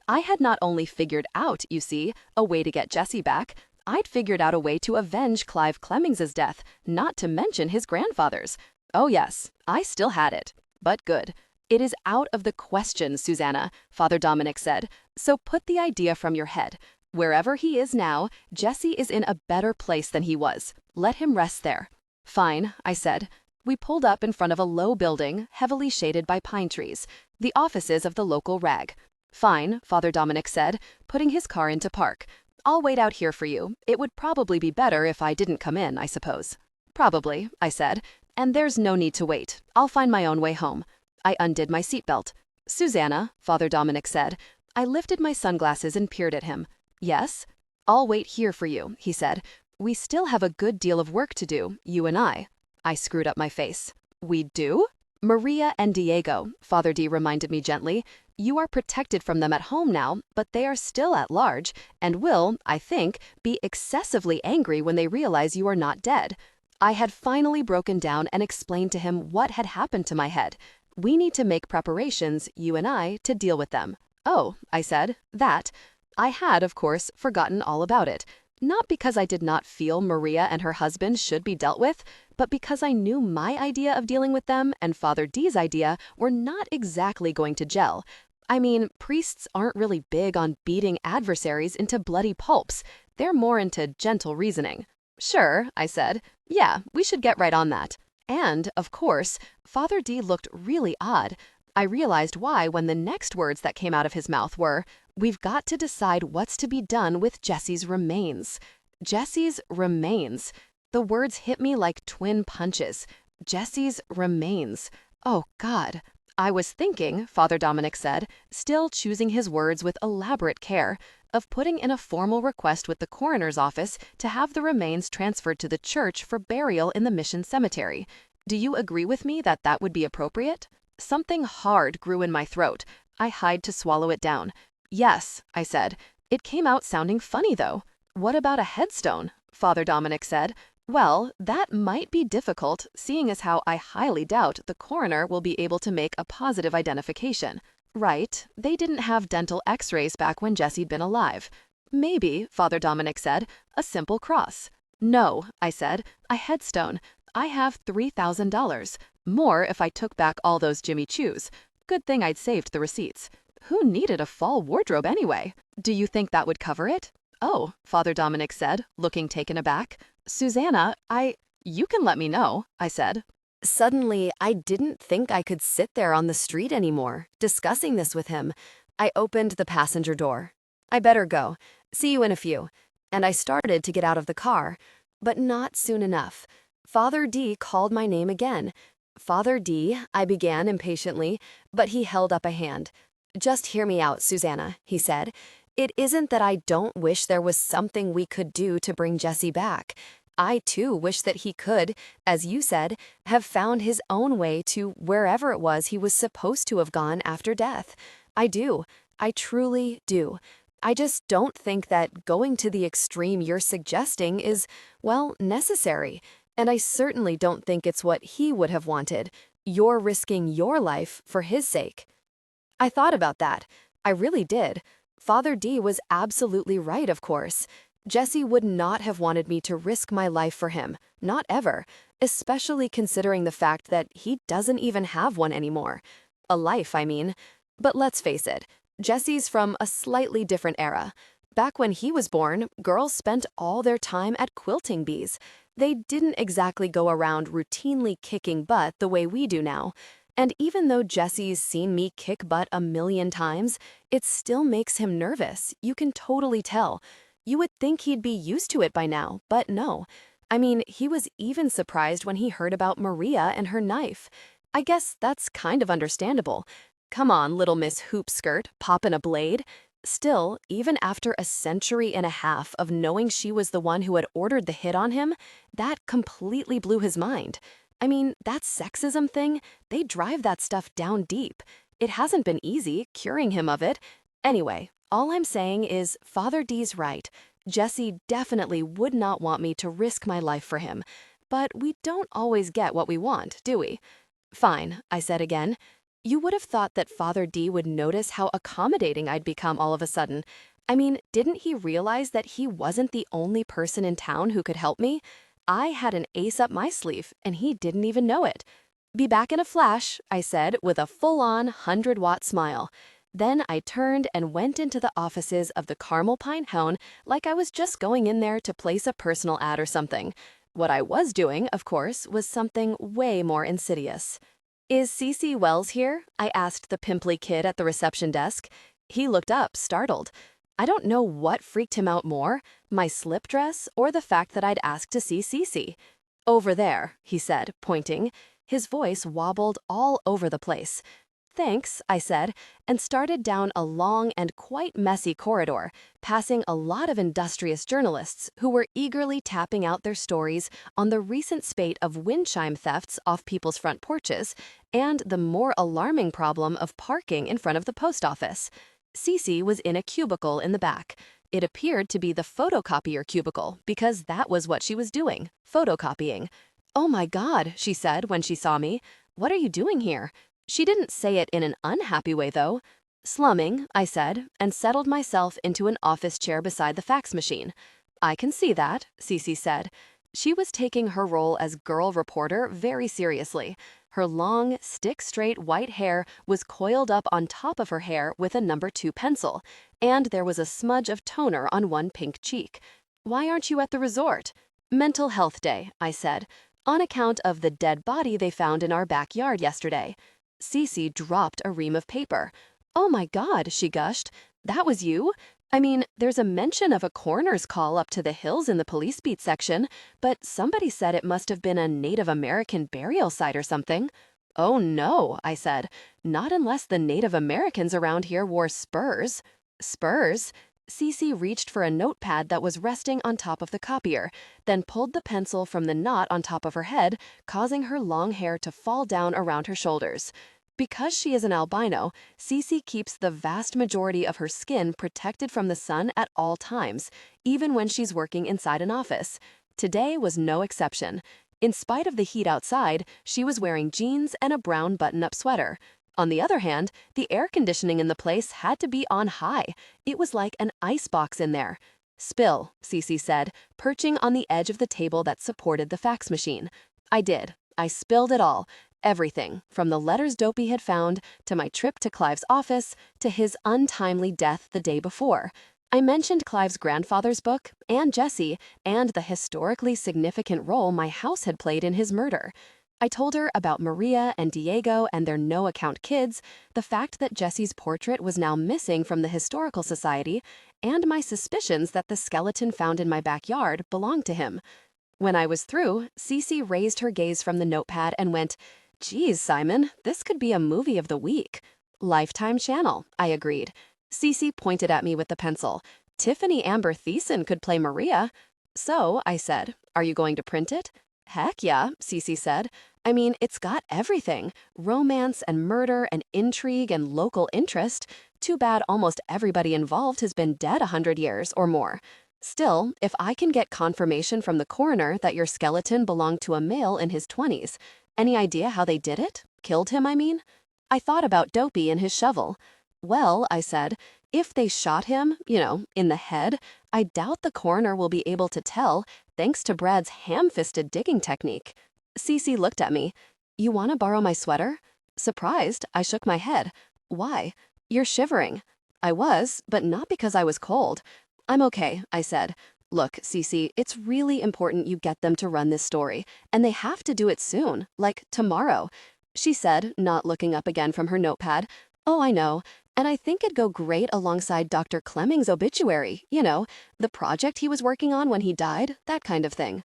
I had not only figured out, you see, a way to get Jesse back, I'd figured out a way to avenge Clive Clemmings's death, not to mention his grandfather's. Oh yes, I still had it. But good. "It is out of the question, Susanna," Father Dominic said, "so put the idea from your head. Wherever he is now, Jesse is in a better place than he was. Let him rest there." "Fine," I said. We pulled up in front of a low building, heavily shaded by pine trees, the offices of the local rag. "Fine," Father Dominic said, putting his car into park. "I'll wait out here for you. It would probably be better if I didn't come in, I suppose." "Probably," I said, "and there's no need to wait. I'll find my own way home." I undid my seatbelt. "Susanna," Father Dominic said. I lifted my sunglasses and peered at him. "Yes?" "I'll wait here for you," he said. "We still have a good deal of work to do, you and I." I screwed up my face. "We do?" "Maria and Diego," Father D reminded me gently. "You are protected from them at home now, but they are still at large, and will, I think, be excessively angry when they realize you are not dead." I had finally broken down and explained to him what had happened to my head. "We need to make preparations, you and I, to deal with them." "Oh," I said, "that." I had, of course, forgotten all about it. Not because I did not feel Maria and her husband should be dealt with, but because I knew my idea of dealing with them and Father D's idea were not exactly going to gel. I mean, priests aren't really big on beating adversaries into bloody pulps. They're more into gentle reasoning. "Sure," I said. "Yeah, we should get right on that." And, of course, Father D looked really odd. I realized why when the next words that came out of his mouth were, "We've got to decide what's to be done with Jesse's remains." Jesse's remains. The words hit me like twin punches. Jesse's remains. Oh, God. "I was thinking," Father Dominic said, still choosing his words with elaborate care, "of putting in a formal request with the coroner's office to have the remains transferred to the church for burial in the mission cemetery. Do you agree with me that that would be appropriate?" Something hard grew in my throat. I hied to swallow it down. "Yes," I said. It came out sounding funny, though. "What about a headstone?" Father Dominic said. "Well, that might be difficult, seeing as how I highly doubt the coroner will be able to make a positive identification." "Right, they didn't have dental x-rays back when Jesse'd been alive." "Maybe," Father Dominic said, "a simple cross." "No," I said, "a headstone. I have $3,000. More if I took back all those Jimmy Choos. Good thing I'd saved the receipts. Who needed a fall wardrobe anyway? Do you think that would cover it?" "Oh," Father Dominic said, looking taken aback. "Susanna, you can let me know," I said. Suddenly, I didn't think I could sit there on the street anymore, discussing this with him. I opened the passenger door. "I better go. See you in a few." And I started to get out of the car, but not soon enough. Father D called my name again. "Father D," I began impatiently, but he held up a hand. "Just hear me out, Susanna," he said. "It isn't that I don't wish there was something we could do to bring Jesse back. I, too, wish that he could, as you said, have found his own way to wherever it was he was supposed to have gone after death. I do. I truly do. I just don't think that going to the extreme you're suggesting is, well, necessary. And I certainly don't think it's what he would have wanted. You're risking your life for his sake." I thought about that. I really did. Father D was absolutely right, of course. Jesse would not have wanted me to risk my life for him, not ever, especially considering the fact that he doesn't even have one anymore. A life, I mean. But let's face it, Jesse's from a slightly different era. Back when he was born, girls spent all their time at quilting bees. They didn't exactly go around routinely kicking butt the way we do now. And even though Jesse's seen me kick butt a million times, it still makes him nervous. You can totally tell. You would think he'd be used to it by now, but no. I mean, he was even surprised when he heard about Maria and her knife. I guess that's kind of understandable. Come on, little Miss Hoop Skirt, poppin' a blade. Still, even after a century and a half of knowing she was the one who had ordered the hit on him, that completely blew his mind. I mean, that sexism thing, they drive that stuff down deep. It hasn't been easy curing him of it. Anyway, all I'm saying is Father D's right. Jesse definitely would not want me to risk my life for him. But we don't always get what we want, do we? "Fine," I said again. You would have thought that Father D would notice how accommodating I'd become all of a sudden. I mean, didn't he realize that he wasn't the only person in town who could help me? I had an ace up my sleeve, and he didn't even know it. "Be back in a flash," I said with a full-on 100-watt smile. Then I turned and went into the offices of the Carmel Pine Hound like I was just going in there to place a personal ad or something. What I was doing, of course, was something way more insidious. "Is Cece Wells here?" I asked the pimply kid at the reception desk. He looked up, startled. I don't know what freaked him out more, my slip dress or the fact that I'd asked to see Cece. "Over there," he said, pointing. His voice wobbled all over the place. Thanks, I said, and started down a long and quite messy corridor, passing a lot of industrious journalists who were eagerly tapping out their stories on the recent spate of wind chime thefts off people's front porches and the more alarming problem of parking in front of the post office. Cece was in a cubicle in the back. It appeared to be the photocopier cubicle because that was what she was doing, photocopying. "Oh my God," she said when she saw me. "What are you doing here?" She didn't say it in an unhappy way, though. "Slumming," I said, and settled myself into an office chair beside the fax machine. "I can see that," Cece said. She was taking her role as girl reporter very seriously. Her long, stick-straight white hair was coiled up on top of her hair with a number 2 pencil, and there was a smudge of toner on one pink cheek. "Why aren't you at the resort?" "Mental health day," I said, "on account of the dead body they found in our backyard yesterday." Cece dropped a ream of paper. "Oh my God," she gushed. "That was you? I mean, there's a mention of a coroner's call up to the hills in the police beat section, but somebody said it must have been a Native American burial site or something." "Oh no," I said. "Not unless the Native Americans around here wore spurs." "Spurs?" Cece reached for a notepad that was resting on top of the copier, then pulled the pencil from the knot on top of her head, causing her long hair to fall down around her shoulders. Because she is an albino, Cece keeps the vast majority of her skin protected from the sun at all times, even when she's working inside an office. Today was no exception. In spite of the heat outside, she was wearing jeans and a brown button-up sweater. On the other hand, the air conditioning in the place had to be on high. It was like an icebox in there. "Spill," Cece said, perching on the edge of the table that supported the fax machine. I did. I spilled it all. Everything, from the letters Dopey had found, to my trip to Clive's office, to his untimely death the day before. I mentioned Clive's grandfather's book, and Jesse, and the historically significant role my house had played in his murder. I told her about Maria and Diego and their no-account kids, the fact that Jesse's portrait was now missing from the Historical Society, and my suspicions that the skeleton found in my backyard belonged to him. When I was through, Cece raised her gaze from the notepad and went, "Geez, Simon, this could be a movie of the week." "Lifetime Channel," I agreed. Cece pointed at me with the pencil. "Tiffany Amber Thiessen could play Maria." "So," I said, "are you going to print it?" "Heck yeah," Cece said. "I mean, it's got everything. Romance and murder and intrigue and local interest. Too bad almost everybody involved has been dead 100 years or more. Still, if I can get confirmation from the coroner that your skeleton belonged to a male in his 20s, any idea how they did it? Killed him, I mean?" I thought about Dopey and his shovel. "Well," I said, "if they shot him, in the head, I doubt the coroner will be able to tell, thanks to Brad's ham-fisted digging technique." Cece looked at me. "You want to borrow my sweater?" Surprised, I shook my head. "Why?" "You're shivering." I was, but not because I was cold. "I'm okay," I said. "Look, Cece, it's really important you get them to run this story, and they have to do it soon, like tomorrow." She said, not looking up again from her notepad, "Oh, I know, and I think it'd go great alongside Dr. Clemming's obituary, the project he was working on when he died, that kind of thing."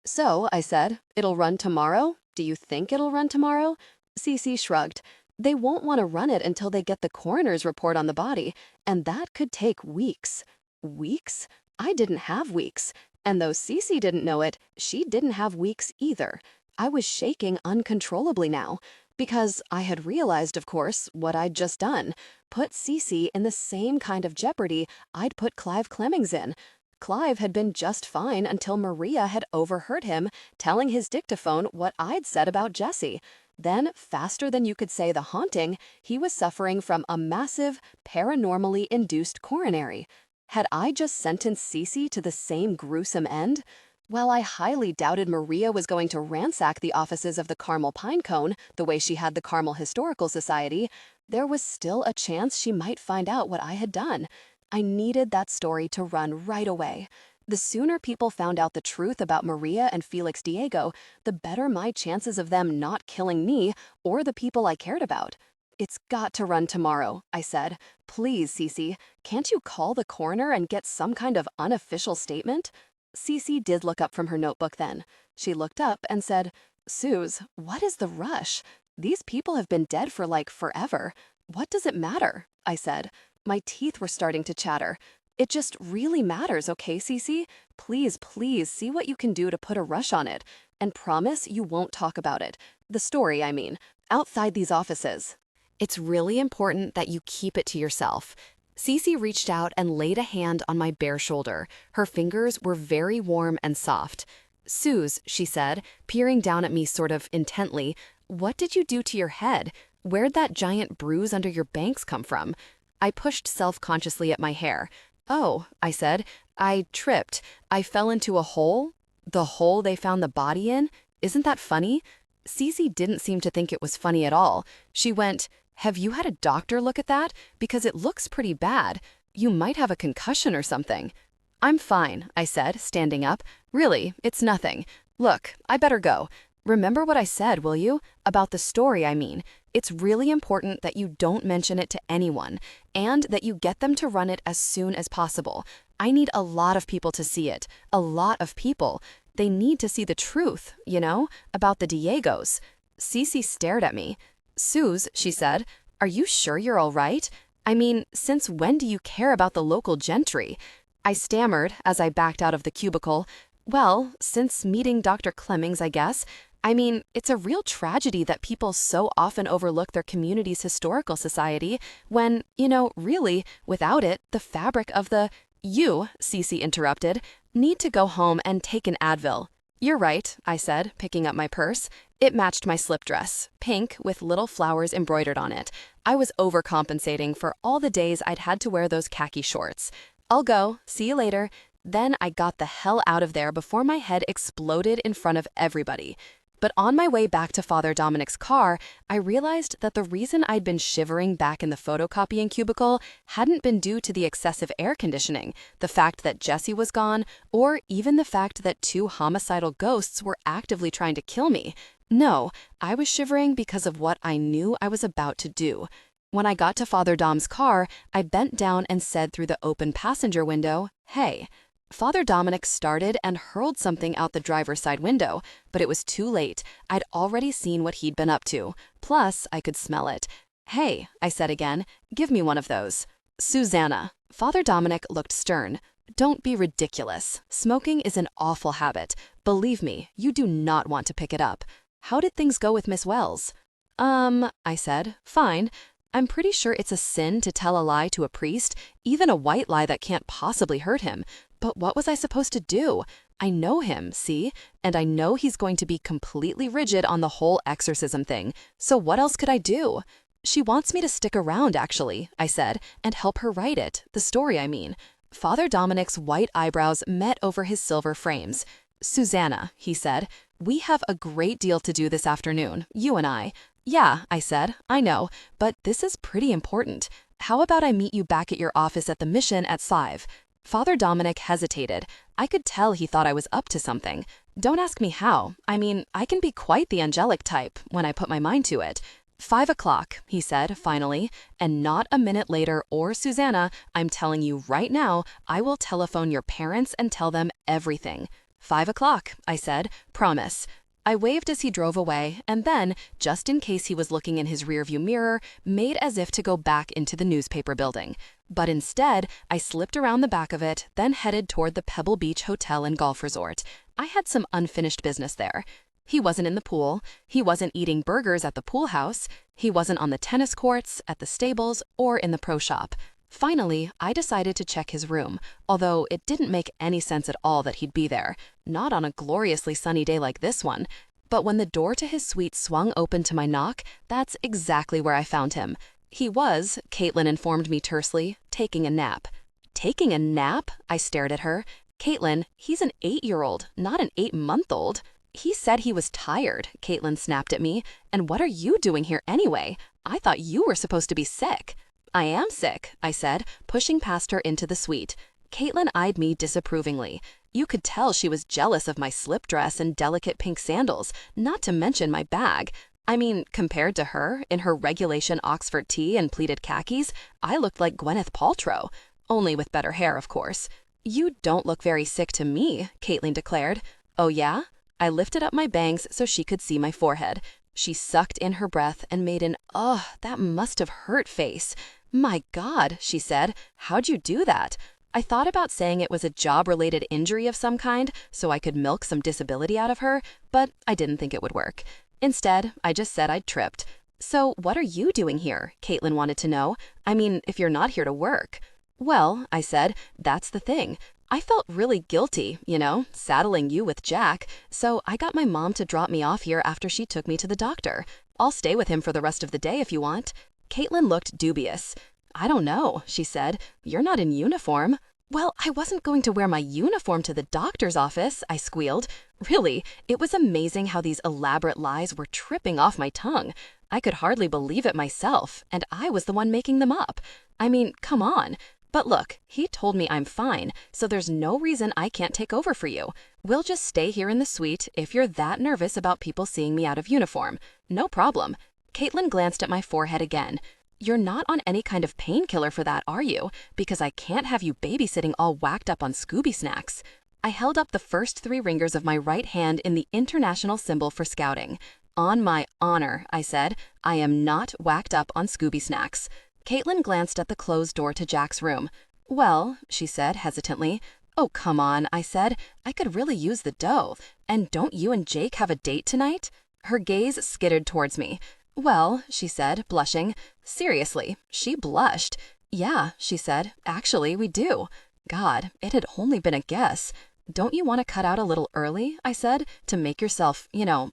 "So," I said, "it'll run tomorrow? Do you think it'll run tomorrow?" Cece shrugged. "They won't want to run it until they get the coroner's report on the body, and that could take weeks." Weeks? I didn't have weeks. And though Cece didn't know it, she didn't have weeks either. I was shaking uncontrollably now. Because I had realized, of course, what I'd just done. Put Cece in the same kind of jeopardy I'd put Clive Clemmings in. Clive had been just fine until Maria had overheard him telling his dictaphone what I'd said about Jesse. Then, faster than you could say the haunting, he was suffering from a massive, paranormally induced coronary. Had I just sentenced Cece to the same gruesome end? While I highly doubted Maria was going to ransack the offices of the Carmel Pinecone the way she had the Carmel Historical Society, there was still a chance she might find out what I had done. I needed that story to run right away. The sooner people found out the truth about Maria and Felix Diego, the better my chances of them not killing me or the people I cared about. "It's got to run tomorrow," I said. "Please, Cece, can't you call the coroner and get some kind of unofficial statement?" Cece did look up from her notebook then. She looked up and said, "Suze, what is the rush?" These people have been dead for like forever. What does it matter? I said. My teeth were starting to chatter. It just really matters, okay, Cece? Please, please, see what you can do to put a rush on it. And promise you won't talk about it. The story, I mean, outside these offices. It's really important that you keep it to yourself. Cece reached out and laid a hand on my bare shoulder. Her fingers were very warm and soft. Suze, she said, peering down at me sort of intently, what did you do to your head? Where'd that giant bruise under your bangs come from? I pushed self-consciously at my hair. Oh, I said, I tripped. I fell into a hole. The hole they found the body in? Isn't that funny? Cece didn't seem to think it was funny at all. She went, have you had a doctor look at that? Because it looks pretty bad. You might have a concussion or something. I'm fine, I said, standing up. Really, it's nothing. Look, I better go. Remember what I said, will you? About the story, I mean. It's really important that you don't mention it to anyone, and that you get them to run it as soon as possible. I need a lot of people to see it. A lot of people. They need to see the truth, you know, about the Diegos. Cece stared at me. Suze, she said, are you sure you're all right? I mean, since when do you care about the local gentry? I stammered as I backed out of the cubicle. Well, since meeting Dr. Clemmings, I guess. I mean, it's a real tragedy that people so often overlook their community's historical society when, you know, really, without it, the fabric of the... You, Cece interrupted, need to go home and take an Advil. You're right, I said, picking up my purse. It matched my slip dress, pink with little flowers embroidered on it. I was overcompensating for all the days I'd had to wear those khaki shorts. I'll go. See you later. Then I got the hell out of there before my head exploded in front of everybody. But on my way back to Father Dominic's car, I realized that the reason I'd been shivering back in the photocopying cubicle hadn't been due to the excessive air conditioning, the fact that Jesse was gone, or even the fact that 2 homicidal ghosts were actively trying to kill me. No, I was shivering because of what I knew I was about to do. When I got to Father Dom's car, I bent down and said through the open passenger window, "Hey." Father Dominic started and hurled something out the driver's side window, but it was too late. I'd already seen what he'd been up to. Plus, I could smell it. "Hey," I said again, "give me one of those." "Susanna." Father Dominic looked stern. "Don't be ridiculous. Smoking is an awful habit. Believe me, you do not want to pick it up. How did things go with Miss Wells?" I said, "Fine. I'm pretty sure it's a sin to tell a lie to a priest, even a white lie that can't possibly hurt him. But what was I supposed to do? I know him, see? And I know he's going to be completely rigid on the whole exorcism thing. So what else could I do?" "She wants me to stick around, actually," I said, "and help her write it. The story, I mean." Father Dominic's white eyebrows met over his silver frames. "Susanna," he said, "we have a great deal to do this afternoon, you and I." "Yeah," I said, "I know, but this is pretty important. How about I meet you back at your office at the Mission at 5? Father Dominic hesitated. I could tell he thought I was up to something. Don't ask me how. I mean, I can be quite the angelic type when I put my mind to it. 5 o'clock, he said, finally, and not a minute later or Susanna, I'm telling you right now, I will telephone your parents and tell them everything. 5 o'clock, I said, promise. I waved as he drove away, and then, just in case he was looking in his rearview mirror, made as if to go back into the newspaper building. But instead, I slipped around the back of it, then headed toward the Pebble Beach Hotel and Golf Resort. I had some unfinished business there. He wasn't in the pool. He wasn't eating burgers at the pool house. He wasn't on the tennis courts, at the stables, or in the pro shop. Finally, I decided to check his room, although it didn't make any sense at all that he'd be there, not on a gloriously sunny day like this one. But when the door to his suite swung open to my knock, that's exactly where I found him. He was, Caitlin informed me tersely, taking a nap. Taking a nap? I stared at her. Caitlin, he's an 8-year-old, not an 8-month-old. He said he was tired, Caitlin snapped at me. And what are you doing here anyway? I thought you were supposed to be sick. I am sick, I said, pushing past her into the suite. Caitlin eyed me disapprovingly. You could tell she was jealous of my slip dress and delicate pink sandals, not to mention my bag. I mean, compared to her, in her regulation Oxford tee and pleated khakis, I looked like Gwyneth Paltrow. Only with better hair, of course. You don't look very sick to me, Caitlin declared. Oh yeah? I lifted up my bangs so she could see my forehead. She sucked in her breath and made an "ugh, that must have hurt" face. "My God," she said, "how'd you do that?" I thought about saying it was a job-related injury of some kind so I could milk some disability out of her, but I didn't think it would work. Instead, I just said I'd tripped. "So what are you doing here?" Caitlin wanted to know. "I mean, if you're not here to work." "Well," I said, "that's the thing. I felt really guilty, saddling you with Jack, so I got my mom to drop me off here after she took me to the doctor. I'll stay with him for the rest of the day if you want." Caitlin looked dubious. "I don't know," she said. "You're not in uniform." "Well, I wasn't going to wear my uniform to the doctor's office," I squealed. Really, it was amazing how these elaborate lies were tripping off my tongue. I could hardly believe it myself, and I was the one making them up. I mean, come on. But look, he told me I'm fine, so there's no reason I can't take over for you. We'll just stay here in the suite if you're that nervous about people seeing me out of uniform. No problem. Caitlin glanced at my forehead again. "You're not on any kind of painkiller for that, are you? Because I can't have you babysitting all whacked up on Scooby snacks." I held up the first 3 fingers of my right hand in the international symbol for scouting. "On my honor," I said, "I am not whacked up on Scooby snacks." Caitlin glanced at the closed door to Jack's room. "Well," she said hesitantly. "Oh, come on," I said. "I could really use the dough. And don't you and Jake have a date tonight?" Her gaze skittered towards me. "Well," she said, blushing. Seriously, she blushed. "Yeah," she said, "actually, we do." God, it had only been a guess. "Don't you want to cut out a little early?" I said, "to make yourself,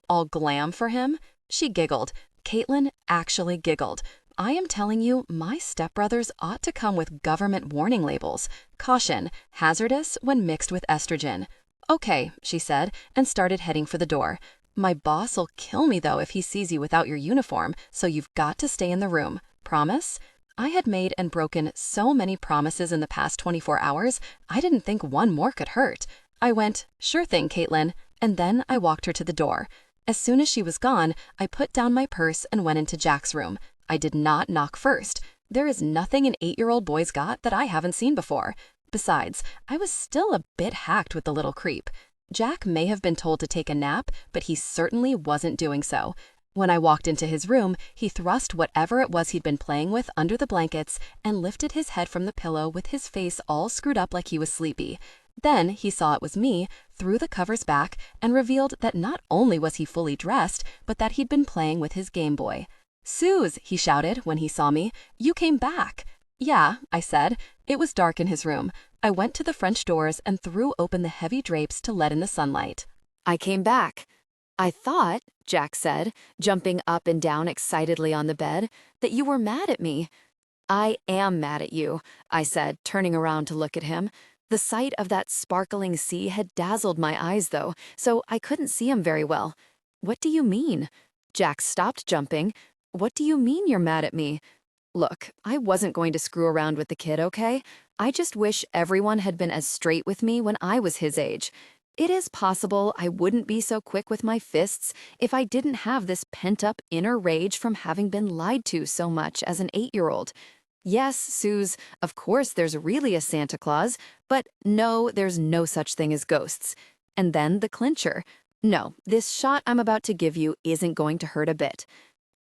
all glam for him?" She giggled. Caitlin actually giggled. "I am telling you, my stepbrothers ought to come with government warning labels. Caution, hazardous when mixed with estrogen." "Okay," she said, and started heading for the door. "My boss'll kill me though if he sees you without your uniform, so you've got to stay in the room. Promise?" I had made and broken so many promises in the past 24 hours, I didn't think one more could hurt. I went, "Sure thing, Caitlin," and then I walked her to the door. As soon as she was gone, I put down my purse and went into Jack's room. I did not knock first. There is nothing an 8-year-old boy's got that I haven't seen before. Besides, I was still a bit hacked with the little creep. Jack may have been told to take a nap, but he certainly wasn't doing so. When I walked into his room, he thrust whatever it was he'd been playing with under the blankets and lifted his head from the pillow with his face all screwed up like he was sleepy. Then he saw it was me, threw the covers back, and revealed that not only was he fully dressed, but that he'd been playing with his Game Boy. "Suze," he shouted when he saw me, "you came back." "Yeah," I said. It was dark in his room. I went to the French doors and threw open the heavy drapes to let in the sunlight. "I came back. I thought," Jack said, jumping up and down excitedly on the bed, "that you were mad at me." "I am mad at you," I said, turning around to look at him. The sight of that sparkling sea had dazzled my eyes, though, so I couldn't see him very well. "What do you mean?" Jack stopped jumping. "What do you mean you're mad at me?" "Look, I wasn't going to screw around with the kid, okay? I just wish everyone had been as straight with me when I was his age. It is possible I wouldn't be so quick with my fists if I didn't have this pent-up inner rage from having been lied to so much as an 8-year-old. Yes, Suze, of course there's really a Santa Claus, but no, there's no such thing as ghosts." And then the clincher. "No, this shot I'm about to give you isn't going to hurt a bit."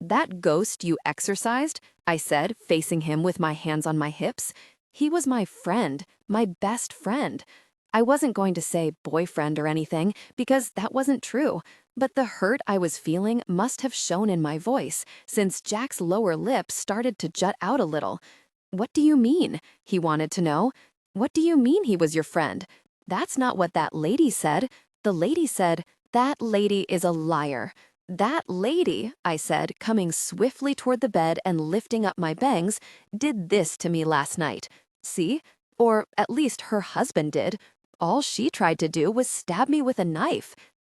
"That ghost you exorcised," I said, facing him with my hands on my hips, "he was my friend, my best friend." I wasn't going to say boyfriend or anything, because that wasn't true, but the hurt I was feeling must have shown in my voice, since Jack's lower lip started to jut out a little. "What do you mean?" he wanted to know. "What do you mean he was your friend? That's not what that lady said. The lady said, 'That lady is a liar.'" "That lady," I said, coming swiftly toward the bed and lifting up my bangs, "did this to me last night. See? Or at least her husband did. All she tried to do was stab me with a knife."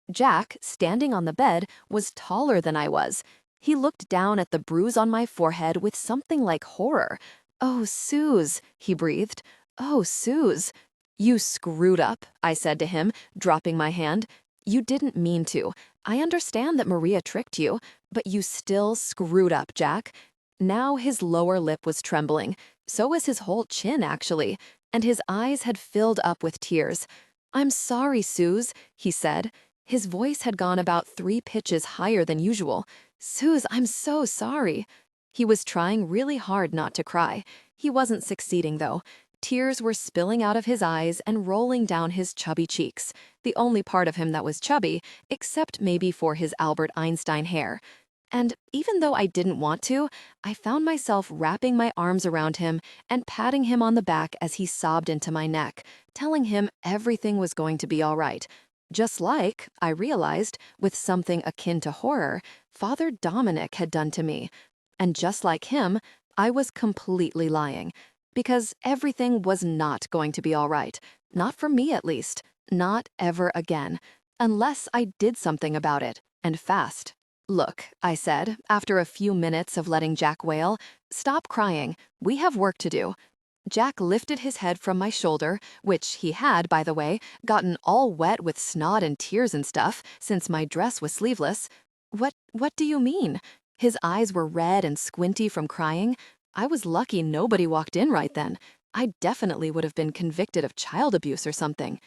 Jack, standing on the bed, was taller than I was. He looked down at the bruise on my forehead with something like horror. "Oh, Suze," he breathed. "Oh, Suze." "You screwed up," I said to him, dropping my hand. "You didn't mean to. I understand that Maria tricked you, but you still screwed up, Jack." Now his lower lip was trembling. So was his whole chin, actually, and his eyes had filled up with tears. "I'm sorry, Suze," he said. His voice had gone about 3 pitches higher than usual. Suze, I'm so sorry. He was trying really hard not to cry. He wasn't succeeding, though. Tears were spilling out of his eyes and rolling down his chubby cheeks, the only part of him that was chubby, except maybe for his Albert Einstein hair. And even though I didn't want to, I found myself wrapping my arms around him and patting him on the back as he sobbed into my neck, telling him everything was going to be all right. Just like, I realized, with something akin to horror, Father Dominic had done to me. And just like him, I was completely lying. Because everything was not going to be all right. Not for me, at least. Not ever again. Unless I did something about it, and fast. Look, I said, after a few minutes of letting Jack wail, stop crying. We have work to do. Jack lifted his head from my shoulder, which he had, by the way, gotten all wet with snot and tears and stuff, since my dress was sleeveless. What do you mean? His eyes were red and squinty from crying. I was lucky nobody walked in right then. I definitely would have been convicted of child abuse or something.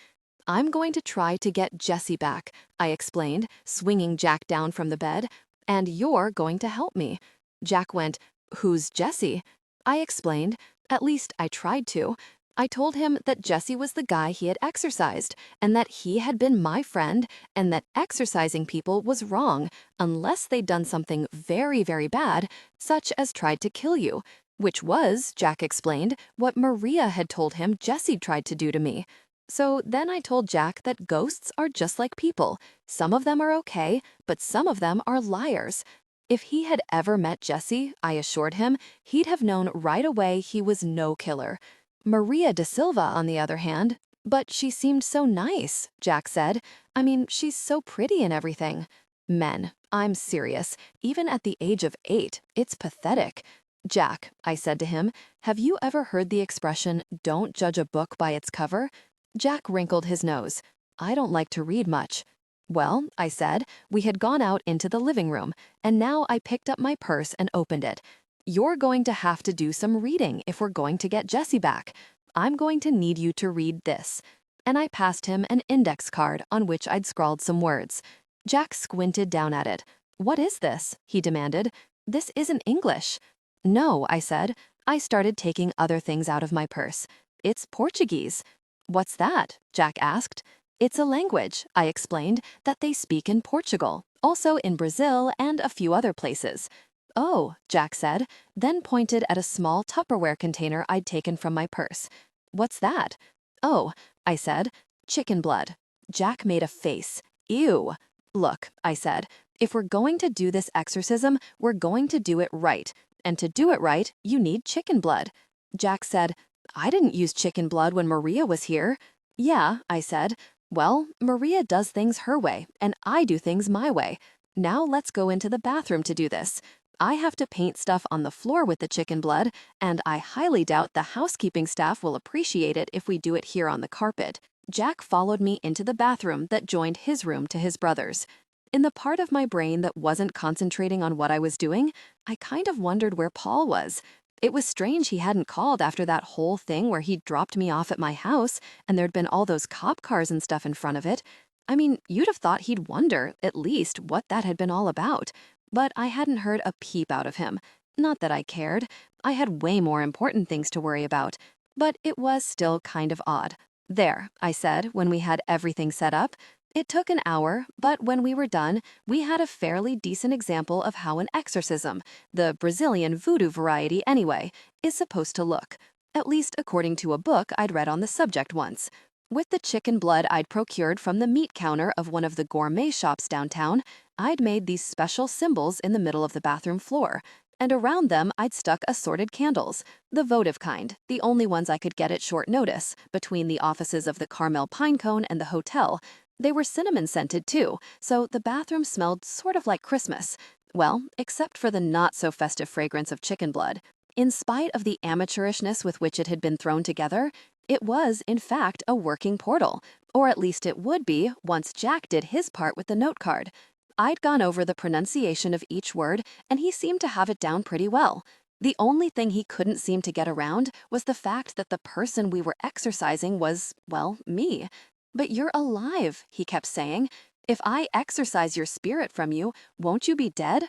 I'm going to try to get Jessie back, I explained, swinging Jack down from the bed. And you're going to help me. Jack went, "Who's Jessie?" I explained. At least I tried to. I told him that Jessie was the guy he had exorcised, and that he had been my friend, and that exorcising people was wrong, unless they'd done something very, very bad, such as tried to kill you. Which was, Jack explained, what Maria had told him Jessie tried to do to me. So then I told Jack that ghosts are just like people. Some of them are okay, but some of them are liars. If he had ever met Jessie, I assured him, he'd have known right away he was no killer. Maria da Silva, on the other hand, but she seemed so nice, Jack said. I mean, she's so pretty and everything. Men, I'm serious. Even at the age of 8, it's pathetic. Jack, I said to him, have you ever heard the expression, don't judge a book by its cover? Jack wrinkled his nose. I don't like to read much. Well, I said, we had gone out into the living room, and now I picked up my purse and opened it. You're going to have to do some reading if we're going to get Jessie back. I'm going to need you to read this. And I passed him an index card on which I'd scrawled some words. Jack squinted down at it. What is this? He demanded. This isn't English. No, I said. I started taking other things out of my purse. It's Portuguese. What's that? Jack asked. It's a language, I explained, that they speak in Portugal, also in Brazil and a few other places. Oh, Jack said, then pointed at a small Tupperware container I'd taken from my purse. What's that? Oh, I said, chicken blood. Jack made a face. Ew. Look, I said, if we're going to do this exorcism, we're going to do it right. And to do it right, you need chicken blood. Jack said, I didn't use chicken blood when Maria was here. Yeah, I said. Well, Maria does things her way, and I do things my way. Now let's go into the bathroom to do this. I have to paint stuff on the floor with the chicken blood, and I highly doubt the housekeeping staff will appreciate it if we do it here on the carpet. Jack followed me into the bathroom that joined his room to his brother's. In the part of my brain that wasn't concentrating on what I was doing, I kind of wondered where Paul was. It was strange he hadn't called after that whole thing where he dropped me off at my house and there'd been all those cop cars and stuff in front of it. I mean, you'd have thought he'd wonder, at least, what that had been all about. But I hadn't heard a peep out of him. Not that I cared. I had way more important things to worry about. But it was still kind of odd. There, I said, when we had everything set up. It took an hour, but when we were done, we had a fairly decent example of how an exorcism, the Brazilian voodoo variety anyway, is supposed to look, at least according to a book I'd read on the subject once. With the chicken blood I'd procured from the meat counter of one of the gourmet shops downtown, I'd made these special symbols in the middle of the bathroom floor, and around them I'd stuck assorted candles, the votive kind, the only ones I could get at short notice, between the offices of the Carmel Pinecone and the hotel. They were cinnamon-scented, too, so the bathroom smelled sort of like Christmas. Well, except for the not-so-festive fragrance of chicken blood. In spite of the amateurishness with which it had been thrown together, it was, in fact, a working portal. Or at least it would be once Jack did his part with the note card. I'd gone over the pronunciation of each word, and he seemed to have it down pretty well. The only thing he couldn't seem to get around was the fact that the person we were exorcising was, well, me. But you're alive, he kept saying. If I exorcise your spirit from you, won't you be dead?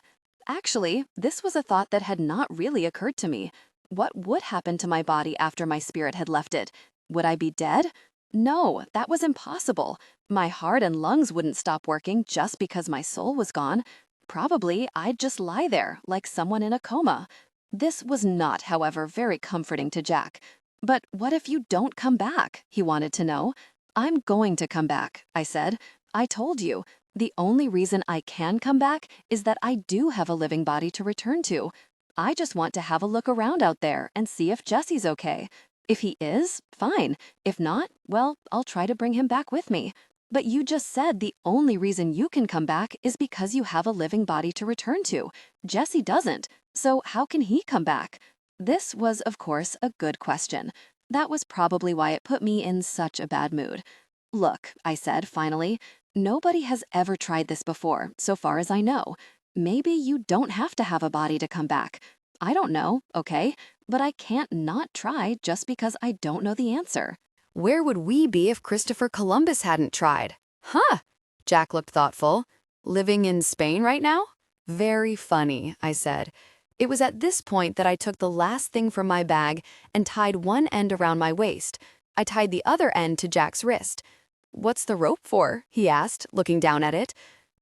Actually, this was a thought that had not really occurred to me. What would happen to my body after my spirit had left it? Would I be dead? No, that was impossible. My heart and lungs wouldn't stop working just because my soul was gone. Probably I'd just lie there, like someone in a coma. This was not, however, very comforting to Jack. But what if you don't come back? He wanted to know. I'm going to come back, I said. I told you. The only reason I can come back is that I do have a living body to return to. I just want to have a look around out there and see if Jesse's okay. If he is, fine. If not, well, I'll try to bring him back with me. But you just said the only reason you can come back is because you have a living body to return to. Jesse doesn't, so how can he come back? This was, of course, a good question. That was probably why it put me in such a bad mood. Look, I said finally, nobody has ever tried this before, so far as I know. Maybe you don't have to have a body to come back. I don't know, okay? But I can't not try just because I don't know the answer. Where would we be if Christopher Columbus hadn't tried? Huh. Jack looked thoughtful. Living in Spain right now? Very funny, I said. It was at this point that I took the last thing from my bag and tied one end around my waist. I tied the other end to Jack's wrist. What's the rope for? He asked, looking down at it.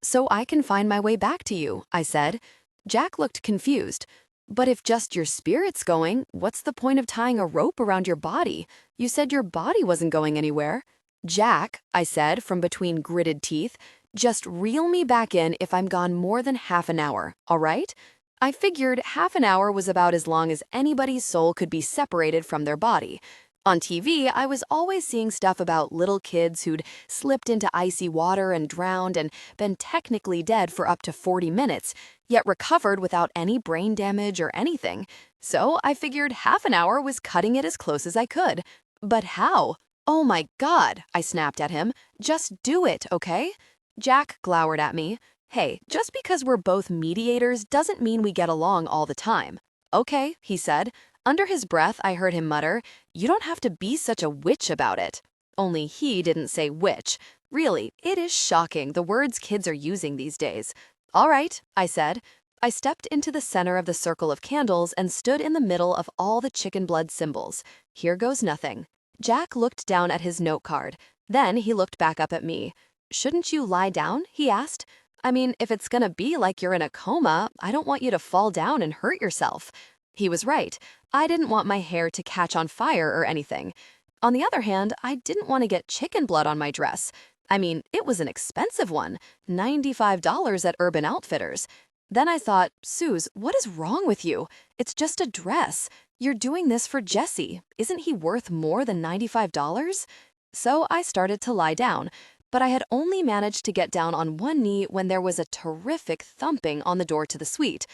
So I can find my way back to you, I said. Jack looked confused. But if just your spirit's going, what's the point of tying a rope around your body? You said your body wasn't going anywhere. Jack, I said from between gritted teeth, just reel me back in if I'm gone more than half an hour, all right? I figured half an hour was about as long as anybody's soul could be separated from their body. On TV, I was always seeing stuff about little kids who'd slipped into icy water and drowned and been technically dead for up to 40 minutes, yet recovered without any brain damage or anything. So I figured half an hour was cutting it as close as I could. But how? Oh my God, I snapped at him. Just do it, okay? Jack glowered at me. Hey, just because we're both mediators doesn't mean we get along all the time. Okay, he said. Under his breath, I heard him mutter, "You don't have to be such a witch about it." Only he didn't say witch. Really, it is shocking the words kids are using these days. All right, I said. I stepped into the center of the circle of candles and stood in the middle of all the chicken blood symbols. Here goes nothing. Jack looked down at his note card. Then he looked back up at me. Shouldn't you lie down? He asked. I mean, if it's gonna be like you're in a coma, I don't want you to fall down and hurt yourself. He was right. I didn't want my hair to catch on fire or anything. On the other hand, I didn't want to get chicken blood on my dress. I mean, it was an expensive one, $95 at Urban Outfitters. Then I thought, Suze, what is wrong with you? It's just a dress. You're doing this for Jesse. Isn't he worth more than $95? So I started to lie down, but I had only managed to get down on one knee when there was a terrific thumping on the door to the suite.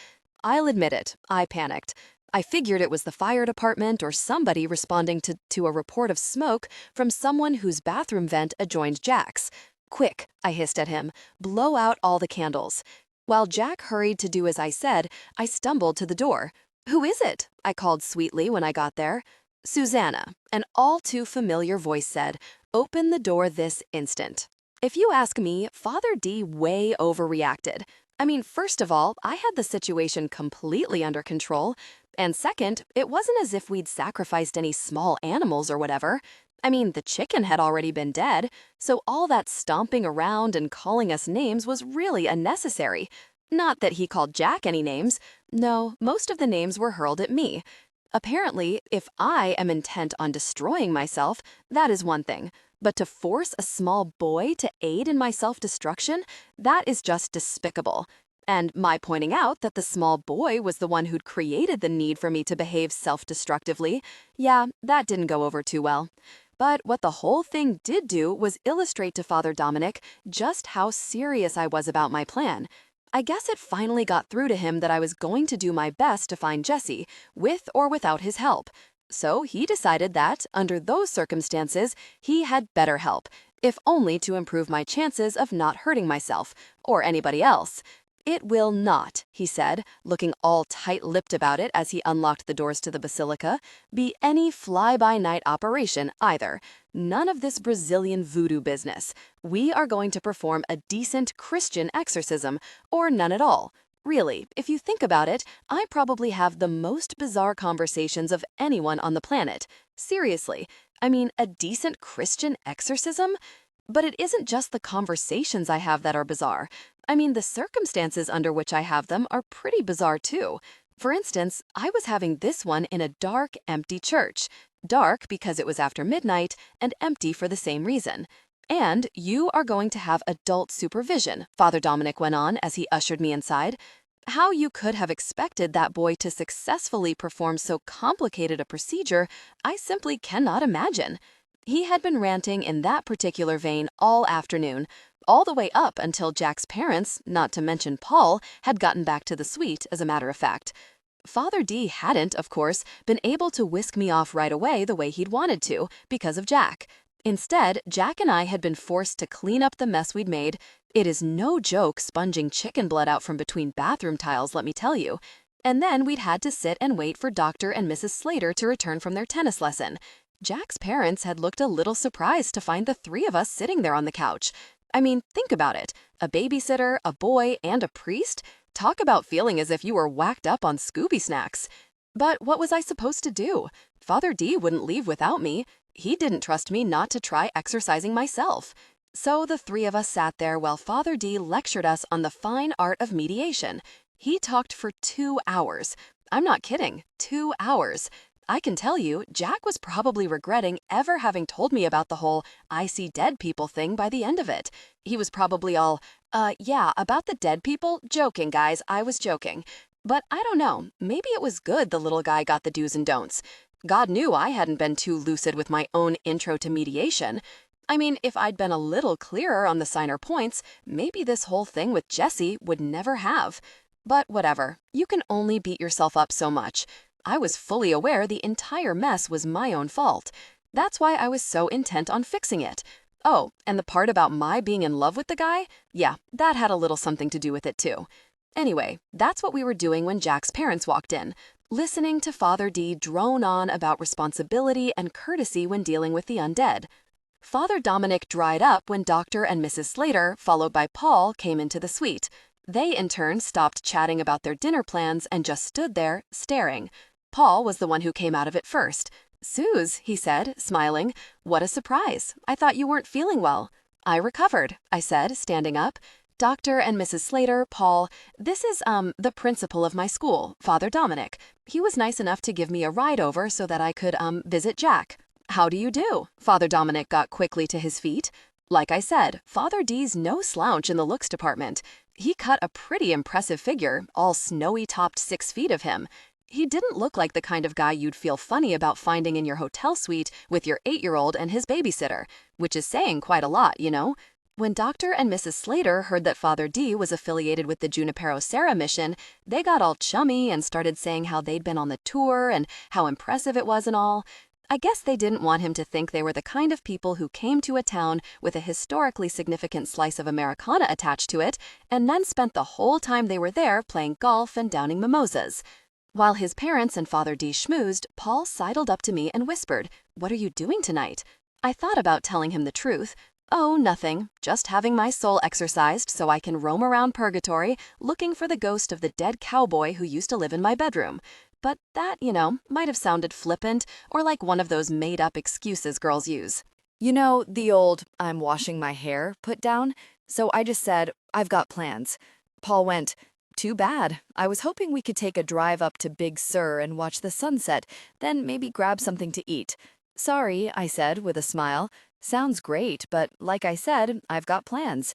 I'll admit it, I panicked. I figured it was the fire department or somebody responding to a report of smoke from someone whose bathroom vent adjoined Jack's. Quick, I hissed at him, blow out all the candles. While Jack hurried to do as I said, I stumbled to the door. Who is it? I called sweetly when I got there. Susanna, an all too familiar voice said, open the door this instant. If you ask me, Father D way overreacted. I mean, first of all, I had the situation completely under control. And second, it wasn't as if we'd sacrificed any small animals or whatever. I mean, the chicken had already been dead, so all that stomping around and calling us names was really unnecessary. Not that he called Jack any names. No, most of the names were hurled at me. Apparently, if I am intent on destroying myself, that is one thing. But to force a small boy to aid in my self-destruction, that is just despicable. And my pointing out that the small boy was the one who'd created the need for me to behave self-destructively, yeah, that didn't go over too well. But what the whole thing did do was illustrate to Father Dominic just how serious I was about my plan. I guess it finally got through to him that I was going to do my best to find Jesse, with or without his help. So he decided that, under those circumstances, he had better help, if only to improve my chances of not hurting myself, or anybody else. It will not, he said, looking all tight-lipped about it as he unlocked the doors to the basilica, be any fly-by-night operation either. None of this Brazilian voodoo business. We are going to perform a decent Christian exorcism, or none at all. Really, if you think about it, I probably have the most bizarre conversations of anyone on the planet. Seriously, I mean, a decent Christian exorcism? But it isn't just the conversations I have that are bizarre. I mean, the circumstances under which I have them are pretty bizarre too. For instance, I was having this one in a dark, empty church. Dark because it was after midnight, and empty for the same reason. And you are going to have adult supervision, Father Dominic went on as he ushered me inside. How you could have expected that boy to successfully perform so complicated a procedure, I simply cannot imagine. He had been ranting in that particular vein all afternoon, all the way up until Jack's parents, not to mention Paul, had gotten back to the suite, as a matter of fact. Father D hadn't, of course, been able to whisk me off right away the way he'd wanted to, because of Jack. Instead, Jack and I had been forced to clean up the mess we'd made. It is no joke sponging chicken blood out from between bathroom tiles, let me tell you. And then we'd had to sit and wait for Dr. and Mrs. Slater to return from their tennis lesson. Jack's parents had looked a little surprised to find the three of us sitting there on the couch. I mean, think about it. A babysitter, a boy, and a priest? Talk about feeling as if you were whacked up on Scooby snacks. But what was I supposed to do? Father D wouldn't leave without me. He didn't trust me not to try exercising myself. So the three of us sat there while Father D lectured us on the fine art of mediation. He talked for 2 hours. I'm not kidding, 2 hours. I can tell you, Jack was probably regretting ever having told me about the whole I see dead people thing by the end of it. He was probably all, yeah, about the dead people? Joking, guys, I was joking. But I don't know, maybe it was good the little guy got the do's and don'ts. God knew I hadn't been too lucid with my own intro to mediation. I mean, if I'd been a little clearer on the finer points, maybe this whole thing with Jesse would never have. But whatever, you can only beat yourself up so much. I was fully aware the entire mess was my own fault. That's why I was so intent on fixing it. Oh, and the part about my being in love with the guy? Yeah, that had a little something to do with it too. Anyway, that's what we were doing when Jack's parents walked in, listening to Father D drone on about responsibility and courtesy when dealing with the undead. Father Dominic dried up when Dr. and Mrs. Slater, followed by Paul, came into the suite. They, in turn, stopped chatting about their dinner plans and just stood there, staring. Paul was the one who came out of it first. "Suze," he said, smiling, "what a surprise. I thought you weren't feeling well." "I recovered," I said, standing up. "Dr. and Mrs. Slater, Paul, this is, the principal of my school, Father Dominic. He was nice enough to give me a ride over so that I could, visit Jack." "How do you do?" Father Dominic got quickly to his feet. Like I said, Father D's no slouch in the looks department. He cut a pretty impressive figure, all snowy-topped 6 feet of him. He didn't look like the kind of guy you'd feel funny about finding in your hotel suite with your 8-year-old and his babysitter, which is saying quite a lot, you know? When Dr. and Mrs. Slater heard that Father D was affiliated with the Junipero Serra mission, they got all chummy and started saying how they'd been on the tour and how impressive it was and all. I guess they didn't want him to think they were the kind of people who came to a town with a historically significant slice of Americana attached to it and then spent the whole time they were there playing golf and downing mimosas. While his parents and Father D schmoozed, Paul sidled up to me and whispered, "What are you doing tonight?" I thought about telling him the truth. "Oh, nothing. Just having my soul exorcised so I can roam around purgatory looking for the ghost of the dead cowboy who used to live in my bedroom." But that, might have sounded flippant or like one of those made-up excuses girls use. You know, the old "I'm washing my hair" put down? So I just said, "I've got plans." Paul went, "Too bad. I was hoping we could take a drive up to Big Sur and watch the sunset, then maybe grab something to eat." "Sorry," I said with a smile. "Sounds great, but like I said, I've got plans."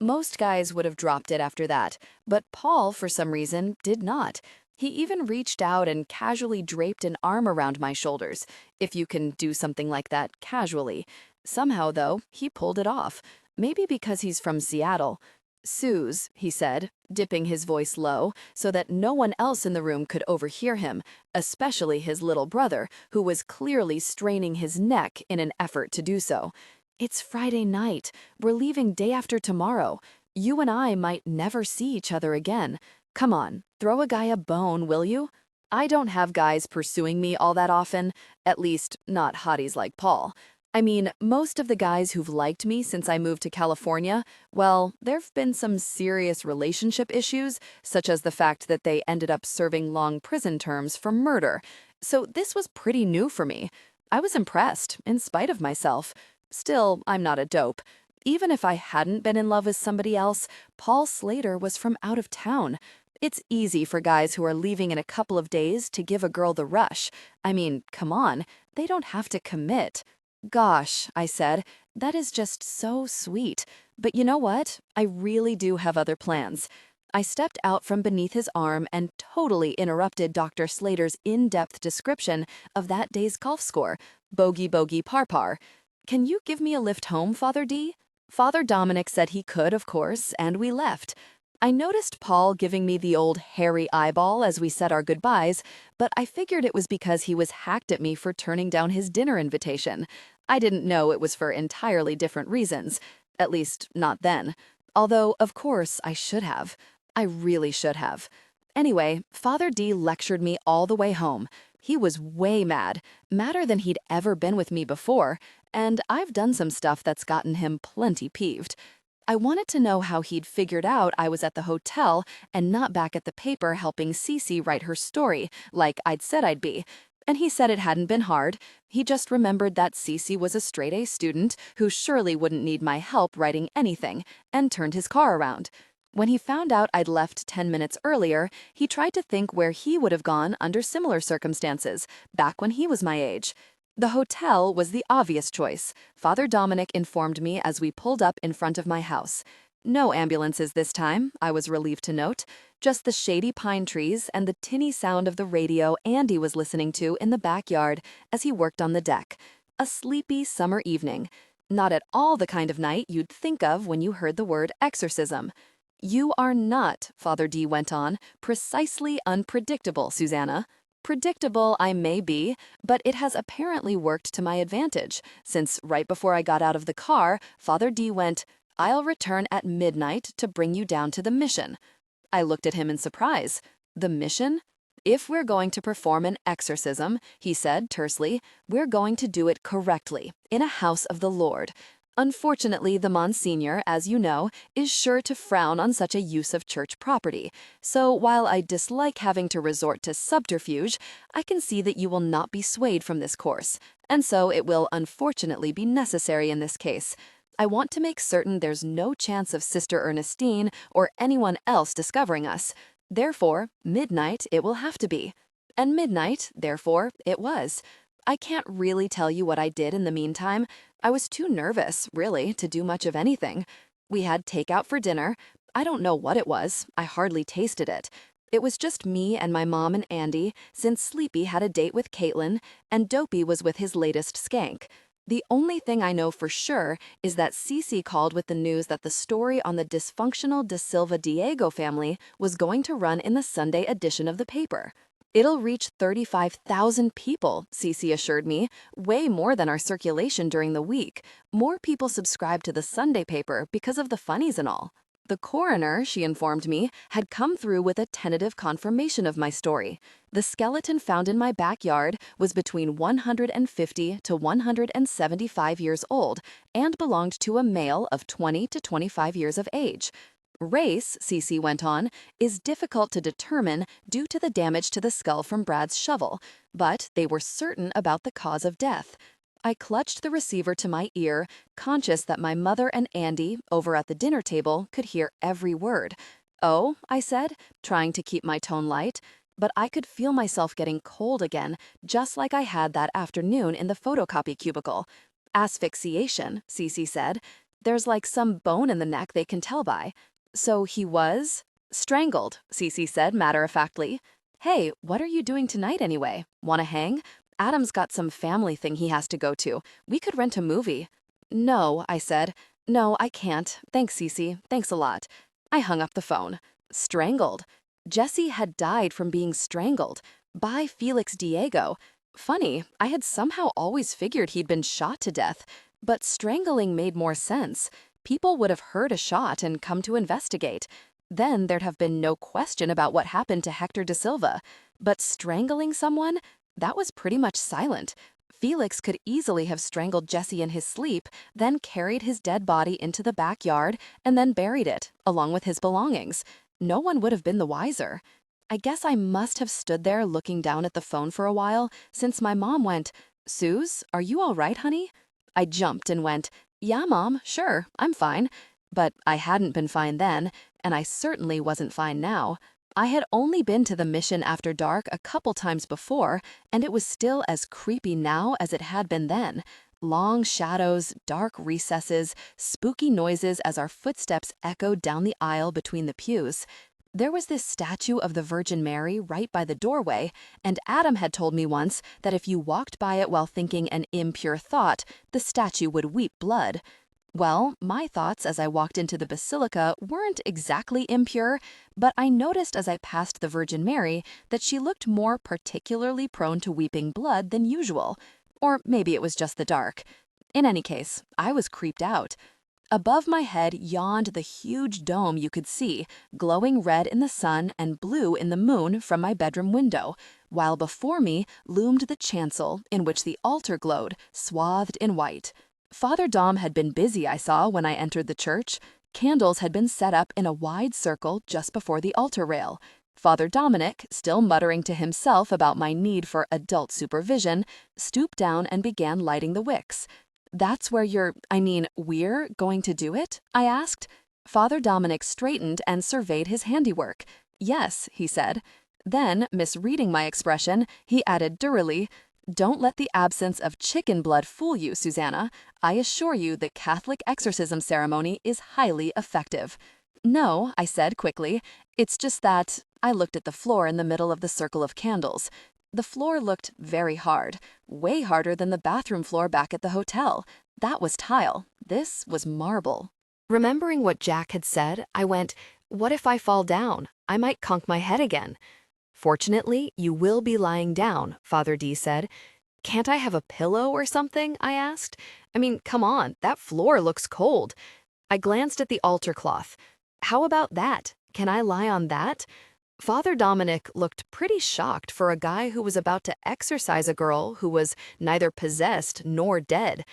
Most guys would have dropped it after that, but Paul, for some reason, did not. He even reached out and casually draped an arm around my shoulders, if you can do something like that casually. Somehow, though, he pulled it off. Maybe because he's from Seattle. "Suze," he said, dipping his voice low so that no one else in the room could overhear him, especially his little brother, who was clearly straining his neck in an effort to do so. "It's Friday night. We're leaving day after tomorrow. You and I might never see each other again. Come on, throw a guy a bone, will you? I don't have guys pursuing me all that often, at least not hotties like Paul. I mean, most of the guys who've liked me since I moved to California, well, there've been some serious relationship issues, such as the fact that they ended up serving long prison terms for murder. So this was pretty new for me. I was impressed, in spite of myself. Still, I'm not a dope. Even if I hadn't been in love with somebody else, Paul Slater was from out of town. It's easy for guys who are leaving in a couple of days to give a girl the rush. I mean, come on, they don't have to commit. Gosh, I said, that is just so sweet. But you know what? I really do have other plans. I stepped out from beneath his arm and totally interrupted Dr. Slater's in-depth description of that day's golf score. Bogey, bogey, par par. Can you give me a lift home, Father D? Father Dominic said he could, of course, and we left. I noticed Paul giving me the old hairy eyeball as we said our goodbyes, but I figured it was because he was hacked at me for turning down his dinner invitation. I didn't know it was for entirely different reasons. At least, not then. Although, of course, I should have. I really should have. Anyway, Father D lectured me all the way home. He was way mad, madder than he'd ever been with me before, and I've done some stuff that's gotten him plenty peeved. I wanted to know how he'd figured out I was at the hotel and not back at the paper helping Cece write her story, like I'd said I'd be. And he said it hadn't been hard. He just remembered that Cece was a straight-A student who surely wouldn't need my help writing anything, and turned his car around. When he found out I'd left 10 minutes earlier, he tried to think where he would have gone under similar circumstances, back when he was my age. The hotel was the obvious choice, Father Dominic informed me as we pulled up in front of my house. No ambulances this time, I was relieved to note. Just the shady pine trees and the tinny sound of the radio Andy was listening to in the backyard as he worked on the deck. A sleepy summer evening. Not at all the kind of night you'd think of when you heard the word exorcism. You are not, Father D went on, precisely unpredictable, Susanna. Predictable I may be, but it has apparently worked to my advantage, since right before I got out of the car, Father D went, "I'll return at midnight to bring you down to the mission." I looked at him in surprise. The mission? "If we're going to perform an exorcism," he said tersely, "we're going to do it correctly, in a house of the Lord. Unfortunately, the Monsignor, as you know, is sure to frown on such a use of church property. So while I dislike having to resort to subterfuge, I can see that you will not be swayed from this course, and so it will unfortunately be necessary in this case. I want to make certain there's no chance of Sister Ernestine or anyone else discovering us. Therefore, midnight it will have to be. And midnight, therefore, it was. I can't really tell you what I did in the meantime. I was too nervous, really, to do much of anything. We had takeout for dinner. I don't know what it was. I hardly tasted it. It was just me and my mom and Andy, since Sleepy had a date with Caitlin, and Dopey was with his latest skank. The only thing I know for sure is that Cece called with the news that the story on the dysfunctional De Silva Diego family was going to run in the Sunday edition of the paper. "It'll reach 35,000 people," Cece assured me, "way more than our circulation during the week. More people subscribe to the Sunday paper because of the funnies and all." The coroner, she informed me, had come through with a tentative confirmation of my story. The skeleton found in my backyard was between 150 to 175 years old and belonged to a male of 20 to 25 years of age. Race, Cece went on, is difficult to determine due to the damage to the skull from Brad's shovel, but they were certain about the cause of death. I clutched the receiver to my ear, conscious that my mother and Andy, over at the dinner table, could hear every word. "Oh," I said, trying to keep my tone light, but I could feel myself getting cold again, just like I had that afternoon in the photocopy cubicle. "Asphyxiation," Cece said. "There's like some bone in the neck they can tell by." "So he was?" "Strangled," Cece said matter-of-factly. "Hey, what are you doing tonight anyway? Wanna hang? Adam's got some family thing he has to go to. We could rent a movie." "No," I said. "No, I can't. Thanks, Cece. Thanks a lot." I hung up the phone. Strangled. Jesse had died from being strangled. By Felix Diego. Funny, I had somehow always figured he'd been shot to death. But strangling made more sense. People would have heard a shot and come to investigate. Then there'd have been no question about what happened to Hector da Silva. But strangling someone? That was pretty much silent. Felix could easily have strangled Jesse in his sleep, then carried his dead body into the backyard and then buried it, along with his belongings. No one would have been the wiser. I guess I must have stood there looking down at the phone for a while, since my mom went, "Suze, are you all right, honey?" I jumped and went, "Yeah, Mom, sure, I'm fine." But I hadn't been fine then, and I certainly wasn't fine now. I had only been to the mission after dark a couple times before, and it was still as creepy now as it had been then. Long shadows, dark recesses, spooky noises as our footsteps echoed down the aisle between the pews. There was this statue of the Virgin Mary right by the doorway, and Adam had told me once that if you walked by it while thinking an impure thought, the statue would weep blood. Well, my thoughts as I walked into the basilica weren't exactly impure, but I noticed as I passed the Virgin Mary that she looked more particularly prone to weeping blood than usual. Or maybe it was just the dark. In any case, I was creeped out. Above my head yawned the huge dome you could see, glowing red in the sun and blue in the moon from my bedroom window, while before me loomed the chancel in which the altar glowed, swathed in white. Father Dom had been busy, I saw, when I entered the church. Candles had been set up in a wide circle just before the altar rail. Father Dominic, still muttering to himself about my need for adult supervision, stooped down and began lighting the wicks. "That's where we're going to do it?" I asked. Father Dominic straightened and surveyed his handiwork. "Yes," he said. Then, misreading my expression, he added durily, "Don't let the absence of chicken blood fool you, Susanna. I assure you the Catholic exorcism ceremony is highly effective." "No," I said quickly. "It's just that—" I looked at the floor in the middle of the circle of candles. The floor looked very hard, way harder than the bathroom floor back at the hotel. That was tile. This was marble. Remembering what Jack had said, I went, "What if I fall down? I might conk my head again." "Fortunately, you will be lying down," Father D said. "Can't I have a pillow or something?" I asked. "I mean, come on, that floor looks cold." I glanced at the altar cloth. "How about that? Can I lie on that?" Father Dominic looked pretty shocked for a guy who was about to exorcise a girl who was neither possessed nor dead.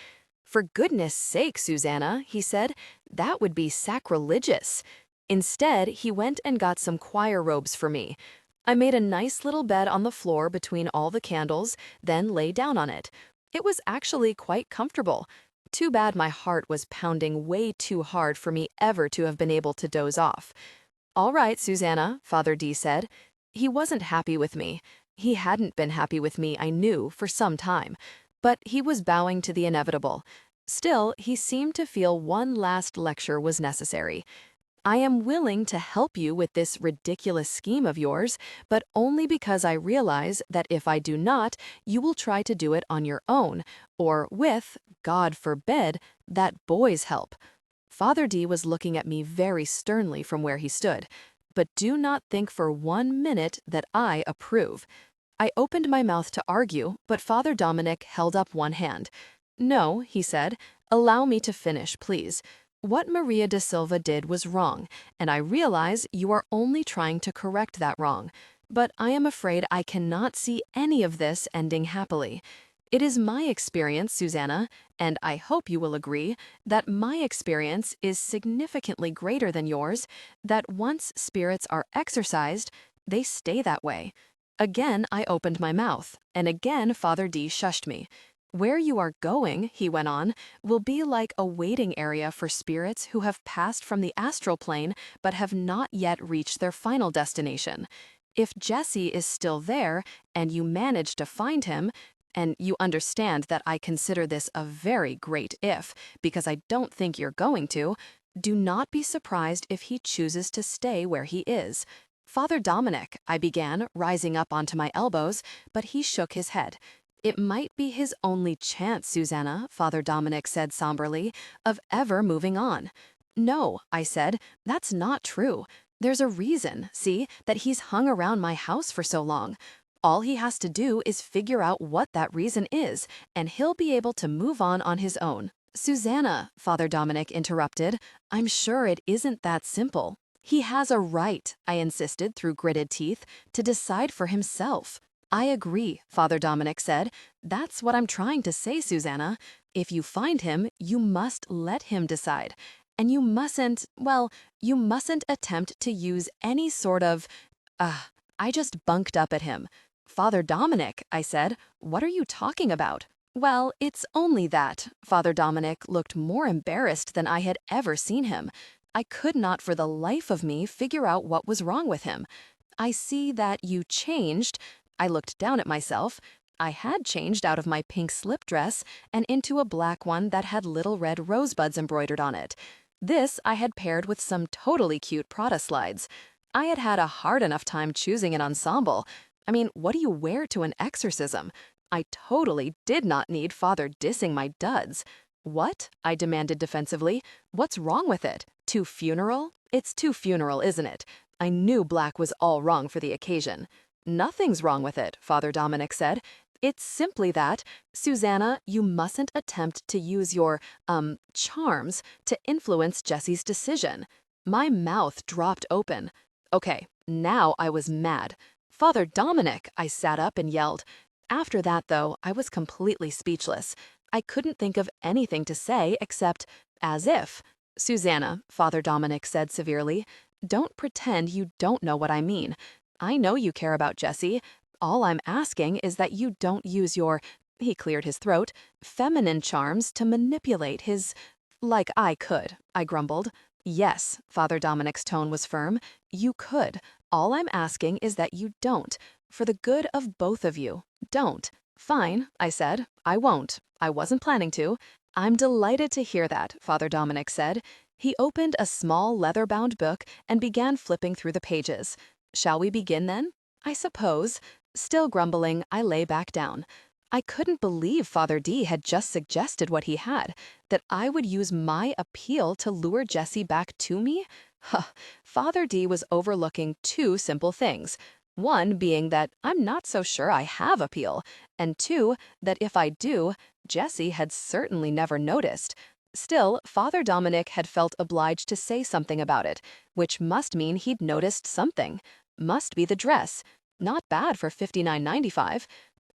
"For goodness sake, Susanna," he said, "that would be sacrilegious." Instead, he went and got some choir robes for me. I made a nice little bed on the floor between all the candles, then lay down on it. It was actually quite comfortable. Too bad my heart was pounding way too hard for me ever to have been able to doze off. "All right, Susanna," Father D said. He wasn't happy with me. He hadn't been happy with me, I knew, for some time. But he was bowing to the inevitable. Still, he seemed to feel one last lecture was necessary. "I am willing to help you with this ridiculous scheme of yours, but only because I realize that if I do not, you will try to do it on your own, or with, God forbid, that boy's help." Father D was looking at me very sternly from where he stood. But do not think for 1 minute that I approve. I opened my mouth to argue, but Father Dominic held up one hand. "No," he said, "allow me to finish, please. What Maria da Silva did was wrong, and I realize you are only trying to correct that wrong. But I am afraid I cannot see any of this ending happily. It is my experience, Susanna, and I hope you will agree, that my experience is significantly greater than yours, that once spirits are exorcised, they stay that way." Again, I opened my mouth, and again Father D shushed me. "Where you are going," he went on, "will be like a waiting area for spirits who have passed from the astral plane but have not yet reached their final destination. If Jesse is still there, and you manage to find him, and you understand that I consider this a very great if, because I don't think you're going to, do not be surprised if he chooses to stay where he is." "Father Dominic," I began, rising up onto my elbows, but he shook his head. "It might be his only chance, Susanna," Father Dominic said somberly, "of ever moving on." "No," I said, "that's not true. There's a reason, see, that he's hung around my house for so long. All he has to do is figure out what that reason is, and he'll be able to move on his own." "Susanna," Father Dominic interrupted, "I'm sure it isn't that simple. He has a right," I insisted through gritted teeth, "to decide for himself." I agree, Father Dominic said. That's what I'm trying to say, Susanna. If you find him, you must let him decide. And you mustn't, well, you mustn't attempt to use any sort of, uh, I just bunked up at him. Father Dominic, I said, what are you talking about? Well, it's only that. Father Dominic looked more embarrassed than I had ever seen him. I could not for the life of me figure out what was wrong with him. I see that you changed. I looked down at myself. I had changed out of my pink slip dress and into a black one that had little red rosebuds embroidered on it. This I had paired with some totally cute Prada slides. I had had a hard enough time choosing an ensemble. I mean, what do you wear to an exorcism? I totally did not need Father dissing my duds. What? I demanded defensively. What's wrong with it? Too funeral? It's too funeral, isn't it? I knew black was all wrong for the occasion. Nothing's wrong with it, Father Dominic said. It's simply that, Susanna, you mustn't attempt to use your, charms to influence Jesse's decision. My mouth dropped open. Okay, now I was mad. Father Dominic, I sat up and yelled. After that, though, I was completely speechless. I couldn't think of anything to say except, as if. Susanna, Father Dominic said severely, don't pretend you don't know what I mean. I know you care about Jesse. All I'm asking is that you don't use your, he cleared his throat, feminine charms to manipulate his, like I could, I grumbled. Yes, Father Dominic's tone was firm. You could. All I'm asking is that you don't. For the good of both of you, don't. Fine, I said. I won't. I wasn't planning to. I'm delighted to hear that, Father Dominic said. He opened a small leather-bound book and began flipping through the pages. Shall we begin then? I suppose. Still grumbling, I lay back down. I couldn't believe Father D had just suggested what he had, that I would use my appeal to lure Jesse back to me? Huh, Father D was overlooking two simple things. One being that I'm not so sure I have appeal, and two, that if I do, Jesse had certainly never noticed. Still, Father Dominic had felt obliged to say something about it, which must mean he'd noticed something. Must be the dress. Not bad for $59.95.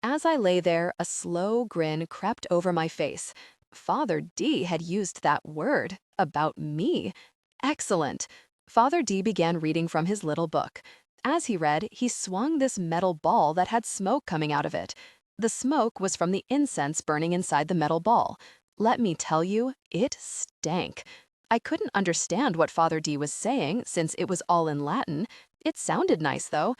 As I lay there, a slow grin crept over my face. Father D had used that word about me. Excellent. Father D began reading from his little book. As he read, he swung this metal ball that had smoke coming out of it. The smoke was from the incense burning inside the metal ball. Let me tell you, it stank. I couldn't understand what Father D was saying since it was all in Latin. It sounded nice, though.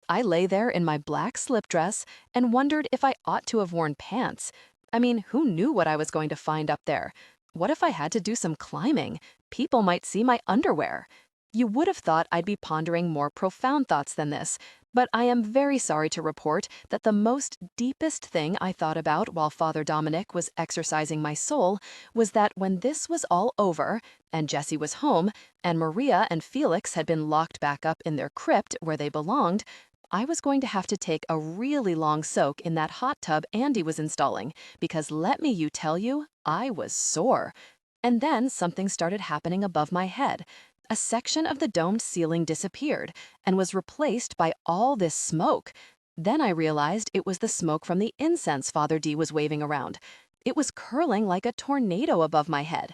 I lay there in my black slip dress and wondered if I ought to have worn pants. I mean, who knew what I was going to find up there? What if I had to do some climbing? People might see my underwear. You would have thought I'd be pondering more profound thoughts than this, but I am very sorry to report that the most deepest thing I thought about while Father Dominic was exercising my soul was that when this was all over, and Jesse was home, and Maria and Felix had been locked back up in their crypt where they belonged, I was going to have to take a really long soak in that hot tub Andy was installing, because let me you tell you, I was sore. And then something started happening above my head. A section of the domed ceiling disappeared and was replaced by all this smoke. Then I realized it was the smoke from the incense Father D was waving around. It was curling like a tornado above my head.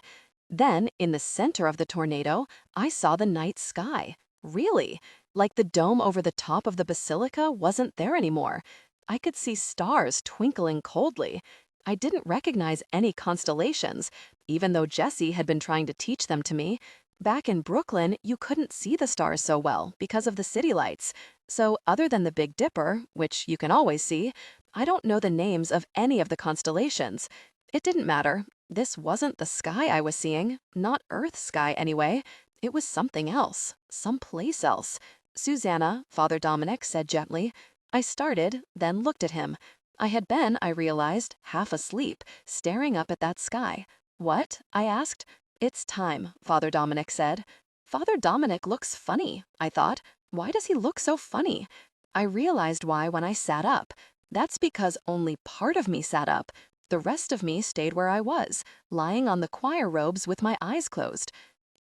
Then, in the center of the tornado, I saw the night sky. Really? Like the dome over the top of the basilica wasn't there anymore. I could see stars twinkling coldly. I didn't recognize any constellations, even though Jesse had been trying to teach them to me. Back in Brooklyn, you couldn't see the stars so well because of the city lights. So other than the Big Dipper, which you can always see, I don't know the names of any of the constellations. It didn't matter. This wasn't the sky I was seeing, not Earth's sky anyway. It was something else, someplace else. Susanna, Father Dominic said gently. I started, then looked at him. I had been, I realized, half asleep, staring up at that sky. What? I asked. It's time, Father Dominic said. Father Dominic looks funny, I thought. Why does he look so funny? I realized why when I sat up. That's because only part of me sat up. The rest of me stayed where I was, lying on the choir robes with my eyes closed.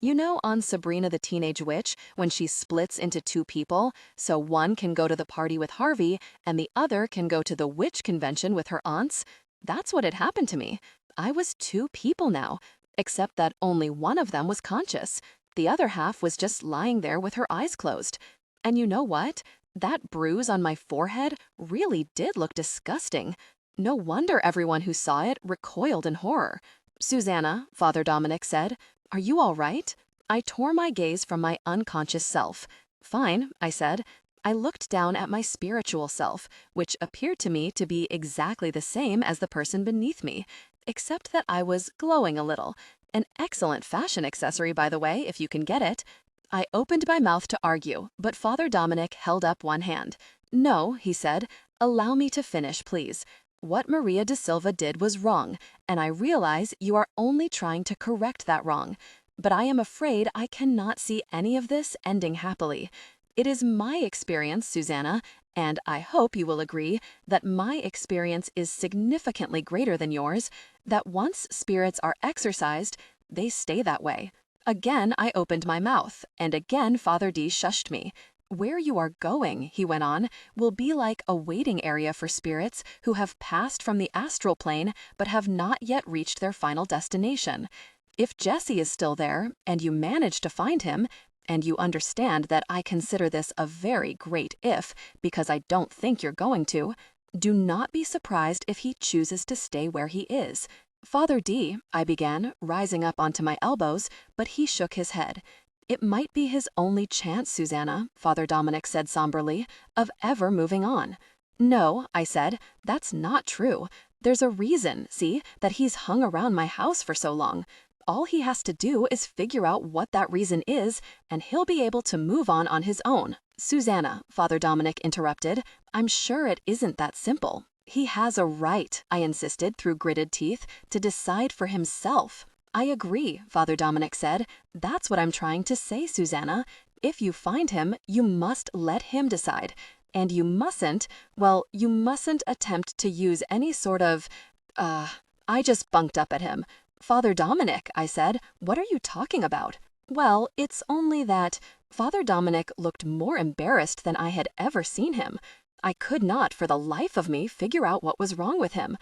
You know, on Sabrina the Teenage Witch, when she splits into two people, so one can go to the party with Harvey and the other can go to the witch convention with her aunts? That's what had happened to me. I was two people now, except that only one of them was conscious. The other half was just lying there with her eyes closed. And you know what? That bruise on my forehead really did look disgusting. No wonder everyone who saw it recoiled in horror. Susanna, Father Dominic said, "Are you all right?" I tore my gaze from my unconscious self. "Fine," I said. I looked down at my spiritual self, which appeared to me to be exactly the same as the person beneath me, except that I was glowing a little. An excellent fashion accessory, by the way, if you can get it. I opened my mouth to argue, but Father Dominic held up one hand. "No," he said, "allow me to finish, please. What Maria da Silva did was wrong, and I realize you are only trying to correct that wrong. But I am afraid I cannot see any of this ending happily. It is my experience, Susanna, and I hope you will agree that my experience is significantly greater than yours, that once spirits are exorcised, they stay that way." Again, I opened my mouth, and again Father D shushed me. "Where you are going," he went on, "will be like a waiting area for spirits who have passed from the astral plane but have not yet reached their final destination. If Jesse is still there, and you manage to find him, and you understand that I consider this a very great if, because I don't think you're going to, do not be surprised if he chooses to stay where he is." "Father D," I began, rising up onto my elbows, but he shook his head. "It might be his only chance, Susanna," Father Dominic said somberly, "of ever moving on." "No," I said, "that's not true. There's a reason, see, that he's hung around my house for so long. All he has to do is figure out what that reason is, and he'll be able to move on his own." "Susanna," Father Dominic interrupted, "I'm sure it isn't that simple. He has a right," I insisted through gritted teeth, "to decide for himself." "I agree," Father Dominic said. "That's what I'm trying to say, Susanna. If you find him, you must let him decide. And you mustn't, well, you mustn't attempt to use any sort of, I just bunked up at him. "Father Dominic," I said, "what are you talking about?" "Well, it's only that—" Father Dominic looked more embarrassed than I had ever seen him. I could not, for the life of me, figure out what was wrong with him.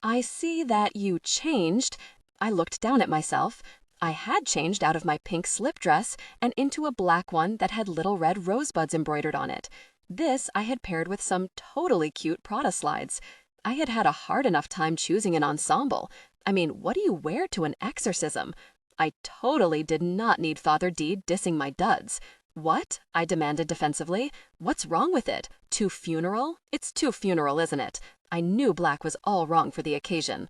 "I see that you changed." I looked down at myself. I had changed out of my pink slip dress and into a black one that had little red rosebuds embroidered on it. This I had paired with some totally cute Prada slides. I had had a hard enough time choosing an ensemble. I mean, what do you wear to an exorcism? I totally did not need Father D dissing my duds. "What?" I demanded defensively. "What's wrong with it? Too funeral? It's too funeral, isn't it?" I knew black was all wrong for the occasion.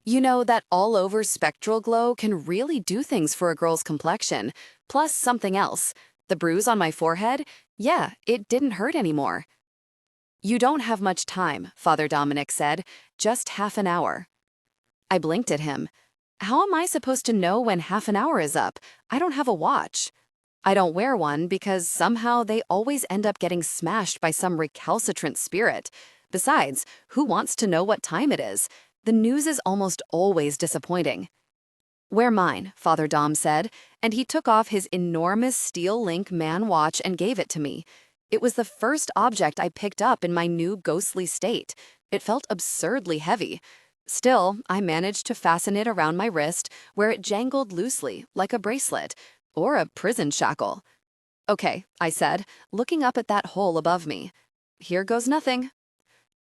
You know, that all-over spectral glow can really do things for a girl's complexion. Plus something else. The bruise on my forehead? Yeah, it didn't hurt anymore. "You don't have much time," Father Dominic said. "Just half an hour." I blinked at him. How am I supposed to know when half an hour is up? I don't have a watch. I don't wear one because somehow they always end up getting smashed by some recalcitrant spirit. Besides, who wants to know what time it is? The news is almost always disappointing. "Wear mine," Father Dom said, and he took off his enormous steel link man watch and gave it to me. It was the first object I picked up in my new ghostly state. It felt absurdly heavy. Still, I managed to fasten it around my wrist, where it jangled loosely, like a bracelet, or a prison shackle. "Okay," I said, looking up at that hole above me. "Here goes nothing."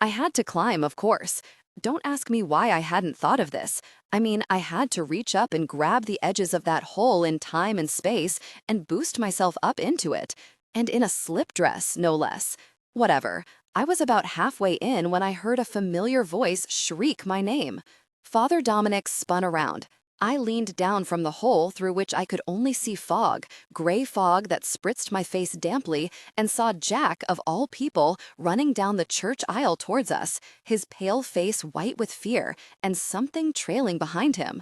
I had to climb, of course. Don't ask me why I hadn't thought of this. I mean, I had to reach up and grab the edges of that hole in time and space and boost myself up into it. And in a slip dress, no less. Whatever. I was about halfway in when I heard a familiar voice shriek my name. Father Dominic spun around. I leaned down from the hole through which I could only see fog, gray fog that spritzed my face damply, and saw Jack, of all people, running down the church aisle towards us, his pale face white with fear, and something trailing behind him.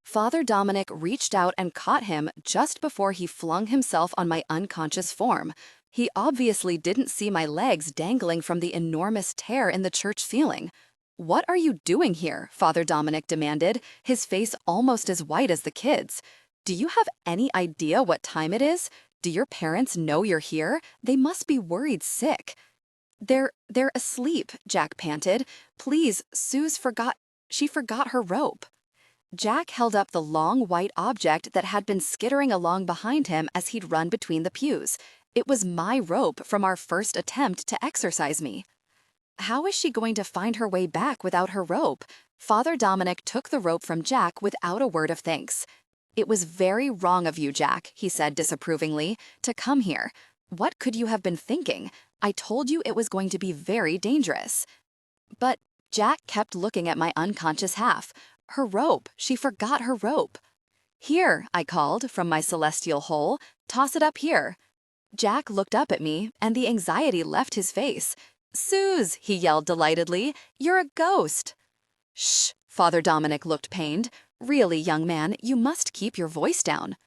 Father Dominic reached out and caught him just before he flung himself on my unconscious form. He obviously didn't see my legs dangling from the enormous tear in the church ceiling. "What are you doing here?" Father Dominic demanded, his face almost as white as the kids. Do you have any idea what time it is? Do your parents know you're here? They must be worried sick. They're asleep, Jack panted. Please, she forgot her rope. Jack held up the long white object that had been skittering along behind him as he'd run between the pews. It was my rope from our first attempt to exorcise me. How is she going to find her way back without her rope? Father Dominic took the rope from Jack without a word of thanks. It was very wrong of you, Jack, he said disapprovingly, to come here. What could you have been thinking? I told you it was going to be very dangerous. But Jack kept looking at my unconscious half. Her rope. She forgot her rope. Here, I called from my celestial hole. Toss it up here. Jack looked up at me, and the anxiety left his face. Suze, he yelled delightedly, you're a ghost. Shh, Father Dominic looked pained. Really, young man, you must keep your voice down.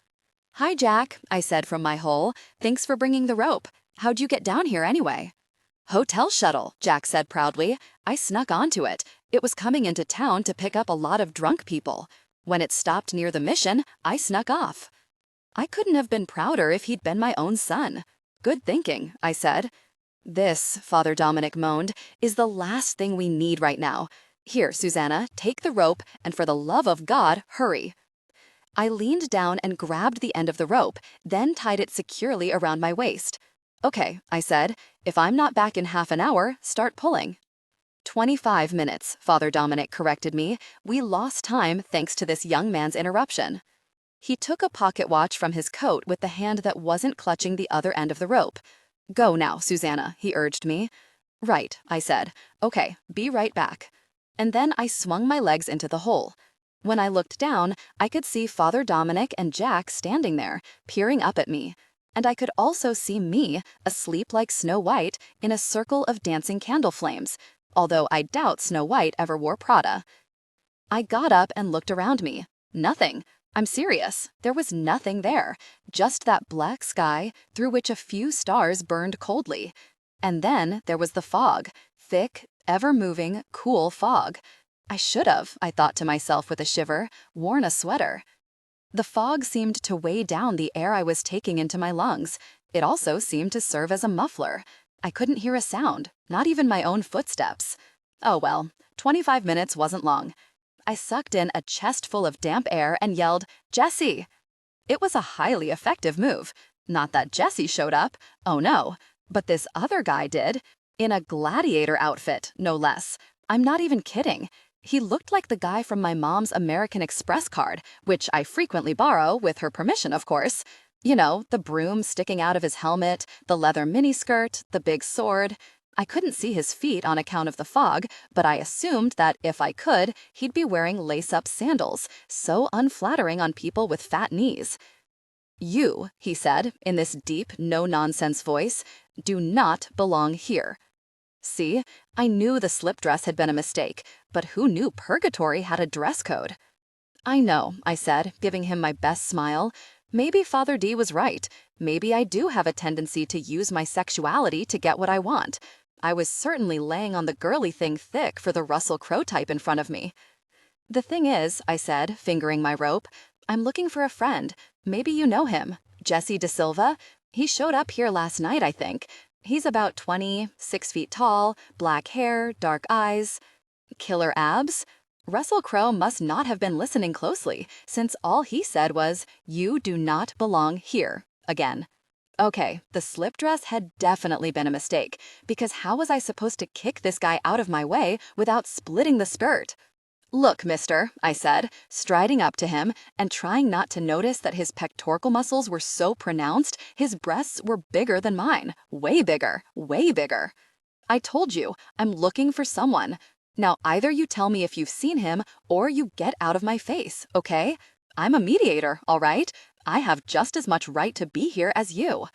Hi, Jack, I said from my hole. Thanks for bringing the rope. How'd you get down here anyway? Hotel shuttle, Jack said proudly. I snuck onto it. It was coming into town to pick up a lot of drunk people. When it stopped near the mission, I snuck off. I couldn't have been prouder if he'd been my own son. Good thinking, I said. This, Father Dominic moaned, is the last thing we need right now. Here, Susanna, take the rope, and for the love of God, hurry. I leaned down and grabbed the end of the rope, then tied it securely around my waist. Okay, I said, if I'm not back in half an hour, start pulling. 25 minutes, Father Dominic corrected me. We lost time thanks to this young man's interruption. He took a pocket watch from his coat with the hand that wasn't clutching the other end of the rope. Go now, Susanna, he urged me. Right, I said. Okay, be right back. And then I swung my legs into the hole. When I looked down, I could see Father Dominic and Jack standing there, peering up at me. And I could also see me, asleep like Snow White, in a circle of dancing candle flames, although I doubt Snow White ever wore Prada. I got up and looked around me. Nothing. I'm serious. There was nothing there, just that black sky through which a few stars burned coldly. And then there was the fog, thick, ever-moving, cool fog. I should have, I thought to myself with a shiver, worn a sweater. The fog seemed to weigh down the air I was taking into my lungs. It also seemed to serve as a muffler. I couldn't hear a sound, not even my own footsteps. Oh well, 25 minutes wasn't long. I sucked in a chest full of damp air and yelled, Jessie! It was a highly effective move. Not that Jessie showed up, oh no, but this other guy did. In a gladiator outfit, no less. I'm not even kidding. He looked like the guy from my mom's American Express card, which I frequently borrow, with her permission, of course. You know, the broom sticking out of his helmet, the leather miniskirt, the big sword. I couldn't see his feet on account of the fog, but I assumed that if I could, he'd be wearing lace-up sandals, so unflattering on people with fat knees. You, he said, in this deep, no-nonsense voice, do not belong here. See, I knew the slip dress had been a mistake, but who knew purgatory had a dress code? I know, I said, giving him my best smile. Maybe Father D was right. Maybe I do have a tendency to use my sexuality to get what I want. I was certainly laying on the girly thing thick for the Russell Crowe type in front of me. The thing is, I said, fingering my rope, I'm looking for a friend. Maybe you know him. Jesse De Silva? He showed up here last night, I think. He's about 20, 6 feet tall, black hair, dark eyes. Killer abs? Russell Crowe must not have been listening closely, since all he said was, "You do not belong here," again. Okay, the slip dress had definitely been a mistake, because how was I supposed to kick this guy out of my way without splitting the skirt? Look, mister, I said, striding up to him and trying not to notice that his pectoral muscles were so pronounced his breasts were bigger than mine. Way bigger, way bigger. I told you, I'm looking for someone. Now either you tell me if you've seen him or you get out of my face, okay? I'm a mediator, all right? I have just as much right to be here as you.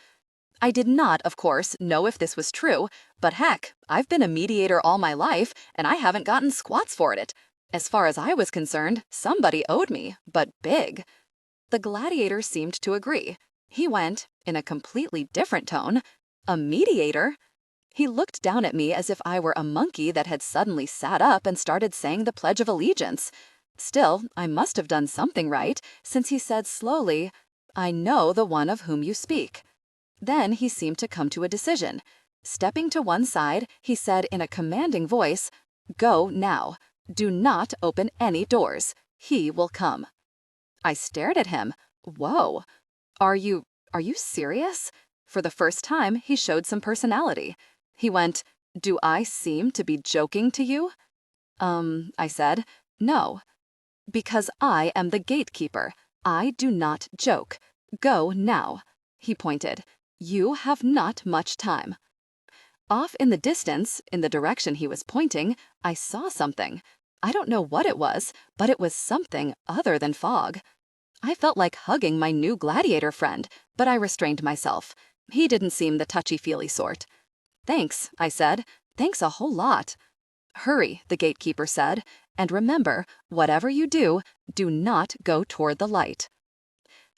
I did not, of course, know if this was true, but heck, I've been a mediator all my life and I haven't gotten squats for it. As far as I was concerned, somebody owed me, but big. The gladiator seemed to agree. He went, in a completely different tone, "A mediator?" He looked down at me as if I were a monkey that had suddenly sat up and started saying the Pledge of Allegiance. Still, I must have done something right, since he said slowly, "I know the one of whom you speak." Then he seemed to come to a decision. Stepping to one side, he said in a commanding voice, "Go now. Do not open any doors. He will come." I stared at him. Whoa. Are you serious? For the first time, he showed some personality. He went, "Do I seem to be joking to you?" I said, "No. Because I am the gatekeeper. I do not joke. Go now." He pointed. "You have not much time." Off in the distance, in the direction he was pointing, I saw something. I don't know what it was, but it was something other than fog. I felt like hugging my new gladiator friend, but I restrained myself. He didn't seem the touchy-feely sort. "Thanks," I said. "Thanks a whole lot." "Hurry," the gatekeeper said, "and remember, whatever you do, do not go toward the light."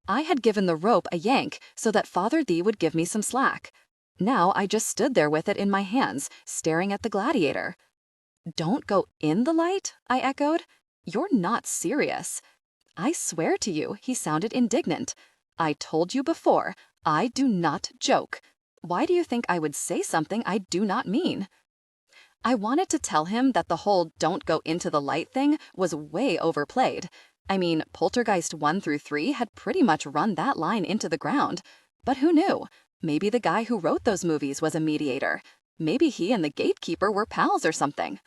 I had given the rope a yank so that Father D would give me some slack. Now I just stood there with it in my hands, staring at the gladiator. "Don't go in the light?" I echoed. "You're not serious." "I swear to you," he sounded indignant. "I told you before, I do not joke. Why do you think I would say something I do not mean?" I wanted to tell him that the whole "don't go into the light" thing was way overplayed. I mean, Poltergeist 1 through 3 had pretty much run that line into the ground. But who knew? Maybe the guy who wrote those movies was a mediator. Maybe he and the gatekeeper were pals or something.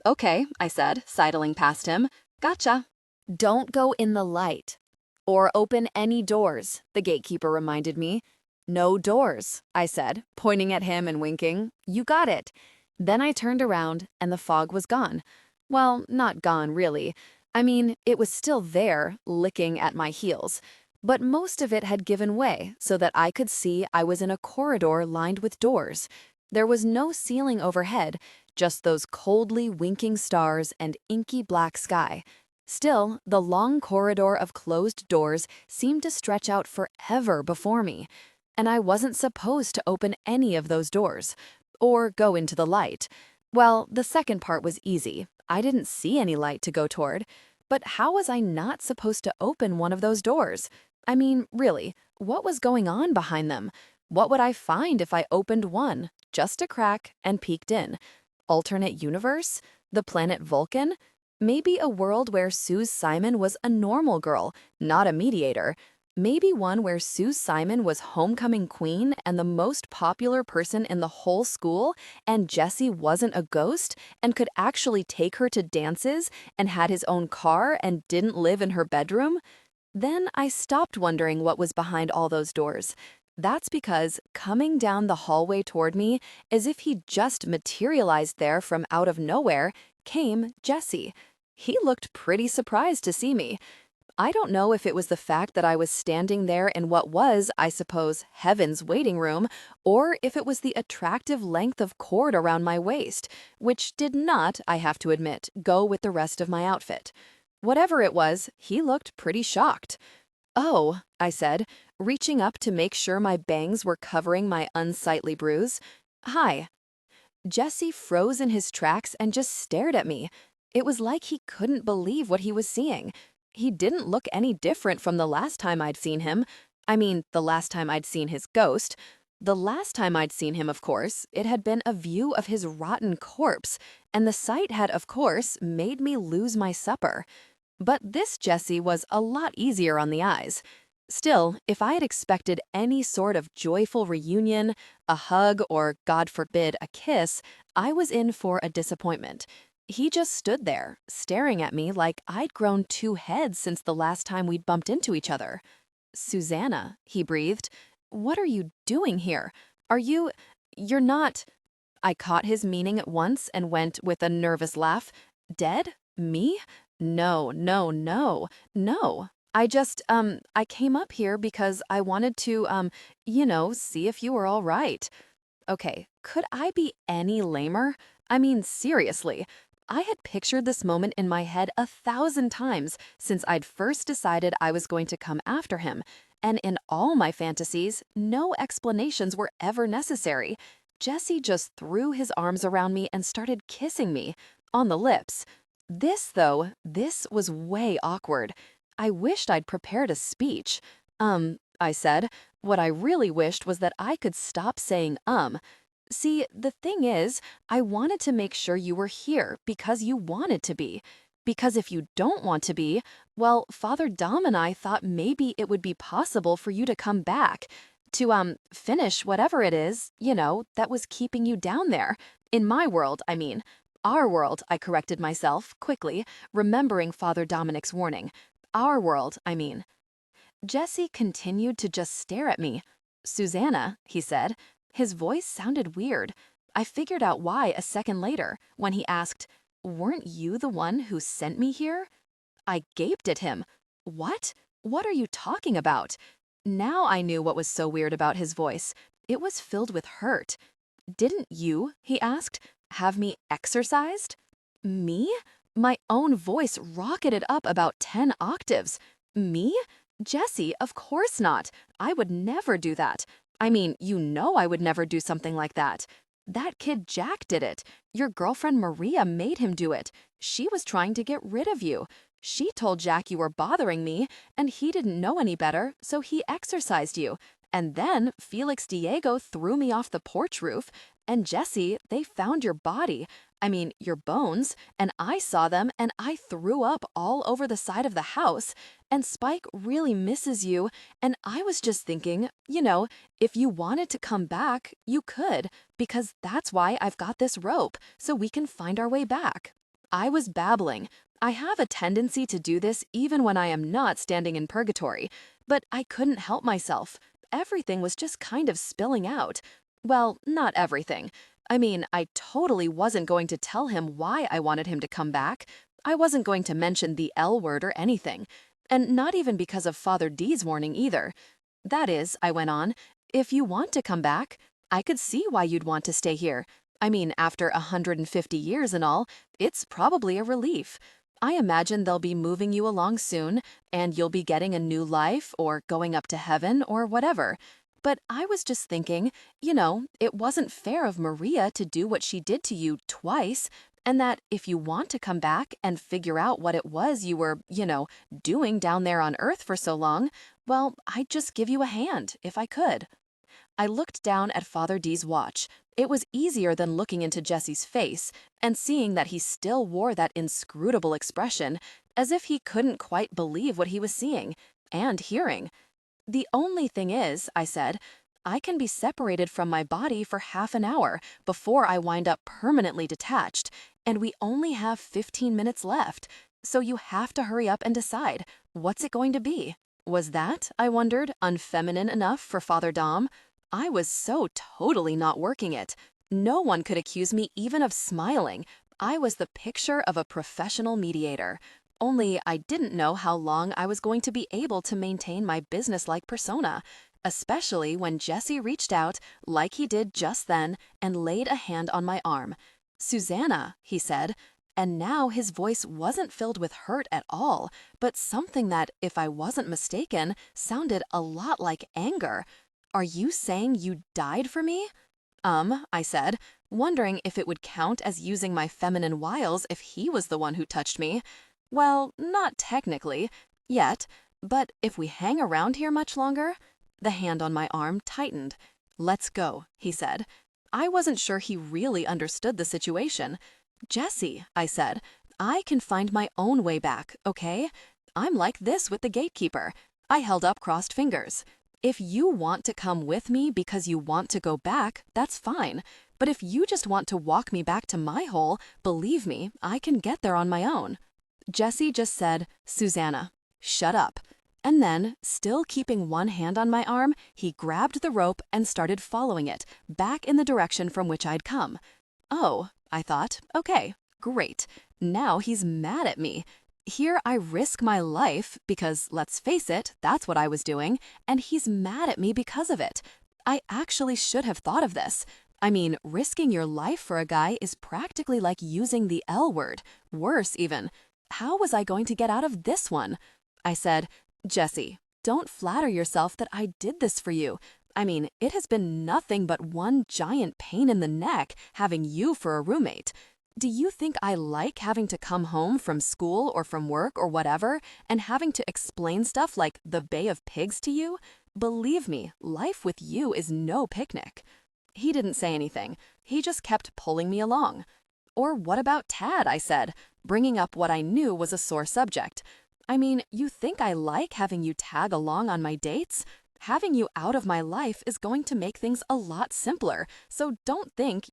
"Okay," I said, sidling past him. "Gotcha." Don't go in the light. Or open any doors, the gatekeeper reminded me. No doors, I said, pointing at him and winking. You got it. Then I turned around and the fog was gone. Well, not gone, really. I mean, it was still there, licking at my heels. But most of it had given way so that I could see I was in a corridor lined with doors. There was no ceiling overhead, just those coldly winking stars and inky black sky. Still, the long corridor of closed doors seemed to stretch out forever before me, and I wasn't supposed to open any of those doors, or go into the light. Well, the second part was easy. I didn't see any light to go toward, but how was I not supposed to open one of those doors? I mean, really, what was going on behind them? What would I find if I opened one, just a crack, and peeked in? Alternate universe? The planet Vulcan? Maybe a world where Suze Simon was a normal girl, not a mediator. Maybe one where Suze Simon was homecoming queen and the most popular person in the whole school, and Jesse wasn't a ghost and could actually take her to dances and had his own car and didn't live in her bedroom. Then I stopped wondering what was behind all those doors. That's because coming down the hallway toward me, as if he just materialized there from out of nowhere, came Jesse. He looked pretty surprised to see me. I don't know if it was the fact that I was standing there in what was, I suppose, heaven's waiting room, or if it was the attractive length of cord around my waist, which did not, I have to admit, go with the rest of my outfit. Whatever it was, he looked pretty shocked. "Oh," I said, reaching up to make sure my bangs were covering my unsightly bruise. "Hi." Jesse froze in his tracks and just stared at me. It was like he couldn't believe what he was seeing. He didn't look any different from the last time I'd seen him. I mean, the last time I'd seen his ghost. The last time I'd seen him, of course, it had been a view of his rotten corpse, and the sight had, of course, made me lose my supper. But this Jesse was a lot easier on the eyes. Still, if I had expected any sort of joyful reunion, a hug, or, God forbid, a kiss, I was in for a disappointment. He just stood there, staring at me like I'd grown 2 heads since the last time we'd bumped into each other. "Susanna," he breathed, "what are you doing here? You're not—" I caught his meaning at once and went with a nervous laugh, "Dead? Me? No, no, no, no. I came up here because I wanted to, see if you were all right." Okay, could I be any lamer? I mean, seriously. I had pictured this moment in my head 1,000 times since I'd first decided I was going to come after him, and in all my fantasies, no explanations were ever necessary. Jesse just threw his arms around me and started kissing me, on the lips. This was way awkward. I wished I'd prepared a speech. I said, what I really wished was that I could stop saying. See, the thing is, I wanted to make sure you were here because you wanted to be. Because if you don't want to be, well, Father Dom and I thought maybe it would be possible for you to come back. To, finish whatever it is, that was keeping you down there. In my world, I mean. Our world, I corrected myself, quickly, remembering Father Dominic's warning. Our world, I mean. Jesse continued to just stare at me. Susanna, he said. His voice sounded weird. I figured out why a second later, when he asked, "Weren't you the one who sent me here?" I gaped at him. What? What are you talking about? Now I knew what was so weird about his voice. It was filled with hurt. Didn't you, he asked, have me exorcised? Me? My own voice rocketed up about 10 octaves. Me? Jesse, of course not. I would never do that. I mean, I would never do something like that. That kid Jack did it. Your girlfriend Maria made him do it. She was trying to get rid of you. She told Jack you were bothering me, and he didn't know any better, so he exorcised you. And then Felix Diego threw me off the porch roof, and Jesse, they found your body. I mean, your bones, and I saw them, and I threw up all over the side of the house. And Spike really misses you, and I was just thinking, if you wanted to come back, you could, because that's why I've got this rope, so we can find our way back. I was babbling. I have a tendency to do this even when I am not standing in purgatory, but I couldn't help myself. Everything was just kind of spilling out. Well, not everything. I mean, I totally wasn't going to tell him why I wanted him to come back. I wasn't going to mention the L word or anything. And not even because of Father D's warning either. That is, I went on, if you want to come back, I could see why you'd want to stay here. I mean, after 150 years and all, it's probably a relief. I imagine they'll be moving you along soon, and you'll be getting a new life or going up to heaven or whatever. But I was just thinking, it wasn't fair of Maria to do what she did to you twice, and that if you want to come back and figure out what it was you were, doing down there on Earth for so long, well, I'd just give you a hand, if I could. I looked down at Father D's watch. It was easier than looking into Jesse's face and seeing that he still wore that inscrutable expression, as if he couldn't quite believe what he was seeing and hearing. The only thing is, I said, I can be separated from my body for half an hour before I wind up permanently detached, and we only have 15 minutes left, so you have to hurry up and decide, what's it going to be? Was that, I wondered, unfeminine enough for Father Dom? I was so totally not working it. No one could accuse me even of smiling. I was the picture of a professional mediator. Only I didn't know how long I was going to be able to maintain my businesslike persona, especially when Jesse reached out, like he did just then, and laid a hand on my arm. "Susanna," he said, and now his voice wasn't filled with hurt at all, but something that, if I wasn't mistaken, sounded a lot like anger. "Are you saying you died for me?" I said, wondering if it would count as using my feminine wiles if he was the one who touched me. Well, not technically, yet, but if we hang around here much longer? The hand on my arm tightened. "Let's go," he said. I wasn't sure he really understood the situation. "Jesse," I said, "I can find my own way back, okay? I'm like this with the gatekeeper." I held up crossed fingers. "If you want to come with me because you want to go back, that's fine. But if you just want to walk me back to my hole, believe me, I can get there on my own." Jesse just said, "Susanna, shut up." And then, still keeping one hand on my arm, he grabbed the rope and started following it, back in the direction from which I'd come. Oh, I thought, okay, great. Now he's mad at me. Here I risk my life, because let's face it, that's what I was doing, and he's mad at me because of it. I actually should have thought of this. I mean, risking your life for a guy is practically like using the L word. Worse, even. How was I going to get out of this one? I said, "Jesse, don't flatter yourself that I did this for you. I mean, it has been nothing but one giant pain in the neck having you for a roommate. Do you think I like having to come home from school or from work or whatever and having to explain stuff like the Bay of Pigs to you? Believe me, life with you is no picnic. He didn't say anything. He just kept pulling me along. Or what about Tad, I said, bringing up what I knew was a sore subject. I mean, you think I like having you tag along on my dates? Having you out of my life is going to make things a lot simpler, so don't think,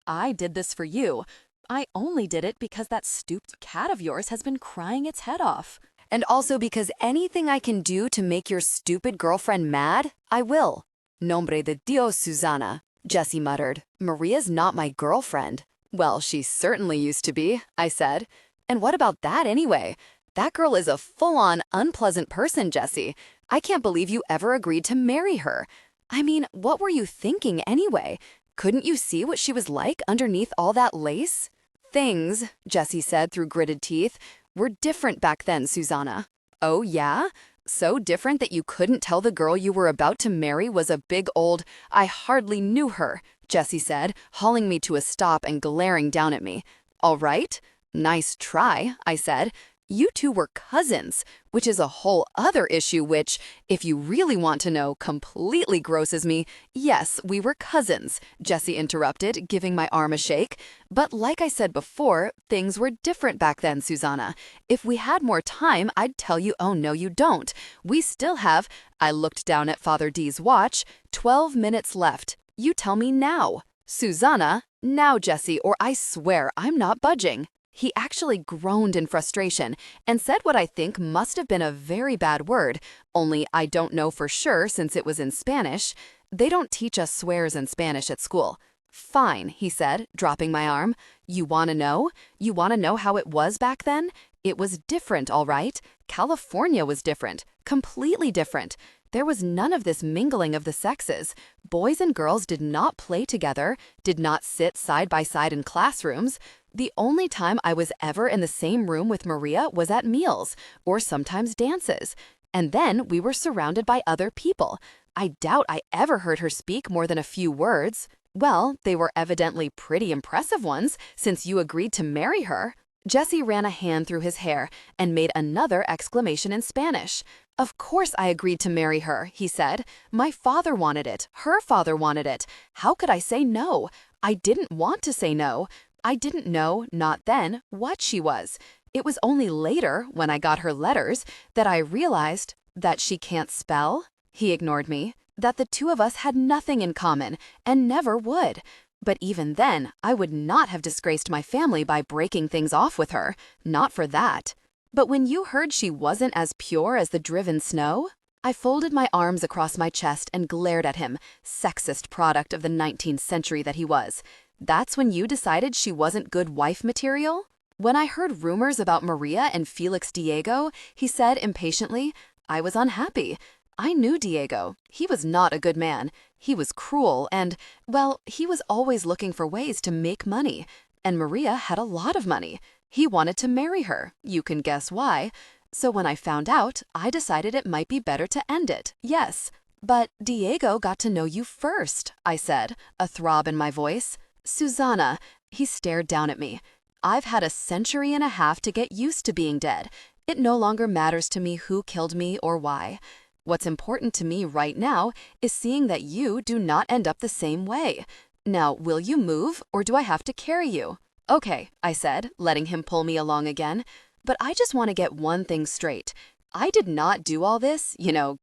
I did this for you. I only did it because that stupid cat of yours has been crying its head off. And also because anything I can do to make your stupid girlfriend mad, I will. Nombre de Dios, Susana, Jessie muttered. Maria's not my girlfriend. Well, she certainly used to be, I said. And what about that anyway? That girl is a full-on unpleasant person, Jessie. I can't believe you ever agreed to marry her. I mean, what were you thinking anyway? Couldn't you see what she was like underneath all that lace? Things, Jessie said through gritted teeth, were different back then, Susanna. Oh, yeah? So different that you couldn't tell the girl you were about to marry was a big old, I hardly knew her, Jessie said, hauling me to a stop and glaring down at me. All right. Nice try, I said. You two were cousins, which is a whole other issue which, if you really want to know, completely grosses me. Yes, we were cousins, Jessie interrupted, giving my arm a shake. But like I said before, things were different back then, Susanna. If we had more time, I'd tell you, oh no, you don't. We still have, I looked down at Father D's watch, 12 minutes left. You tell me now. Susanna, now, Jessie, or I swear I'm not budging. He actually groaned in frustration and said what I think must have been a very bad word, only I don't know for sure since it was in Spanish. They don't teach us swears in Spanish at school. Fine, he said, dropping my arm. You want to know? You want to know how it was back then? It was different, all right. California was different, completely different. There was none of this mingling of the sexes. Boys and girls did not play together, did not sit side by side in classrooms. The only time I was ever in the same room with Maria was at meals, or sometimes dances. And then we were surrounded by other people. I doubt I ever heard her speak more than a few words. Well, they were evidently pretty impressive ones, since you agreed to marry her. Jessie ran a hand through his hair and made another exclamation in Spanish. Of course I agreed to marry her, he said. My father wanted it. Her father wanted it. How could I say no? I didn't want to say no. I didn't know, not then, what she was. It was only later, when I got her letters, that I realized that she can't spell. He ignored me. That the two of us had nothing in common, and never would. But even then, I would not have disgraced my family by breaking things off with her. Not for that. But when you heard she wasn't as pure as the driven snow? I folded my arms across my chest and glared at him, sexist product of the 19th century that he was. That's when you decided she wasn't good wife material? When I heard rumors about Maria and Felix Diego, he said impatiently, I was unhappy. I knew Diego. He was not a good man. He was cruel and, well, he was always looking for ways to make money. And Maria had a lot of money. He wanted to marry her. You can guess why. So when I found out, I decided it might be better to end it, yes. But Diego got to know you first, I said, a throb in my voice. Susanna, he stared down at me. I've had a century and a half to get used to being dead. It no longer matters to me who killed me or why. What's important to me right now is seeing that you do not end up the same way. Now, will you move or do I have to carry you? Okay, I said, letting him pull me along again. But I just want to get one thing straight. I did not do all this,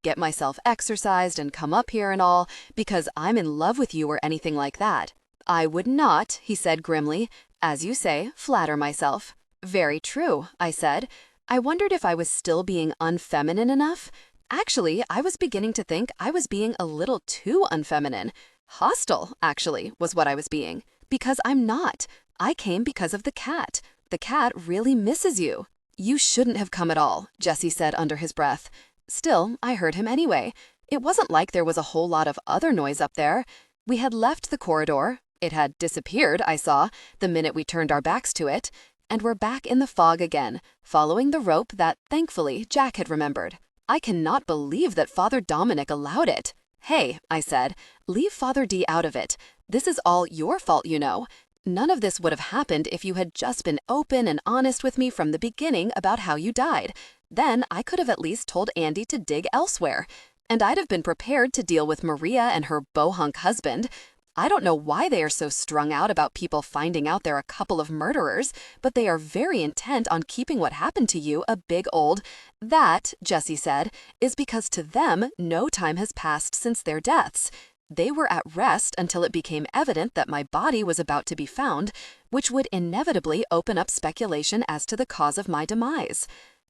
get myself exercised and come up here and all, because I'm in love with you or anything like that. I would not, he said grimly, as you say, flatter myself. Very true, I said. I wondered if I was still being unfeminine enough. Actually, I was beginning to think I was being a little too unfeminine. Hostile, actually, was what I was being. Because I'm not. I came because of the cat. The cat really misses you. You shouldn't have come at all, Jessie said under his breath. Still, I heard him anyway. It wasn't like there was a whole lot of other noise up there. We had left the corridor. It had disappeared, I saw, the minute we turned our backs to it. And we're back in the fog again, following the rope that, thankfully, Jack had remembered. I cannot believe that Father Dominic allowed it. Hey, I said, leave Father D out of it. This is all your fault, None of this would have happened if you had just been open and honest with me from the beginning about how you died. Then I could have at least told Andy to dig elsewhere. And I'd have been prepared to deal with Maria and her bohunk husband. I don't know why they are so strung out about people finding out they're a couple of murderers, but they are very intent on keeping what happened to you a big old... That, Jessie said, is because to them, no time has passed since their deaths. They were at rest until it became evident that my body was about to be found, which would inevitably open up speculation as to the cause of my demise.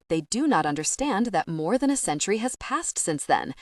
They do not understand that more than a century has passed since then.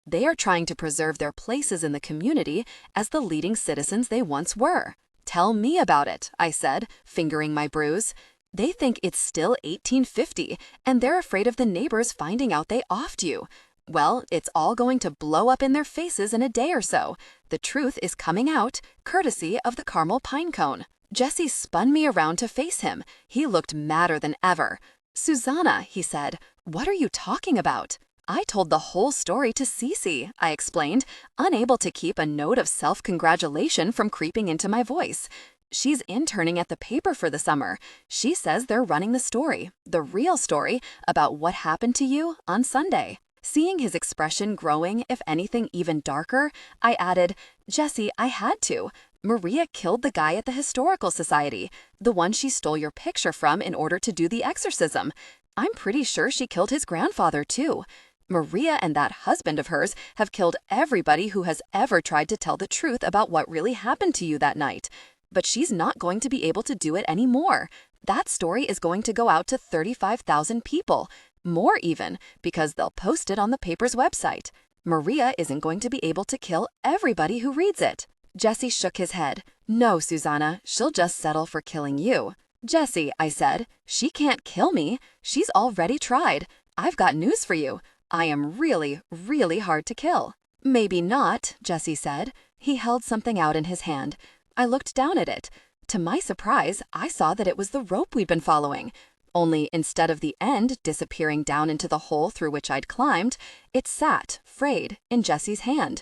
They are trying to preserve their places in the community as the leading citizens they once were. Tell me about it, I said, fingering my bruise. They think it's still 1850, and they're afraid of the neighbors finding out they offed you. Well, it's all going to blow up in their faces in a day or so. The truth is coming out, courtesy of the caramel pine cone. Jessie spun me around to face him. He looked madder than ever. Susanna, he said, what are you talking about? I told the whole story to Cece, I explained, unable to keep a note of self-congratulation from creeping into my voice. She's interning at the paper for the summer. She says they're running the story, the real story, about what happened to you on Sunday. Seeing his expression growing, if anything even darker, I added, Jessie, I had to. Maria killed the guy at the Historical Society, the one she stole your picture from in order to do the exorcism. I'm pretty sure she killed his grandfather, too. Maria and that husband of hers have killed everybody who has ever tried to tell the truth about what really happened to you that night. But she's not going to be able to do it anymore. That story is going to go out to 35,000 people. More even, because they'll post it on the paper's website. Maria isn't going to be able to kill everybody who reads it. Jessie shook his head. No, Susanna, she'll just settle for killing you. Jessie, I said, she can't kill me. She's already tried. I've got news for you. I am really, really hard to kill. Maybe not, Jessie said. He held something out in his hand. I looked down at it. To my surprise, I saw that it was the rope we'd been following. Only instead of the end disappearing down into the hole through which I'd climbed, it sat, frayed, in Jessie's hand,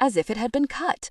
as if it had been cut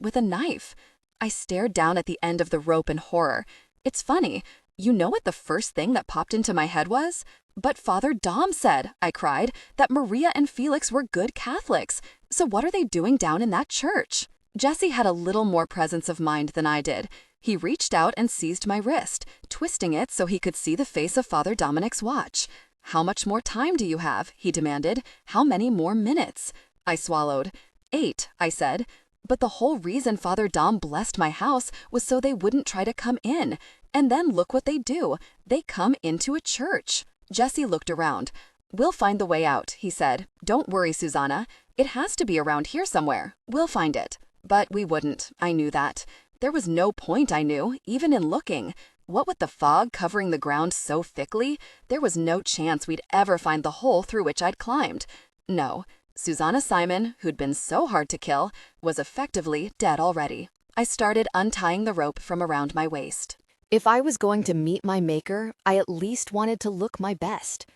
with a knife. I stared down at the end of the rope in horror. It's funny, you know what the first thing that popped into my head was? But Father Dom said, I cried, that Maria and Felix were good Catholics. So what are they doing down in that church? Jessie had a little more presence of mind than I did. He reached out and seized my wrist, twisting it so he could see the face of Father Dominic's watch. How much more time do you have? He demanded. How many more minutes? I swallowed. 8, I said. But the whole reason Father Dom blessed my house was so they wouldn't try to come in. And then look what they do. They come into a church. Jessie looked around. We'll find the way out, he said. Don't worry, Susanna. It has to be around here somewhere. We'll find it. But we wouldn't. I knew that. There was no point, I knew, even in looking. What with the fog covering the ground so thickly, there was no chance we'd ever find the hole through which I'd climbed. No, Suze Simon, who'd been so hard to kill, was effectively dead already. I started untying the rope from around my waist. If I was going to meet my maker, I at least wanted to look my best.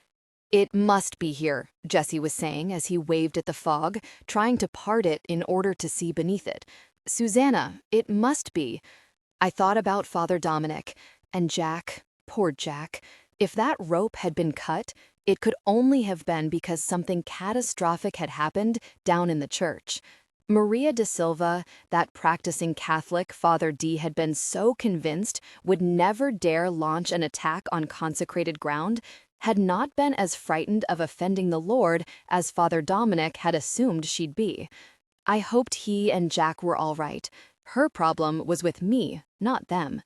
It must be here, Jessie was saying as he waved at the fog, trying to part it in order to see beneath it. Susanna, it must be. I thought about Father Dominic, and Jack, poor Jack. If that rope had been cut, it could only have been because something catastrophic had happened down in the church. Maria da Silva, that practicing Catholic Father D had been so convinced would never dare launch an attack on consecrated ground, had not been as frightened of offending the Lord as Father Dominic had assumed she'd be. I hoped he and Jack were all right. Her problem was with me, not them.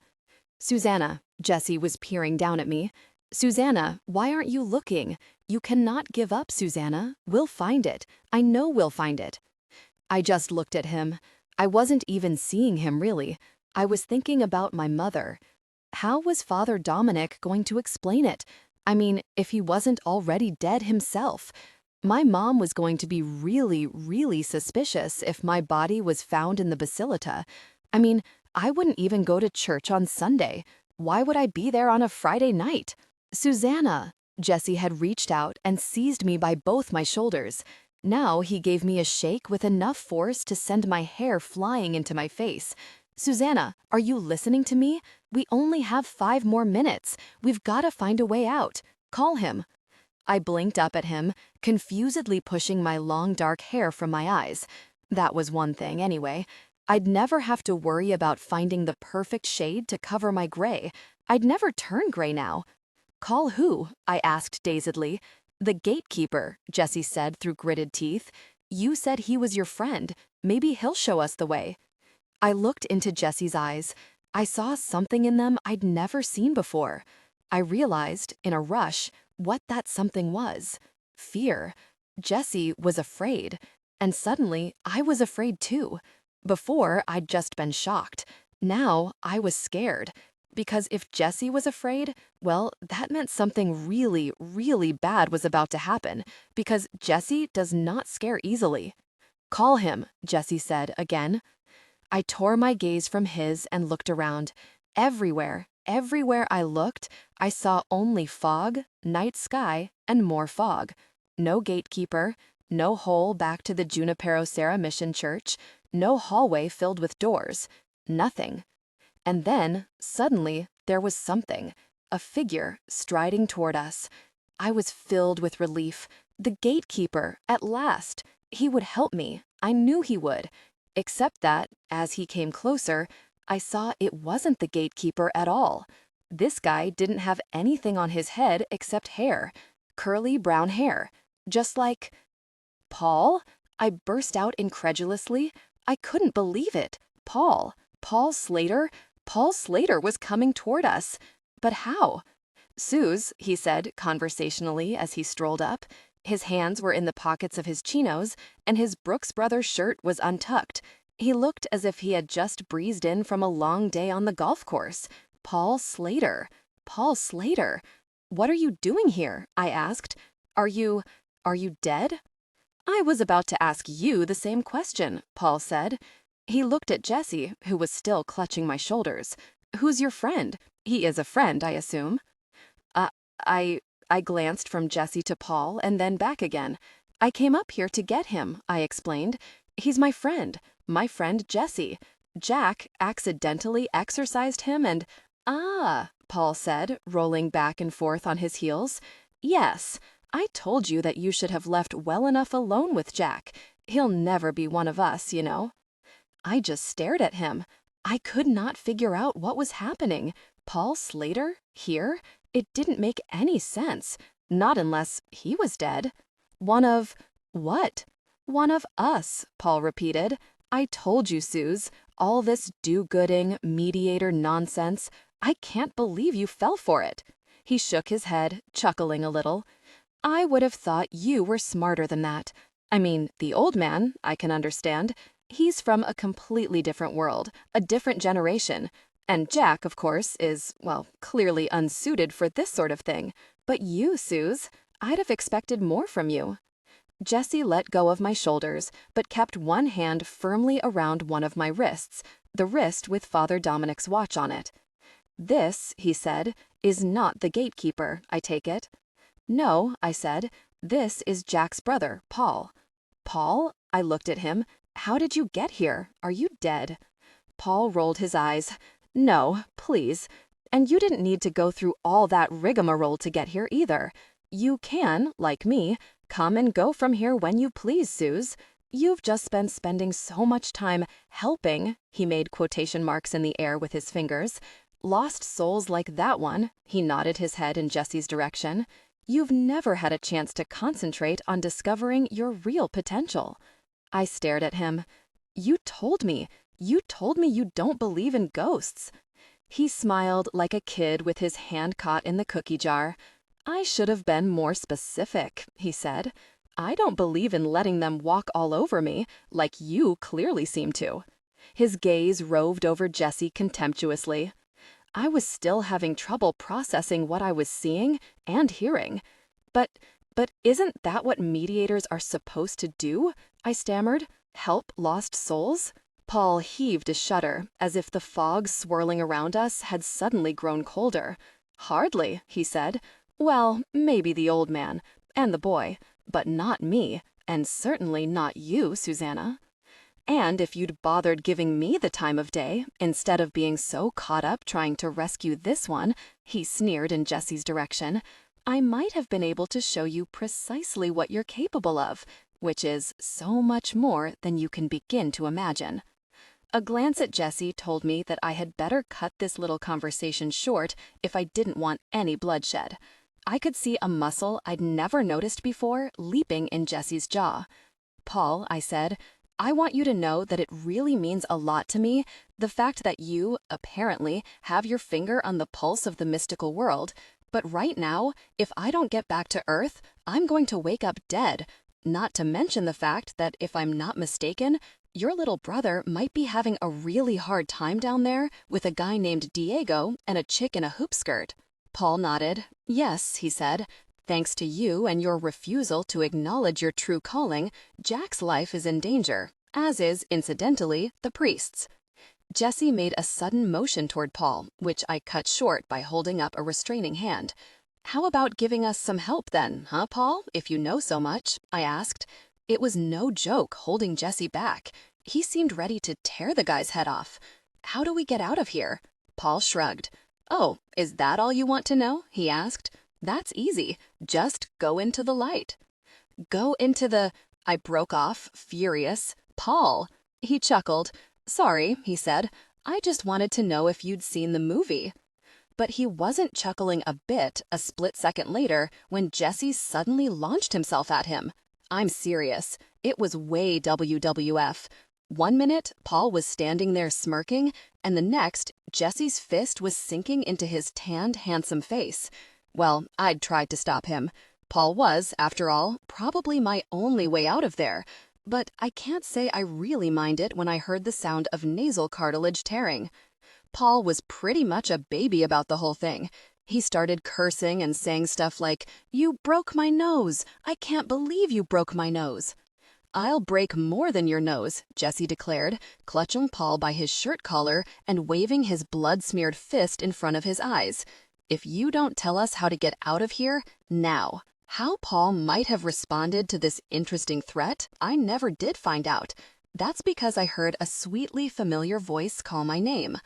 Susanna, Jessie was peering down at me. Susanna, why aren't you looking? You cannot give up, Susanna. We'll find it. I know we'll find it. I just looked at him. I wasn't even seeing him, really. I was thinking about my mother. How was Father Dominic going to explain it? I mean, if he wasn't already dead himself. My mom was going to be really, really suspicious if my body was found in the basilica. I mean, I wouldn't even go to church on Sunday. Why would I be there on a Friday night? Susanna! Jessie had reached out and seized me by both my shoulders. Now he gave me a shake with enough force to send my hair flying into my face. Susanna, are you listening to me? We only have 5 more minutes. We've got to find a way out. Call him." I blinked up at him, confusedly pushing my long dark hair from my eyes. That was one thing, anyway. I'd never have to worry about finding the perfect shade to cover my gray. I'd never turn gray now. "Call who?" I asked dazedly. "The gatekeeper," Jessie said through gritted teeth. "You said he was your friend. Maybe he'll show us the way." I looked into Jessie's eyes. I saw something in them I'd never seen before. I realized, in a rush, what that something was. Fear. Jessie was afraid. And suddenly, I was afraid too. Before, I'd just been shocked. Now, I was scared. Because if Jessie was afraid, well, that meant something really, really bad was about to happen. Because Jessie does not scare easily. "Call him," Jessie said again. I tore my gaze from his and looked around. Everywhere I looked, I saw only fog, night sky, and more fog. No gatekeeper, no hole back to the Junipero Serra Mission Church, no hallway filled with doors. Nothing. And then, suddenly, there was something. A figure striding toward us. I was filled with relief. The gatekeeper, at last. He would help me. I knew he would. Except that, as he came closer, I saw it wasn't the gatekeeper at all. This guy didn't have anything on his head except hair. Curly brown hair. Just like... "Paul?" I burst out incredulously. I couldn't believe it. Paul. Paul Slater? Paul Slater was coming toward us. But how? "Suze," he said conversationally as he strolled up. His hands were in the pockets of his chinos, and his Brooks Brothers shirt was untucked. He looked as if he had just breezed in from a long day on the golf course. Paul Slater. Paul Slater. "What are you doing here?" I asked. Are you dead?" "I was about to ask you the same question," Paul said. He looked at Jessie, who was still clutching my shoulders. "Who's your friend? He is a friend, I assume." I glanced from Jessie to Paul and then back again. "I came up here to get him," I explained. "He's my friend Jessie. Jack accidentally exorcised him and—" "Ah," Paul said, rolling back and forth on his heels. "Yes, I told you that you should have left well enough alone with Jack. He'll never be one of us, you know." I just stared at him. I could not figure out what was happening. Paul Slater? Here? It didn't make any sense. Not unless he was dead. "One of... what?" "One of us," Paul repeated. "I told you, Suze. All this do-gooding, mediator nonsense. I can't believe you fell for it." He shook his head, chuckling a little. "I would have thought you were smarter than that. I mean, the old man, I can understand. He's from a completely different world, a different generation. And Jack, of course, is, well, clearly unsuited for this sort of thing. But you, Suze, I'd have expected more from you." Jessie let go of my shoulders, but kept one hand firmly around one of my wrists, the wrist with Father Dominic's watch on it. "This," he said, "is not the gatekeeper, I take it." "No," I said. "This is Jack's brother, Paul." "Paul?" I looked at him. "How did you get here? Are you dead?" Paul rolled his eyes. "No, please. And you didn't need to go through all that rigmarole to get here either. You can, like me, come and go from here when you please, Suze. You've just been spending so much time helping," he made quotation marks in the air with his fingers. "Lost souls like that one," he nodded his head in Jessie's direction. "You've never had a chance to concentrate on discovering your real potential." I stared at him. You told me you don't believe in ghosts." He smiled like a kid with his hand caught in the cookie jar. "I should have been more specific," he said. "I don't believe in letting them walk all over me, like you clearly seem to." His gaze roved over Jessie contemptuously. I was still having trouble processing what I was seeing and hearing. But isn't that what mediators are supposed to do?" I stammered. "Help lost souls?" Paul heaved a shudder, as if the fog swirling around us had suddenly grown colder. "Hardly," he said. "Well, maybe the old man, and the boy, but not me, and certainly not you, Susanna." And if you'd bothered giving me the time of day, instead of being so caught up trying to rescue this one, he sneered in Jesse's direction, I might have been able to show you precisely what you're capable of, which is so much more than you can begin to imagine. A glance at Jesse told me that I had better cut this little conversation short if I didn't want any bloodshed. I could see a muscle I'd never noticed before leaping in Jesse's jaw. Paul, I said, I want you to know that it really means a lot to me, the fact that you, apparently, have your finger on the pulse of the mystical world. But right now, if I don't get back to Earth, I'm going to wake up dead. Not to mention the fact that, if I'm not mistaken, your little brother might be having a really hard time down there with a guy named Diego and a chick in a hoop skirt. Paul nodded. Yes, he said. Thanks to you and your refusal to acknowledge your true calling, Jack's life is in danger, as is, incidentally, the priest's. Jesse made a sudden motion toward Paul, which I cut short by holding up a restraining hand. How about giving us some help then, huh, Paul, if you know so much? I asked. It was no joke holding Jesse back. He seemed ready to tear the guy's head off. How do we get out of here? Paul shrugged. Oh, is that all you want to know? He asked. That's easy. Just go into the light. Go into the... I broke off, furious. Paul. He chuckled. Sorry, he said. I just wanted to know if you'd seen the movie. But he wasn't chuckling a bit a split second later when Jesse suddenly launched himself at him. I'm serious. It was way WWF. 1 minute, Paul was standing there smirking, and the next, Jesse's fist was sinking into his tanned, handsome face. Well, I'd tried to stop him. Paul was, after all, probably my only way out of there. But I can't say I really minded when I heard the sound of nasal cartilage tearing. Paul was pretty much a baby about the whole thing. He started cursing and saying stuff like, "You broke my nose. I can't believe you broke my nose." "I'll break more than your nose," Jesse declared, clutching Paul by his shirt collar and waving his blood-smeared fist in front of his eyes. "If you don't tell us how to get out of here, now." How Paul might have responded to this interesting threat, I never did find out. That's because I heard a sweetly familiar voice call my name.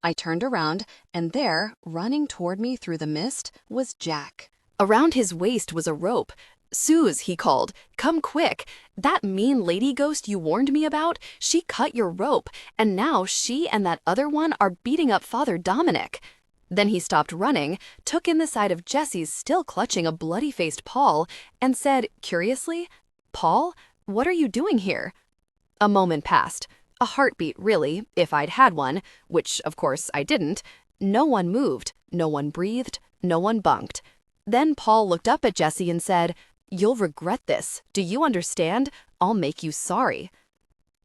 I turned around, and there, running toward me through the mist, was Jack. Around his waist was a rope. "Suze," he called, "come quick. That mean lady ghost you warned me about, she cut your rope, and now she and that other one are beating up Father Dominic." Then he stopped running, took in the sight of Jesse's still clutching a bloody-faced Paul, and said, curiously, "Paul, what are you doing here?" A moment passed. A heartbeat, really, if I'd had one, which, of course, I didn't. No one moved, no one breathed, no one bunked. Then Paul looked up at Jesse and said, "You'll regret this. Do you understand? I'll make you sorry."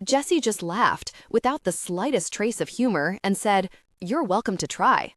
Jesse just laughed, without the slightest trace of humor, and said, "You're welcome to try."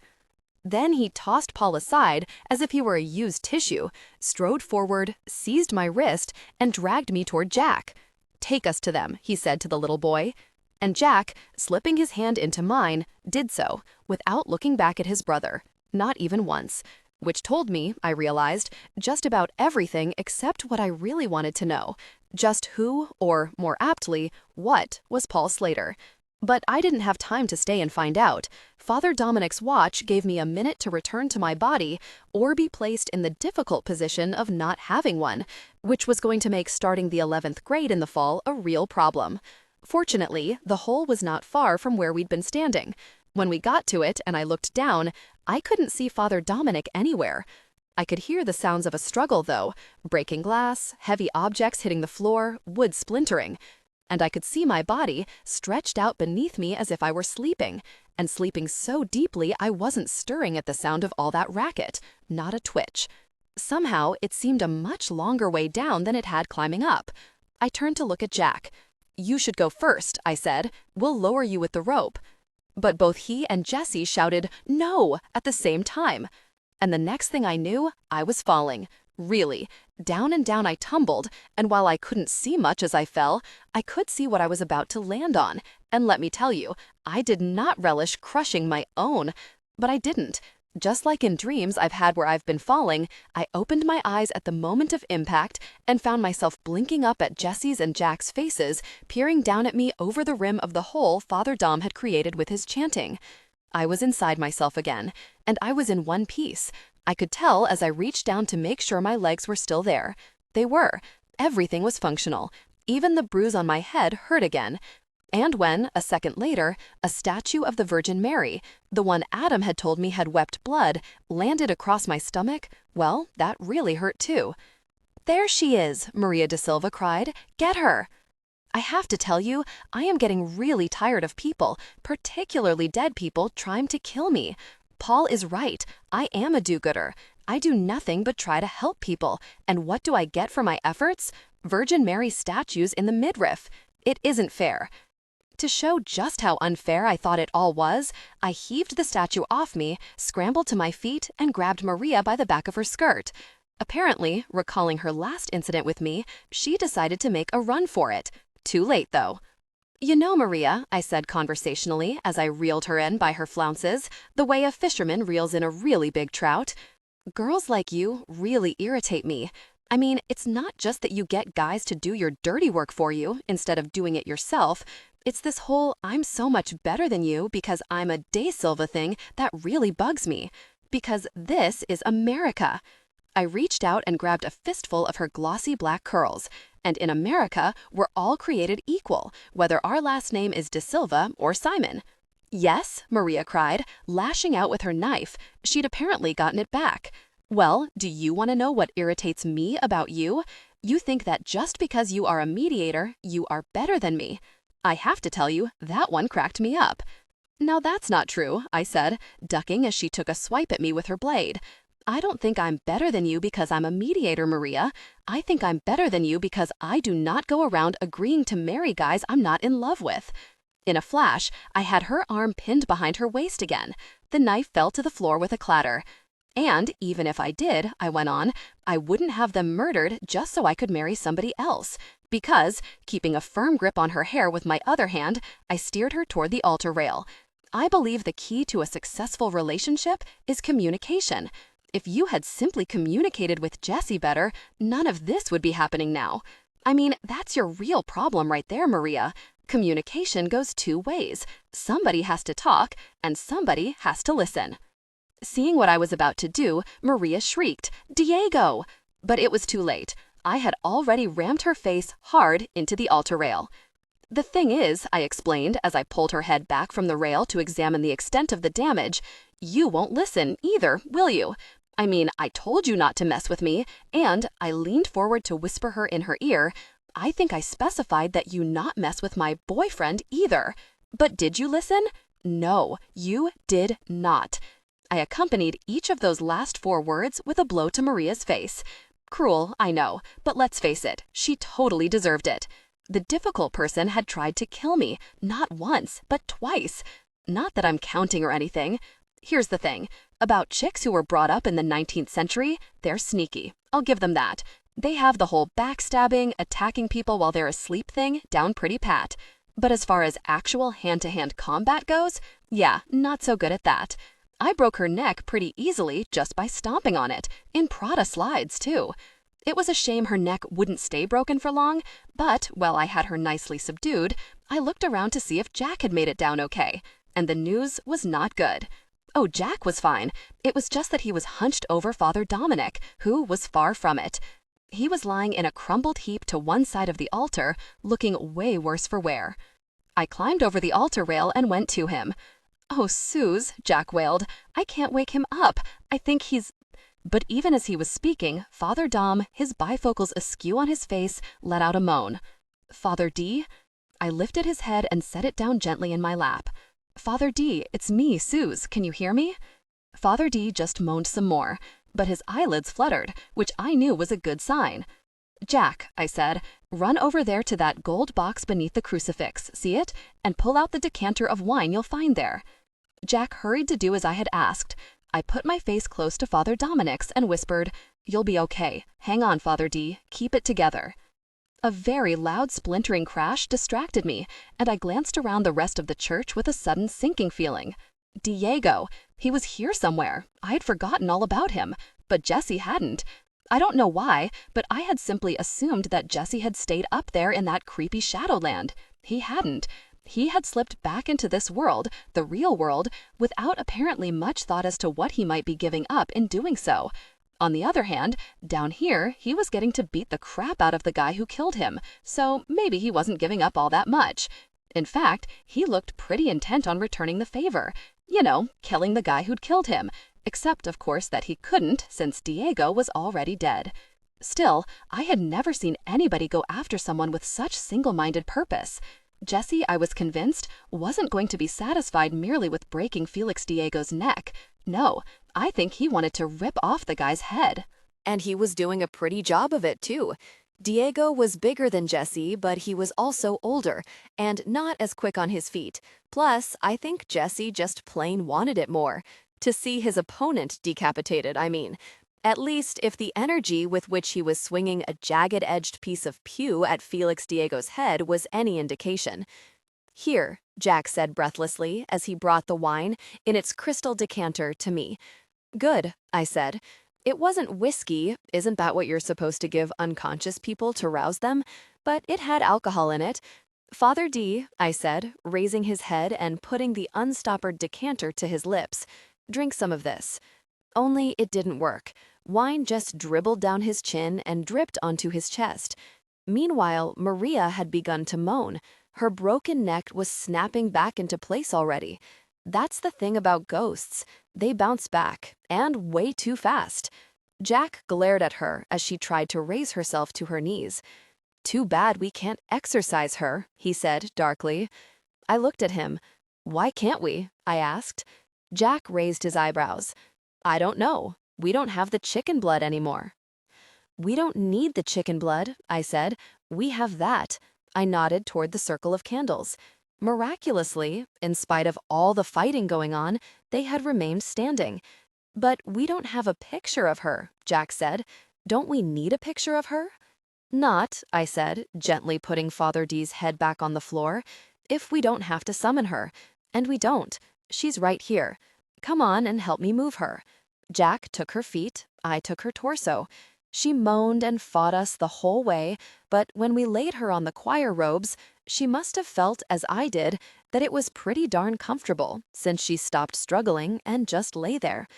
Then he tossed Paul aside as if he were a used tissue, strode forward, seized my wrist, and dragged me toward Jack. "Take us to them," he said to the little boy. And Jack, slipping his hand into mine, did so, without looking back at his brother, not even once, which told me, I realized, just about everything except what I really wanted to know, just who, or more aptly, what, was Paul Slater. But I didn't have time to stay and find out. Father Dominic's watch gave me a minute to return to my body or be placed in the difficult position of not having one, which was going to make starting the 11th grade in the fall a real problem. Fortunately, the hole was not far from where we'd been standing. When we got to it and I looked down, I couldn't see Father Dominic anywhere. I could hear the sounds of a struggle, though, breaking glass, heavy objects hitting the floor, wood splintering. And I could see my body stretched out beneath me as if I were sleeping, and sleeping so deeply I wasn't stirring at the sound of all that racket, not a twitch. Somehow, it seemed a much longer way down than it had climbing up. I turned to look at Jack. "You should go first," I said. "We'll lower you with the rope." But both he and Jesse shouted, "No!" at the same time. And the next thing I knew, I was falling. Really, down and down I tumbled, and while I couldn't see much as I fell, I could see what I was about to land on. And let me tell you, I did not relish crushing my own. But I didn't. Just like in dreams I've had where I've been falling, I opened my eyes at the moment of impact and found myself blinking up at Jesse's and Jack's faces, peering down at me over the rim of the hole Father Dom had created with his chanting. I was inside myself again, and I was in one piece. I could tell as I reached down to make sure my legs were still there. They were. Everything was functional. Even the bruise on my head hurt again. And when, a second later, a statue of the Virgin Mary, the one Adam had told me had wept blood, landed across my stomach, well, that really hurt too. "There she is," Maria da Silva cried. "Get her!" I have to tell you, I am getting really tired of people, particularly dead people, trying to kill me. Paul is right. I am a do-gooder. I do nothing but try to help people. And what do I get for my efforts? Virgin Mary statues in the midriff. It isn't fair. To show just how unfair I thought it all was, I heaved the statue off me, scrambled to my feet, and grabbed Maria by the back of her skirt. Apparently, recalling her last incident with me, she decided to make a run for it. Too late, though. "You know, Maria," I said conversationally as I reeled her in by her flounces, the way a fisherman reels in a really big trout, "girls like you really irritate me. I mean, it's not just that you get guys to do your dirty work for you instead of doing it yourself. It's this whole I'm so much better than you because I'm a Da Silva thing that really bugs me. Because this is America." I reached out and grabbed a fistful of her glossy black curls. And in America, we're all created equal, whether our last name is Da Silva or Simon. "Yes," Maria cried, lashing out with her knife. She'd apparently gotten it back. "Well, do you want to know what irritates me about you? You think that just because you are a mediator, you are better than me. I have to tell you, that one cracked me up." "Now that's not true," I said, ducking as she took a swipe at me with her blade. "I don't think I'm better than you because I'm a mediator, Maria. I think I'm better than you because I do not go around agreeing to marry guys I'm not in love with." In a flash, I had her arm pinned behind her waist again. The knife fell to the floor with a clatter. "And even if I did," I went on, "I wouldn't have them murdered just so I could marry somebody else. Because, keeping a firm grip on her hair with my other hand, I steered her toward the altar rail. I believe the key to a successful relationship is communication. If you had simply communicated with Jesse better, none of this would be happening now. I mean, that's your real problem right there, Maria. Communication goes two ways. Somebody has to talk, and somebody has to listen." Seeing what I was about to do, Maria shrieked, "Diego!" But it was too late. I had already rammed her face hard into the altar rail. "The thing is," I explained as I pulled her head back from the rail to examine the extent of the damage, "you won't listen either, will you? I mean, I told you not to mess with me, and," I leaned forward to whisper her in her ear, "I think I specified that you not mess with my boyfriend either. But did you listen? No, you did not." I accompanied each of those last 4 words with a blow to Maria's face. Cruel, I know, but let's face it, she totally deserved it. The difficult person had tried to kill me, not once, but twice. Not that I'm counting or anything. Here's the thing. About chicks who were brought up in the 19th century, they're sneaky. I'll give them that. They have the whole backstabbing, attacking people while they're asleep thing down pretty pat. But as far as actual hand-to-hand combat goes, yeah, not so good at that. I broke her neck pretty easily just by stomping on it, in Prada slides too. It was a shame her neck wouldn't stay broken for long, but while I had her nicely subdued, I looked around to see if Jack had made it down okay, and the news was not good. Oh, Jack was fine. It was just that he was hunched over Father Dominic, who was far from it. He was lying in a crumbled heap to one side of the altar, looking way worse for wear. I climbed over the altar rail and went to him. "Oh, Suze," Jack wailed, "I can't wake him up. I think he's—" But even as he was speaking, Father Dom, his bifocals askew on his face, let out a moan. "Father D?" I lifted his head and set it down gently in my lap. "Father D, it's me, Suze. Can you hear me?" Father D just moaned some more, but his eyelids fluttered, which I knew was a good sign. "Jack," I said, "run over there to that gold box beneath the crucifix, see it? And pull out the decanter of wine you'll find there." Jack hurried to do as I had asked. I put my face close to Father Dominic's and whispered, "You'll be okay. Hang on, Father D. Keep it together." A very loud splintering crash distracted me, and I glanced around the rest of the church with a sudden sinking feeling. Diego! He was here somewhere. I had forgotten all about him, but Jesse hadn't. I don't know why, but I had simply assumed that Jesse had stayed up there in that creepy Shadowland. He hadn't. He had slipped back into this world, the real world, without apparently much thought as to what he might be giving up in doing so. On the other hand, down here, he was getting to beat the crap out of the guy who killed him, so maybe he wasn't giving up all that much. In fact, he looked pretty intent on returning the favor. You know, killing the guy who'd killed him. Except, of course, that he couldn't, since Diego was already dead. Still, I had never seen anybody go after someone with such single-minded purpose. Jesse, I was convinced, wasn't going to be satisfied merely with breaking Felix Diego's neck. No, I think he wanted to rip off the guy's head. And he was doing a pretty job of it, too. Diego was bigger than Jesse, but he was also older and not as quick on his feet. Plus, I think Jesse just plain wanted it more. To see his opponent decapitated, I mean. At least if the energy with which he was swinging a jagged-edged piece of pew at Felix Diego's head was any indication. "Here," Jack said breathlessly as he brought the wine in its crystal decanter to me. "Good," I said. It wasn't whiskey, isn't that what you're supposed to give unconscious people to rouse them? But it had alcohol in it. "Father D," I said, raising his head and putting the unstoppered decanter to his lips. "Drink some of this." Only it didn't work. Wine just dribbled down his chin and dripped onto his chest. Meanwhile, Maria had begun to moan. Her broken neck was snapping back into place already. That's the thing about ghosts. They bounce back, and way too fast. Jack glared at her as she tried to raise herself to her knees. "Too bad we can't exorcise her," he said darkly. I looked at him. "Why can't we?" I asked. Jack raised his eyebrows. "I don't know. We don't have the chicken blood anymore." "We don't need the chicken blood," I said. "We have that." I nodded toward the circle of candles. Miraculously, in spite of all the fighting going on, they had remained standing. "But we don't have a picture of her," Jack said. "Don't we need a picture of her?" "Not," I said, gently putting Father D's head back on the floor, "if we don't have to summon her. And we don't. She's right here. Come on and help me move her." Jack took her feet, I took her torso. She moaned and fought us the whole way, but when we laid her on the choir robes, she must have felt, as I did, that it was pretty darn comfortable, since she stopped struggling and just lay there.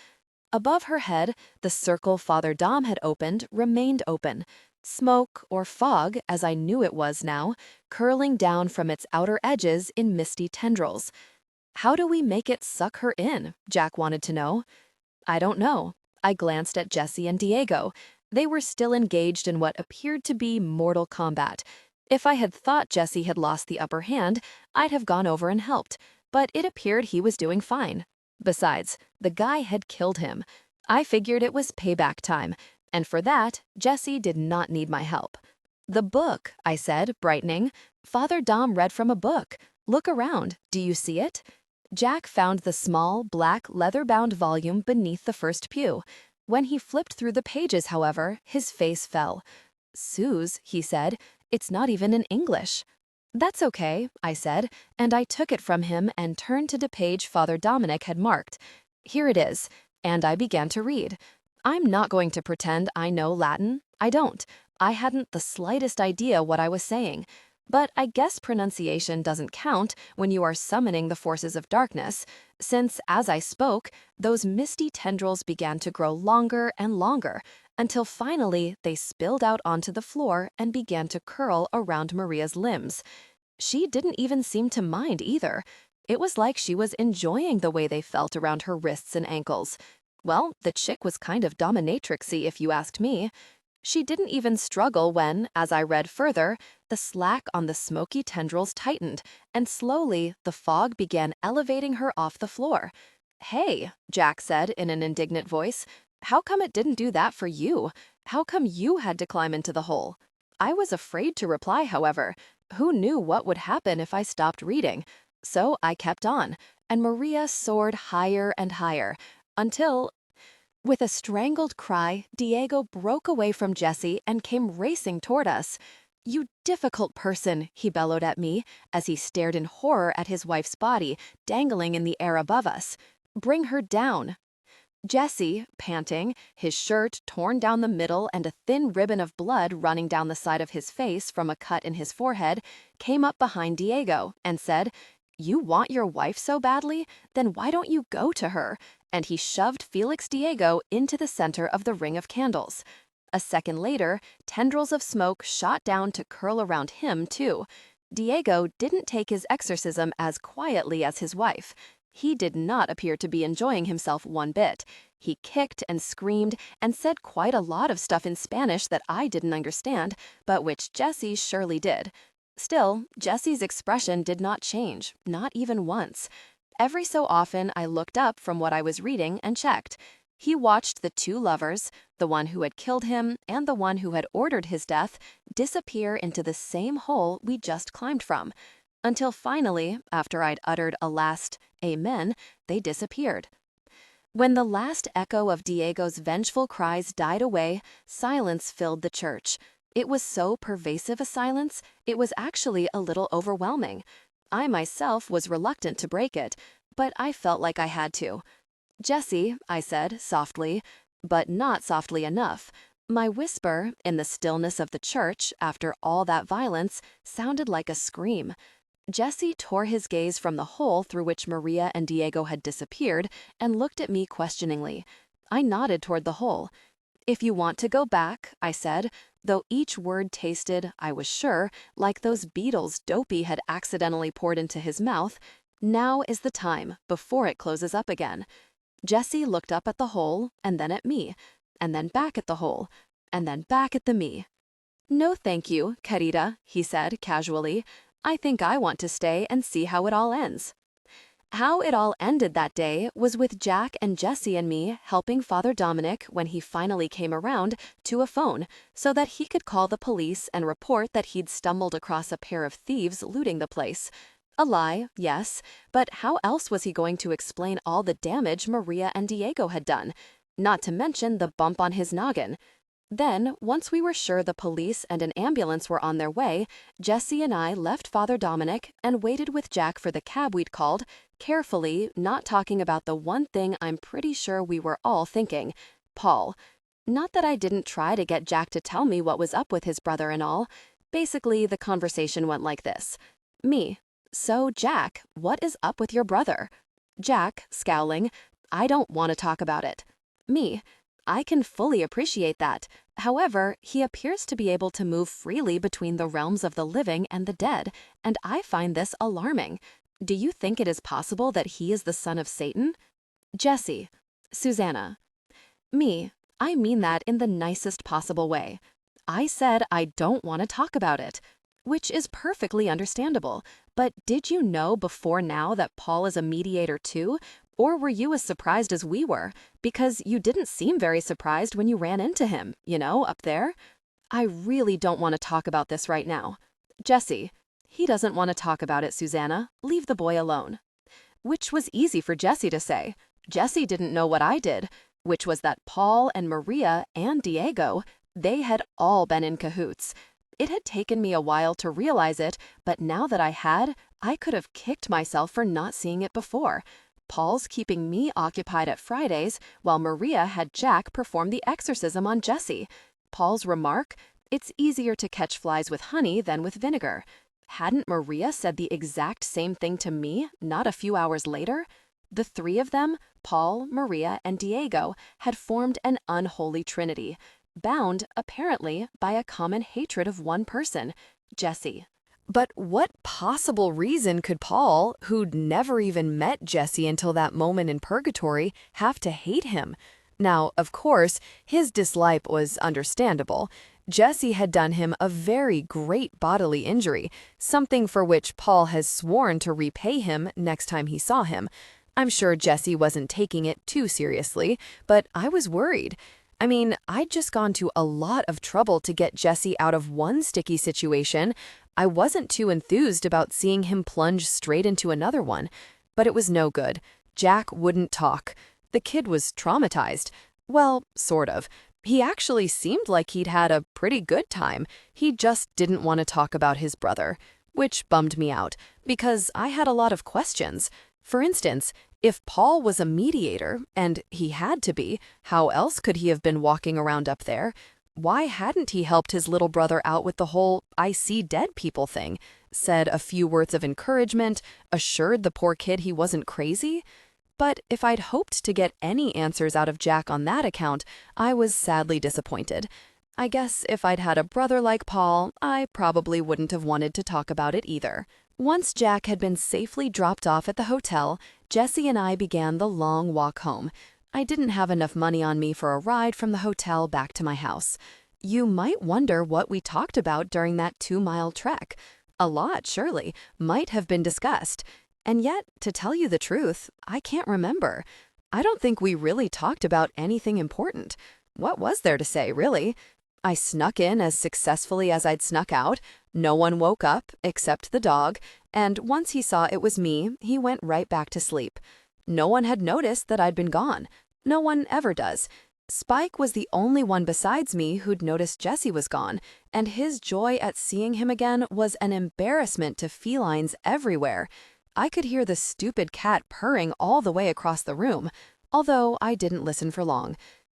Above her head, the circle Father Dom had opened remained open. Smoke, or fog, as I knew it was now, curling down from its outer edges in misty tendrils. "How do we make it suck her in?" Jack wanted to know. "I don't know." I glanced at Jesse and Diego. They were still engaged in what appeared to be mortal combat. If I had thought Jesse had lost the upper hand, I'd have gone over and helped, but it appeared he was doing fine. Besides, the guy had killed him. I figured it was payback time, and for that, Jesse did not need my help. "The book," I said, brightening. "Father Dom read from a book. Look around. Do you see it?" Jack found the small, black, leather-bound volume beneath the first pew. When he flipped through the pages, however, his face fell. "Suze," he said, "it's not even in English." "That's okay," I said, and I took it from him and turned to the page Father Dominic had marked. "Here it is," and I began to read. I'm not going to pretend I know Latin. I don't. I hadn't the slightest idea what I was saying. But I guess pronunciation doesn't count when you are summoning the forces of darkness, since, as I spoke, those misty tendrils began to grow longer and longer, until finally they spilled out onto the floor and began to curl around Maria's limbs. She didn't even seem to mind either. It was like she was enjoying the way they felt around her wrists and ankles. Well, the chick was kind of dominatrixy if you asked me. She didn't even struggle when, as I read further, the slack on the smoky tendrils tightened, and slowly the fog began elevating her off the floor. "Hey," Jack said in an indignant voice, "how come it didn't do that for you? How come you had to climb into the hole?" I was afraid to reply, however. Who knew what would happen if I stopped reading? So I kept on, and Maria soared higher and higher, until... With a strangled cry, Diego broke away from Jesse and came racing toward us. "You difficult person," he bellowed at me as he stared in horror at his wife's body dangling in the air above us. Bring her down. Jesse, panting, his shirt torn down the middle and a thin ribbon of blood running down the side of his face from a cut in his forehead, came up behind Diego and said, "You want your wife so badly? Then why don't you go to her?" And he shoved Felix Diego into the center of the ring of candles. A second later, tendrils of smoke shot down to curl around him, too. Diego didn't take his exorcism as quietly as his wife. He did not appear to be enjoying himself one bit. He kicked and screamed and said quite a lot of stuff in Spanish that I didn't understand, but which Jesse surely did. Still, Jesse's expression did not change, not even once. Every so often, I looked up from what I was reading and checked. He watched the two lovers, the one who had killed him and the one who had ordered his death, disappear into the same hole we just climbed from. Until finally, after I'd uttered a last amen, they disappeared. When the last echo of Diego's vengeful cries died away, silence filled the church. It was so pervasive a silence, it was actually a little overwhelming. I myself was reluctant to break it, but I felt like I had to. "Jesse," I said, softly, but not softly enough. My whisper, in the stillness of the church, after all that violence, sounded like a scream. Jesse tore his gaze from the hole through which Maria and Diego had disappeared and looked at me questioningly. I nodded toward the hole. "If you want to go back," I said, though each word tasted, I was sure, like those beetles Dopey had accidentally poured into his mouth, now is the time, before it closes up again. Jesse looked up at the hole, and then at me, and then back at the hole, and then back at the me. "No thank you, querida," he said casually. "I think I want to stay and see how it all ends." How it all ended that day was with Jack and Jesse and me helping Father Dominic, when he finally came around, to a phone so that he could call the police and report that he'd stumbled across a pair of thieves looting the place. A lie, yes, but how else was he going to explain all the damage Maria and Diego had done? Not to mention the bump on his noggin. Then, once we were sure the police and an ambulance were on their way, Jesse and I left Father Dominic and waited with Jack for the cab we'd called, carefully not talking about the one thing I'm pretty sure we were all thinking: Paul. Not that I didn't try to get Jack to tell me what was up with his brother and all. Basically, the conversation went like this. Me: "So, Jack, what is up with your brother?" Jack, scowling: "I don't want to talk about it." Me: "I can fully appreciate that. However, he appears to be able to move freely between the realms of the living and the dead, and I find this alarming. Do you think it is possible that he is the son of Satan?" Jesse: "Susanna." Me: "I mean that in the nicest possible way. I said I don't want to talk about it." Which is perfectly understandable. But did you know before now that Paul is a mediator too? Or were you as surprised as we were? Because you didn't seem very surprised when you ran into him, up there. I really don't want to talk about this right now. Jesse: "He doesn't want to talk about it, Susanna. Leave the boy alone." Which was easy for Jesse to say. Jesse didn't know what I did, which was that Paul and Maria and Diego, they had all been in cahoots. It had taken me a while to realize it, but now that I had, I could have kicked myself for not seeing it before. Paul's keeping me occupied at Fridays, while Maria had Jack perform the exorcism on Jesse. Paul's remark: "It's easier to catch flies with honey than with vinegar." Hadn't Maria said the exact same thing to me not a few hours later? The three of them, Paul, Maria, and Diego, had formed an unholy trinity, bound, apparently, by a common hatred of one person: Jesse. But what possible reason could Paul, who'd never even met Jesse until that moment in purgatory, have to hate him? Now, of course, his dislike was understandable. Jesse had done him a very great bodily injury, something for which Paul has sworn to repay him next time he saw him. I'm sure Jesse wasn't taking it too seriously, but I was worried. I mean, I'd just gone to a lot of trouble to get Jesse out of one sticky situation. I wasn't too enthused about seeing him plunge straight into another one. But it was no good. Jack wouldn't talk. The kid was traumatized. Well, sort of. He actually seemed like he'd had a pretty good time. He just didn't want to talk about his brother, which bummed me out, because I had a lot of questions. For instance, if Paul was a mediator, and he had to be, how else could he have been walking around up there? Why hadn't he helped his little brother out with the whole "I see dead people" thing, said a few words of encouragement, assured the poor kid he wasn't crazy? But if I'd hoped to get any answers out of Jack on that account, I was sadly disappointed. I guess if I'd had a brother like Paul, I probably wouldn't have wanted to talk about it either. Once Jack had been safely dropped off at the hotel, Jessie and I began the long walk home. I didn't have enough money on me for a ride from the hotel back to my house. You might wonder what we talked about during that 2-mile trek. A lot, surely, might have been discussed. And yet, to tell you the truth, I can't remember. I don't think we really talked about anything important. What was there to say, really? I snuck in as successfully as I'd snuck out. No one woke up, except the dog, and once he saw it was me, he went right back to sleep. No one had noticed that I'd been gone. No one ever does. Spike was the only one besides me who'd noticed Jessie was gone, and his joy at seeing him again was an embarrassment to felines everywhere. I could hear the stupid cat purring all the way across the room, although I didn't listen for long.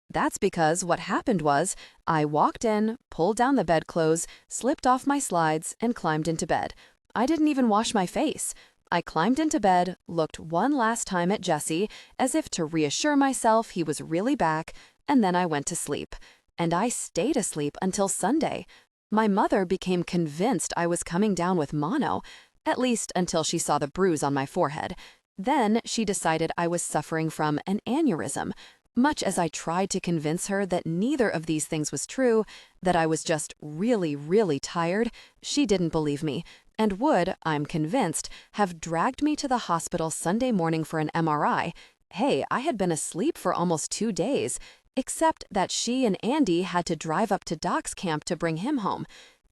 That's because what happened was, I walked in, pulled down the bedclothes, slipped off my slides, and climbed into bed. I didn't even wash my face. I climbed into bed, looked one last time at Jessie, as if to reassure myself he was really back, and then I went to sleep. And I stayed asleep until Sunday. My mother became convinced I was coming down with mono, at least until she saw the bruise on my forehead. Then she decided I was suffering from an aneurysm. Much as I tried to convince her that neither of these things was true, that I was just really, really tired, she didn't believe me, and would, I'm convinced, have dragged me to the hospital Sunday morning for an MRI. Hey, I had been asleep for almost 2 days, except that she and Andy had to drive up to Doc's camp to bring him home.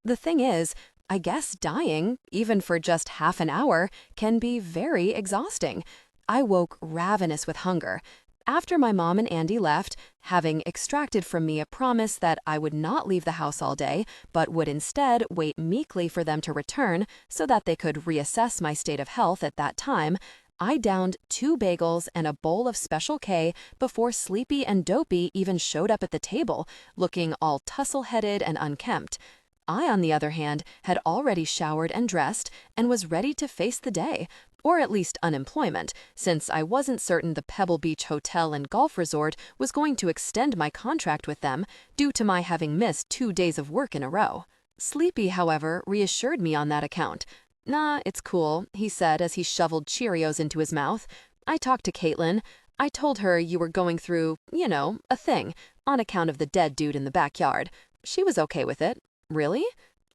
The thing is, I guess dying, even for just half an hour, can be very exhausting. I woke ravenous with hunger. After my mom and Andy left, having extracted from me a promise that I would not leave the house all day, but would instead wait meekly for them to return so that they could reassess my state of health at that time, I downed 2 bagels and a bowl of Special K before Sleepy and Dopey even showed up at the table, looking all tussle-headed and unkempt. I, on the other hand, had already showered and dressed and was ready to face the day, or at least unemployment, since I wasn't certain the Pebble Beach Hotel and Golf Resort was going to extend my contract with them due to my having missed 2 days of work in a row. Sleepy, however, reassured me on that account. "Nah, it's cool," he said as he shoveled Cheerios into his mouth. "I talked to Caitlin. I told her you were going through, a thing, on account of the dead dude in the backyard. She was okay with it." "Really?"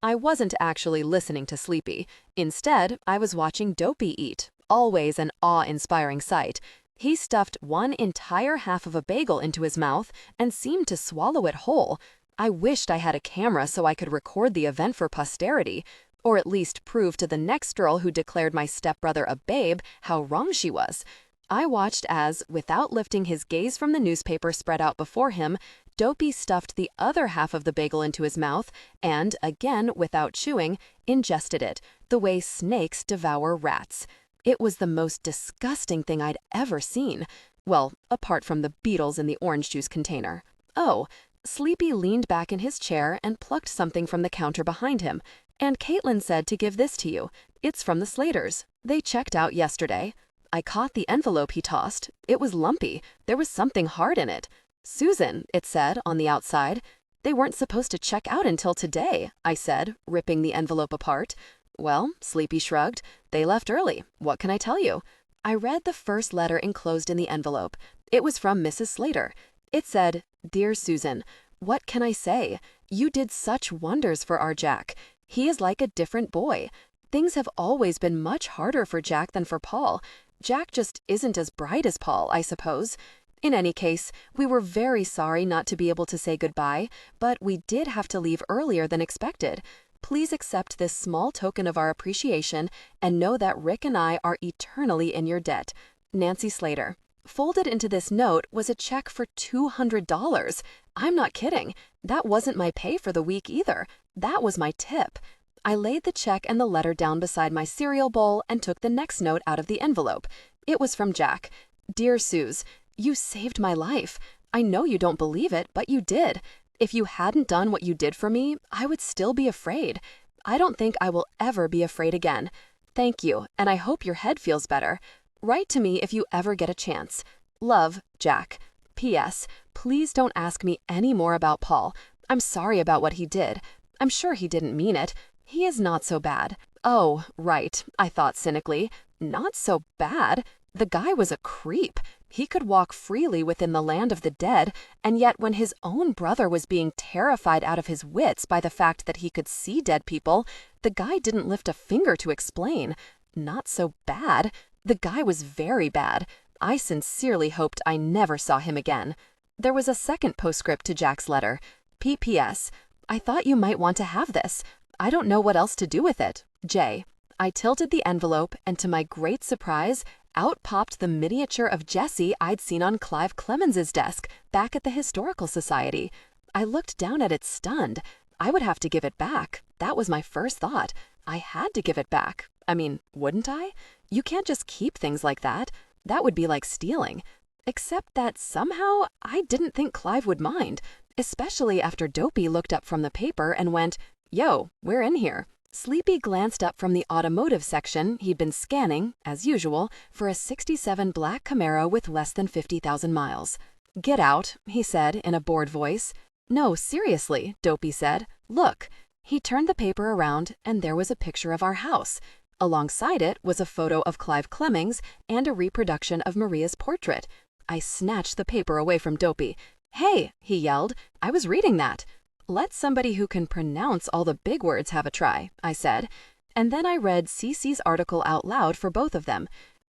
I wasn't actually listening to Sleepy. Instead, I was watching Dopey eat, always an awe-inspiring sight. He stuffed one entire half of a bagel into his mouth and seemed to swallow it whole. I wished I had a camera so I could record the event for posterity, or at least prove to the next girl who declared my stepbrother a babe how wrong she was. I watched as, without lifting his gaze from the newspaper spread out before him, Dopey stuffed the other half of the bagel into his mouth and, again without chewing, ingested it, the way snakes devour rats. It was the most disgusting thing I'd ever seen. Well, apart from the beetles in the orange juice container. Oh, Sleepy leaned back in his chair and plucked something from the counter behind him. "And Caitlin said to give this to you. It's from the Slaters. They checked out yesterday." I caught the envelope he tossed. It was lumpy. There was something hard in it. "Susan," it said on the outside. "They weren't supposed to check out until today," I said, ripping the envelope apart. "Well," Sleepy shrugged, "they left early. What can I tell you?" I read the first letter enclosed in the envelope. It was from Mrs. Slater. It said, "Dear Susan, what can I say? You did such wonders for our Jack. He is like a different boy. Things have always been much harder for Jack than for Paul. Jack just isn't as bright as Paul, I suppose. In any case, we were very sorry not to be able to say goodbye, but we did have to leave earlier than expected. Please accept this small token of our appreciation and know that Rick and I are eternally in your debt. Nancy Slater." Folded into this note was a check for $200. I'm not kidding. That wasn't my pay for the week either. That was my tip. I laid the check and the letter down beside my cereal bowl and took the next note out of the envelope. It was from Jack. Dear Suze, you saved my life. I know you don't believe it, but you did. If you hadn't done what you did for me, I would still be afraid. I don't think I will ever be afraid again. Thank you, and I hope your head feels better. Write to me if you ever get a chance. Love, Jack. P.S. Please don't ask me any more about Paul. I'm sorry about what he did. I'm sure he didn't mean it. He is not so bad. Oh, right, I thought cynically. Not so bad. The guy was a creep. He could walk freely within the land of the dead, and yet when his own brother was being terrified out of his wits by the fact that he could see dead people, the guy didn't lift a finger to explain. Not so bad. The guy was very bad. I sincerely hoped I never saw him again. There was a second postscript to Jack's letter. P.P.S. I thought you might want to have this. I don't know what else to do with it. J. I tilted the envelope, and to my great surprise, out popped the miniature of Jessie I'd seen on Clive Clemens's desk back at the Historical Society. I looked down at it stunned. I would have to give it back. That was my first thought. I had to give it back. I mean, wouldn't I? You can't just keep things like that. That would be like stealing. Except that somehow I didn't think Clive would mind, especially after Dopey looked up from the paper and went, "Yo, we're in here." Sleepy glanced up from the automotive section he'd been scanning, as usual, for a '67 black Camaro with less than 50,000 miles. "Get out," he said in a bored voice. "No, seriously," Dopey said. "Look." He turned the paper around, and there was a picture of our house. Alongside it was a photo of Clive Clemens and a reproduction of Maria's portrait. I snatched the paper away from Dopey. "Hey," he yelled, "I was reading that." "Let somebody who can pronounce all the big words have a try," I said. And then I read Cece's article out loud for both of them.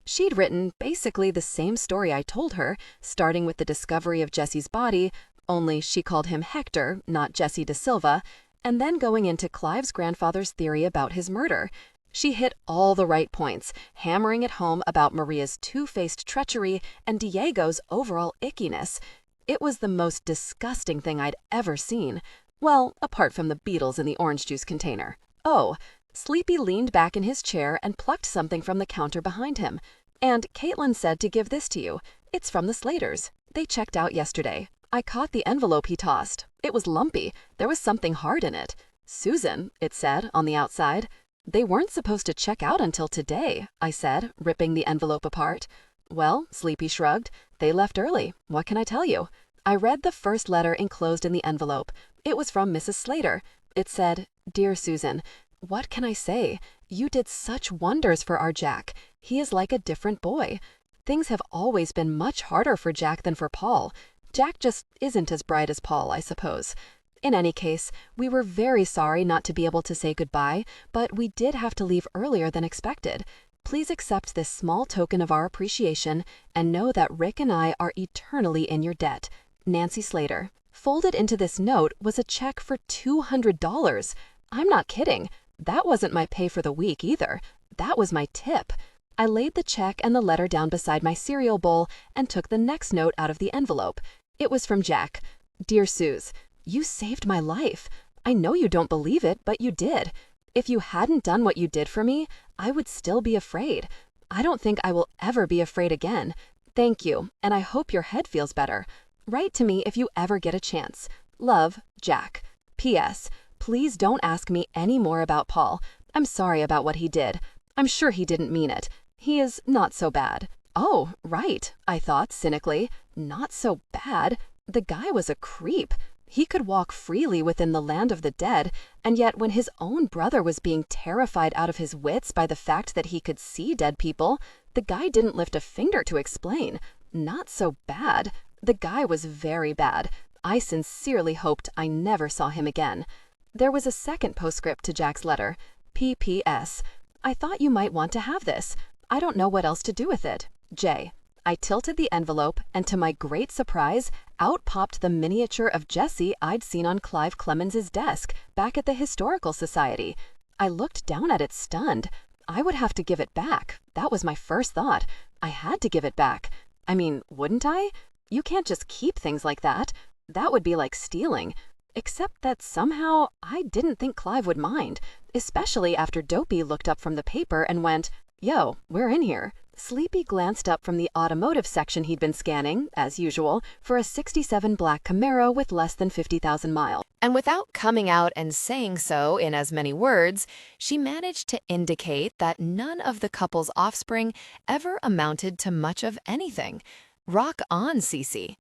She'd written basically the same story I told her, starting with the discovery of Jesse's body, only she called him Hector, not Jesse de Silva, and then going into Clive's grandfather's theory about his murder. She hit all the right points, hammering it home about Maria's two-faced treachery and Diego's overall ickiness. It was the most disgusting thing I'd ever seen. Well, apart from the beetles in the orange juice container. Oh, Sleepy leaned back in his chair and plucked something from the counter behind him. "And Caitlin said to give this to you. It's from the Slaters. They checked out yesterday. I caught the envelope he tossed. It was lumpy. There was something hard in it. Susan, it said on the outside. They weren't supposed to check out until today," I said, ripping the envelope apart. "Well," Sleepy shrugged, "they left early. What can I tell you?" I read the first letter enclosed in the envelope. It was from Mrs. Slater. It said, "Dear Susan, what can I say? You did such wonders for our Jack. He is like a different boy. Things have always been much harder for Jack than for Paul. Jack just isn't as bright as Paul, I suppose. In any case, we were very sorry not to be able to say goodbye, but we did have to leave earlier than expected. Please accept this small token of our appreciation and know that Rick and I are eternally in your debt. Nancy Slater." Folded into this note was a check for $200. I'm not kidding. That wasn't my pay for the week either. That was my tip. I laid the check and the letter down beside my cereal bowl and took the next note out of the envelope. It was from Jack. "Dear Suze, you saved my life. I know you don't believe it, but you did. If you hadn't done what you did for me, I would still be afraid. I don't think I will ever be afraid again. Thank you, and I hope your head feels better. Write to me if you ever get a chance. Love, Jack. P.S. Please don't ask me any more about Paul. I'm sorry about what he did. I'm sure he didn't mean it. He is not so bad." Oh, right, I thought cynically. Not so bad. The guy was a creep. He could walk freely within the land of the dead, and yet when his own brother was being terrified out of his wits by the fact that he could see dead people, the guy didn't lift a finger to explain. Not so bad. The guy was very bad. I sincerely hoped I never saw him again. There was a second postscript to Jack's letter. P.P.S. I thought you might want to have this. I don't know what else to do with it. J. I tilted the envelope, and to my great surprise, out popped the miniature of Jessie I'd seen on Clive Clemens's desk back at the Historical Society. I looked down at it stunned. I would have to give it back. That was my first thought. I had to give it back. I mean, wouldn't I? You can't just keep things like that. That would be like stealing. Except that somehow I didn't think Clive would mind, especially after Dopey looked up from the paper and went, "Yo, we're in here." Sleepy glanced up from the automotive section he'd been scanning, as usual, for a '67 black Camaro with less than 50,000 miles. And without coming out and saying so in as many words, she managed to indicate that none of the couple's offspring ever amounted to much of anything. Rock on, Cece.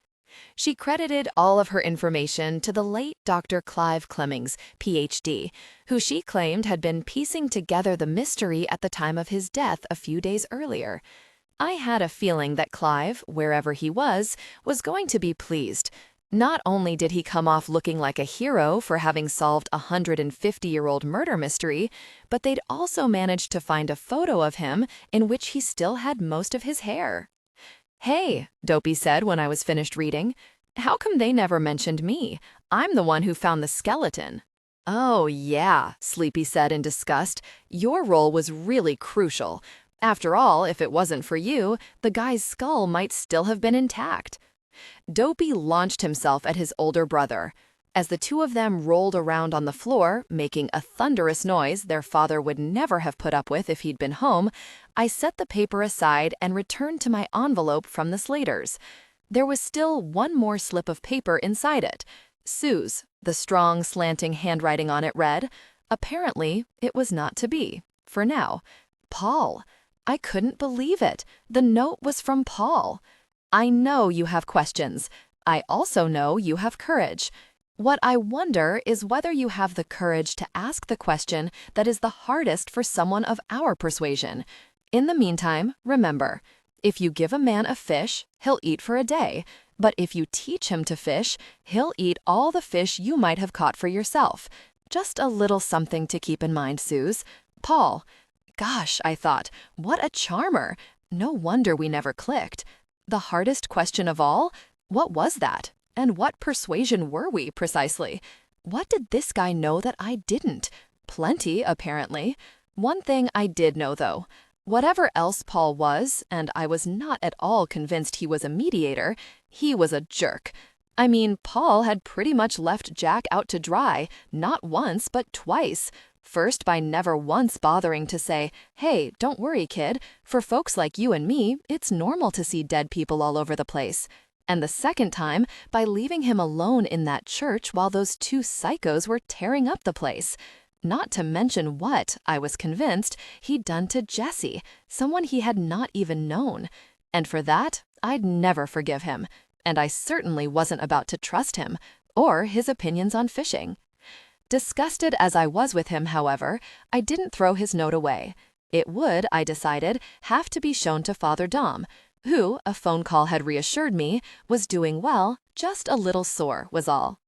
She credited all of her information to the late Dr. Clive Clemmings, Ph.D., who she claimed had been piecing together the mystery at the time of his death a few days earlier. I had a feeling that Clive, wherever he was going to be pleased. Not only did he come off looking like a hero for having solved a 150-year-old murder mystery, but they'd also managed to find a photo of him in which he still had most of his hair. "Hey," Dopey said when I was finished reading. "How come they never mentioned me? I'm the one who found the skeleton." "Oh, yeah," Sleepy said in disgust. "Your role was really crucial. After all, if it wasn't for you, the guy's skull might still have been intact." Dopey launched himself at his older brother. As the two of them rolled around on the floor, making a thunderous noise their father would never have put up with if he'd been home, I set the paper aside and returned to my envelope from the Slaters. There was still one more slip of paper inside it. Suze, the strong, slanting handwriting on it read. Apparently, it was not to be, for now. Paul. I couldn't believe it. The note was from Paul. "I know you have questions. I also know you have courage. What I wonder is whether you have the courage to ask the question that is the hardest for someone of our persuasion. In the meantime, remember, if you give a man a fish, he'll eat for a day. But if you teach him to fish, he'll eat all the fish you might have caught for yourself. Just a little something to keep in mind, Suze. Paul." Gosh, I thought, what a charmer. No wonder we never clicked. The hardest question of all? What was that? And what persuasion were we, precisely? What did this guy know that I didn't? Plenty, apparently. One thing I did know, though. Whatever else Paul was, and I was not at all convinced he was a mediator, he was a jerk. I mean, Paul had pretty much left Jack out to dry, not once, but twice. First, by never once bothering to say, "Hey, don't worry, kid. For folks like you and me, it's normal to see dead people all over the place." And the second time, by leaving him alone in that church while those two psychos were tearing up the place. Not to mention what, I was convinced, he'd done to Jessie, someone he had not even known. And for that, I'd never forgive him. And I certainly wasn't about to trust him, or his opinions on fishing. Disgusted as I was with him, however, I didn't throw his note away. It would, I decided, have to be shown to Father Dom, who, a phone call had reassured me, was doing well, just a little sore was all.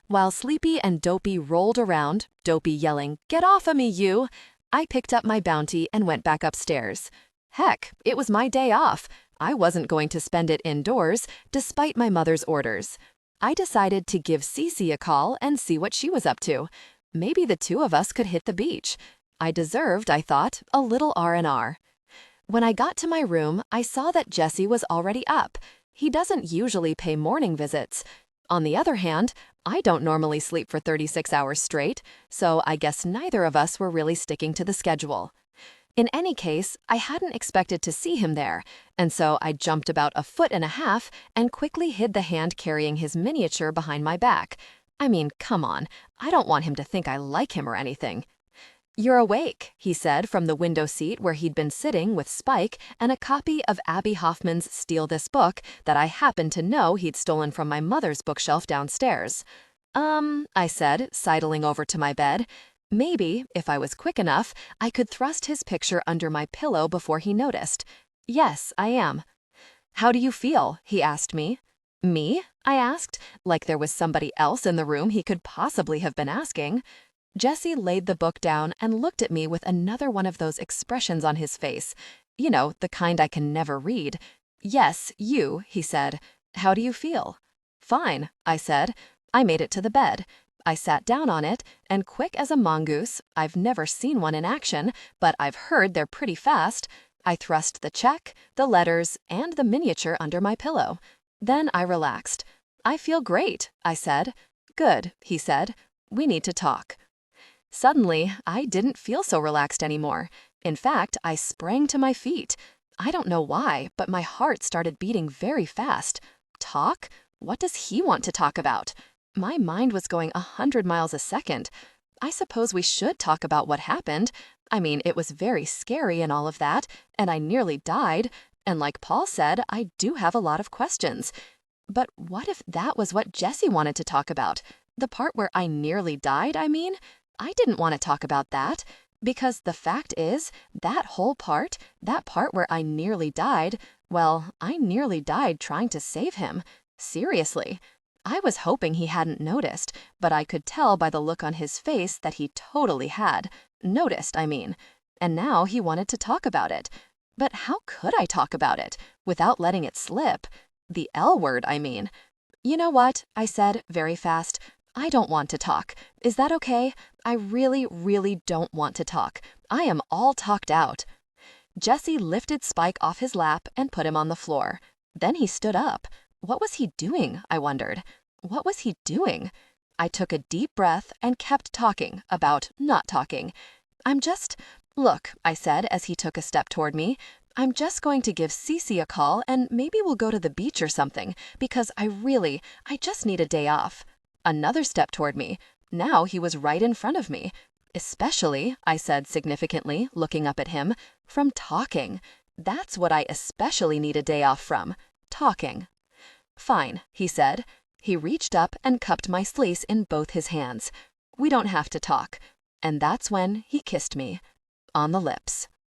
While Sleepy and Dopey rolled around, Dopey yelling, "Get off of me, you!" I picked up my bounty and went back upstairs. Heck, it was my day off. I wasn't going to spend it indoors, despite my mother's orders. I decided to give Cece a call and see what she was up to. Maybe the two of us could hit the beach. I deserved, I thought, a little R&R. When I got to my room, I saw that Jesse was already up. He doesn't usually pay morning visits. On the other hand, I don't normally sleep for 36 hours straight, so I guess neither of us were really sticking to the schedule. In any case, I hadn't expected to see him there, and so I jumped about 1.5 feet and quickly hid the hand carrying his miniature behind my back. I mean, come on, I don't want him to think I like him or anything. "You're awake," he said from the window seat where he'd been sitting with Spike and a copy of Abby Hoffman's Steal This Book that I happened to know he'd stolen from my mother's bookshelf downstairs. I said, sidling over to my bed. Maybe, if I was quick enough, I could thrust his picture under my pillow before he noticed. "Yes, I am." "How do you feel?" he asked me. "Me?" I asked, like there was somebody else in the room he could possibly have been asking. Jesse laid the book down and looked at me with another one of those expressions on his face. You know, the kind I can never read. "Yes, you," he said. "How do you feel?" "Fine," I said. I made it to the bed. I sat down on it, and quick as a mongoose, I've never seen one in action, but I've heard they're pretty fast, I thrust the check, the letters, and the miniature under my pillow. Then I relaxed. "I feel great," I said. "Good," he said. "We need to talk." Suddenly, I didn't feel so relaxed anymore. In fact, I sprang to my feet. I don't know why, but my heart started beating very fast. Talk? What does he want to talk about? My mind was going 100 miles a second. I suppose we should talk about what happened. I mean, it was very scary and all of that, and I nearly died. And like Paul said, I do have a lot of questions. But what if that was what Jesse wanted to talk about? The part where I nearly died, I mean? I didn't want to talk about that. Because the fact is, that whole part, that part where I nearly died, well, I nearly died trying to save him. Seriously. I was hoping he hadn't noticed, but I could tell by the look on his face that he totally had. Noticed, I mean. And now he wanted to talk about it. But how could I talk about it without letting it slip? The L word, I mean. You know what? I said very fast. I don't want to talk. Is that okay? I really, really don't want to talk. I am all talked out. Jesse lifted Spike off his lap and put him on the floor. Then he stood up. What was he doing, I wondered. What was he doing? I took a deep breath and kept talking about not talking. Look, I said as he took a step toward me. I'm just going to give Cece a call and maybe we'll go to the beach or something because I just need a day off. Another step toward me. Now he was right in front of me. Especially, I said significantly, looking up at him, from talking. That's what I especially need a day off from. Talking. Fine, he said. He reached up and cupped my sleece in both his hands. We don't have to talk. And that's when he kissed me. On the lips.